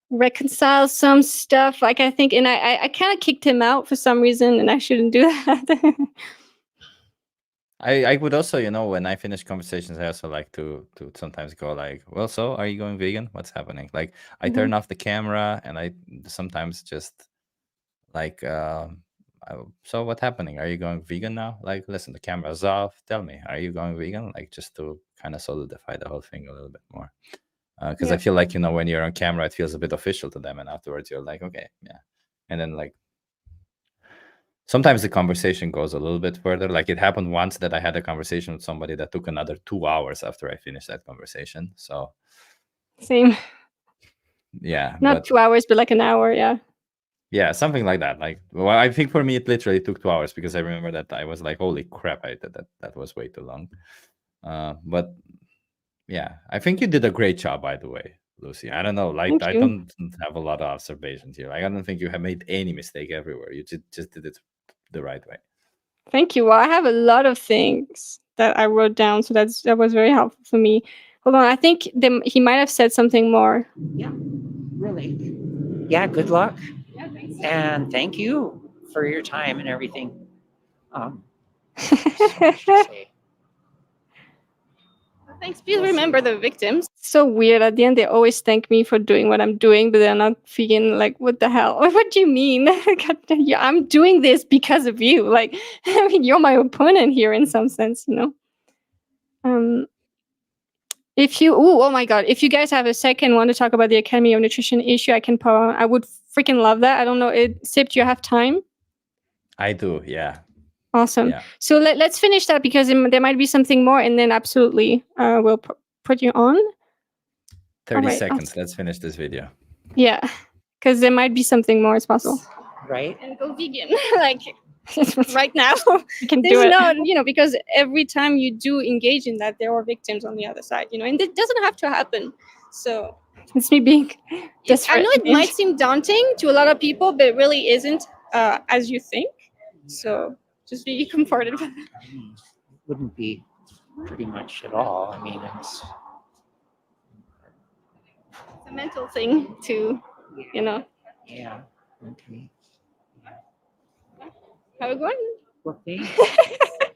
Speaker 1: reconcile some stuff. Like I think, and I kind of kicked him out for some reason, and I shouldn't do that.
Speaker 2: I would also, when I finish conversations, I also like to sometimes go like, well, so are you going vegan? What's happening? Like I turn off the camera and I sometimes just like, so what's happening? Are you going vegan now? Like, listen, the camera's off. Tell me, are you going vegan? Like just to kind of solidify the whole thing a little bit more. because I feel like, you know, when you're on camera, it feels a bit official to them, and afterwards you're like, okay, yeah. And then like sometimes the conversation goes a little bit further. Like it happened once that I had a conversation with somebody that took another 2 hours after I finished that conversation. So
Speaker 1: Same.
Speaker 2: yeah,
Speaker 1: Not
Speaker 2: but
Speaker 1: 2 hours, but like an hour. Yeah.
Speaker 2: yeah, something like that. Like, well, I think for me it literally took 2 hours, because I remember that I was like, holy crap, that was way too long. But yeah, I think you did a great job, by the way, Lucy. I don't know, like
Speaker 1: Thank
Speaker 2: I
Speaker 1: you.
Speaker 2: don't have a lot of observations here. Like, I don't think you have made any mistake everywhere. You just did it the right way.
Speaker 1: Thank you. Well, I have a lot of things that I wrote down, so that was very helpful for me. Hold on, I think he might have said something more.
Speaker 3: Yeah, really. Yeah, good luck.
Speaker 1: Yeah, thanks.
Speaker 3: And thank you for your time and everything. So much to say.
Speaker 1: Thanks. Please remember the victims. So weird. At the end, they always thank me for doing what I'm doing, but they're not feeling like, what the hell? What do you mean? I'm doing this because of you. Like, I mean, you're my opponent here in some sense, you know? If you, oh my God, if you guys have a second want to talk about the Academy of Nutrition issue, I would freaking love that. I don't know, Sip, do you have time?
Speaker 2: I do, yeah.
Speaker 1: Awesome.
Speaker 2: Yeah.
Speaker 1: So let's finish that, because there might be something more, and then absolutely we'll put you on.
Speaker 2: 30
Speaker 1: right,
Speaker 2: seconds.
Speaker 1: awesome.
Speaker 2: Let's finish this video.
Speaker 1: Yeah, because there might be something more as possible.
Speaker 3: Right?
Speaker 1: And go vegan, like right now. You can do it. No, you know, because every time you do engage in that, there are victims on the other side, you know, and it doesn't have to happen. So it's me being desperate. I know it might seem daunting to a lot of people, but it really isn't as you think. So just be comforted.
Speaker 3: I mean, it wouldn't be pretty much at all. I mean, it's
Speaker 1: a mental thing too, you know.
Speaker 3: Yeah. Okay.
Speaker 1: How it going?
Speaker 3: Well, thanks.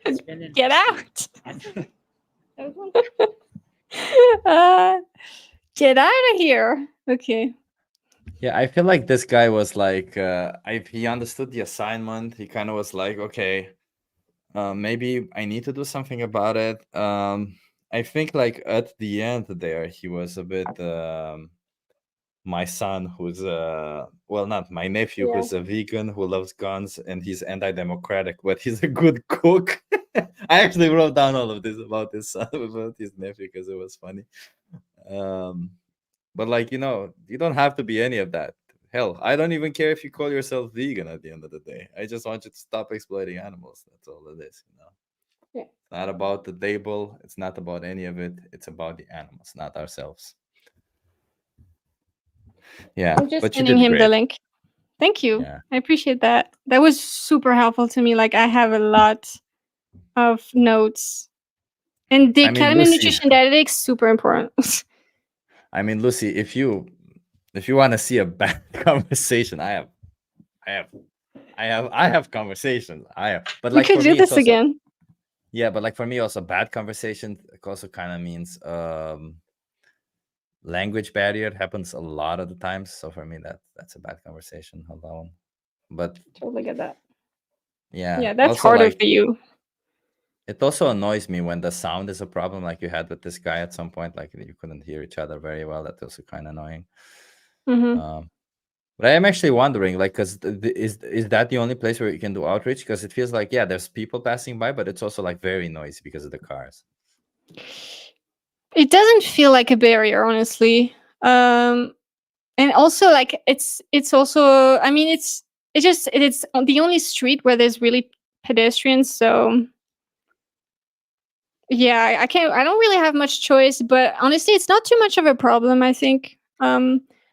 Speaker 3: It's been
Speaker 1: Get out. Get out of here. Okay.
Speaker 2: Yeah, I feel like this guy was like, he understood the assignment. He kind of was like, okay, maybe I need to do something about it. I think like at the end there, he was a bit, my son who's, well, not my nephew, who's a vegan, who loves guns, and he's anti-democratic, but he's a good cook. I actually wrote down all of this about his son, about his nephew, because it was funny. But like, you know, you don't have to be any of that. Hell, I don't even care if you call yourself vegan at the end of the day. I just want you to stop exploiting animals. That's all it is, you know.
Speaker 1: Yeah.
Speaker 2: It's not about the label. It's not about any of it. It's about the animals, not ourselves. Yeah,
Speaker 1: I'm just
Speaker 2: but you
Speaker 1: sending
Speaker 2: did
Speaker 1: him
Speaker 2: great.
Speaker 1: the link. Thank you.
Speaker 2: Yeah.
Speaker 1: I appreciate that. That was super helpful to me. Like, I have a lot of notes. And the Academy of Nutrition Dietetics, super important.
Speaker 2: I mean, Lucy, if you want to see a bad conversation, I have conversations. But like,
Speaker 1: we could
Speaker 2: for
Speaker 1: do
Speaker 2: me,
Speaker 1: this
Speaker 2: also,
Speaker 1: again.
Speaker 2: Yeah, but like for me, also bad conversation also kind of means language barrier happens a lot of the times. So for me, that's a bad conversation alone. But
Speaker 1: totally get that.
Speaker 2: Yeah.
Speaker 1: Yeah, that's
Speaker 2: also,
Speaker 1: harder
Speaker 2: like,
Speaker 1: for you.
Speaker 2: It also annoys me when the sound is a problem, like you had with this guy at some point, like you couldn't hear each other very well. That's also kind of annoying. But I am actually wondering, like, because is that the only place where you can do outreach? Because it feels like, yeah, there's people passing by, but it's also like very noisy because of the cars.
Speaker 1: It doesn't feel like a barrier, honestly. And also, like, it's also, I mean, it's the only street where there's really pedestrians. So yeah, I don't really have much choice. But honestly, it's not too much of a problem, I think.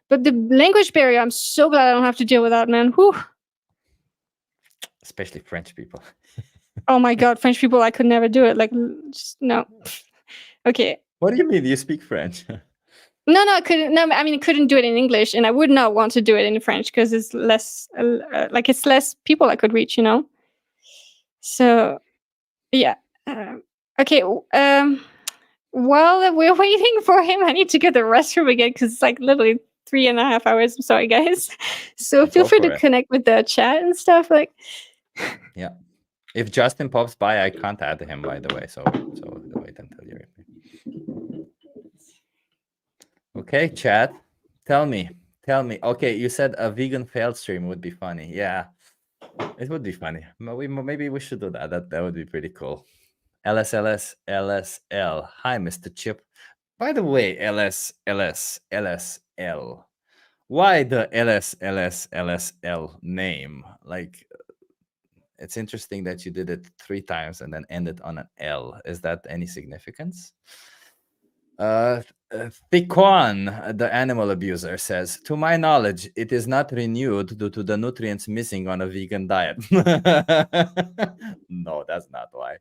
Speaker 1: But the language barrier, I'm so glad I don't have to deal with that, man. Whew.
Speaker 2: Especially French people.
Speaker 1: Oh my God, French people, I could never do it. Like, just, no. Okay.
Speaker 2: What do you mean? You speak French?
Speaker 1: No, I couldn't. No, I mean, I couldn't do it in English, and I would not want to do it in French because it's less, it's less people I could reach, you know. So, yeah. Okay. While we're waiting for him, I need to get the restroom again because it's like literally 3.5 hours. I'm sorry, guys. So feel free to connect with the chat and stuff. Like,
Speaker 2: yeah. If Justin pops by, I can't add him, by the way. So wait until you're. Okay, chat. Tell me. Okay, you said a vegan failed stream would be funny. Yeah, it would be funny. Maybe we should do that. That would be pretty cool. LSL. Hi, Mr. Chip. By the way, LSL. Why the LSL name? Like, it's interesting that you did it 3 times and then ended on an L. Is that any significance? Thiquan, the animal abuser, says, to my knowledge, it is not renewed due to the nutrients missing on a vegan diet. No, that's not why.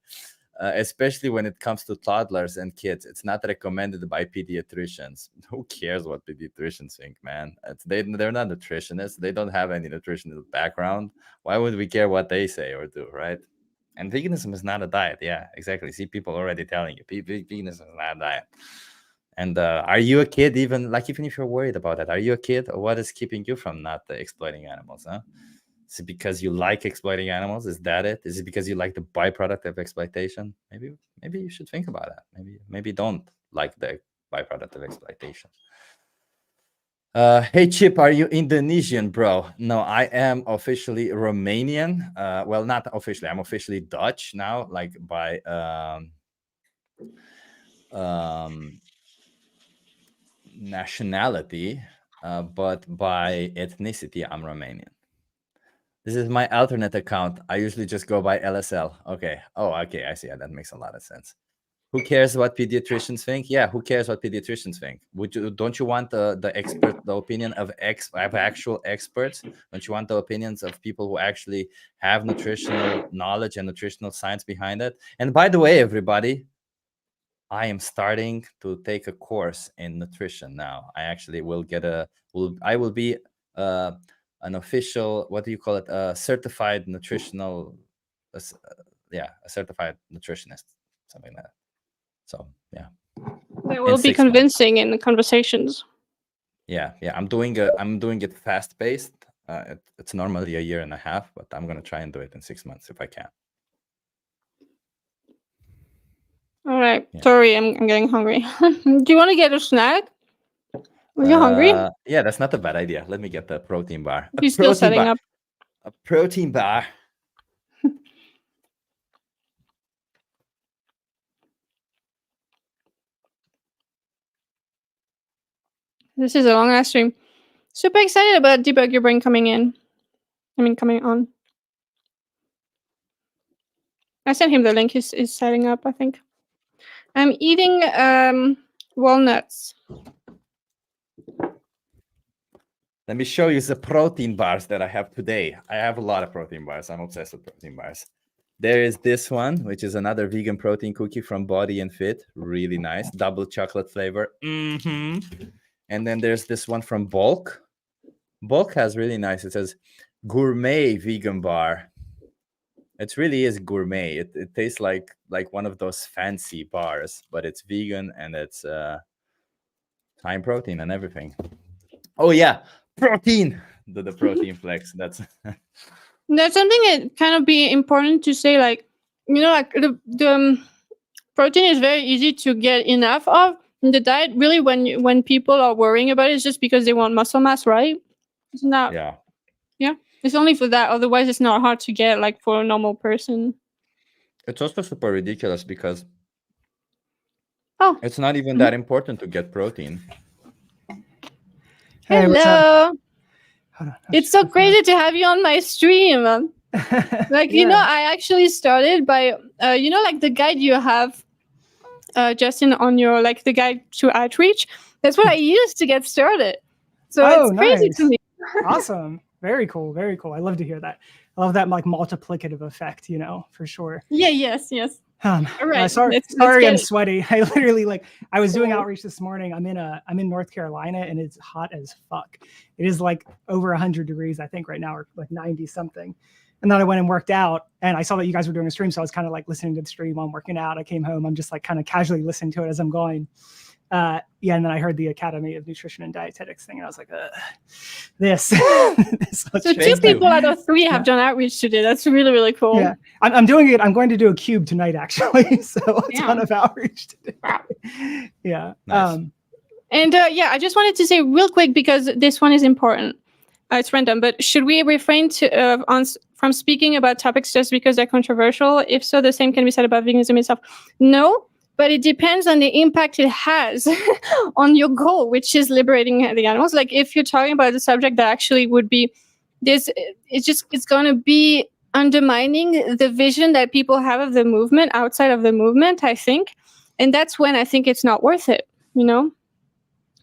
Speaker 2: Especially when it comes to toddlers and kids, it's not recommended by pediatricians. Who cares what pediatricians think, man? They're not nutritionists. They don't have any nutritional background. Why would we care what they say or do, right? And veganism is not a diet. Yeah, exactly. See, people already telling you, veganism is not a diet. And are you a kid? Even if you're worried about that, are you a kid? Or what is keeping you from not exploiting animals? Huh? Is it because you like exploiting animals? Is that it? Is it because you like the byproduct of exploitation? Maybe you should think about that. Maybe don't like the byproduct of exploitation. Hey Chip, are you Indonesian, bro? No, I am officially Romanian. Well, not officially. I'm officially Dutch now, like by nationality, but by ethnicity, I'm Romanian. This is my alternate account. I usually just go by LSL. Okay. Oh, okay. I see. That makes a lot of sense. Who cares what pediatricians think? Yeah, who cares what pediatricians think? Don't you want the opinion of actual experts? Don't you want the opinions of people who actually have nutritional knowledge and nutritional science behind it? And by the way, everybody, I am starting to take a course in nutrition now. I actually will I will be an official, what do you call it? A certified nutritional, a certified nutritionist, something like that. So yeah,
Speaker 1: that will be convincing in the conversations.
Speaker 2: Yeah, I'm doing it fast paced. It's normally 1.5 years, but I'm gonna try and do it in 6 months if I can.
Speaker 1: All right, yeah. Sorry, I'm getting hungry. Do you want to get a snack? Are you hungry?
Speaker 2: Yeah, that's not a bad idea. Let me get the protein bar.
Speaker 1: He's still setting up.
Speaker 2: A protein bar.
Speaker 1: This is a long ass stream. Super excited about Debug Your Brain coming on. I sent him the link. He's setting up, I think. I'm eating walnuts.
Speaker 2: Let me show you the protein bars that I have today. I have a lot of protein bars. I'm obsessed with protein bars. There is this one, which is another vegan protein cookie from Body and Fit. Really nice. Double chocolate flavor. And then there's this one from Bulk. Bulk has really nice. It says gourmet vegan bar. It really is gourmet. It tastes like one of those fancy bars, but it's vegan and it's high in protein and everything. Oh yeah, protein. The protein flex. That's
Speaker 1: something that kind of be important to say. Like, like the protein is very easy to get enough of in the diet. Really, when people are worrying about it, it's just because they want muscle mass, right? It's not.
Speaker 2: Yeah.
Speaker 1: Yeah. It's only for that. Otherwise, it's not hard to get, like, for a normal person.
Speaker 2: It's also super ridiculous because
Speaker 1: oh,
Speaker 2: it's not even that important to get protein.
Speaker 1: Hey, hello. It's so crazy to have you on my stream. Like, I actually started by, like the guide you have, Justin, on your, like, the guide to outreach. That's what I used to get started. So it's crazy to me.
Speaker 4: Awesome. Very cool. Very cool. I love to hear that. I love that, like, multiplicative effect, for sure.
Speaker 1: Yeah, yes.
Speaker 4: All right. Sorry, I'm sweaty. I literally, I was doing outreach this morning. I'm in North Carolina and it's hot as fuck. It is like over 100 degrees, I think, right now, or like 90 something. And then I went and worked out and I saw that you guys were doing a stream. So I was kind of like listening to the stream while I'm working out. I came home. I'm just like kind of casually listening to it as I'm going. And then I heard the Academy of Nutrition and Dietetics thing, and I was like, this.
Speaker 1: So 2 people out of 3 have done outreach today. That's really, really cool.
Speaker 4: Yeah, I'm doing it. I'm going to do a cube tonight, actually. So a ton of outreach today. Yeah.
Speaker 2: Nice.
Speaker 1: And yeah, I just wanted to say real quick, because this one is important. It's random, but should we refrain from speaking about topics just because they're controversial? If so, the same can be said about veganism itself. No, but it depends on the impact it has on your goal, which is liberating the animals. Like if you're talking about a subject that actually would be this, it's going to be undermining the vision that people have of the movement outside of the movement, I think. And that's when I think it's not worth it, you know?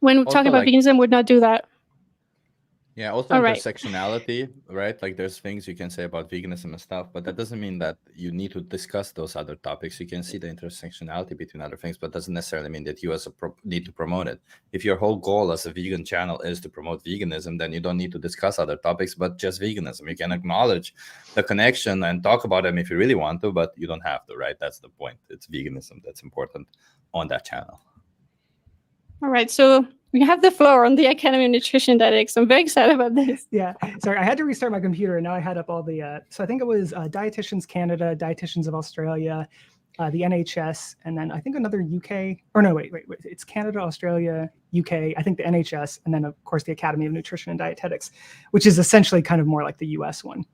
Speaker 1: When
Speaker 2: Also,
Speaker 1: talking about veganism would not do that.
Speaker 2: Yeah, also intersectionality, right? Like there's things you can say about veganism and stuff, but that doesn't mean that you need to discuss those other topics. You can see the intersectionality between other things, but doesn't necessarily mean that you as a need to promote it. If your whole goal as a vegan channel is to promote veganism, then you don't need to discuss other topics, but just veganism. You can acknowledge the connection and talk about them if you really want to, but you don't have to, right? That's the point. It's veganism that's important on that channel.
Speaker 1: All right, so we have the floor on the Academy of Nutrition and Dietetics. I'm very excited about this.
Speaker 4: Yeah, sorry, I had to restart my computer, and now I had up all the. So I think it was Dietitians Canada, Dietitians of Australia, the NHS, and then I think another UK. Or no, wait. It's Canada, Australia, UK. I think the NHS, and then of course the Academy of Nutrition and Dietetics, which is essentially kind of more like the US one.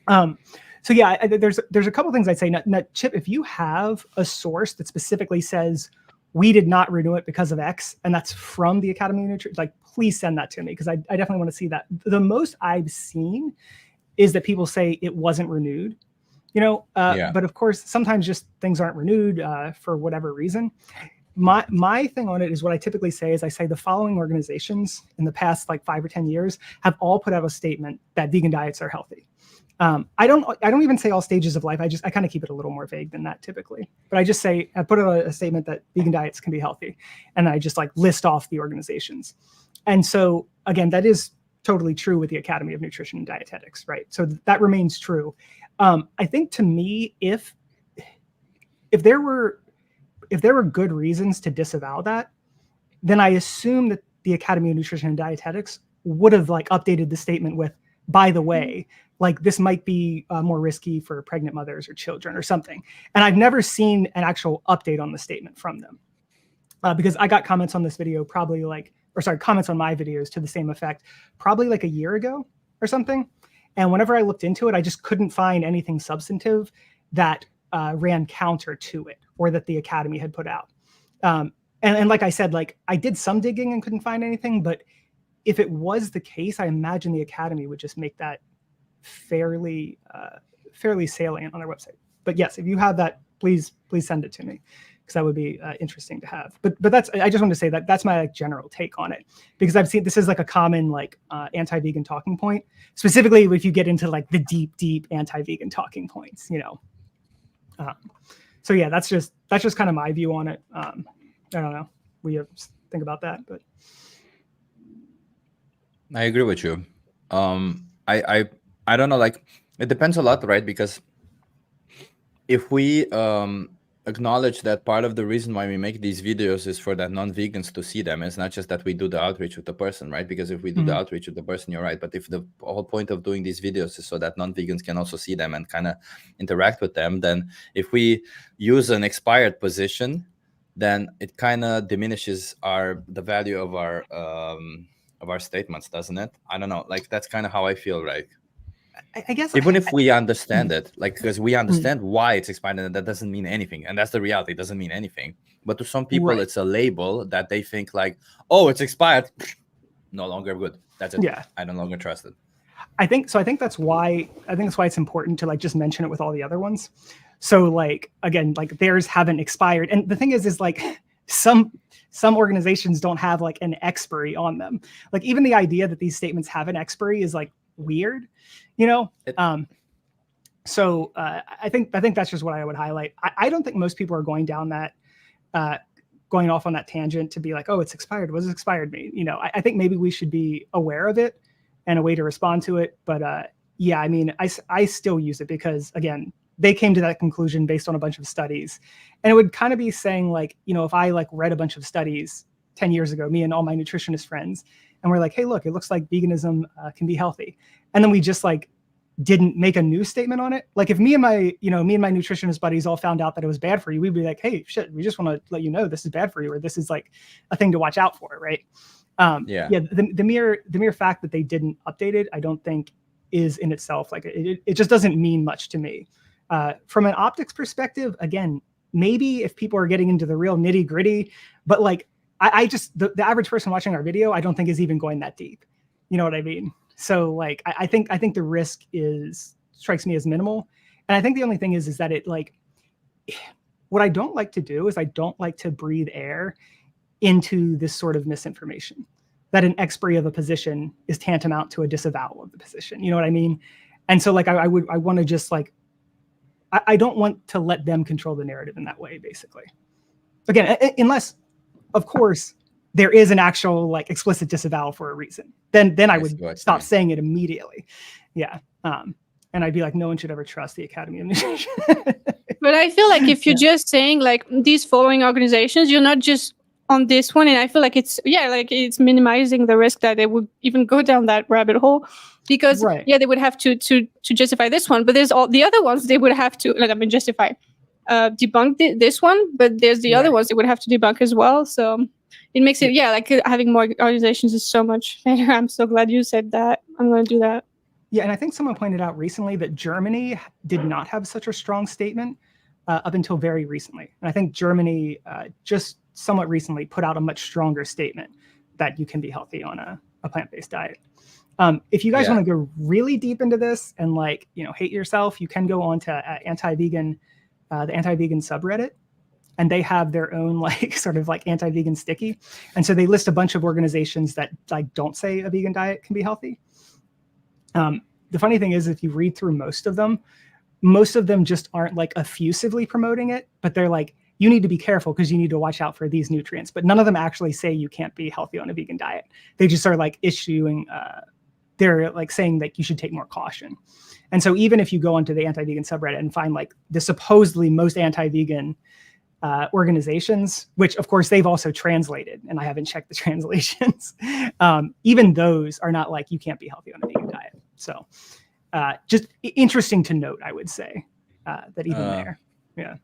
Speaker 4: So yeah, there's a couple things I'd say. Now, Chip, if you have a source that specifically says we did not renew it because of X, and that's from the Academy of Nutrition, like, please send that to me, because I definitely want to see that. The most I've seen is that people say it wasn't renewed, you know, but of course, sometimes just things aren't renewed for whatever reason. My thing on it is what I typically say is I say the following organizations in the past like 5 or 10 years have all put out a statement that vegan diets are healthy. I don't even say all stages of life. I kind of keep it a little more vague than that typically. But I just say, I put out a statement that vegan diets can be healthy. And I just like list off the organizations. And so again, that is totally true with the Academy of Nutrition and Dietetics, right? So that remains true. I think to me, if there were good reasons to disavow that, then I assume that the Academy of Nutrition and Dietetics would have like updated the statement with, by the way, like this might be more risky for pregnant mothers or children or something. And I've never seen an actual update on the statement from them because I got comments on this video comments on my videos to the same effect, probably like a year ago or something. And whenever I looked into it, I just couldn't find anything substantive that ran counter to it or that the Academy had put out. And like I said, like I did some digging and couldn't find anything, but if it was the case, I imagine the Academy would just make that fairly salient on their website. But yes, if you have that, please send it to me, because that would be interesting to have. But that's, I just wanted to say that that's my like general take on it, because I've seen this is like a common like anti-vegan talking point, specifically if you get into like the deep anti-vegan talking points, you know. So yeah, that's just kind of my view on it. I don't know. We think about that, but
Speaker 2: I agree with you. I don't know, like it depends a lot, right? Because if we acknowledge that part of the reason why we make these videos is for that non-vegans to see them, it's not just that we do the outreach with the person, right? Because if we do the outreach with the person, you're right. But if the whole point of doing these videos is so that non-vegans can also see them and kind of interact with them, then if we use an expired position, then it kind of diminishes the value of our statements, doesn't it? I don't know. Like that's kind of how I feel, right?
Speaker 4: I guess
Speaker 2: even if we understand it, like because we understand why it's expired, and that doesn't mean anything, and that's the reality. It doesn't mean anything. But to some people, it's a label that they think like, oh, it's expired, no longer good. That's it.
Speaker 4: Yeah,
Speaker 2: I no longer trust it.
Speaker 4: I think that's why it's important to like just mention it with all the other ones. So like again, like theirs haven't expired, and the thing is like some organizations don't have like an expiry on them. Like even the idea that these statements have an expiry is like weird, you know. So I think that's just what I would highlight. I don't think most people are going down that going off on that tangent to be like, oh, it's expired. What does expired mean? You know, I think maybe we should be aware of it and a way to respond to it. But yeah, I mean, I still use it because again, they came to that conclusion based on a bunch of studies, and it would kind of be saying like, you know, if I like read a bunch of studies 10 years ago, me and all my nutritionist friends, and we're like, hey, look, it looks like veganism can be healthy. And then we just like didn't make a news statement on it. Like if me and my nutritionist buddies all found out that it was bad for you, we'd be like, hey, shit, we just want to let you know this is bad for you, or this is like a thing to watch out for, right? The mere fact that they didn't update it, I don't think is in itself like it just doesn't mean much to me. From an optics perspective, again, maybe if people are getting into the real nitty gritty, but like I just the average person watching our video, I don't think is even going that deep. You know what I mean? So like I think the risk strikes me as minimal. And I think the only thing is that it like what I don't like to do is I don't like to breathe air into this sort of misinformation that an expiry of a position is tantamount to a disavowal of the position. You know what I mean? And so like I want to just like I don't want to let them control the narrative in that way, basically. Again, unless of course there is an actual like explicit disavowal for a reason, then I would stop saying it immediately. Yeah. And I'd be like, no one should ever trust the Academy of Nutrition.
Speaker 1: But I feel like if you're just saying like these following organizations, you're not just on this one. And I feel like it's minimizing the risk that they would even go down that rabbit hole, because they would have to justify this one, but there's all the other ones they would have to justify, debunk this one, but there's the other ones they would have to debunk as well. So it makes it having more organizations is so much better. I'm so glad you said that. I'm going to do that.
Speaker 4: Yeah, and I think someone pointed out recently that Germany did not have such a strong statement up until very recently. And I think Germany just somewhat recently put out a much stronger statement that you can be healthy on a plant-based diet. If you guys want to go really deep into this and like, hate yourself, you can go on to the anti-vegan subreddit, and they have their own like sort of like anti-vegan sticky. And so they list a bunch of organizations that like don't say a vegan diet can be healthy. The funny thing is, if you read through most of them just aren't like effusively promoting it, but they're like, you need to be careful because you need to watch out for these nutrients. But none of them actually say you can't be healthy on a vegan diet. They just are like issuing, they're like saying that you should take more caution. And so even if you go onto the anti-vegan subreddit and find like the supposedly most anti-vegan organizations, which of course they've also translated, and I haven't checked the translations, even those are not like you can't be healthy on a vegan diet. So just interesting to note, I would say, that even there. Yeah.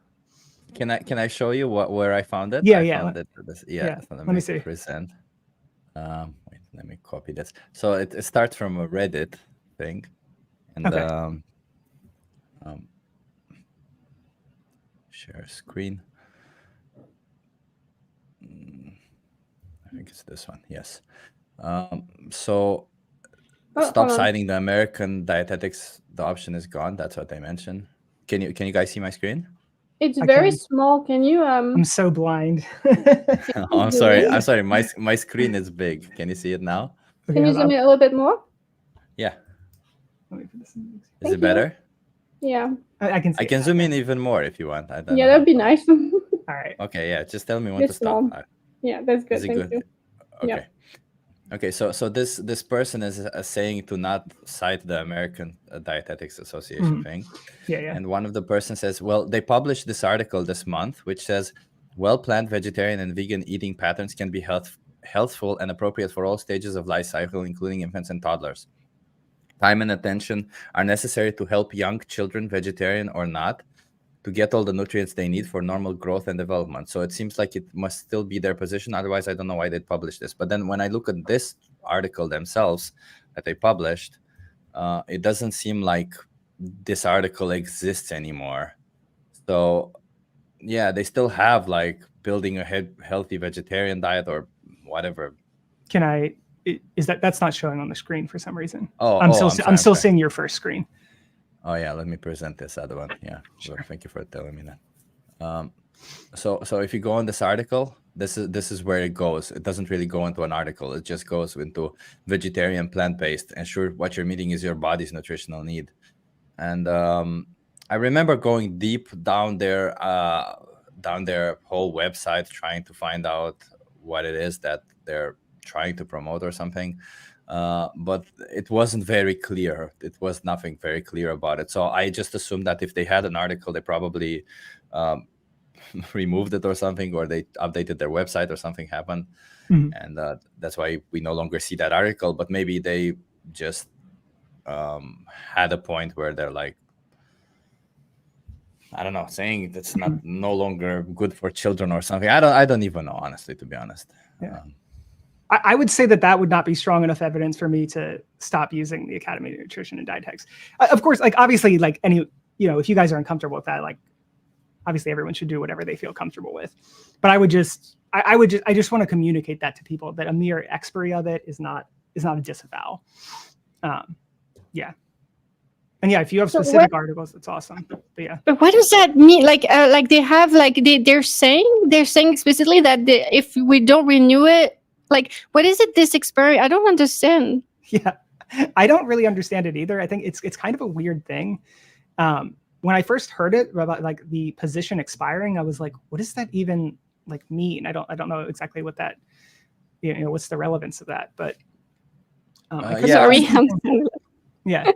Speaker 2: Can I show you where I found it?
Speaker 4: Yeah.
Speaker 2: Found it for this.
Speaker 4: Let me see.
Speaker 2: Present. Wait, let me copy this. So it starts from a Reddit thing, and share screen. I think it's this one. Yes. So stop citing the American Dietetics. The option is gone. That's what they mentioned. Can you guys see my screen?
Speaker 1: It's very small. Can you?
Speaker 4: I'm so blind.
Speaker 2: Oh, I'm sorry. My screen is big. Can you see it now?
Speaker 1: Can you zoom in a little bit more?
Speaker 2: Yeah.
Speaker 4: Is
Speaker 2: it better?
Speaker 1: Yeah.
Speaker 4: I can see.
Speaker 2: I can zoom in even more if you want.
Speaker 1: Yeah, that'd be nice.
Speaker 4: All right.
Speaker 2: Okay. Yeah. Just tell me when to stop.
Speaker 1: Yeah, that's good. Thank you.
Speaker 2: Okay.
Speaker 1: Yeah.
Speaker 2: Okay. So this person is saying to not cite the American Dietetics Association thing.
Speaker 4: Yeah.
Speaker 2: And one of the person says, well, they published this article this month, which says, well-planned vegetarian and vegan eating patterns can be healthful and appropriate for all stages of life cycle, including infants and toddlers. Time and attention are necessary to help young children, vegetarian or not, to get all the nutrients they need for normal growth and development. So it seems like it must still be their position. Otherwise, I don't know why they published this. But then when I look at this article themselves that they published, it doesn't seem like this article exists anymore. So yeah, they still have like building a healthy vegetarian diet or whatever.
Speaker 4: That's not showing on the screen for some reason?
Speaker 2: I'm
Speaker 4: still seeing your first screen.
Speaker 2: Oh yeah, let me present this other one. Yeah, sure. Thank you for telling me that. So if you go on this article, this is where it goes. It doesn't really go into an article. It just goes into vegetarian, plant-based. Ensure what you're meeting is your body's nutritional need. And I remember going deep down their whole website, trying to find out what it is that they're trying to promote or something. But it wasn't very clear. It was nothing very clear about it. So I just assumed that if they had an article, they probably removed it or something, or they updated their website or something happened. And that's why we no longer see that article. But maybe they just had a point where they're like, I don't know, saying that's not no longer good for children or something. I don't even know, honestly, to be honest.
Speaker 4: Yeah. I would say that would not be strong enough evidence for me to stop using the Academy of Nutrition and Dietetics. Of course, like obviously, like any, if you guys are uncomfortable with that, like obviously everyone should do whatever they feel comfortable with. But I just want to communicate that to people, that a mere expiry of it is not a disavow. Yeah. And yeah, if you have specific articles, that's awesome. But yeah.
Speaker 1: But what does that mean? Like they have they're saying explicitly that if we don't renew it, like what is it? This expiry? I don't understand.
Speaker 4: Yeah, I don't really understand it either. I think it's kind of a weird thing. When I first heard it about like the position expiring, I was like, what does that even like mean? I don't know exactly what that, what's the relevance of that? But
Speaker 1: sorry.
Speaker 4: Yeah.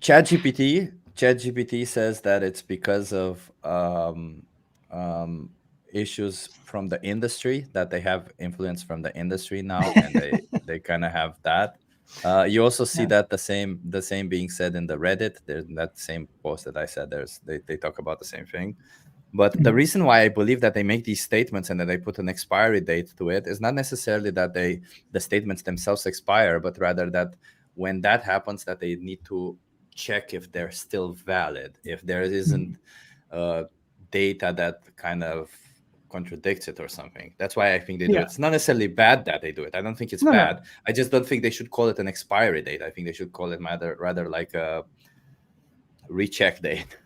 Speaker 2: ChatGPT says that it's because of issues from the industry, that they have influence from the industry now, and they kind of have that. You also see that the same being said in the Reddit. There's that same post that I said. They talk about the same thing. But the reason why I believe that they make these statements and that they put an expiry date to it is not necessarily that the statements themselves expire, but rather that when that happens, that they need to check if they're still valid, if there isn't data that kind of contradicts it or something. That's why I think they do it. It's not necessarily bad that they do it. I don't think it's bad. No. I just don't think they should call it an expiry date. I think they should call it rather like a recheck date.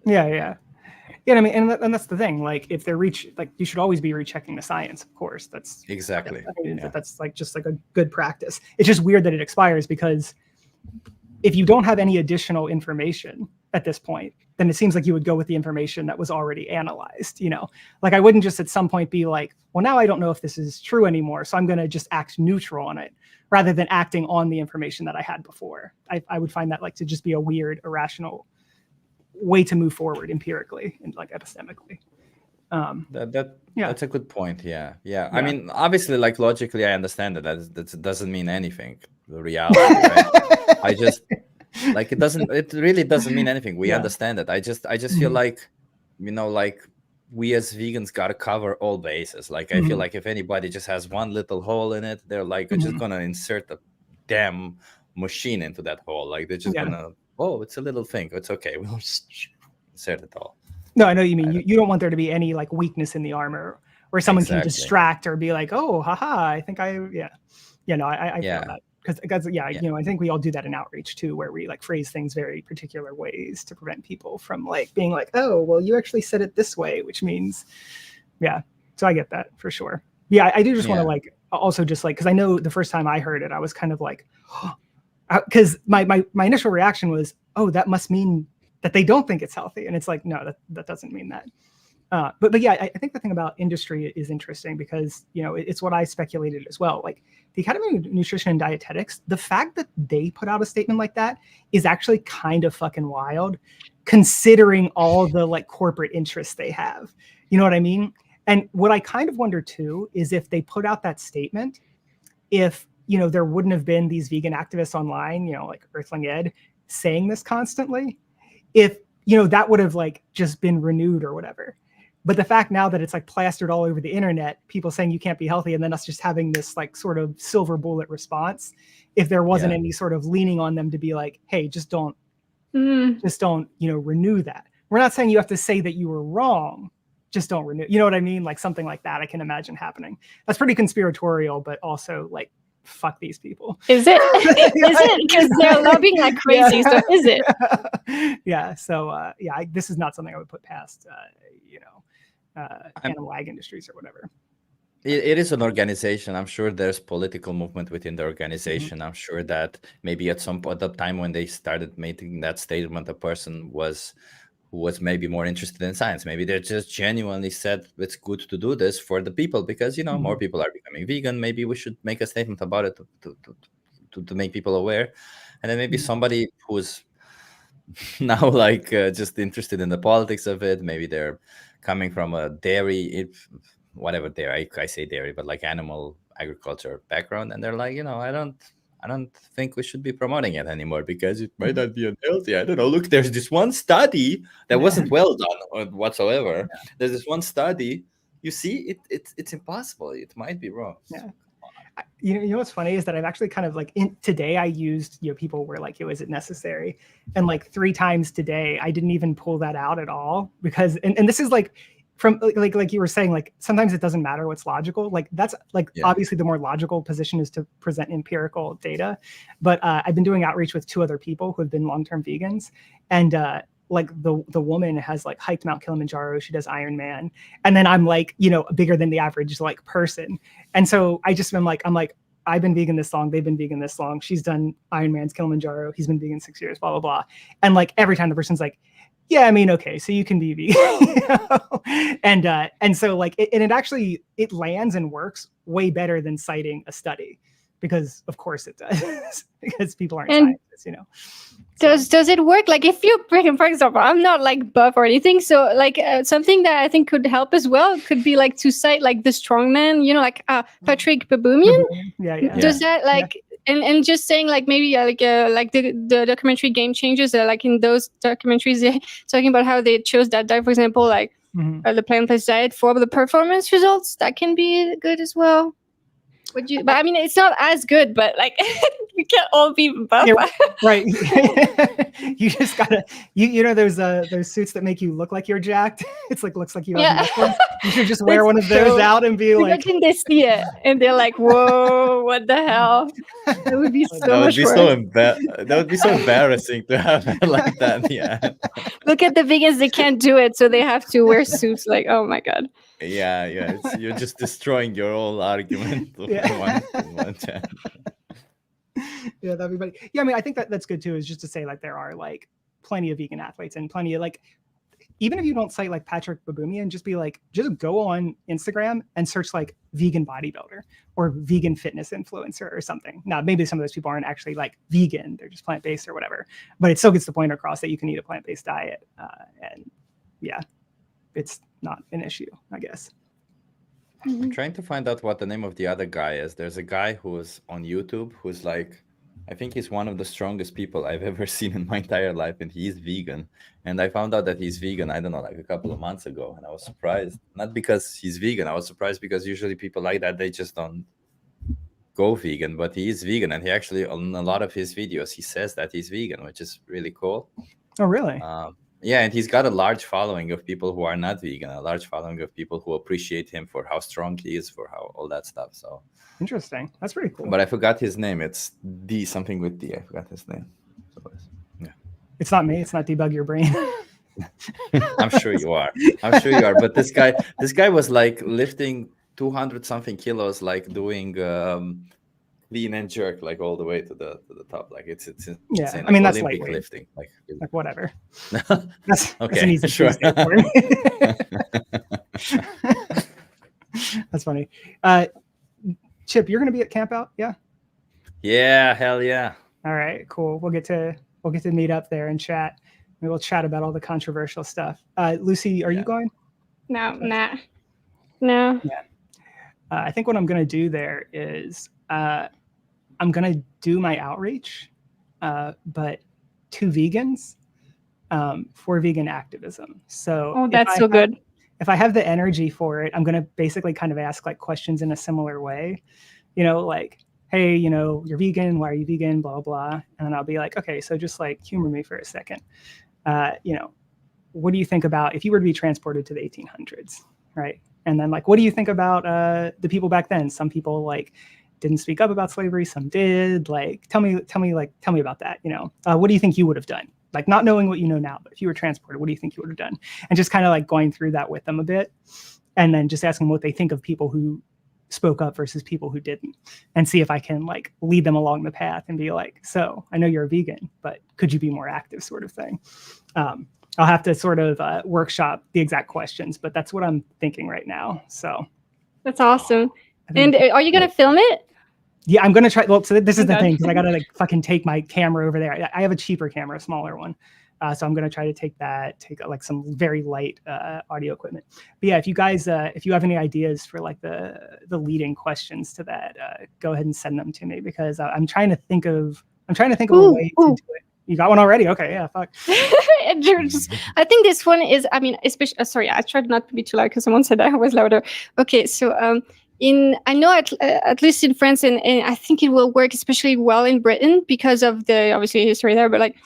Speaker 4: Yeah. I mean, and that's the thing. Like, if they're you should always be rechecking the science. Of course, that's
Speaker 2: exactly.
Speaker 4: That's like just like a good practice. It's just weird that it expires, because if you don't have any additional information at this point, then it seems like you would go with the information that was already analyzed. Like I wouldn't just at some point be like, well, now I don't know if this is true anymore, so I'm going to just act neutral on it, rather than acting on the information that I had before. I would find that like to just be a weird, irrational way to move forward empirically and like epistemically.
Speaker 2: That's a good point. Yeah. I mean, obviously, like logically, I understand that doesn't mean anything. The reality, right? I just like it really doesn't mean anything. We understand it. I just feel like, like we as vegans got to cover all bases. Like I feel like if anybody just has one little hole in it, they're like just gonna insert a damn machine into that hole. Like they're just gonna, it's a little thing. It's okay. We'll just insert it all.
Speaker 4: No, I know you mean. You don't want there to be any like weakness in the armor where someone can distract or be like, oh, haha, I think I feel that. Because I think we all do that in outreach too, where we like phrase things very particular ways to prevent people from like being like, oh, well, you actually said it this way, which means, so I get that for sure. Yeah, I do just want to like also just like, because I know the first time I heard it, I was kind of like, because my initial reaction was, oh, that must mean that they don't think it's healthy, and it's like, no, that doesn't mean that. But yeah, I think the thing about industry is interesting because, it's what I speculated as well. Like the Academy of Nutrition and Dietetics, the fact that they put out a statement like that is actually kind of fucking wild, considering all the like corporate interests they have. You know what I mean? And what I kind of wonder too is if they put out that statement, if, there wouldn't have been these vegan activists online, like Earthling Ed saying this constantly, if, that would have like just been renewed or whatever. But the fact now that it's like plastered all over the internet, people saying you can't be healthy, and then us just having this like sort of silver bullet response, if there wasn't any sort of leaning on them to be like, hey, just don't, renew that. We're not saying you have to say that you were wrong, just don't renew. You know what I mean? Like something like that, I can imagine happening. That's pretty conspiratorial, but also like, fuck these people.
Speaker 1: Is it? Is it? Because they're lobbying like crazy. So is it?
Speaker 4: Yeah. So this is not something I would put past, animal ag industries or whatever.
Speaker 2: It is an organization. I'm sure there's political movement within the organization. I'm sure that maybe at some point, at the time when they started making that statement, a person who was maybe more interested in science. Maybe they just genuinely said it's good to do this for the people because, more people are becoming vegan. Maybe we should make a statement about it to make people aware. And then maybe somebody who's now like just interested in the politics of it, maybe they're coming from a dairy, whatever dairy, I say dairy, but like animal agriculture background. And they're like, I I don't think we should be promoting it anymore because it might not be unhealthy. I don't know. Look, there's this one study that wasn't well done whatsoever. There's this one study. You see, it's impossible. It might be wrong.
Speaker 4: Yeah. You know what's funny is that I've actually kind of like today I used, people were like, is it necessary? And like 3 times today, I didn't even pull that out at all because, and this is like, from like you were saying, like sometimes it doesn't matter what's logical. Like that's like obviously the more logical position is to present empirical data. But I've been doing outreach with 2 other people who have been long-term vegans, and like the woman has like hiked Mount Kilimanjaro. She does Ironman, and then I'm like bigger than the average like person. And so I just I'm like I've been vegan this long. They've been vegan this long. She's done Ironman's Kilimanjaro. He's been vegan 6 years. Blah blah blah. And like every time the person's like, yeah, I mean, okay, so you can be vegan, and so like it actually lands and works way better than citing a study, because of course it does, because people aren't scientists,
Speaker 1: Does it work? Like if you bring, for example, I'm not like buff or anything, so like something that I think could help as well could be like to cite like the strongman, like Patrick Baboumian. Does that like? Yeah. And just saying like maybe like the documentary Game Changers, like in those documentaries they're talking about how they chose that diet, for example, like the plant-based diet for the performance results. That can be good as well. But I mean, it's not as good, but like we can't all be buff.
Speaker 4: Yeah, right. You just gotta, those suits that make you look like you're jacked. It's like, looks like you have muscles. You should just wear one of those out and be like.
Speaker 1: Imagine they see it and they're like, whoa, what the hell? It would be so much worse.
Speaker 2: That would be so embarrassing to have it like that. Yeah.
Speaker 1: Look at the vegans, they can't do it, so they have to wear suits. Like, oh my God.
Speaker 2: Yeah. You're just destroying your whole argument. One
Speaker 4: yeah, that'd be funny. Yeah, I mean, I think that's good too, is just to say like there are like plenty of vegan athletes and plenty of like, even if you don't cite like Patrick Baboumian, just go on Instagram and search like vegan bodybuilder or vegan fitness influencer or something. Now, maybe some of those people aren't actually like vegan, they're just plant-based or whatever, but it still gets the point across that you can eat a plant-based diet. And yeah, it's not an issue, I guess.
Speaker 2: I'm trying to find out what the name of the other guy is. There's a guy who's on YouTube who's like, I think he's one of the strongest people I've ever seen in my entire life, and he's vegan. And I found out that he's vegan, I don't know, like a couple of months ago, and I was surprised. Not because he's vegan, I was surprised because usually people like that, they just don't go vegan, but he is vegan, and he actually, on a lot of his videos, he says that he's vegan, which is really cool.
Speaker 4: Oh, really?
Speaker 2: Yeah, and he's got a large following of people who are not vegan, a large following of people who appreciate him for how strong he is, for how all that stuff. So
Speaker 4: interesting. That's pretty cool.
Speaker 2: But I forgot his name. It's D, something with D. I forgot his name. So, yeah.
Speaker 4: It's not me. It's not debug your brain.
Speaker 2: I'm sure you are. But this guy was like lifting 200 something kilos, like doing clean and jerk, like all the way to the top. Like it's insane.
Speaker 4: Yeah,
Speaker 2: like
Speaker 4: I mean, that's
Speaker 2: Olympic
Speaker 4: lightweight.
Speaker 2: lifting. Like
Speaker 4: whatever.
Speaker 2: That's okay. That's sure.
Speaker 4: For me. That's funny. Chip, you're gonna be at camp out, yeah?
Speaker 2: Yeah, hell yeah.
Speaker 4: All right, cool. We'll get to meet up there and chat. Maybe we'll chat about all the controversial stuff. Lucy, are you going?
Speaker 1: No. Yeah.
Speaker 4: I think what I'm gonna do there is I'm going to do my outreach, but to vegans for vegan activism. So
Speaker 1: that's so good.
Speaker 4: If I have the energy for it, I'm going to basically kind of ask like questions in a similar way, like, hey, you're vegan. Why are you vegan? Blah, blah. And then I'll be like, okay, so just like humor me for a second. What do you think about if you were to be transported to the 1800s, right? And then like, what do you think about the people back then? Some people like didn't speak up about slavery, some did. Like, tell me about that. What do you think you would have done? Like, not knowing what you know now, but if you were transported, what do you think you would have done? And just kind of like going through that with them a bit, and then just asking what they think of people who spoke up versus people who didn't, and see if I can like lead them along the path and be like, so I know you're a vegan, but could you be more active, sort of thing. I'll have to sort of workshop the exact questions, but that's what I'm thinking right now. So
Speaker 1: that's awesome. And are you gonna film it?
Speaker 4: Yeah, I'm gonna try. Well, so this is the thing, because I gotta like fucking take my camera over there. I have a cheaper camera, a smaller one, So I'm going to try to take like some very light audio equipment. But yeah, if you guys, if you have any ideas for like the leading questions to that, go ahead and send them to me, because I'm trying to think of a way to do it. You got one already? Okay, yeah, fuck.
Speaker 1: I think this one is, I mean, especially, sorry, I tried not to be too loud because someone said I was louder. Okay, so I know at least in France, and I think it will work especially well in Britain because of the obviously history there, but like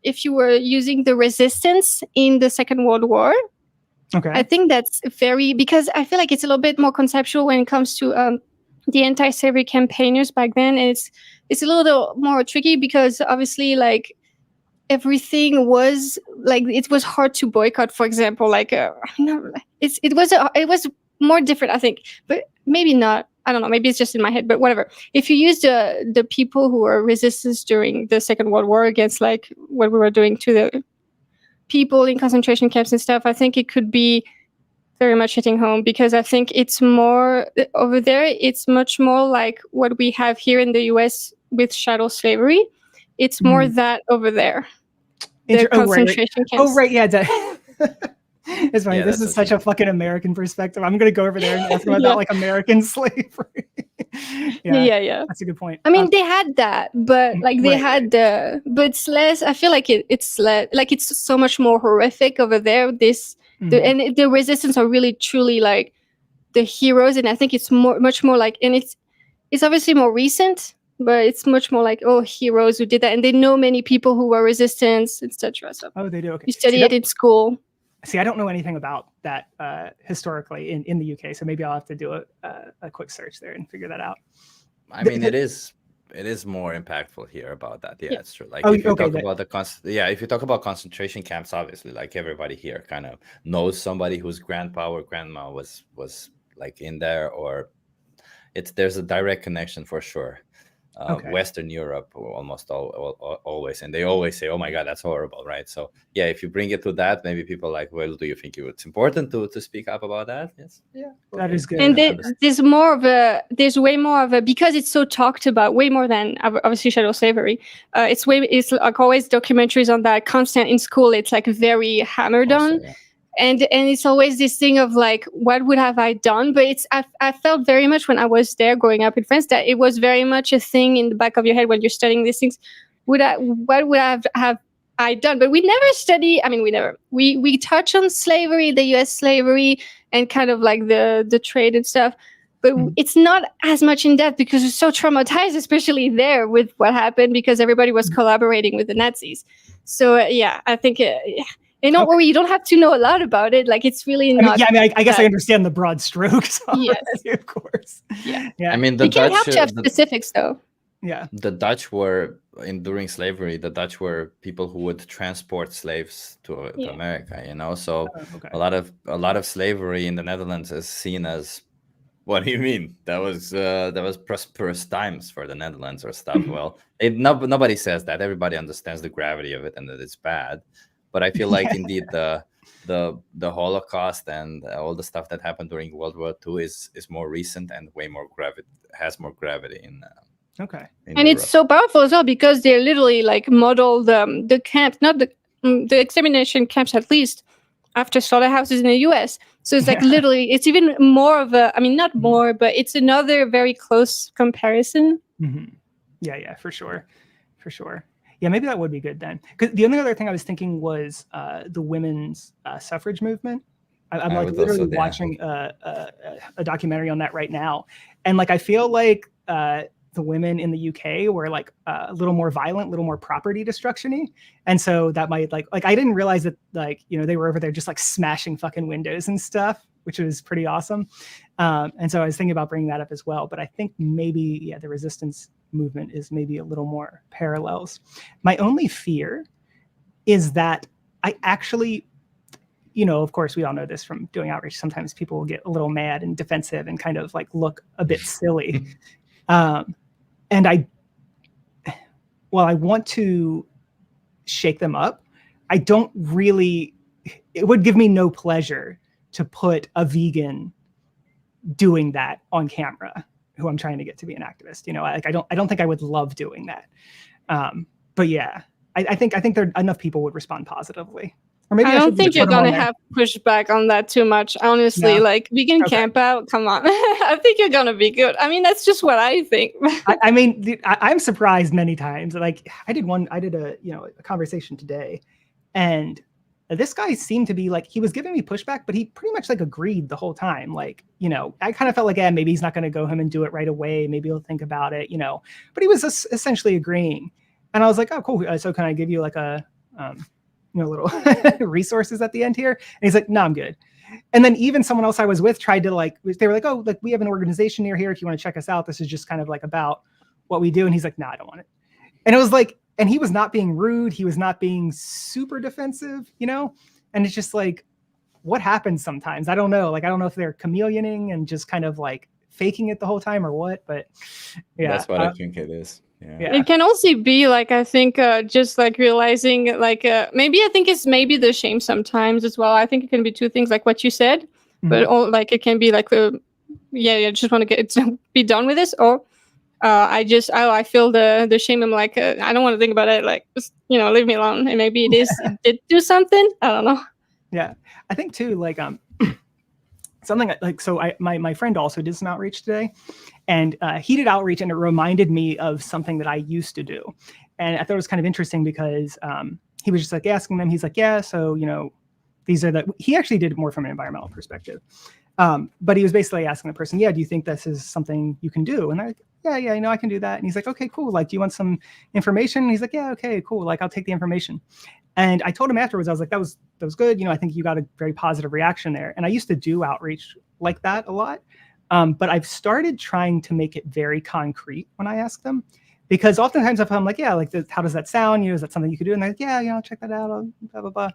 Speaker 1: if you were using the resistance in the Second World War,
Speaker 4: okay,
Speaker 1: I think that's because I feel like it's a little bit more conceptual when it comes to the anti-slavery campaigners back then. And it's a little more tricky because obviously like everything was like, it was hard to boycott, for example, like it was more different, I think, but maybe not. I don't know. Maybe it's just in my head, but whatever. If you use the people who were resistance during the Second World War against like what we were doing to the people in concentration camps and stuff, I think it could be very much hitting home, because I think it's more over there. It's much more like what we have here in the US with chattel slavery. It's more that over there. The concentration camps.
Speaker 4: Oh, right. Yeah. It's funny. This is such a fucking American perspective. I'm going to go over there and ask them about like American slavery.
Speaker 1: Yeah.
Speaker 4: That's a good point.
Speaker 1: I mean, they had that, but like they had but it's less. I feel like it's less, like it's so much more horrific over there. And the resistance are really truly like the heroes, and I think it's much more like, and it's obviously more recent, but it's much more like, oh, heroes who did that, and they know many people who were resistance, etc. So
Speaker 4: they do. Okay,
Speaker 1: you study it in school.
Speaker 4: See, I don't know anything about that historically in the UK, so maybe I'll have to do a quick search there and figure that out.
Speaker 2: I mean, it is more impactful here about that. Yeah, it's true. Like if you talk about if you talk about concentration camps, obviously, like everybody here kind of knows somebody whose grandpa or grandma was like in there, or there's a direct connection for sure. Western Europe almost always, and they always say, oh my god, that's horrible, right? So yeah, if you bring it to that, maybe people are like, well, do you think it's important to speak up about that? Yes, yeah,
Speaker 4: that is good.
Speaker 1: And there's way more of a, because it's so talked about, way more than obviously chattel slavery. It's like always documentaries on that, constant in school. It's like very hammered on. Yeah. And it's always this thing of like, what would have I done? But I felt very much when I was there growing up in France that it was very much a thing in the back of your head when you're studying these things. What would have I done? But we never study. I mean, we touch on slavery, the U.S. slavery, and kind of like the trade and stuff. But it's not as much in depth because we're so traumatized, especially there with what happened, because everybody was collaborating with the Nazis. So I think. And don't worry, you don't have to know a lot about it. Like, it's really not.
Speaker 4: I guess I understand the broad strokes. Yes, of course.
Speaker 1: Yeah.
Speaker 2: I mean,
Speaker 1: it can't help to have specifics, though.
Speaker 4: Yeah.
Speaker 2: The Dutch were during slavery. The Dutch were people who would transport slaves to America. You know, so a lot of slavery in the Netherlands is seen as. What do you mean? That was prosperous times for the Netherlands or stuff. Well, nobody says that. Everybody understands the gravity of it and that it's bad. But I feel like indeed the Holocaust and all the stuff that happened during World War II is more recent and way more has more gravity in.
Speaker 1: And
Speaker 2: Europe.
Speaker 1: It's so powerful as well because they literally like modeled the camp, not the extermination camps, at least after slaughterhouses in the U.S. So it's like literally, it's even more of a. I mean, not more, but it's another very close comparison.
Speaker 4: Mm-hmm. Yeah, for sure. Yeah, maybe that would be good then. Because the only other thing I was thinking was the women's suffrage movement. I'm like literally watching a documentary on that right now, and like I feel like the women in the UK were like a little more violent, a little more property destruction-y, and so that might like I didn't realize that like they were over there just like smashing fucking windows and stuff, which was pretty awesome. And so I was thinking about bringing that up as well. But I think maybe the resistance movement is maybe a little more parallels. My only fear is that I actually, of course, we all know this from doing outreach. Sometimes people will get a little mad and defensive and kind of like look a bit silly. And while I want to shake them up, I don't really, it would give me no pleasure to put a vegan doing that on camera, who I'm trying to get to be an activist. Like I don't think I would love doing that. But yeah, I think there enough people would respond positively. Or maybe
Speaker 1: I don't think you're gonna have pushback on that too much, honestly.
Speaker 4: No?
Speaker 1: Like vegan camp out, come on. I think you're gonna be good. I mean, that's just what I think.
Speaker 4: I mean, I'm surprised many times. Like I did a a conversation today, and this guy seemed to be like, he was giving me pushback, but he pretty much like agreed the whole time. Like, I kind of felt like, maybe he's not going to go home and do it right away. Maybe he'll think about it, but he was essentially agreeing. And I was like, oh, cool. So can I give you like a, little resources at the end here? And he's like, no, I'm good. And then even someone else I was with tried to they were like, oh, like we have an organization near here. If you want to check us out, this is just kind of like about what we do. And he's like, no, I don't want it. And it was like, and he was not being rude. He was not being super defensive, and it's just like, what happens sometimes? I don't know. Like, I don't know if they're chameleoning and just kind of like faking it the whole time or what, but yeah.
Speaker 2: That's what I think it is. Yeah.
Speaker 1: It can also be like, I think just like realizing like maybe I think it's maybe the shame sometimes as well. I think it can be two things like what you said, but like it can be like I just want to get it to be done with this, or I feel the shame. I'm like I don't want to think about it. Like just, leave me alone. And maybe it did do something. I don't know.
Speaker 4: Yeah, I think too. Like something like so. My friend also did some outreach today. And he did outreach, and it reminded me of something that I used to do. And I thought it was kind of interesting because he was just like asking them. He's like, yeah, so, these are he actually did it more from an environmental perspective. But he was basically asking the person, yeah, do you think this is something you can do? And they're like, yeah, I can do that. And he's like, okay, cool. Like, do you want some information? And he's like, yeah, okay, cool. Like, I'll take the information. And I told him afterwards, I was like, that was good. I think you got a very positive reaction there. And I used to do outreach like that a lot. But I've started trying to make it very concrete when I ask them, because oftentimes if I'm like, yeah, like how does that sound? Is that something you could do? And they're like, yeah, I'll check that out, blah, blah, blah.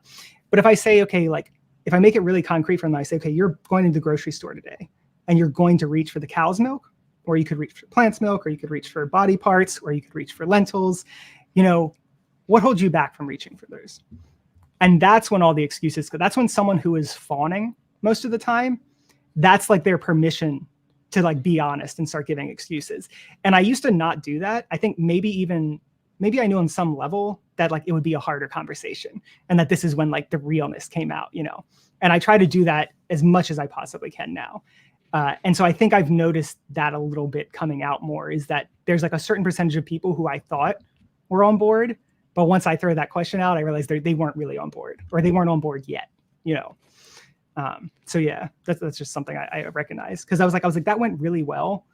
Speaker 4: But if I say, okay, like if I make it really concrete for them, I say, okay, you're going to the grocery store today and you're going to reach for the cow's milk, or you could reach for plant's milk, or you could reach for body parts, or you could reach for lentils. What holds you back from reaching for those? And that's when all the excuses go. That's when someone who is fawning most of the time, that's like their permission to like be honest and start giving excuses. And I used to not do that. I think maybe I knew on some level that like it would be a harder conversation, and that this is when like the realness came out, and I try to do that as much as I possibly can now. And so I think I've noticed that a little bit coming out more, is that there's like a certain percentage of people who I thought were on board, but once I throw that question out, I realized they weren't really on board, or they weren't on board yet, So yeah, that's just something I recognize, because I was like, that went really well,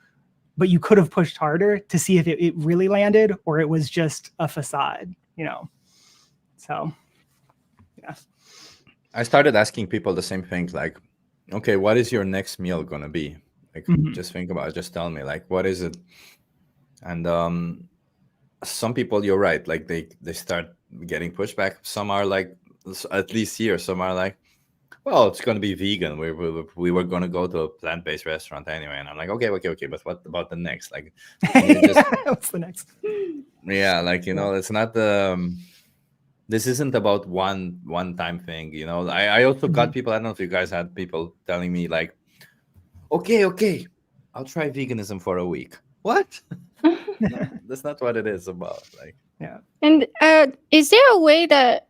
Speaker 4: but you could have pushed harder to see if it really landed, or it was just a facade, So yeah.
Speaker 2: I started asking people the same things, like, okay, what is your next meal gonna be? Like, just think about it. Just tell me, like, what is it? And some people, you're right, like they start getting pushback. Some are like, at least here, some are like, well, it's going to be vegan. We were going to go to a plant-based restaurant anyway. And I'm like, okay. But what about the next? Like,
Speaker 4: what's the next?
Speaker 2: Yeah, like, it's not this isn't about one-time thing, I also got people, I don't know if you guys had people telling me like, okay, I'll try veganism for a week. What? No, that's not what it is about. Like,
Speaker 4: yeah.
Speaker 1: And is there a way that,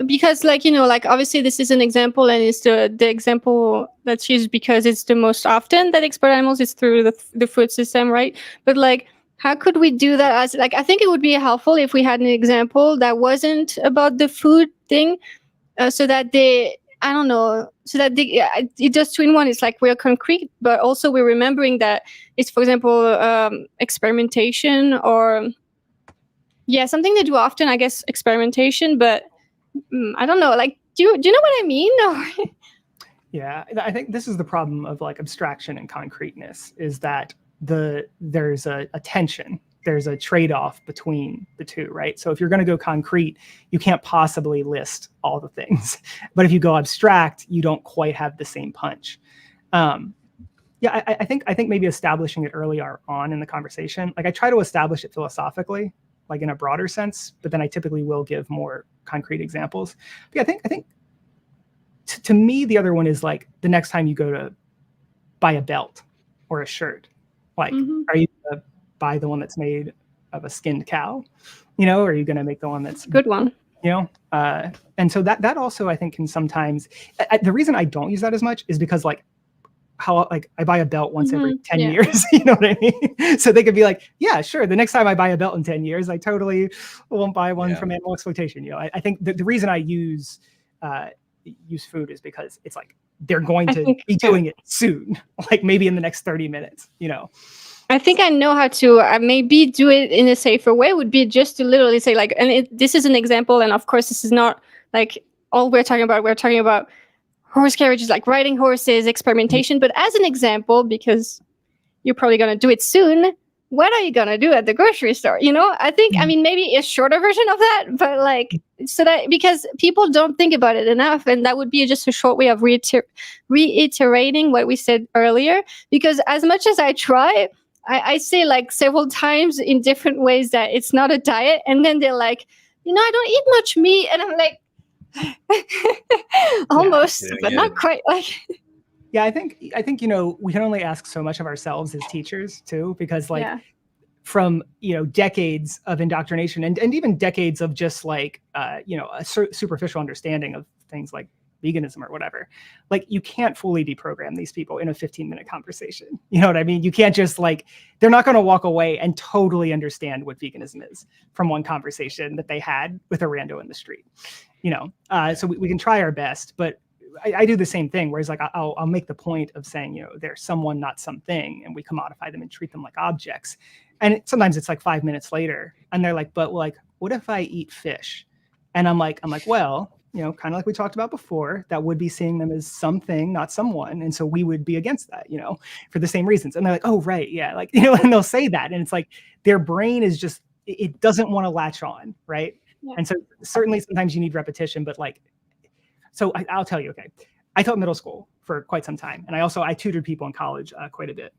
Speaker 1: because like like obviously this is an example, and it's the example that's used because it's the most often that export animals is through the food system, right? But like, how could we do that? As like, I think it would be helpful if we had an example that wasn't about the food thing, so that it does two in one. It's like we're concrete, but also we're remembering that it's, for example, experimentation, or something they do often, I guess, experimentation, but I don't know. Like, do you know what I mean?
Speaker 4: Yeah, I think this is the problem of like abstraction and concreteness, is that there's a tension. There's a trade-off between the two, right? So if you're going to go concrete, you can't possibly list all the things. But if you go abstract, you don't quite have the same punch. I think maybe establishing it earlier on in the conversation, like I try to establish it philosophically, like in a broader sense, but then I typically will give more concrete examples. But yeah, I think to me, the other one is like the next time you go to buy a belt or a shirt, like, are you gonna buy the one that's made of a skinned cow, Or are you going to make the one that's
Speaker 1: good one?
Speaker 4: And so that also I think can sometimes, the reason I don't use that as much is because like how like I buy a belt once every 10 years, you know what I mean? So they could be like, yeah, sure. The next time I buy a belt in 10 years, I totally won't buy one from animal exploitation. I think the reason I use food is because it's like they're going to be doing it soon, like maybe in the next 30 minutes,
Speaker 1: I think I know how to maybe do it in a safer way. Would be just to literally say like, and this is an example, and of course this is not like all we're talking about. We're talking about horse carriages, like riding horses, experimentation. But as an example, because you're probably going to do it soon, what are you going to do at the grocery store? I think, I mean, maybe a shorter version of that, but like, so that, because people don't think about it enough. And that would be just a short way of reiterating what we said earlier. Because as much as I try, I say like several times in different ways that it's not a diet. And then they're like, I don't eat much meat. And I'm like, almost, but not quite. Like,
Speaker 4: yeah, I think we can only ask so much of ourselves as teachers too, because like from decades of indoctrination and even decades of just like a superficial understanding of things like veganism or whatever, like you can't fully deprogram these people in a 15-minute conversation. You know what I mean? You can't just like, they're not going to walk away and totally understand what veganism is from one conversation that they had with a rando in the street. So we can try our best, but I do the same thing, whereas like I'll make the point of saying, they're someone, not something, and we commodify them and treat them like objects. And sometimes it's like 5 minutes later and they're like, but like, what if I eat fish? And I'm like, well, kind of like we talked about before, that would be seeing them as something, not someone. And so we would be against that, for the same reasons. And they're like, oh, right. Yeah. Like, and they'll say that. And it's like, their brain is just, it doesn't want to latch on. Right. Yeah. And so certainly sometimes you need repetition, but like, so I'll tell you, okay, I taught middle school for quite some time. And I tutored people in college quite a bit.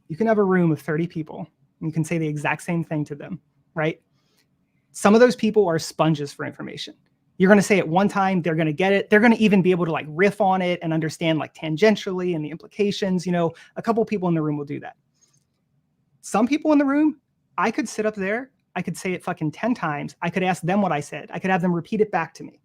Speaker 4: You can have a room of 30 people and you can say the exact same thing to them, right? Some of those people are sponges for information. You're going to say it one time, they're going to get it. They're going to even be able to like riff on it and understand like tangentially and the implications. A couple people in the room will do that. Some people in the room, I could sit up there, I could say it fucking 10 times. I could ask them what I said. I could have them repeat it back to me.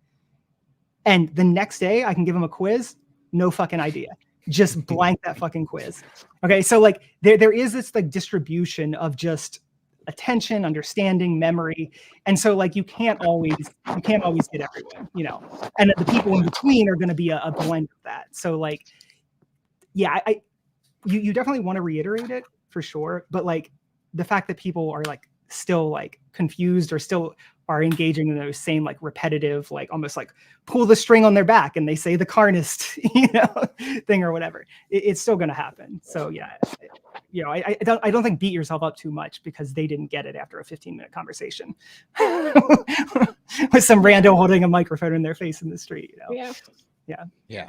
Speaker 4: And the next day I can give them a quiz. No fucking idea. Just blank that fucking quiz. Okay. So like there is this like distribution of just attention, understanding, memory. And so like you can't always get everyone, and the people in between are going to be a blend of that. So like, yeah, you definitely want to reiterate it for sure. But like the fact that people are like still like confused or still are engaging in those same like repetitive, like almost like pull the string on their back and they say the carnist, thing or whatever, it's still going to happen. So yeah, I don't think beat yourself up too much because they didn't get it after a 15-minute conversation with some rando holding a microphone in their face in the street.
Speaker 2: Yeah,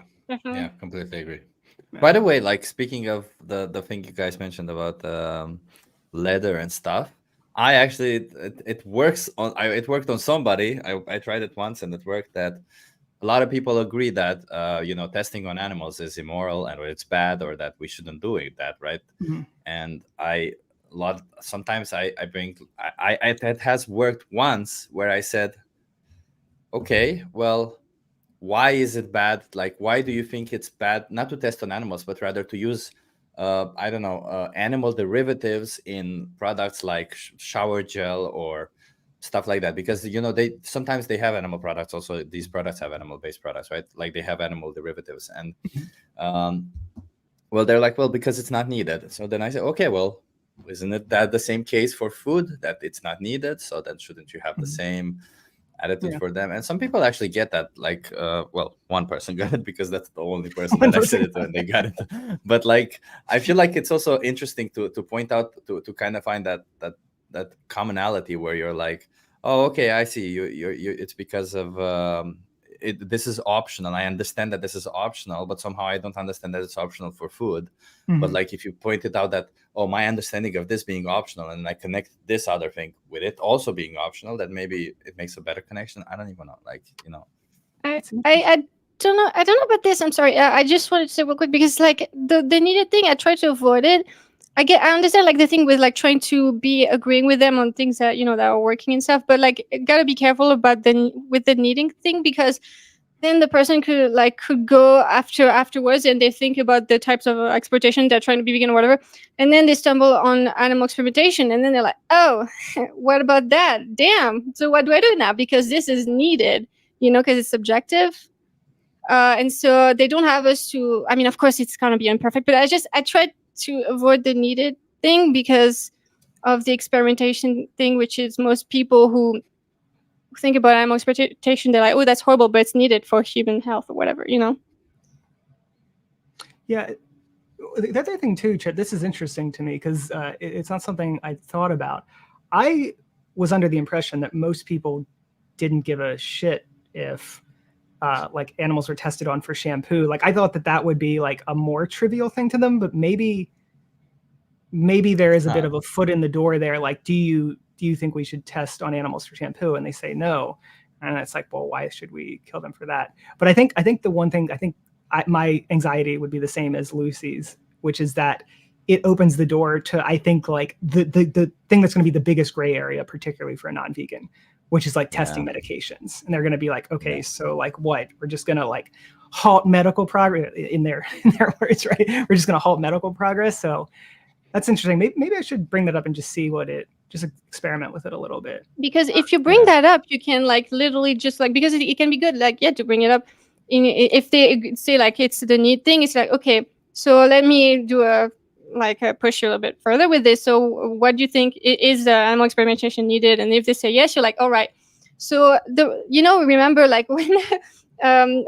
Speaker 2: completely agree. By the way, like speaking of the thing you guys mentioned about leather and stuff, I actually it works on it worked on somebody. I tried it once and it worked. That a lot of people agree that testing on animals is immoral and it's bad, or that we shouldn't do that, right? Mm-hmm. And sometimes I bring it has worked once where I said, okay, well, why is it bad? Like, why do you think it's bad not to test on animals, but rather to use animal derivatives in products like shower gel or stuff like that? Because they sometimes they have animal products. Also, these products have animal-based products, right? Like they have animal derivatives, and well, they're like, well, because it's not needed. So then I say, okay, well, isn't it that the same case for food, that it's not needed? So then shouldn't you have the same attitude for them? And some people actually get that, like well, one person got it because that's the only person that I said it to and they got it. But like I feel like it's also interesting to point out, to kind of find that commonality where you're like, oh, okay, I see you it's because of this is optional. I understand that this is optional, but somehow I don't understand that it's optional for food. Mm-hmm. But like if you pointed out that, oh, my understanding of this being optional, and I connect this other thing with it also being optional, that maybe it makes a better connection. I don't even know. Like,
Speaker 1: I don't know. I don't know about this. I'm sorry. I just wanted to say real quick because like the needed thing, I try to avoid it. I understand like the thing with like trying to be agreeing with them on things that that are working and stuff, but like gotta be careful about with the needing thing, because then the person could go afterwards and they think about the types of exploitation they're trying to be vegan or whatever, and then they stumble on animal experimentation, and then they're like, oh, what about that? Damn. So what do I do now? Because this is needed, because it's subjective. And so they don't have us to. I mean, of course, it's gonna be imperfect, but I tried to avoid the needed thing because of the experimentation thing, which is most people who think about animal exploitation, they're like, oh, that's horrible, but it's needed for human health or whatever,
Speaker 4: Yeah. The other thing too, Chip, this is interesting to me because it's not something I thought about. I was under the impression that most people didn't give a shit if like animals were tested on for shampoo. Like I thought that would be like a more trivial thing to them, but maybe there is a bit of a foot in the door there. Like, do you think we should test on animals for shampoo? And they say no. And it's like, well, why should we kill them for that? But I think the one thing, my anxiety would be the same as Lucy's, which is that it opens the door to, I think, like the thing that's going to be the biggest gray area, particularly for a non-vegan, which is like testing medications. And they're going to be like, okay, so like what? We're just going to like halt medical progress in their words, right? We're just going to halt medical progress. So that's interesting. Maybe I should bring that up and just see just experiment with it a little bit.
Speaker 1: Because if you bring that up, you can like literally just like, because it can be good, like, to bring it up. If they say like it's the need thing, it's like, okay, so let me do a push you a little bit further with this. So what do you think is animal experimentation needed? And if they say yes, you're like, all right. So remember like when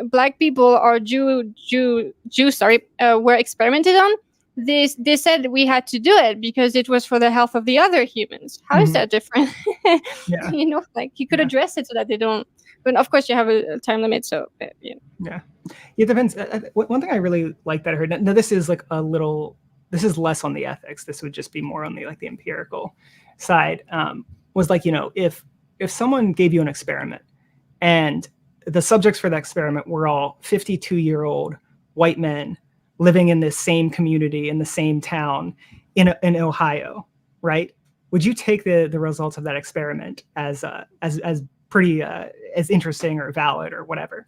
Speaker 1: Black people or Jews were experimented on, they said we had to do it because it was for the health of the other humans. How is that different?
Speaker 4: Yeah.
Speaker 1: Like you could address it so that they don't. But of course, you have a time limit. So
Speaker 4: yeah, it depends. One thing I really like that I heard. Now this is like this is less on the ethics. This would just be more on the like the empirical side. Was like, if someone gave you an experiment and the subjects for that experiment were all 52-year-old white men living in this same community in the same town in Ohio, right? Would you take the results of that experiment as pretty as interesting or valid or whatever?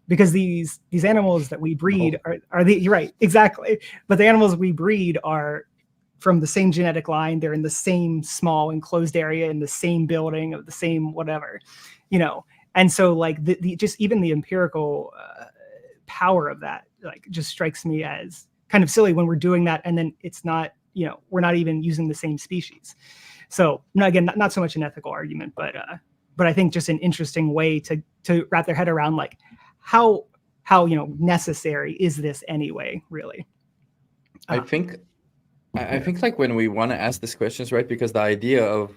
Speaker 4: Because these animals that we breed you're right, exactly. But the animals we breed are from the same genetic line. They're in the same small enclosed area in the same building of the same whatever, And so like the just even the empirical power of that like just strikes me as kind of silly when we're doing that, and then it's not, we're not even using the same species. So again, not so much an ethical argument, but I think just an interesting way to wrap their head around like how necessary is this anyway, really.
Speaker 2: I think like when we want to ask these questions, right, because the idea of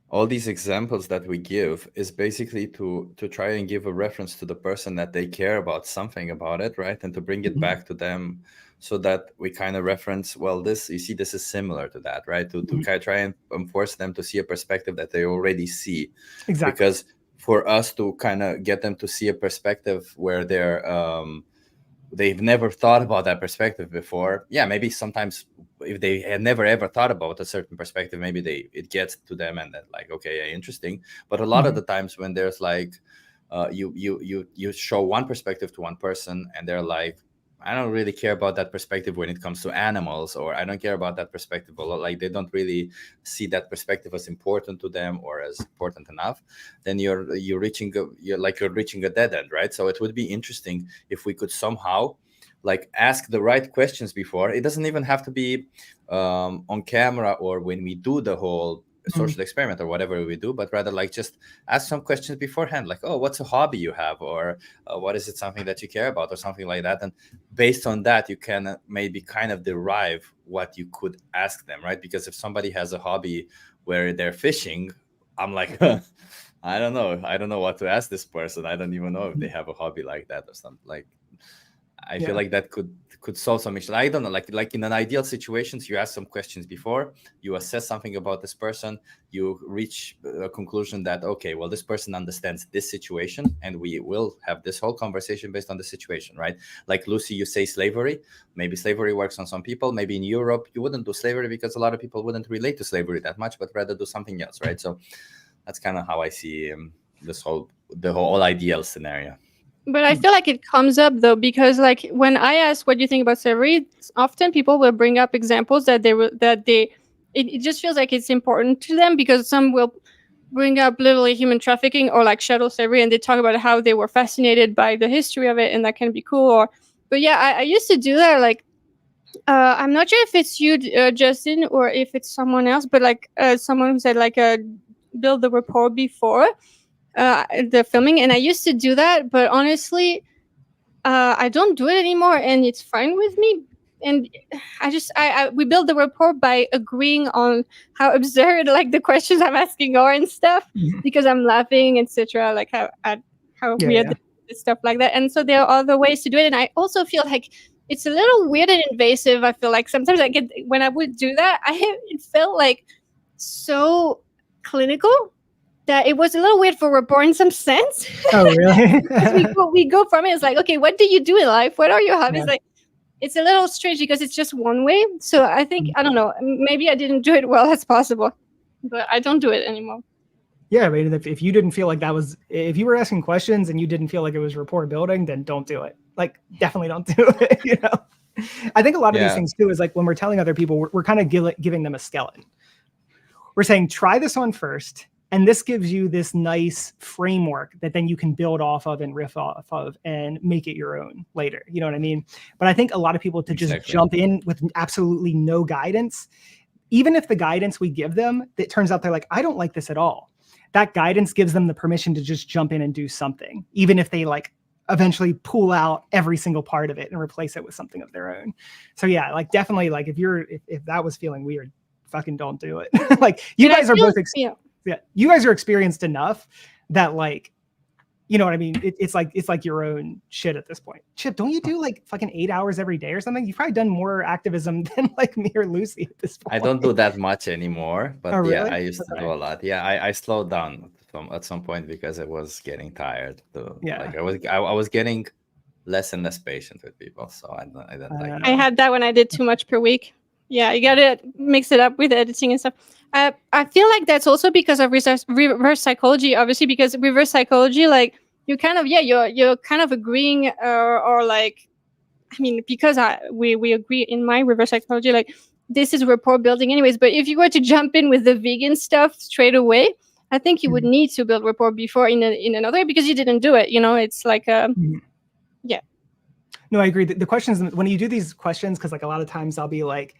Speaker 2: all these examples that we give is basically to try and give a reference to the person that they care about something about it, right? And to bring it back to them so that we kind of reference, well, this is similar to that, right? To try and force them to see a perspective that they already see.
Speaker 4: Exactly.
Speaker 2: Because for us to kind of get them to see a perspective where they've never thought about that perspective before. Yeah, maybe sometimes if they had never ever thought about a certain perspective, maybe it gets to them and then like, okay, yeah, interesting. But a lot of the times when there's like you show one perspective to one person and they're like, I don't really care about that perspective when it comes to animals, or I don't care about that perspective a lot. Like they don't really see that perspective as important to them or as important enough. Then you're reaching a dead end, right? So it would be interesting if we could somehow like ask the right questions before. It doesn't even have to be on camera or when we do the whole social experiment or whatever we do, but rather like just ask some questions beforehand, like, oh, what's a hobby you have, or what is it something that you care about, or something like that. And based on that, you can maybe kind of derive what you could ask them, right? Because if somebody has a hobby where they're fishing, I'm like, I don't know what to ask this person. I don't even know if they have a hobby like that or something. Like, I feel like that could solve some issues. I don't know, like in an ideal situations, you ask some questions before, you assess something about this person, you reach a conclusion that, okay, well, this person understands this situation, and we will have this whole conversation based on the situation, right? Like Lucy, you say slavery. Maybe slavery works on some people. Maybe in Europe, you wouldn't do slavery because a lot of people wouldn't relate to slavery that much, but rather do something else, right? So that's kind of how I see the whole ideal scenario.
Speaker 1: But I feel like it comes up though, because like when I ask what do you think about slavery, often people will bring up examples that it just feels like it's important to them, because some will bring up literally human trafficking or like chattel slavery, and they talk about how they were fascinated by the history of it, and that can be cool. But yeah, I used to do that. Like I'm not sure if it's you, Justin, or if it's someone else, but like someone who said like build the rapport before the filming, and I used to do that, but honestly I don't do it anymore, and it's fine with me. And we build the rapport by agreeing on how absurd like the questions I'm asking are and stuff, because I'm laughing, etc. Like how weird stuff like that. And so there are other ways to do it, and I also feel like it's a little weird and invasive. I feel like sometimes when I would do that, it felt like so clinical that it was a little weird for rapport in some sense.
Speaker 4: Oh, really?
Speaker 1: we go from it. It's like, okay, what do you do in life? What are your hobbies? Like, it's a little strange because it's just one way. So I think, I don't know, maybe I didn't do it well as possible, but I don't do it anymore.
Speaker 4: Yeah, I mean, if you didn't feel like if you were asking questions and you didn't feel like it was rapport building, then don't do it. Like, definitely don't do it, you know? I think a lot of these things too is like when we're telling other people, we're kind of giving them a skeleton. We're saying, try this on first. And this gives you this nice framework that then you can build off of and riff off of and make it your own later. You know what I mean? But I think a lot of people just jump in with absolutely no guidance, even if the guidance we give them, it turns out they're like, I don't like this at all. That guidance gives them the permission to just jump in and do something, even if they like eventually pull out every single part of it and replace it with something of their own. So yeah, like definitely, like if that was feeling weird, fucking don't do it. Like you guys are both you guys are experienced enough that like, you know what I mean? It's like your own shit at this point. Chip, don't you do like fucking 8 hours every day or something? You've probably done more activism than like me or Lucy at this point.
Speaker 2: I don't do that much anymore, but
Speaker 4: really?
Speaker 2: Yeah, I used to do a lot. Yeah, I slowed down at some point because I was getting tired. Like I was getting less and less patient with people, so I don't like that.
Speaker 1: I had that when I did too much per week. Yeah, you gotta mix it up with editing and stuff. I feel like that's also because of reverse psychology, obviously, because reverse psychology, like you kind of, you're kind of agreeing or like, I mean, because we agree in my reverse psychology, like this is rapport building anyways. But if you were to jump in with the vegan stuff straight away, I think you would need to build rapport before in another, because you didn't do it. You know, it's like, yeah.
Speaker 4: No, I agree. The questions, when you do these questions, because like a lot of times I'll be like,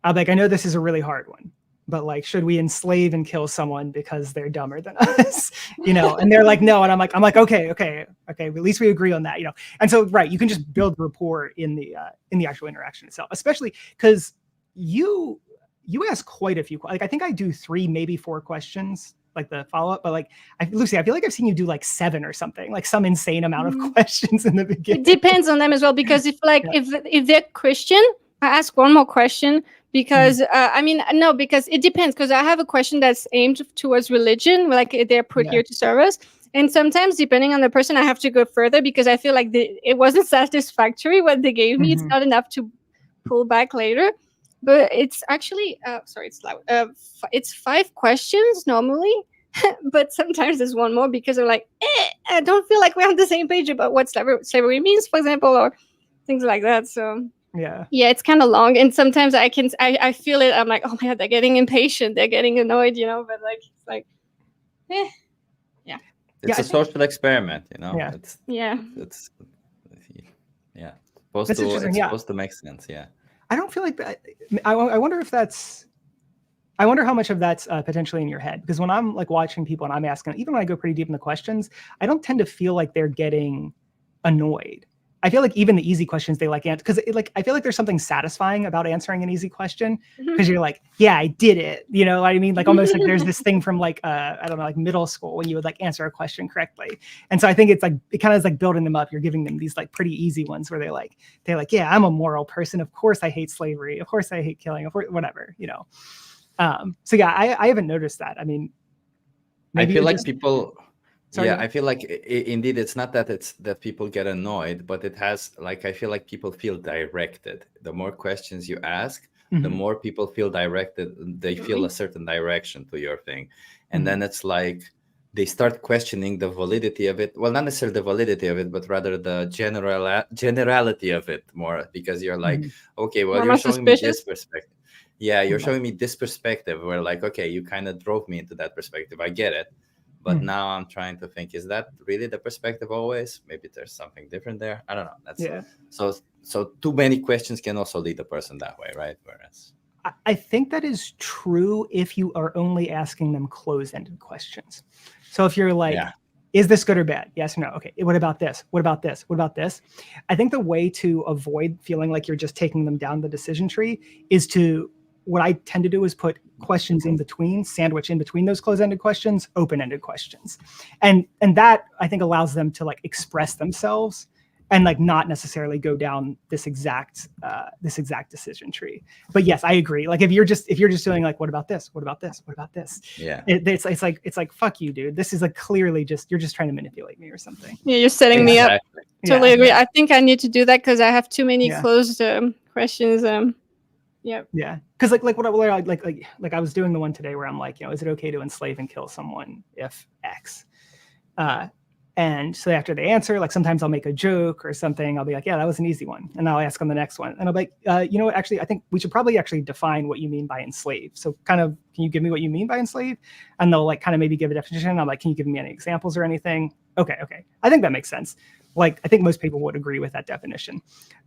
Speaker 4: I know this is a really hard one, but like, should we enslave and kill someone because they're dumber than us? You know, and they're like, no. And I'm like, okay. At least we agree on that, you know? And so, right. You can just build rapport in the actual interaction itself, especially because you ask quite a few, like, I think I do 3, maybe 4 questions, like the follow-up, but like, Lucy, I feel like I've seen you do like 7 or something, like some insane amount of questions in the beginning.
Speaker 1: It depends on them as well, because if they're Christian, I ask one more question. Because because it depends, because I have a question that's aimed towards religion, like they're put here to serve us, and sometimes depending on the person I have to go further, because I feel like it wasn't satisfactory what they gave me. It's not enough to pull back later. But it's actually it's loud. It's 5 questions normally, but sometimes there's one more because I'm like, I don't feel like we're on the same page about what slavery means, for example, or things like that. So yeah, it's kind of long, and sometimes I feel it. I'm like, oh my god, they're getting impatient, they're getting annoyed, you know. But like, it's like,
Speaker 2: it's a social experiment, you know. It's supposed to make sense. Yeah,
Speaker 4: I don't feel like that. I wonder if that's. I wonder how much of that's potentially in your head, because when I'm like watching people and I'm asking, even when I go pretty deep in the questions, I don't tend to feel like they're getting annoyed. I feel like even the easy questions they like answer, because like I feel like there's something satisfying about answering an easy question, because you're like, yeah, I did it. You know what I mean? Like almost like there's this thing from like I don't know, like middle school when you would like answer a question correctly. And so I think it's like it kind of is like building them up. You're giving them these like pretty easy ones where they're like, yeah, I'm a moral person. Of course I hate slavery. Of course I hate killing. Of course, whatever, you know. So yeah, I haven't noticed that. I mean,
Speaker 2: I feel like
Speaker 4: just,
Speaker 2: people.
Speaker 4: Sorry,
Speaker 2: I feel like indeed it's not that it's that people get annoyed, but it has like I feel like people feel directed. The more questions you ask, the more people feel directed. They feel a certain direction to your thing, and then it's like they start questioning the validity of it. Well, not necessarily the validity of it, but rather the generality of it more, because you're like, okay, well, you're showing me this perspective. Yeah, you're showing me this perspective where like, okay, you kind of drove me into that perspective. I get it. But now I'm trying to think, is that really the perspective always? Maybe there's something different there. I don't know. That's so too many questions can also lead a person that way, right? Whereas
Speaker 4: I think that is true if you are only asking them closed-ended questions. So if you're like, is this good or bad? Yes or no? Okay. What about this? What about this? What about this? I think the way to avoid feeling like you're just taking them down the decision tree is to, what I tend to do is put questions in between, sandwich in between those closed-ended questions, open-ended questions. And that I think allows them to like express themselves and like not necessarily go down this exact decision tree. But yes, I agree. Like if you're just doing like, what about this? What about this? What about this?
Speaker 2: Yeah.
Speaker 4: It's like, fuck you, dude. This is like clearly just, you're just trying to manipulate me or something.
Speaker 1: Yeah, you're setting me up. Totally agree. I think I need to do that because I have too many closed questions. Yeah.
Speaker 4: Because like what I was doing the one today where I'm like, you know, is it okay to enslave and kill someone if X? And so after they answer, like sometimes I'll make a joke or something. I'll be like, yeah, that was an easy one. And I'll ask on the next one. And I'll be like, you know what, actually, I think we should probably actually define what you mean by enslave. So kind of, can you give me what you mean by enslave? And they'll like kind of maybe give a definition. I'm like, can you give me any examples or anything? Okay. I think that makes sense. Like, I think most people would agree with that definition.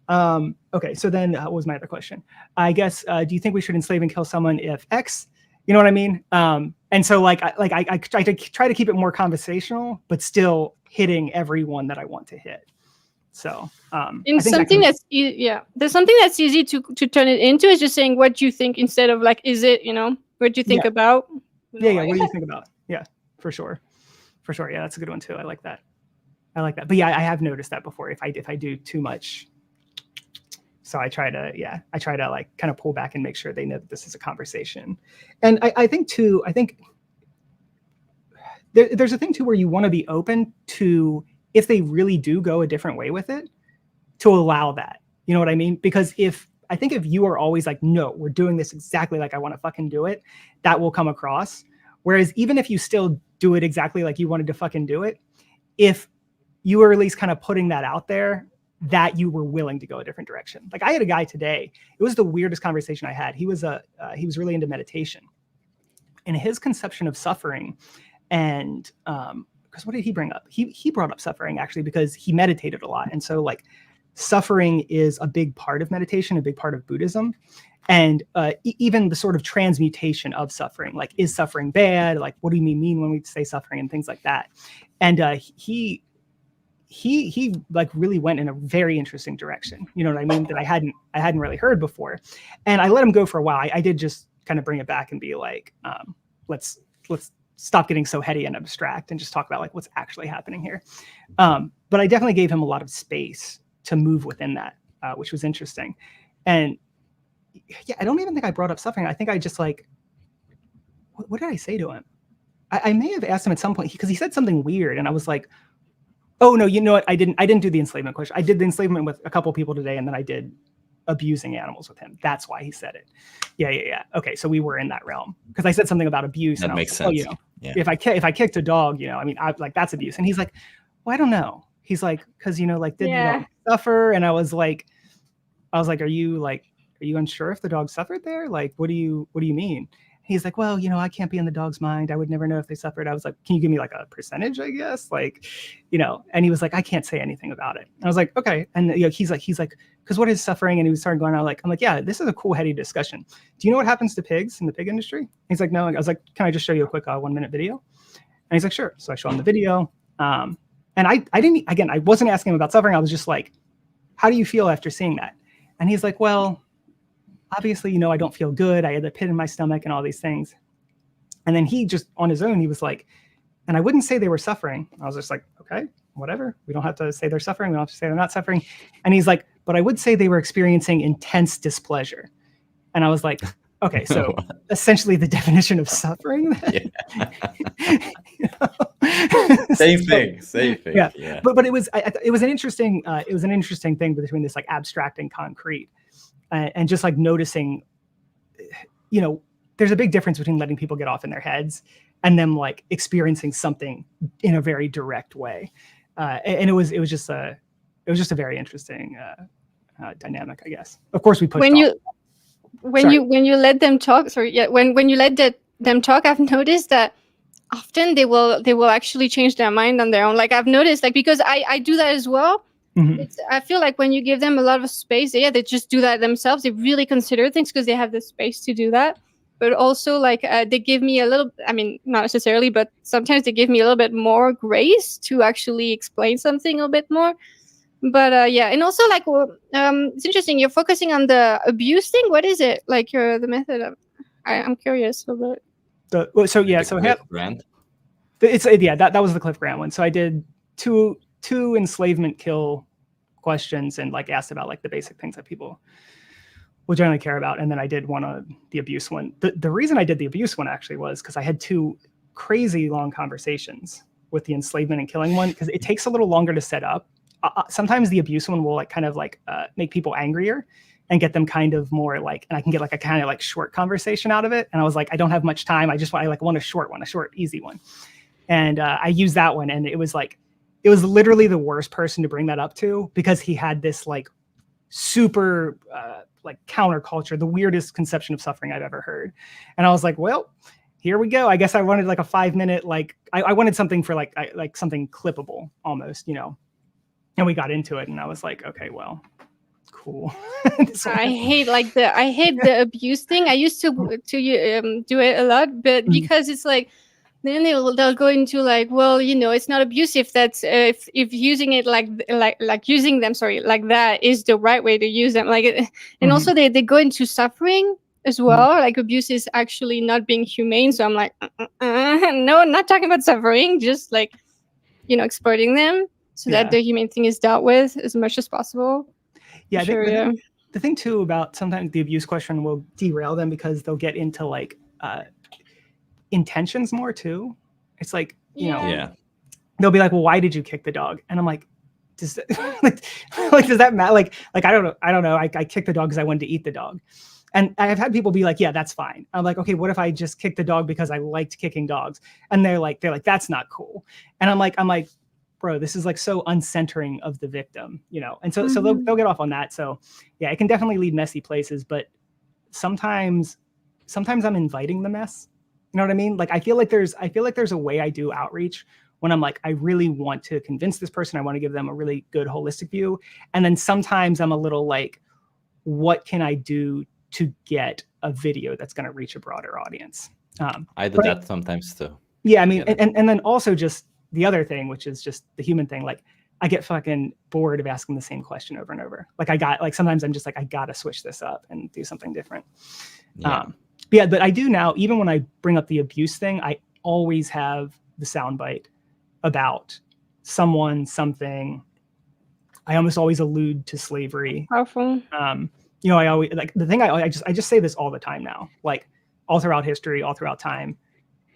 Speaker 4: Okay, so then what was my other question? I guess, do you think we should enslave and kill someone if X? You know what I mean? And so like I try to keep it more conversational, but still hitting everyone that I want to hit. So
Speaker 1: there's something that's easy to turn it into is just saying what you think instead of like, is it, you know, what you think about?
Speaker 4: What do you think about? Yeah, for sure. Yeah, that's a good one too. I like that. But yeah, I have noticed that before. If I do too much, so I try to like kind of pull back and make sure they know that this is a conversation. And I think there's a thing too where you want to be open to, if they really do go a different way with it, to allow that. You know what I mean? Because if you are always like, no, we're doing this exactly like I want to fucking do it, that will come across. Whereas even if you still do it exactly like you wanted to fucking do it, if you were at least kind of putting that out there, that you were willing to go a different direction. Like I had a guy today, it was the weirdest conversation I had. He was really into meditation, and his conception of suffering, and because what did he bring up? He brought up suffering actually because he meditated a lot. And so like suffering is a big part of meditation, a big part of Buddhism. And even the sort of transmutation of suffering, like, is suffering bad? Like, what do you mean when we say suffering and things like that? And he like really went in a very interesting direction. You know what I mean? That I hadn't really heard before. And I let him go for a while. I did just kind of bring it back and be like, let's stop getting so heady and abstract and just talk about like what's actually happening here. But I definitely gave him a lot of space to move within that, which was interesting. And yeah, I don't even think I brought up suffering. I think I just like, what did I say to him? I may have asked him at some point because he said something weird, and I was like, oh no, you know what? I didn't do the enslavement question. I did the enslavement with a couple people today, and then I did abusing animals with him. That's why he said it. Yeah. Okay, so we were in that realm because I said something about abuse.
Speaker 2: That makes sense.
Speaker 4: Oh, you know, if I kicked a dog, you know, I mean, like that's abuse. And he's like, well, I don't know. He's like, because you know, like, did the dog suffer? And I was like, are you unsure if the dog suffered there? Like, what do you mean? He's like, well, you know, I can't be in the dog's mind. I would never know if they suffered. I was like, can you give me like a percentage, I guess? Like, you know, and he was like, I can't say anything about it. And I was like, okay. And you know, he's like, because what is suffering? And he started going on I'm like, yeah, this is a cool, heady discussion. Do you know what happens to pigs in the pig industry? He's like, no. I was like, can I just show you a quick 1-minute video? And he's like, sure. So I show him the video. And I wasn't asking him about suffering. I was just like, how do you feel after seeing that? And he's like, well, obviously, I don't feel good. I had a pit in my stomach and all these things. And then he just on his own, he was like, and I wouldn't say they were suffering. I was just like, okay, whatever. We don't have to say they're suffering. We don't have to say they're not suffering. And he's like, but I would say they were experiencing intense displeasure. And I was like, okay, so essentially the definition of suffering.
Speaker 2: Same thing.
Speaker 4: Yeah. But it was an interesting thing between this like abstract and concrete, and just like noticing, there's a big difference between letting people get off in their heads and them like experiencing something in a very direct way, and it was just a very interesting dynamic, I guess. Of course, we pushed
Speaker 1: when you let them talk. When you let them talk, I've noticed that often they will actually change their mind on their own. Like I've noticed, like because I do that as well. Mm-hmm. I feel like when you give them a lot of space, they just do that themselves. They really consider things because they have the space to do that. But also, like they give me a little. I mean, not necessarily, but sometimes they give me a little bit more grace to actually explain something a bit more. But and also like it's interesting. You're focusing on the abuse thing. What is it? Like the method of? I'm curious about it.
Speaker 4: That was the Cliff Grant one. So I did two enslavement kill questions and like asked about like the basic things that people will generally care about, and then I did one on the abuse one. The reason I did the abuse one actually was because I had two crazy long conversations with the enslavement and killing one, because it takes a little longer to set up. Sometimes the abuse one will like kind of like make people angrier and get them kind of more like, and I can get like a kind of like short conversation out of it. And I was like, I don't have much time. I want a short, easy one. And I used that one. And it was literally the worst person to bring that up to, because he had this like super like counterculture, the weirdest conception of suffering I've ever heard. And I was like, well, here we go. I guess I wanted like a 5-minute, like I wanted something for like something clippable almost, and we got into it and I was like, okay, well, cool.
Speaker 1: I hate the abuse thing. I used to do it a lot, but because it's like, then they'll go into like, well, it's not abusive. That's if using it like using them, like that is the right way to use them. Like, and also they go into suffering as well. Like abuse is actually not being humane. So I'm like, no, I'm not talking about suffering. Just like, exploiting them so that the humane thing is dealt with as much as possible.
Speaker 4: Yeah, the thing too about sometimes the abuse question will derail them because they'll get into like intentions more too. It's like, they'll be like, well, why did you kick the dog? And I'm like, does that, does that matter? Like I don't know. I kicked the dog because I wanted to eat the dog. And I've had people be like, yeah, that's fine. I'm like, okay, what if I just kicked the dog because I liked kicking dogs? And they're like, that's not cool. And I'm like, bro, this is like so uncentering of the victim, and so they'll get off on that. So yeah, it can definitely lead messy places, but sometimes I'm inviting the mess. You know what I mean? Like I feel like there's a way I do outreach when I'm like, I really want to convince this person, I want to give them a really good holistic view. And then sometimes I'm a little like, what can I do to get a video that's going to reach a broader audience?
Speaker 2: I do that sometimes too.
Speaker 4: Yeah, I mean, and then also just the other thing, which is just the human thing, like I get fucking bored of asking the same question over and over. Like sometimes I'm just like, I gotta switch this up and do something different. But I do now, even when I bring up the abuse thing, I always have the soundbite about something. I almost always allude to slavery.
Speaker 1: Powerful.
Speaker 4: I always like the thing. I just say this all the time now. Like all throughout history, all throughout time,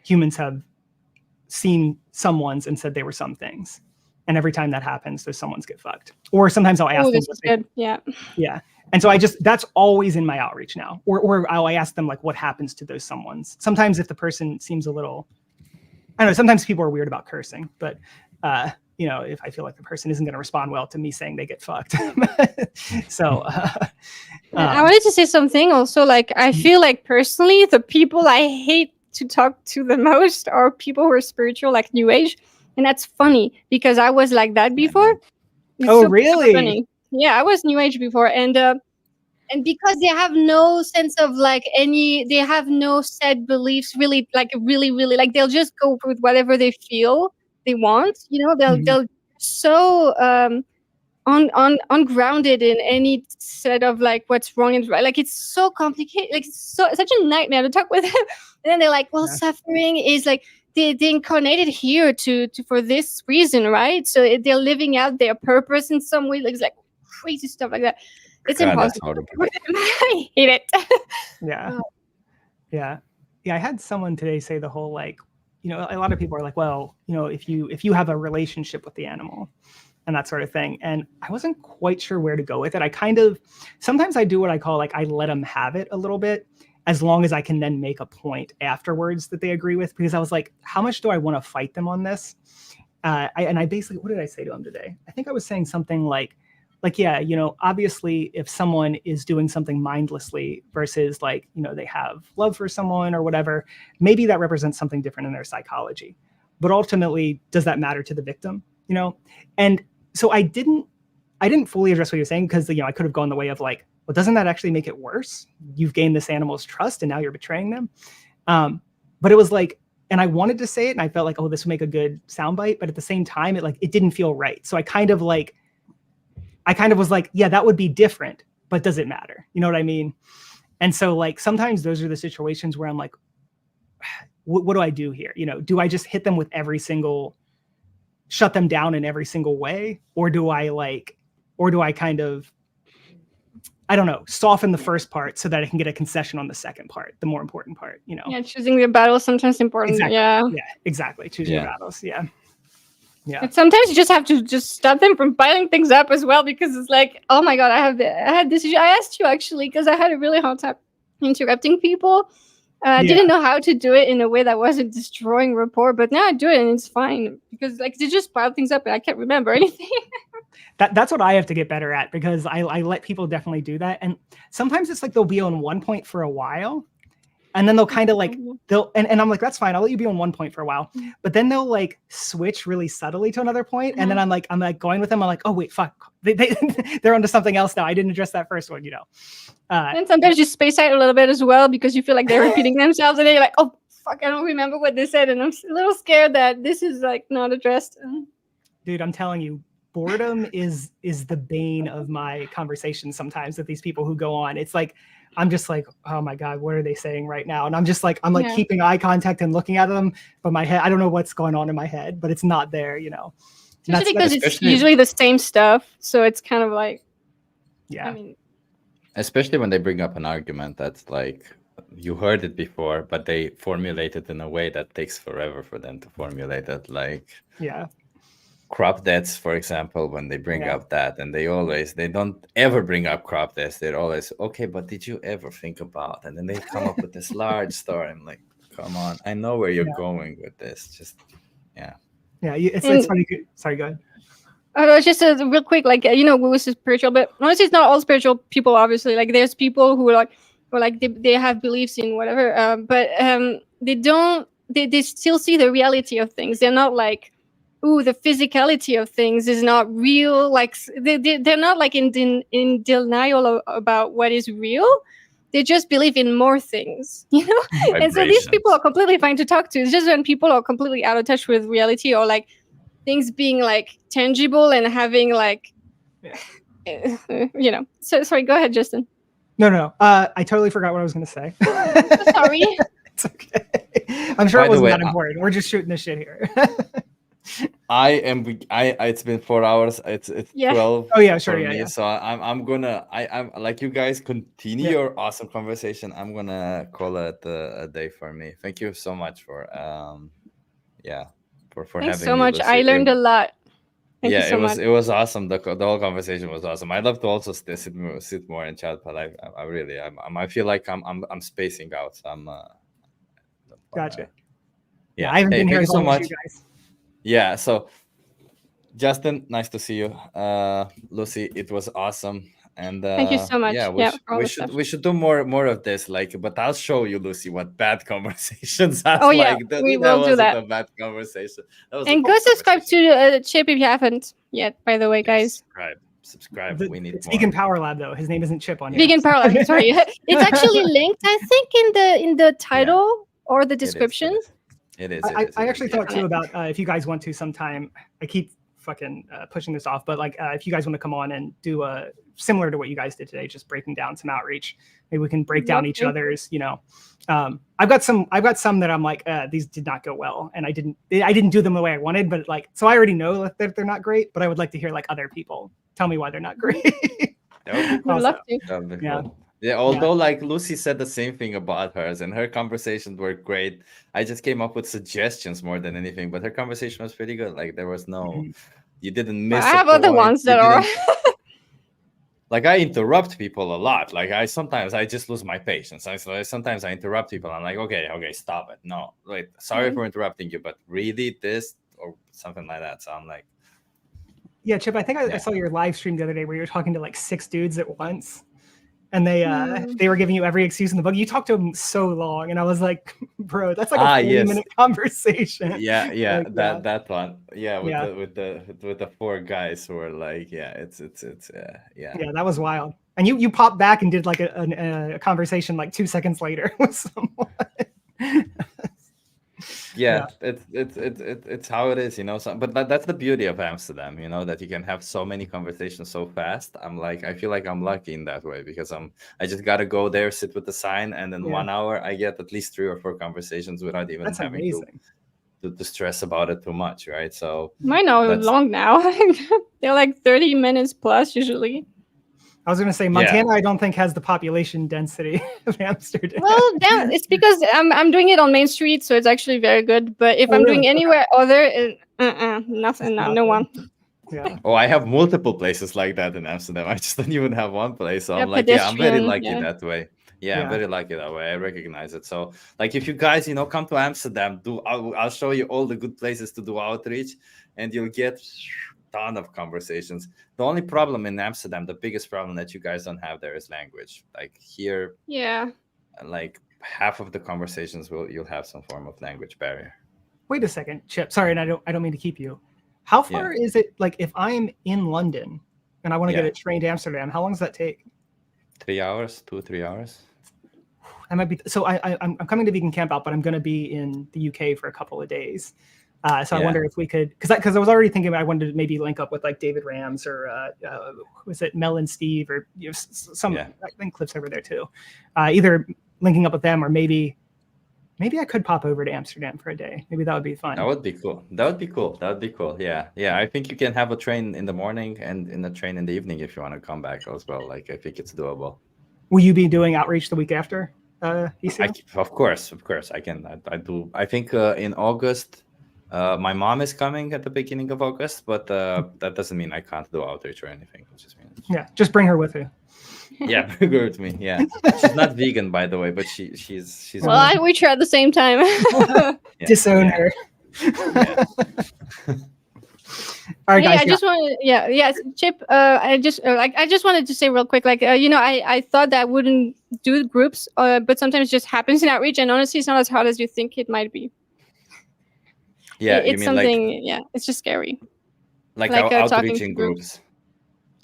Speaker 4: humans have seen someone's and said they were some things, and every time that happens, those someone's get fucked. Or sometimes I'll ask them. Yeah. And so that's always in my outreach now. Or I ask them like, what happens to those someone's? Sometimes if the person seems a little, I don't know. Sometimes people are weird about cursing, but if I feel like the person isn't going to respond well to me saying they get fucked. So
Speaker 1: I wanted to say something also. Like I feel like personally, the people I hate to talk to the most are people who are spiritual, like New Age. And that's funny because I was like that before.
Speaker 4: It's really?
Speaker 1: Funny. Yeah, I was New Age before. And because they have no sense of like they have no set beliefs, really, like they'll just go with whatever they feel they want. They'll so ungrounded in any set of like what's wrong and right. Like it's so complicated, like it's such a nightmare to talk with them. And then they're like, well, suffering is like they incarnated here to for this reason, right? So they're living out their purpose in some way. Like it's like crazy stuff like that. It's impossible. I hate it.
Speaker 4: Yeah. Yeah. I had someone today say the whole like, you know, a lot of people are like, well, you know, if you have a relationship with the animal and that sort of thing. And I wasn't quite sure where to go with it. Sometimes I do what I call like, I let them have it a little bit, as long as I can then make a point afterwards that they agree with, because I was like, how much do I want to fight them on this? I basically, what did I say to them today? I think I was saying something like, yeah, you know, obviously if someone is doing something mindlessly versus like, you know, they have love for someone or whatever, maybe that represents something different in their psychology. But ultimately, does that matter to the victim? You know? And so I didn't fully address what you're saying, because, you know, I could have gone the way of like, well, doesn't that actually make it worse? You've gained this animal's trust and now you're betraying them. But it was like, and I wanted to say it and I felt like, oh, this would make a good soundbite. But at the same time, it didn't feel right. So I kind of was like, yeah, that would be different, but does it matter? You know what I mean? And so like, sometimes those are the situations where I'm like, what do I do here? You know, do I just hit them with shut them down in every single way? Or do I kind of, I don't know, soften the first part so that I can get a concession on the second part, the more important part, you know?
Speaker 1: Yeah, choosing the battle is sometimes important.
Speaker 4: Exactly.
Speaker 1: Yeah,
Speaker 4: exactly. Choosing your battles. Yeah.
Speaker 1: And sometimes you just have to just stop them from piling things up as well, because it's like, oh my God, I had this issue. I asked you actually, because I had a really hard time interrupting people. I didn't know how to do it in a way that wasn't destroying rapport, but now I do it and it's fine, because like they just pile things up and I can't remember anything.
Speaker 4: That's what I have to get better at, because I let people definitely do that. And sometimes it's like they'll be on one point for a while, and then they'll kind of like, and I'm like, that's fine, I'll let you be on one point for a while. But then they'll like switch really subtly to another point. And then I'm like going with them. I'm like, oh wait, fuck. They're onto something else now. I didn't address that first one, you know?
Speaker 1: And sometimes you space out a little bit as well, because you feel like they're repeating themselves and then you're like, oh fuck, I don't remember what they said. And I'm a little scared that this is like not addressed.
Speaker 4: Dude, I'm telling you, boredom is the bane of my conversation sometimes with these people who go on. It's like, I'm just like, oh my God, what are they saying right now? And I'm keeping eye contact and looking at them, but my head, I don't know what's going on in my head, but it's not there, you know?
Speaker 1: Especially because it's usually the same stuff. So it's kind of like,
Speaker 4: yeah.
Speaker 1: I mean,
Speaker 2: especially when they bring up an argument that's like, you heard it before, but they formulate it in a way that takes forever for them to formulate it. Like,
Speaker 4: yeah.
Speaker 2: Crop deaths, for example, when they bring up that, and they don't ever bring up crop deaths. They're always, okay, but did you ever think about? And then they come up with this large story. I'm like, come on, I know where you're going with this. Just,
Speaker 4: it's funny. Sorry, go ahead.
Speaker 1: It's just real quick, like, you know, we're spiritual, but honestly, it's not all spiritual people, obviously. Like, there's people who are like they have beliefs in whatever, but they still see the reality of things. They're not like, ooh, the physicality of things is not real. Like they're not like in denial about what is real. They just believe in more things, you know? And so these people are completely fine to talk to. It's just when people are completely out of touch with reality, or like things being like tangible and having like, you know. So sorry, go ahead, Justin.
Speaker 4: No. I totally forgot what I was going to say.
Speaker 1: Sorry.
Speaker 4: It's okay. I'm sure it wasn't that important. We're just shooting the shit here.
Speaker 2: It's been 4 hours. It's 12.
Speaker 4: Oh yeah, sure.
Speaker 2: Me, so I'm like, you guys continue your awesome conversation. I'm gonna call it a day for me. Thank you so much for for
Speaker 1: Thanks
Speaker 2: having
Speaker 1: so
Speaker 2: me,
Speaker 1: much.
Speaker 2: Lucy.
Speaker 1: I learned a lot. Thank you so much.
Speaker 2: It was awesome. The whole conversation was awesome. I'd love to also sit more in chat, but I feel like I'm spacing out. So I'm
Speaker 4: gotcha. I haven't been here as long as you guys.
Speaker 2: Yeah, so Justin, nice to see you. Lucy, it was awesome. And
Speaker 1: thank you so much.
Speaker 2: Yeah, we should do more of this. Like, but I'll show you, Lucy, what bad conversations are.
Speaker 1: Oh yeah, we will do that.
Speaker 2: A bad conversation.
Speaker 1: And go subscribe to Chip if you haven't yet. By the way, guys.
Speaker 2: Subscribe. We need
Speaker 4: it's Vegan Power Lab, though. His name isn't Chip on here.
Speaker 1: Vegan Power Lab. Sorry, it's actually linked, I think, in the title or the description.
Speaker 2: It is.
Speaker 4: I actually thought too about if you guys want to sometime. I keep fucking pushing this off, but like if you guys want to come on and do a similar to what you guys did today, just breaking down some outreach, maybe we can break down each other's, you know. I've got some that I'm like, these did not go well, and I didn't do them the way I wanted, but like, so I already know that they're not great, but I would like to hear like other people tell me why they're not great.
Speaker 2: That would be cool.
Speaker 1: I'd love to.
Speaker 2: That would be
Speaker 4: Yeah.
Speaker 2: cool. Yeah, although like Lucy said the same thing about hers, and her conversations were great. I just came up with suggestions more than anything, but her conversation was pretty good. Like there was no, you didn't miss.
Speaker 1: I have other ones that are.
Speaker 2: Like I interrupt people a lot. Like sometimes I just lose my patience. Sometimes I interrupt people. I'm like, okay, stop it. No, wait, sorry for interrupting you, but really this or something like that. So I'm like,
Speaker 4: yeah, Chip, I think I saw your live stream the other day where you were talking to like 6 dudes at once. And they were giving you every excuse in the book. You talked to them so long, and I was like, "Bro, that's like a 40-minute conversation."
Speaker 2: Yeah, like, that one. Yeah, with the 4 guys who were like, it's
Speaker 4: Yeah, that was wild. And you popped back and did like a conversation like 2 seconds later with someone.
Speaker 2: Yeah, it's how it is, you know. But that's the beauty of Amsterdam, you know, that you can have so many conversations so fast. I feel like I'm lucky in that way because I just gotta go there, sit with the sign, and in 1 hour I get at least 3 or 4 conversations without even having to stress about it too much, right? So
Speaker 1: mine are long now. They're like 30 minutes plus usually.
Speaker 4: I was going to say Montana, I don't think has the population density of Amsterdam.
Speaker 1: Well, it's because I'm doing it on Main Street, so it's actually very good. But if I'm doing anywhere other, nothing, no one.
Speaker 4: Yeah.
Speaker 2: Oh, I have multiple places like that in Amsterdam. I just don't even have one place. So I'm like, I'm very lucky that way. Yeah, I'm very lucky that way. I recognize it. So, like, if you guys, you know, come to Amsterdam, I'll show you all the good places to do outreach, and you'll get ton of conversations. The only problem in Amsterdam, the biggest problem that you guys don't have there is language. Like here, like half of the conversations you'll have some form of language barrier.
Speaker 4: Wait a second, Chip. Sorry, and I don't mean to keep you. How far is it? Like if I'm in London and I want to get a train to Amsterdam, how long does that take?
Speaker 2: 3 hours, 2 or 3 hours.
Speaker 4: I might be. So I'm coming to Vegan Camp Out, but I'm going to be in the UK for a couple of days. So I wonder if we could, because I was already thinking I wanted to maybe link up with like David Rams or was it Mel and Steve or some I think Cliff's over there too. Either linking up with them or maybe I could pop over to Amsterdam for a day. Maybe that would be fun.
Speaker 2: That would be cool. Yeah. I think you can have a train in the morning and in a train in the evening if you want to come back as well. Like I think it's doable.
Speaker 4: Will you be doing outreach the week after?
Speaker 2: Of course I can. I do. I think in August. My mom is coming at the beginning of August, but that doesn't mean I can't do outreach or anything. It just means
Speaker 4: just bring her with you.
Speaker 2: Yeah, bring her with me. Yeah, she's not vegan, by the way, but she's.
Speaker 1: Well, I reach her at the same time.
Speaker 4: Disown her. All right, guys.
Speaker 1: I just wanted, Chip. I just wanted to say real quick, like you know, I thought that I wouldn't do groups, but sometimes it just happens in outreach, and honestly, it's not as hard as you think it might be.
Speaker 2: Yeah,
Speaker 1: it's something. It's just scary.
Speaker 2: Like outreach in groups.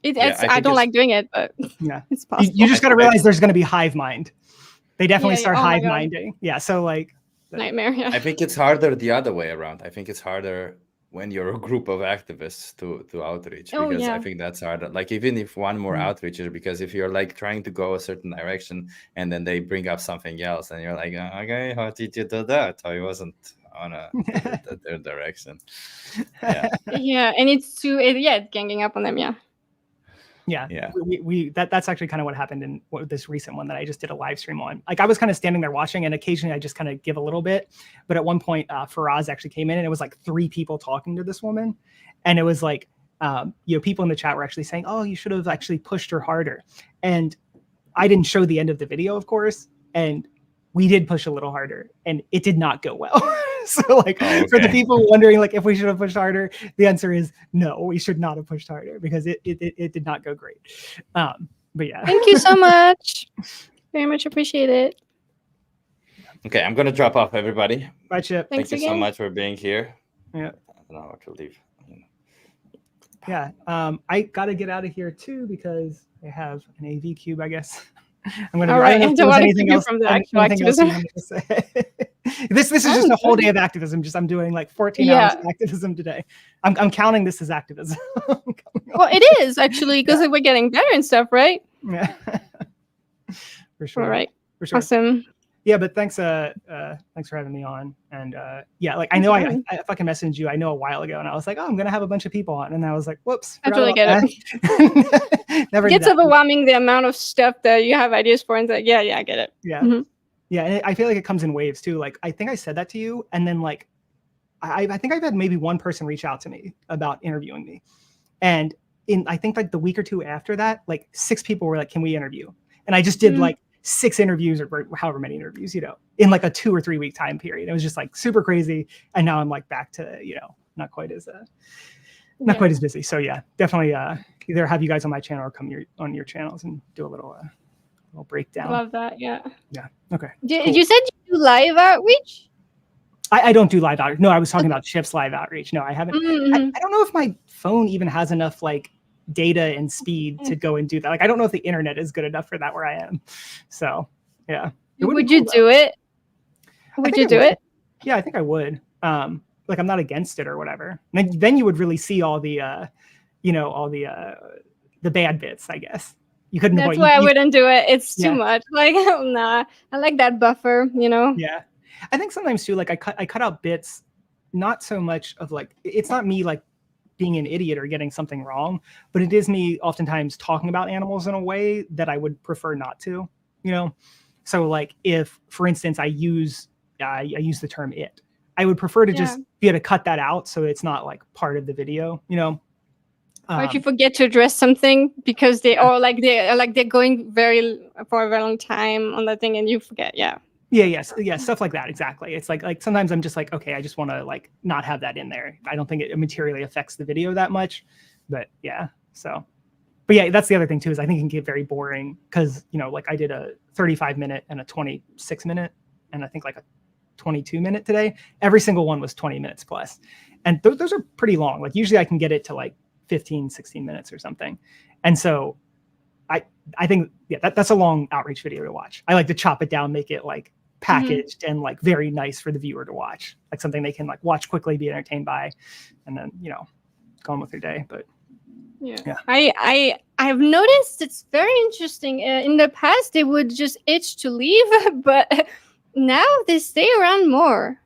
Speaker 1: I don't like doing it, but it's possible.
Speaker 4: You just got to realize there's going to be hive mind. They definitely start hive minding. Yeah, so like
Speaker 1: nightmare. Yeah.
Speaker 2: I think it's harder the other way around. I think it's harder when you're a group of activists to outreach because I think that's harder. Like even if one more outreacher, because if you're like trying to go a certain direction and then they bring up something else and you're like, okay, how did you do that? I wasn't on their direction.
Speaker 4: And
Speaker 1: it's ganging up on them.
Speaker 4: That's actually kind of what happened in this recent one that I just did a live stream on. Like I was kind of standing there watching, and occasionally I just kind of give a little bit, but at one point Faraz actually came in and it was like 3 people talking to this woman, and it was like people in the chat were actually saying, oh, you should have actually pushed her harder, and I didn't show the end of the video, of course, and we did push a little harder and it did not go well. So like for the people wondering like if we should have pushed harder, the answer is no, we should not have pushed harder because it did not go great. But yeah.
Speaker 1: Thank you so much. Very much appreciate it.
Speaker 2: Okay, I'm gonna drop off, everybody.
Speaker 4: Bye, Chip.
Speaker 2: Thank you so much for being here.
Speaker 4: Yeah.
Speaker 2: I don't know what to leave.
Speaker 4: Yeah. I gotta get out of here too because I have an AV cube, I guess. I'm gonna.
Speaker 1: All right. I don't want to
Speaker 4: anything else
Speaker 1: from the actual activism.
Speaker 4: This is just a whole day of activism. I'm doing like 14 hours of activism today. I'm counting this as activism.
Speaker 1: Well, it is actually, because we're getting better and stuff, right?
Speaker 4: Yeah. For sure.
Speaker 1: All right.
Speaker 4: For sure.
Speaker 1: Awesome.
Speaker 4: Yeah, but thanks for having me on. And like I know I fucking messaged you, I know, a while ago, and I was like, oh, I'm gonna have a bunch of people on, and I was like, whoops.
Speaker 1: I totally get it.
Speaker 4: Never.
Speaker 1: It gets overwhelming, the amount of stuff that you have ideas for, and like, yeah, I get it.
Speaker 4: Yeah. Mm-hmm. Yeah, and I feel like it comes in waves too. Like I think I said that to you, and then like I think I've had maybe one person reach out to me about interviewing me, and I think like the week or two after that, like 6 people were like, can we interview? And I just did like 6 interviews or however many interviews, in like a 2 or 3 week time period. It was just like super crazy. And now I'm like back to, not quite as busy. So yeah, definitely either have you guys on my channel or come on your channels and do a little breakdown.
Speaker 1: Love that. Yeah.
Speaker 4: Yeah. Okay.
Speaker 1: Cool. You said you do live outreach?
Speaker 4: I don't do live outreach. No, I was talking about Chip's live outreach. No, I haven't. I don't know if my phone even has enough like data and speed to go and do that. Like, I don't know if the internet is good enough for that where I am. So yeah.
Speaker 1: Would you do it? Would you do it?
Speaker 4: Yeah, I think I would. Like, I'm not against it or whatever. And then you would really see all the, the bad bits, I guess. You couldn't.
Speaker 1: That's why I wouldn't do it. It's too much. Like, nah. I like that buffer.
Speaker 4: Yeah. I think sometimes too, like I cut out bits, not so much of like, it's not me like being an idiot or getting something wrong, but it is me oftentimes talking about animals in a way that I would prefer not to, So like if, for instance, I use the term "it," I would prefer to just be able to cut that out so it's not like part of the video,
Speaker 1: Or if you forget to address something because they're going for a very long time on that thing and you forget, Yeah,
Speaker 4: stuff like that. Exactly. It's like sometimes I'm just like, okay, I just want to like not have that in there. I don't think it materially affects the video that much, but yeah. So, but yeah, that's the other thing too, is I think it can get very boring because, like I did a 35-minute and a 26-minute and I think like a 22-minute today. Every single one was 20 minutes plus. And those are pretty long. Like usually I can get it to like 15, 16 minutes or something. And so I think, that's a long outreach video to watch. I like to chop it down, make it like packaged and like very nice for the viewer to watch, like something they can like watch quickly, be entertained by, and then, go on with their day. But yeah.
Speaker 1: I've noticed it's very interesting. In the past, they would just itch to leave, but now they stay around more.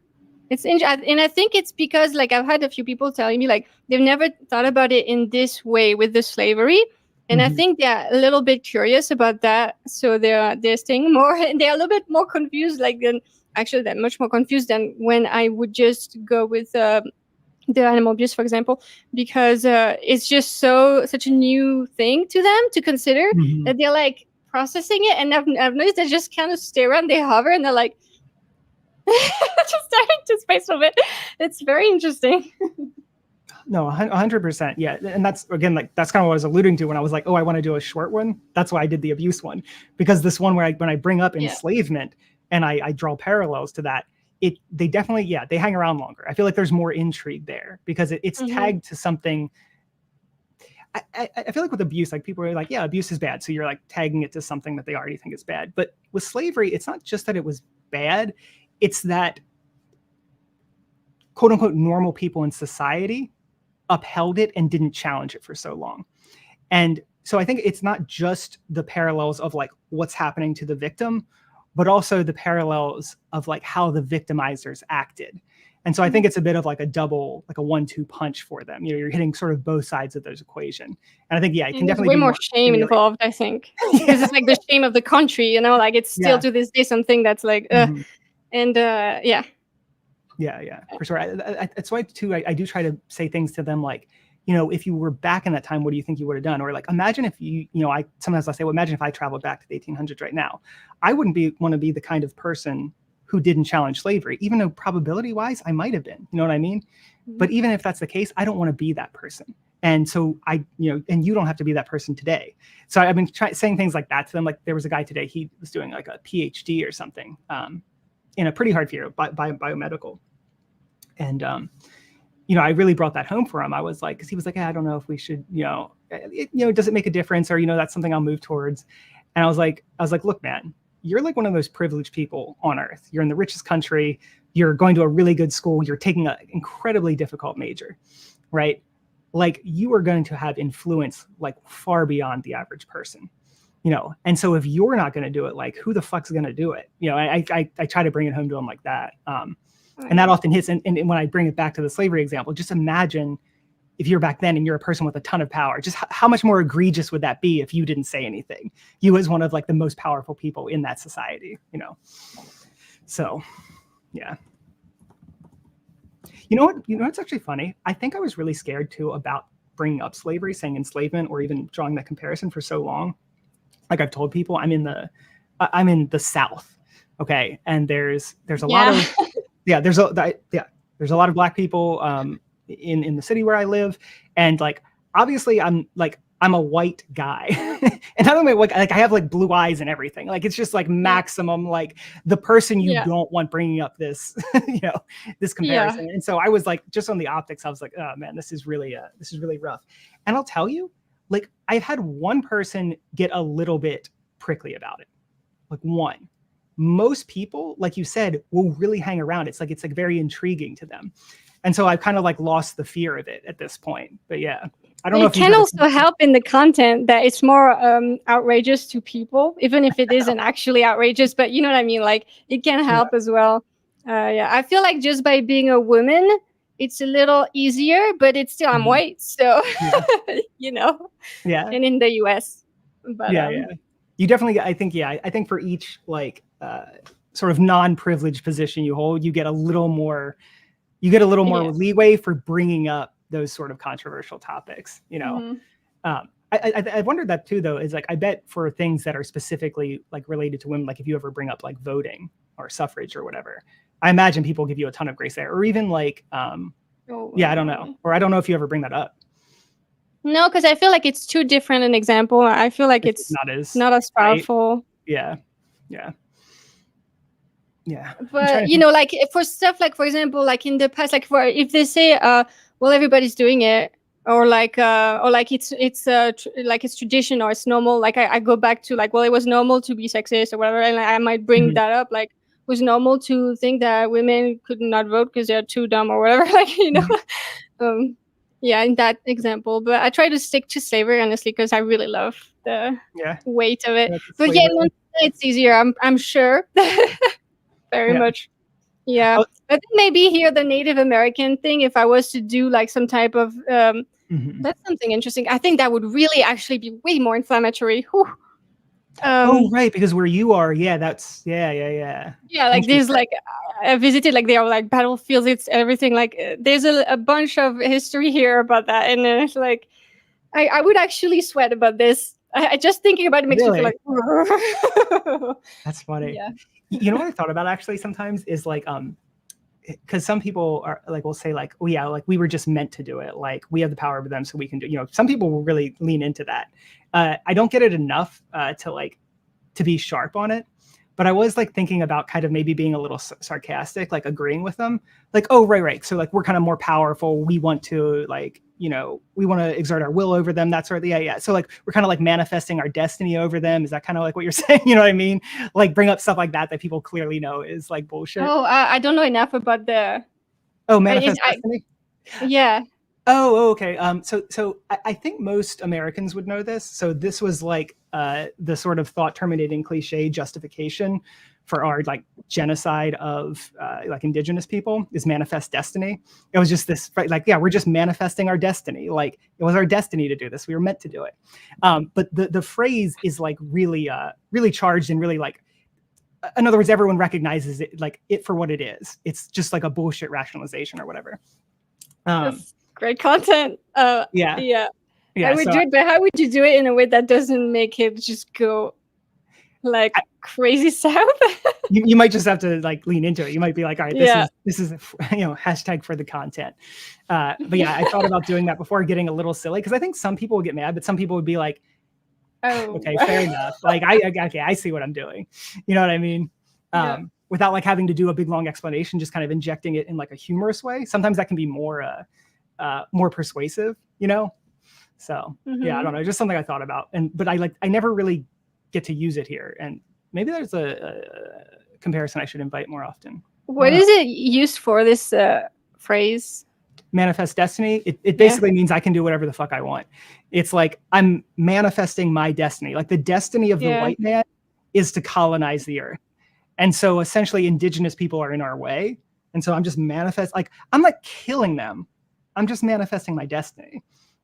Speaker 1: It's interesting. And I think it's because like I've had a few people telling me like they've never thought about it in this way with the slavery. And I think they're a little bit curious about that. So they're staying more, and they're a little bit more confused, they're much more confused than when I would just go with the animal abuse, for example, because it's just such a new thing to them to consider that they're like processing it. And I've noticed they just kind of stay around, they hover, and they're like, just staring to space of it. It's very interesting.
Speaker 4: No, 100%. Yeah. And that's, again, like, that's kind of what I was alluding to when I was like, oh, I want to do a short one. That's why I did the abuse one, because this one where when I bring up enslavement and I draw parallels to that, they definitely, they hang around longer. I feel like there's more intrigue there because it's tagged to something. I feel like with abuse, like people are like, yeah, abuse is bad. So you're like tagging it to something that they already think is bad. But with slavery, it's not just that it was bad. It's that quote unquote normal people in society upheld it and didn't challenge it for so long. And so I think it's not just the parallels of like what's happening to the victim, but also the parallels of like how the victimizers acted. And so I think it's a bit of like a double, like a 1-2 punch for them. You're hitting sort of both sides of those equation. And I think, it can definitely
Speaker 1: be more shame involved, I think. Because it's like the shame of the country, like it's still to this day something that's like,
Speaker 4: Yeah, for sure. That's why too, I do try to say things to them like, if you were back in that time, what do you think you would have done? Or like, imagine if sometimes I say, well, imagine if I traveled back to the 1800s right now. I wouldn't want to be the kind of person who didn't challenge slavery, even though probability wise, I might've been, you know what I mean? But even if that's the case, I don't want to be that person. And so and you don't have to be that person today. So I've been saying things like that to them. Like there was a guy today, he was doing like a PhD or something, in a pretty hard field, biomedical. And, I really brought that home for him. I was like, because he was like, I don't know if we should, does it make a difference? Or, that's something I'll move towards. And I was like, look, man, you're like one of the most privileged people on earth. You're in the richest country. You're going to a really good school. You're taking an incredibly difficult major, right? Like you are going to have influence like far beyond the average person, you know? And so if you're not going to do it, like who the fuck's going to do it? You know, I try to bring it home to them like that. And that often hits. And when I bring it back to the slavery example, just imagine if you're back then and you're a person with a ton of power, just how much more egregious would that be if you didn't say anything? You as one of like the most powerful people in that society, you know? So, yeah. You know what's actually funny? I think I was really scared too about bringing up slavery, saying enslavement, or even drawing that comparison for so long. Like I've told people, I'm in the South, okay, and there's a lot of there's a lot of Black people in the city where I live, and like obviously I'm a white guy, and not only like I have like blue eyes and everything. Like it's just like maximum like the person you don't want bringing up this this comparison. And so I was like, just on the optics, I was like, oh man, this is really rough. And I'll tell you, like I've had one person get a little bit prickly about it, like one. Most people, like you said, will really hang around. It's like very intriguing to them. And so I've kind of like lost the fear of it at this point. But yeah, I don't know. It
Speaker 1: can also help in the content that it's more outrageous to people, even if it isn't actually outrageous. But you know what I mean? Like it can help as well. I feel like just by being a woman, it's a little easier, but it's still, I'm white. So, you know, and in the US. But,
Speaker 4: you definitely, I think for each like sort of non-privileged position you hold, you get a little more leeway for bringing up those sort of controversial topics, you know. I wondered that too, though, is like, I bet for things that are specifically like related to women, like if you ever bring up like voting or suffrage or whatever, I imagine people give you a ton of grace there, or even like, I don't know. Or I don't know if you ever bring that up.
Speaker 1: No, because I feel like it's too different an example. I feel like it's not as powerful.
Speaker 4: Right? Yeah.
Speaker 1: But you know, like for stuff like, for example, like in the past, like for if they say, well, everybody's doing it, or like it's tradition or it's normal. Like I go back to like, well, it was normal to be sexist or whatever, and I might bring that up. Like it was normal to think that women could not vote because they're too dumb or whatever. Like you know, in that example. But I try to stick to slavery honestly because I really love the weight of it. But it's easier. I'm sure. Very much. Yeah. I think maybe here the Native American thing, if I was to do like some type of that's something interesting. I think that would really actually be way more inflammatory.
Speaker 4: Right, because where you are, that's yeah,
Speaker 1: like there's like I visited like there are like battlefields, it's everything, like there's a bunch of history here about that, and it's like I would actually sweat about this. I just thinking about it makes me feel like
Speaker 4: that's funny.
Speaker 1: Yeah.
Speaker 4: You know what I thought about actually sometimes is like because some people are like will say like, oh yeah, like we were just meant to do it, like we have the power over them so we can do, you know, some people will really lean into that. I don't get it enough to be sharp on it, but I was like thinking about kind of maybe being a little sarcastic, like agreeing with them, like, oh right, so like we're kind of more powerful, we want to like, you know, we want to exert our will over them, that sort of so like we're kind of like manifesting our destiny over them. Is that kind of like what you're saying? You know what I mean? Like bring up stuff like that people clearly know is like bullshit.
Speaker 1: I don't know enough about the
Speaker 4: manifest destiny. Okay. So I think most Americans would know this. So this was like the sort of thought terminating cliche justification for our like genocide of like indigenous people is manifest destiny. It was just this like, we're just manifesting our destiny. Like it was our destiny to do this. We were meant to do it. But the phrase is like really charged and really like, in other words, everyone recognizes it like it for what it is. It's just like a bullshit rationalization or whatever.
Speaker 1: That's great content. I would do it, but how would you do it in a way that doesn't make it just go like crazy south?
Speaker 4: you might just have to like lean into it. You might be like, all right, this is hashtag for the content. But I thought about doing that before, getting a little silly, because I think some people would get mad, but some people would be like, okay, fair enough. Like I see what I'm doing. You know what I mean? Without like having to do a big long explanation, just kind of injecting it in like a humorous way. Sometimes that can be more persuasive, you know? So I don't know, just something I thought about. But I never really get to use it here. And maybe there's a comparison I should invite more often.
Speaker 1: What is it used for, this phrase?
Speaker 4: Manifest destiny. It basically means I can do whatever the fuck I want. It's like I'm manifesting my destiny. Like the destiny of the white man is to colonize the earth. And so essentially indigenous people are in our way. And so I'm just I'm not killing them. I'm just manifesting my destiny.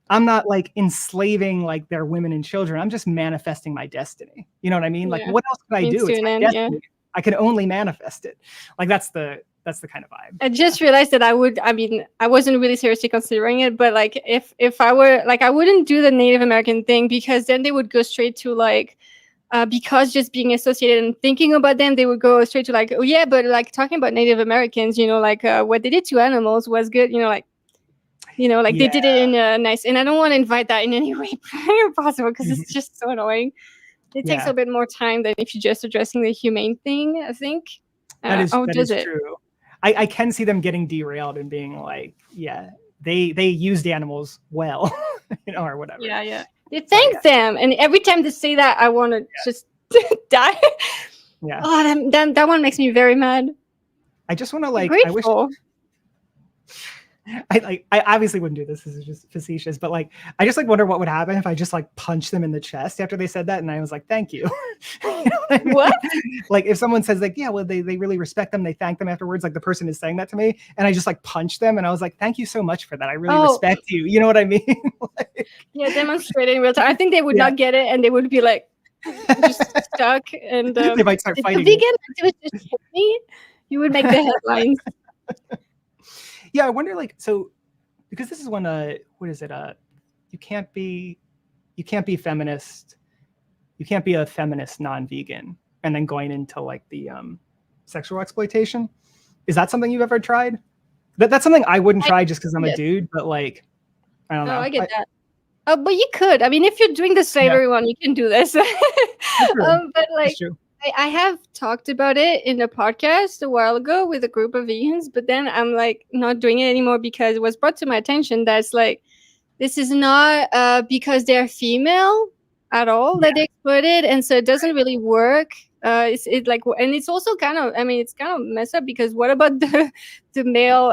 Speaker 4: I'm not like enslaving like their women and children. I'm just manifesting my destiny. You know what I mean? Like what else can I do? It's my destiny. I can only manifest it. Like that's the kind of vibe.
Speaker 1: I just realized that I wasn't really seriously considering it, but like if I were like, I wouldn't do the Native American thing, because then they would go straight to like, because just being associated and thinking about them, they would go straight to like, oh yeah, but like talking about Native Americans, you know, like what they did to animals was good, you know, like they did it in a nice, and I don't want to invite that in any way possible, because it's just so annoying. It takes a bit more time than if you're just addressing the humane thing, I think.
Speaker 4: That is true. I can see them getting derailed and being like, they used animals well, you know, or whatever.
Speaker 1: Yeah. They thank them, and every time they say that, I want to just die.
Speaker 4: Yeah.
Speaker 1: Oh, that one makes me very mad.
Speaker 4: I just want to like.
Speaker 1: Grateful.
Speaker 4: I obviously wouldn't do this. This is just facetious, but like I just like wonder what would happen if I just like punched them in the chest after they said that, and I was like, "Thank you." You know what I mean?
Speaker 1: What?
Speaker 4: Like if someone says like, "Yeah, well, they really respect them. They thank them afterwards." Like the person is saying that to me, and I just like punched them, and I was like, "Thank you so much for that. I really respect you." You know what I mean? Like,
Speaker 1: demonstrating in real time. I think they would not get it, and they would be like just stuck, and
Speaker 4: they might start fighting.
Speaker 1: The vegan activist just hit me. You would make the headlines.
Speaker 4: Yeah, I wonder, like, so because this is when what is it? You can't be feminist. You can't be a feminist non-vegan, and then going into like the sexual exploitation. Is that something you've ever tried? That's something I wouldn't try just because I'm a dude, but like, I don't know.
Speaker 1: I get that. Oh, but you could. I mean, if you're doing the slavery one, you can do this. But like, I have talked about it in a podcast a while ago with a group of vegans, but then I'm like not doing it anymore because it was brought to my attention that's like, this is not because they're female at all that they exploited, and so it doesn't really work. It's and it's also kind of, I mean, it's kind of messed up, because what about the male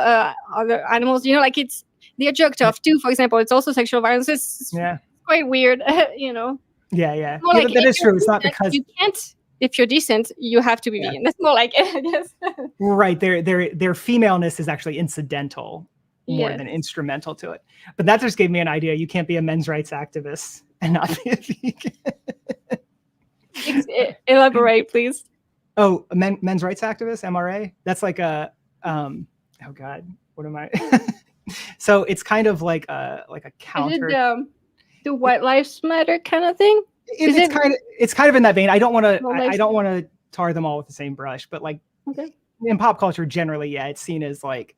Speaker 1: other animals? You know, like they're jerked off too, for example. It's also sexual violence. It's quite weird, you know.
Speaker 4: Yeah.
Speaker 1: Like,
Speaker 4: that is true. It's not because
Speaker 1: you can't. If you're decent, you have to be vegan. That's more like it, I guess.
Speaker 4: Right. Their femaleness is actually incidental more than instrumental to it. But that just gave me an idea. You can't be a men's rights activist and not be a vegan.
Speaker 1: Elaborate, please.
Speaker 4: Oh, men's rights activist, MRA? That's like a oh God, what am I? So it's kind of like a counter.
Speaker 1: Is it the White Lives Matter kind of thing?
Speaker 4: It's kind of in that vein. I don't want to tar them all with the same brush, but like in pop culture generally, it's seen as like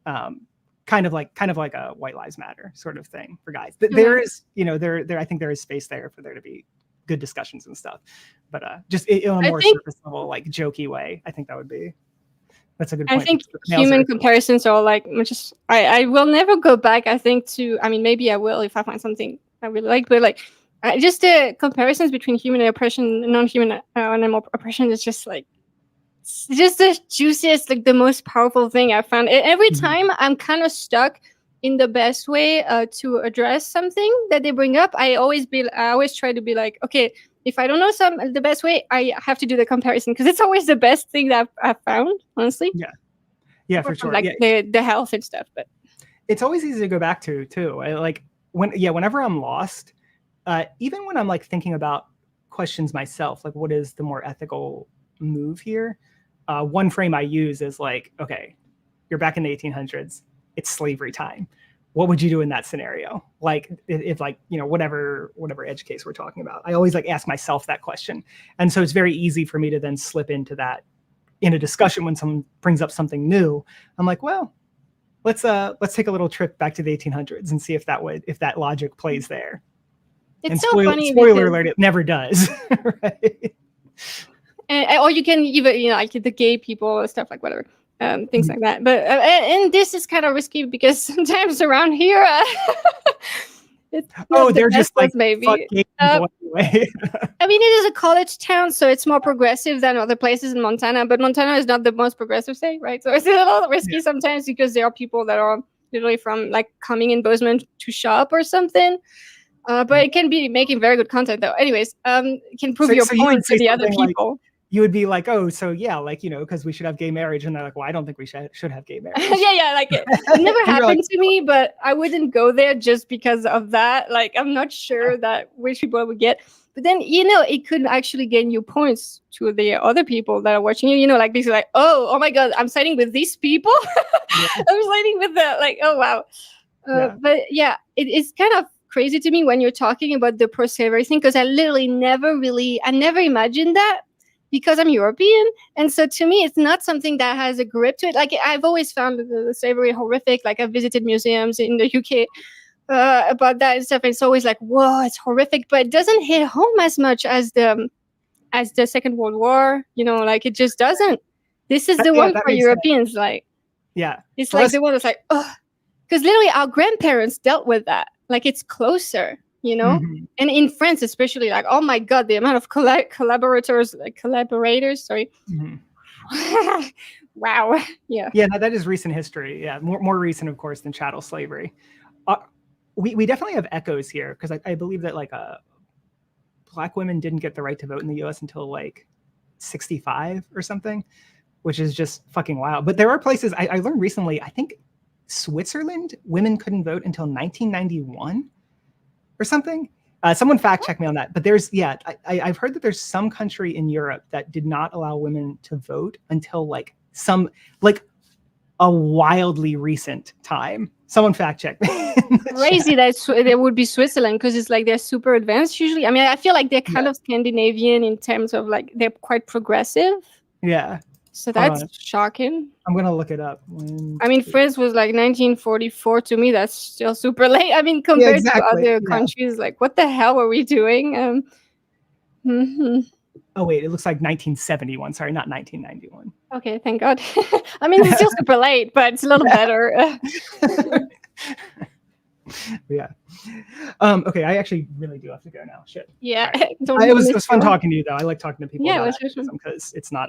Speaker 4: kind of like a White Lives Matter sort of thing for guys. There is, you know, there I think there is space there for there to be good discussions and stuff, but just in a more surface level, like jokey way, I think that's a good point.
Speaker 1: I think human comparisons are like just I will never go back. I think maybe I will if I find something I really like, but like. Just the comparisons between human oppression and non-human animal oppression is just like, just the juiciest, like the most powerful thing I found. Every time I'm kind of stuck in the best way to address something that they bring up. I always try to be like, okay, if I don't know the best way, I have to do the comparison, because it's always the best thing that I've found, honestly.
Speaker 4: Yeah, for sure.
Speaker 1: Like the health and stuff, but
Speaker 4: it's always easy to go back to too. Whenever I'm lost. Even when I'm like thinking about questions myself, like what is the more ethical move here? One frame I use is like, okay, you're back in the 1800s, it's slavery time. What would you do in that scenario? Like if like, you know, whatever edge case we're talking about, I always like ask myself that question. And so it's very easy for me to then slip into that in a discussion when someone brings up something new. I'm like, well, let's take a little trip back to the 1800s and see if that logic plays there.
Speaker 1: It's so funny.
Speaker 4: Spoiler alert, it never does. Right?
Speaker 1: Or you can even, you know, like the gay people or stuff, like whatever, things like that. But and this is kind of risky because sometimes around here,
Speaker 4: they're just like
Speaker 1: maybe.
Speaker 4: Fucking anyway.
Speaker 1: I mean, it is a college town, so it's more progressive than other places in Montana. But Montana is not the most progressive state, right? So it's a little risky sometimes because there are people that are literally from like coming in Bozeman to shop or something. But it can be making very good content, though. Anyways, it can prove your point to the other people.
Speaker 4: Like, you would be like, oh, so yeah, like, you know, because we should have gay marriage. And they're like, well, I don't think we should have gay marriage.
Speaker 1: yeah, like it never happened to me, but I wouldn't go there just because of that. Like, I'm not sure that which people would get. But then, you know, it could actually gain you points to the other people that are watching you. You know, like basically like, oh my God, I'm siding with these people. I'm siding with the, like, oh, wow. But yeah, it is kind of crazy to me when you're talking about the pro-slavery thing, because I literally never imagined that, because I'm European. And so to me, it's not something that has a grip to it. Like, I've always found the slavery horrific. Like, I've visited museums in the UK about that and stuff. And it's always like, whoa, it's horrific. But it doesn't hit home as much as the Second World War. You know, like, it just doesn't. This is the one for Europeans. Sense. Like, it's for like us, the one that's like, oh, because literally our grandparents dealt with that. Like, it's closer. You know, and in France, especially, like, oh my God, the amount of collaborators. Sorry. Wow. Yeah.
Speaker 4: Yeah, no, that is recent history. Yeah, more recent, of course, than chattel slavery. We definitely have echoes here, because I believe that like Black women didn't get the right to vote in the U.S. until like 65 or something, which is just fucking wild. But there are places I learned recently. I think Switzerland, women couldn't vote until 1991. Or something. Someone fact check me on that. But there's, I've heard that there's some country in Europe that did not allow women to vote until like a wildly recent time. Someone fact check me.
Speaker 1: Crazy that it would be Switzerland, because it's like they're super advanced usually. I mean, I feel like they're kind of Scandinavian in terms of like they're quite progressive.
Speaker 4: Yeah.
Speaker 1: So that's shocking.
Speaker 4: I'm going to look it up.
Speaker 1: I mean, France was like 1944. To me, that's still super late. I mean, compared to other countries, like, what the hell were we doing?
Speaker 4: Oh, wait, it looks like 1971. Sorry, not 1991.
Speaker 1: Okay, thank God. I mean, it's still super late, but it's a little better.
Speaker 4: Yeah. Okay, I actually really do have to go now. Shit.
Speaker 1: Yeah.
Speaker 4: Right. It was fun talking to you, though. I like talking to people.
Speaker 1: Yeah, it was
Speaker 4: because it's not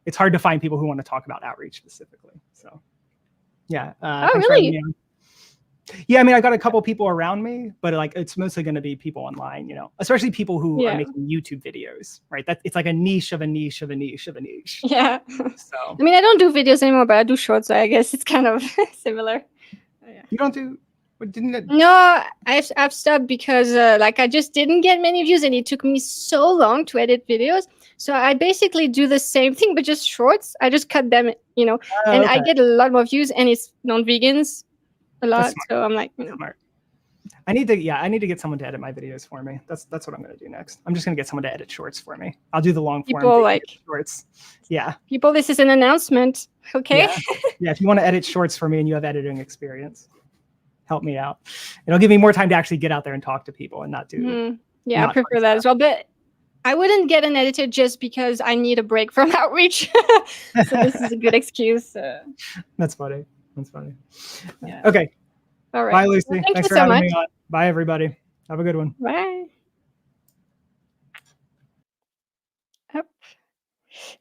Speaker 4: it's hard to find people who want to talk about outreach specifically. So, yeah.
Speaker 1: Oh, really?
Speaker 4: Yeah, I mean, I got a couple people around me, but like it's mostly going to be people online, you know, especially people who are making YouTube videos, right? It's like a niche of a niche of a niche of a niche.
Speaker 1: Yeah. So, I mean, I don't do videos anymore, but I do shorts, so I guess it's kind of similar.
Speaker 4: Yeah. You don't do.
Speaker 1: No, I've stopped because like I just didn't get many views, and it took me so long to edit videos. So I basically do the same thing, but just shorts. I just cut them, you know, and I get a lot more views, and it's non-vegans a lot. So I'm like, you know.
Speaker 4: Smart. I need to get someone to edit my videos for me. That's what I'm gonna do next. I'm just gonna get someone to edit shorts for me. I'll do the long form.
Speaker 1: People like
Speaker 4: shorts. Yeah.
Speaker 1: People, this is an announcement. Okay.
Speaker 4: Yeah. If you want to edit shorts for me and you have editing experience, help me out. It'll give me more time to actually get out there and talk to people and not do.
Speaker 1: Yeah, I prefer that as well. But I wouldn't get an editor just because I need a break from outreach. So this is a good excuse.
Speaker 4: That's funny. That's funny.
Speaker 1: Yeah.
Speaker 4: Okay.
Speaker 1: All right.
Speaker 4: Bye, Lucy.
Speaker 1: Well,
Speaker 4: Thanks for having me on. Bye, everybody. Have a good one.
Speaker 1: Bye.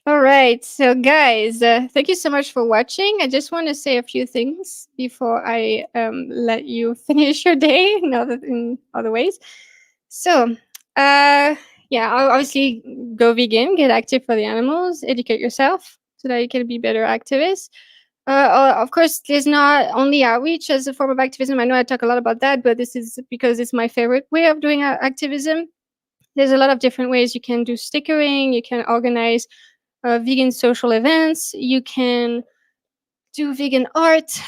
Speaker 1: All right. So, guys, thank you so much for watching. I just want to say a few things before I let you finish your day in other ways. So, obviously go vegan, get active for the animals, educate yourself so that you can be better activists. Of course, there's not only outreach as a form of activism. I know I talk a lot about that, but this is because it's my favorite way of doing activism. There's a lot of different ways. You can do stickering, you can organize vegan social events, you can do vegan art,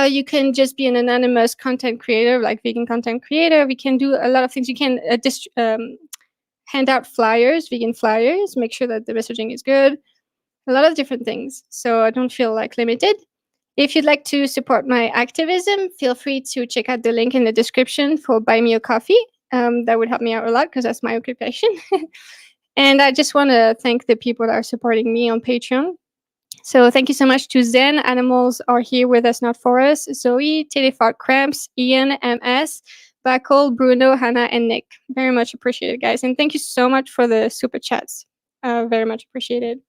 Speaker 1: you can just be an anonymous content creator, like vegan content creator. We can do a lot of things. You can hand out flyers, vegan flyers, make sure that the messaging is good. A lot of different things. So I don't feel like limited. If you'd like to support my activism, feel free to check out the link in the description for Buy Me a Coffee. That would help me out a lot because that's my occupation. And I just want to thank the people that are supporting me on Patreon. So thank you so much to Zen. Animals are here with us, not for us. Zoe, Telefart Cramps, Ian, MS, Vakel, Bruno, Hannah, and Nick. Very much appreciated, guys. And thank you so much for the super chats. Very much appreciated.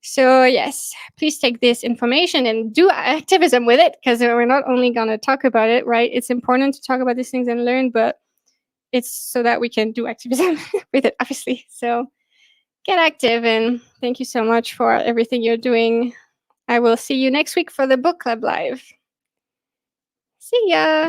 Speaker 1: So yes, please take this information and do activism with it, because we're not only going to talk about it, right? It's important to talk about these things and learn, but it's so that we can do activism with it, obviously. So get active, and thank you so much for everything you're doing. I will see you next week for the book club live. See ya.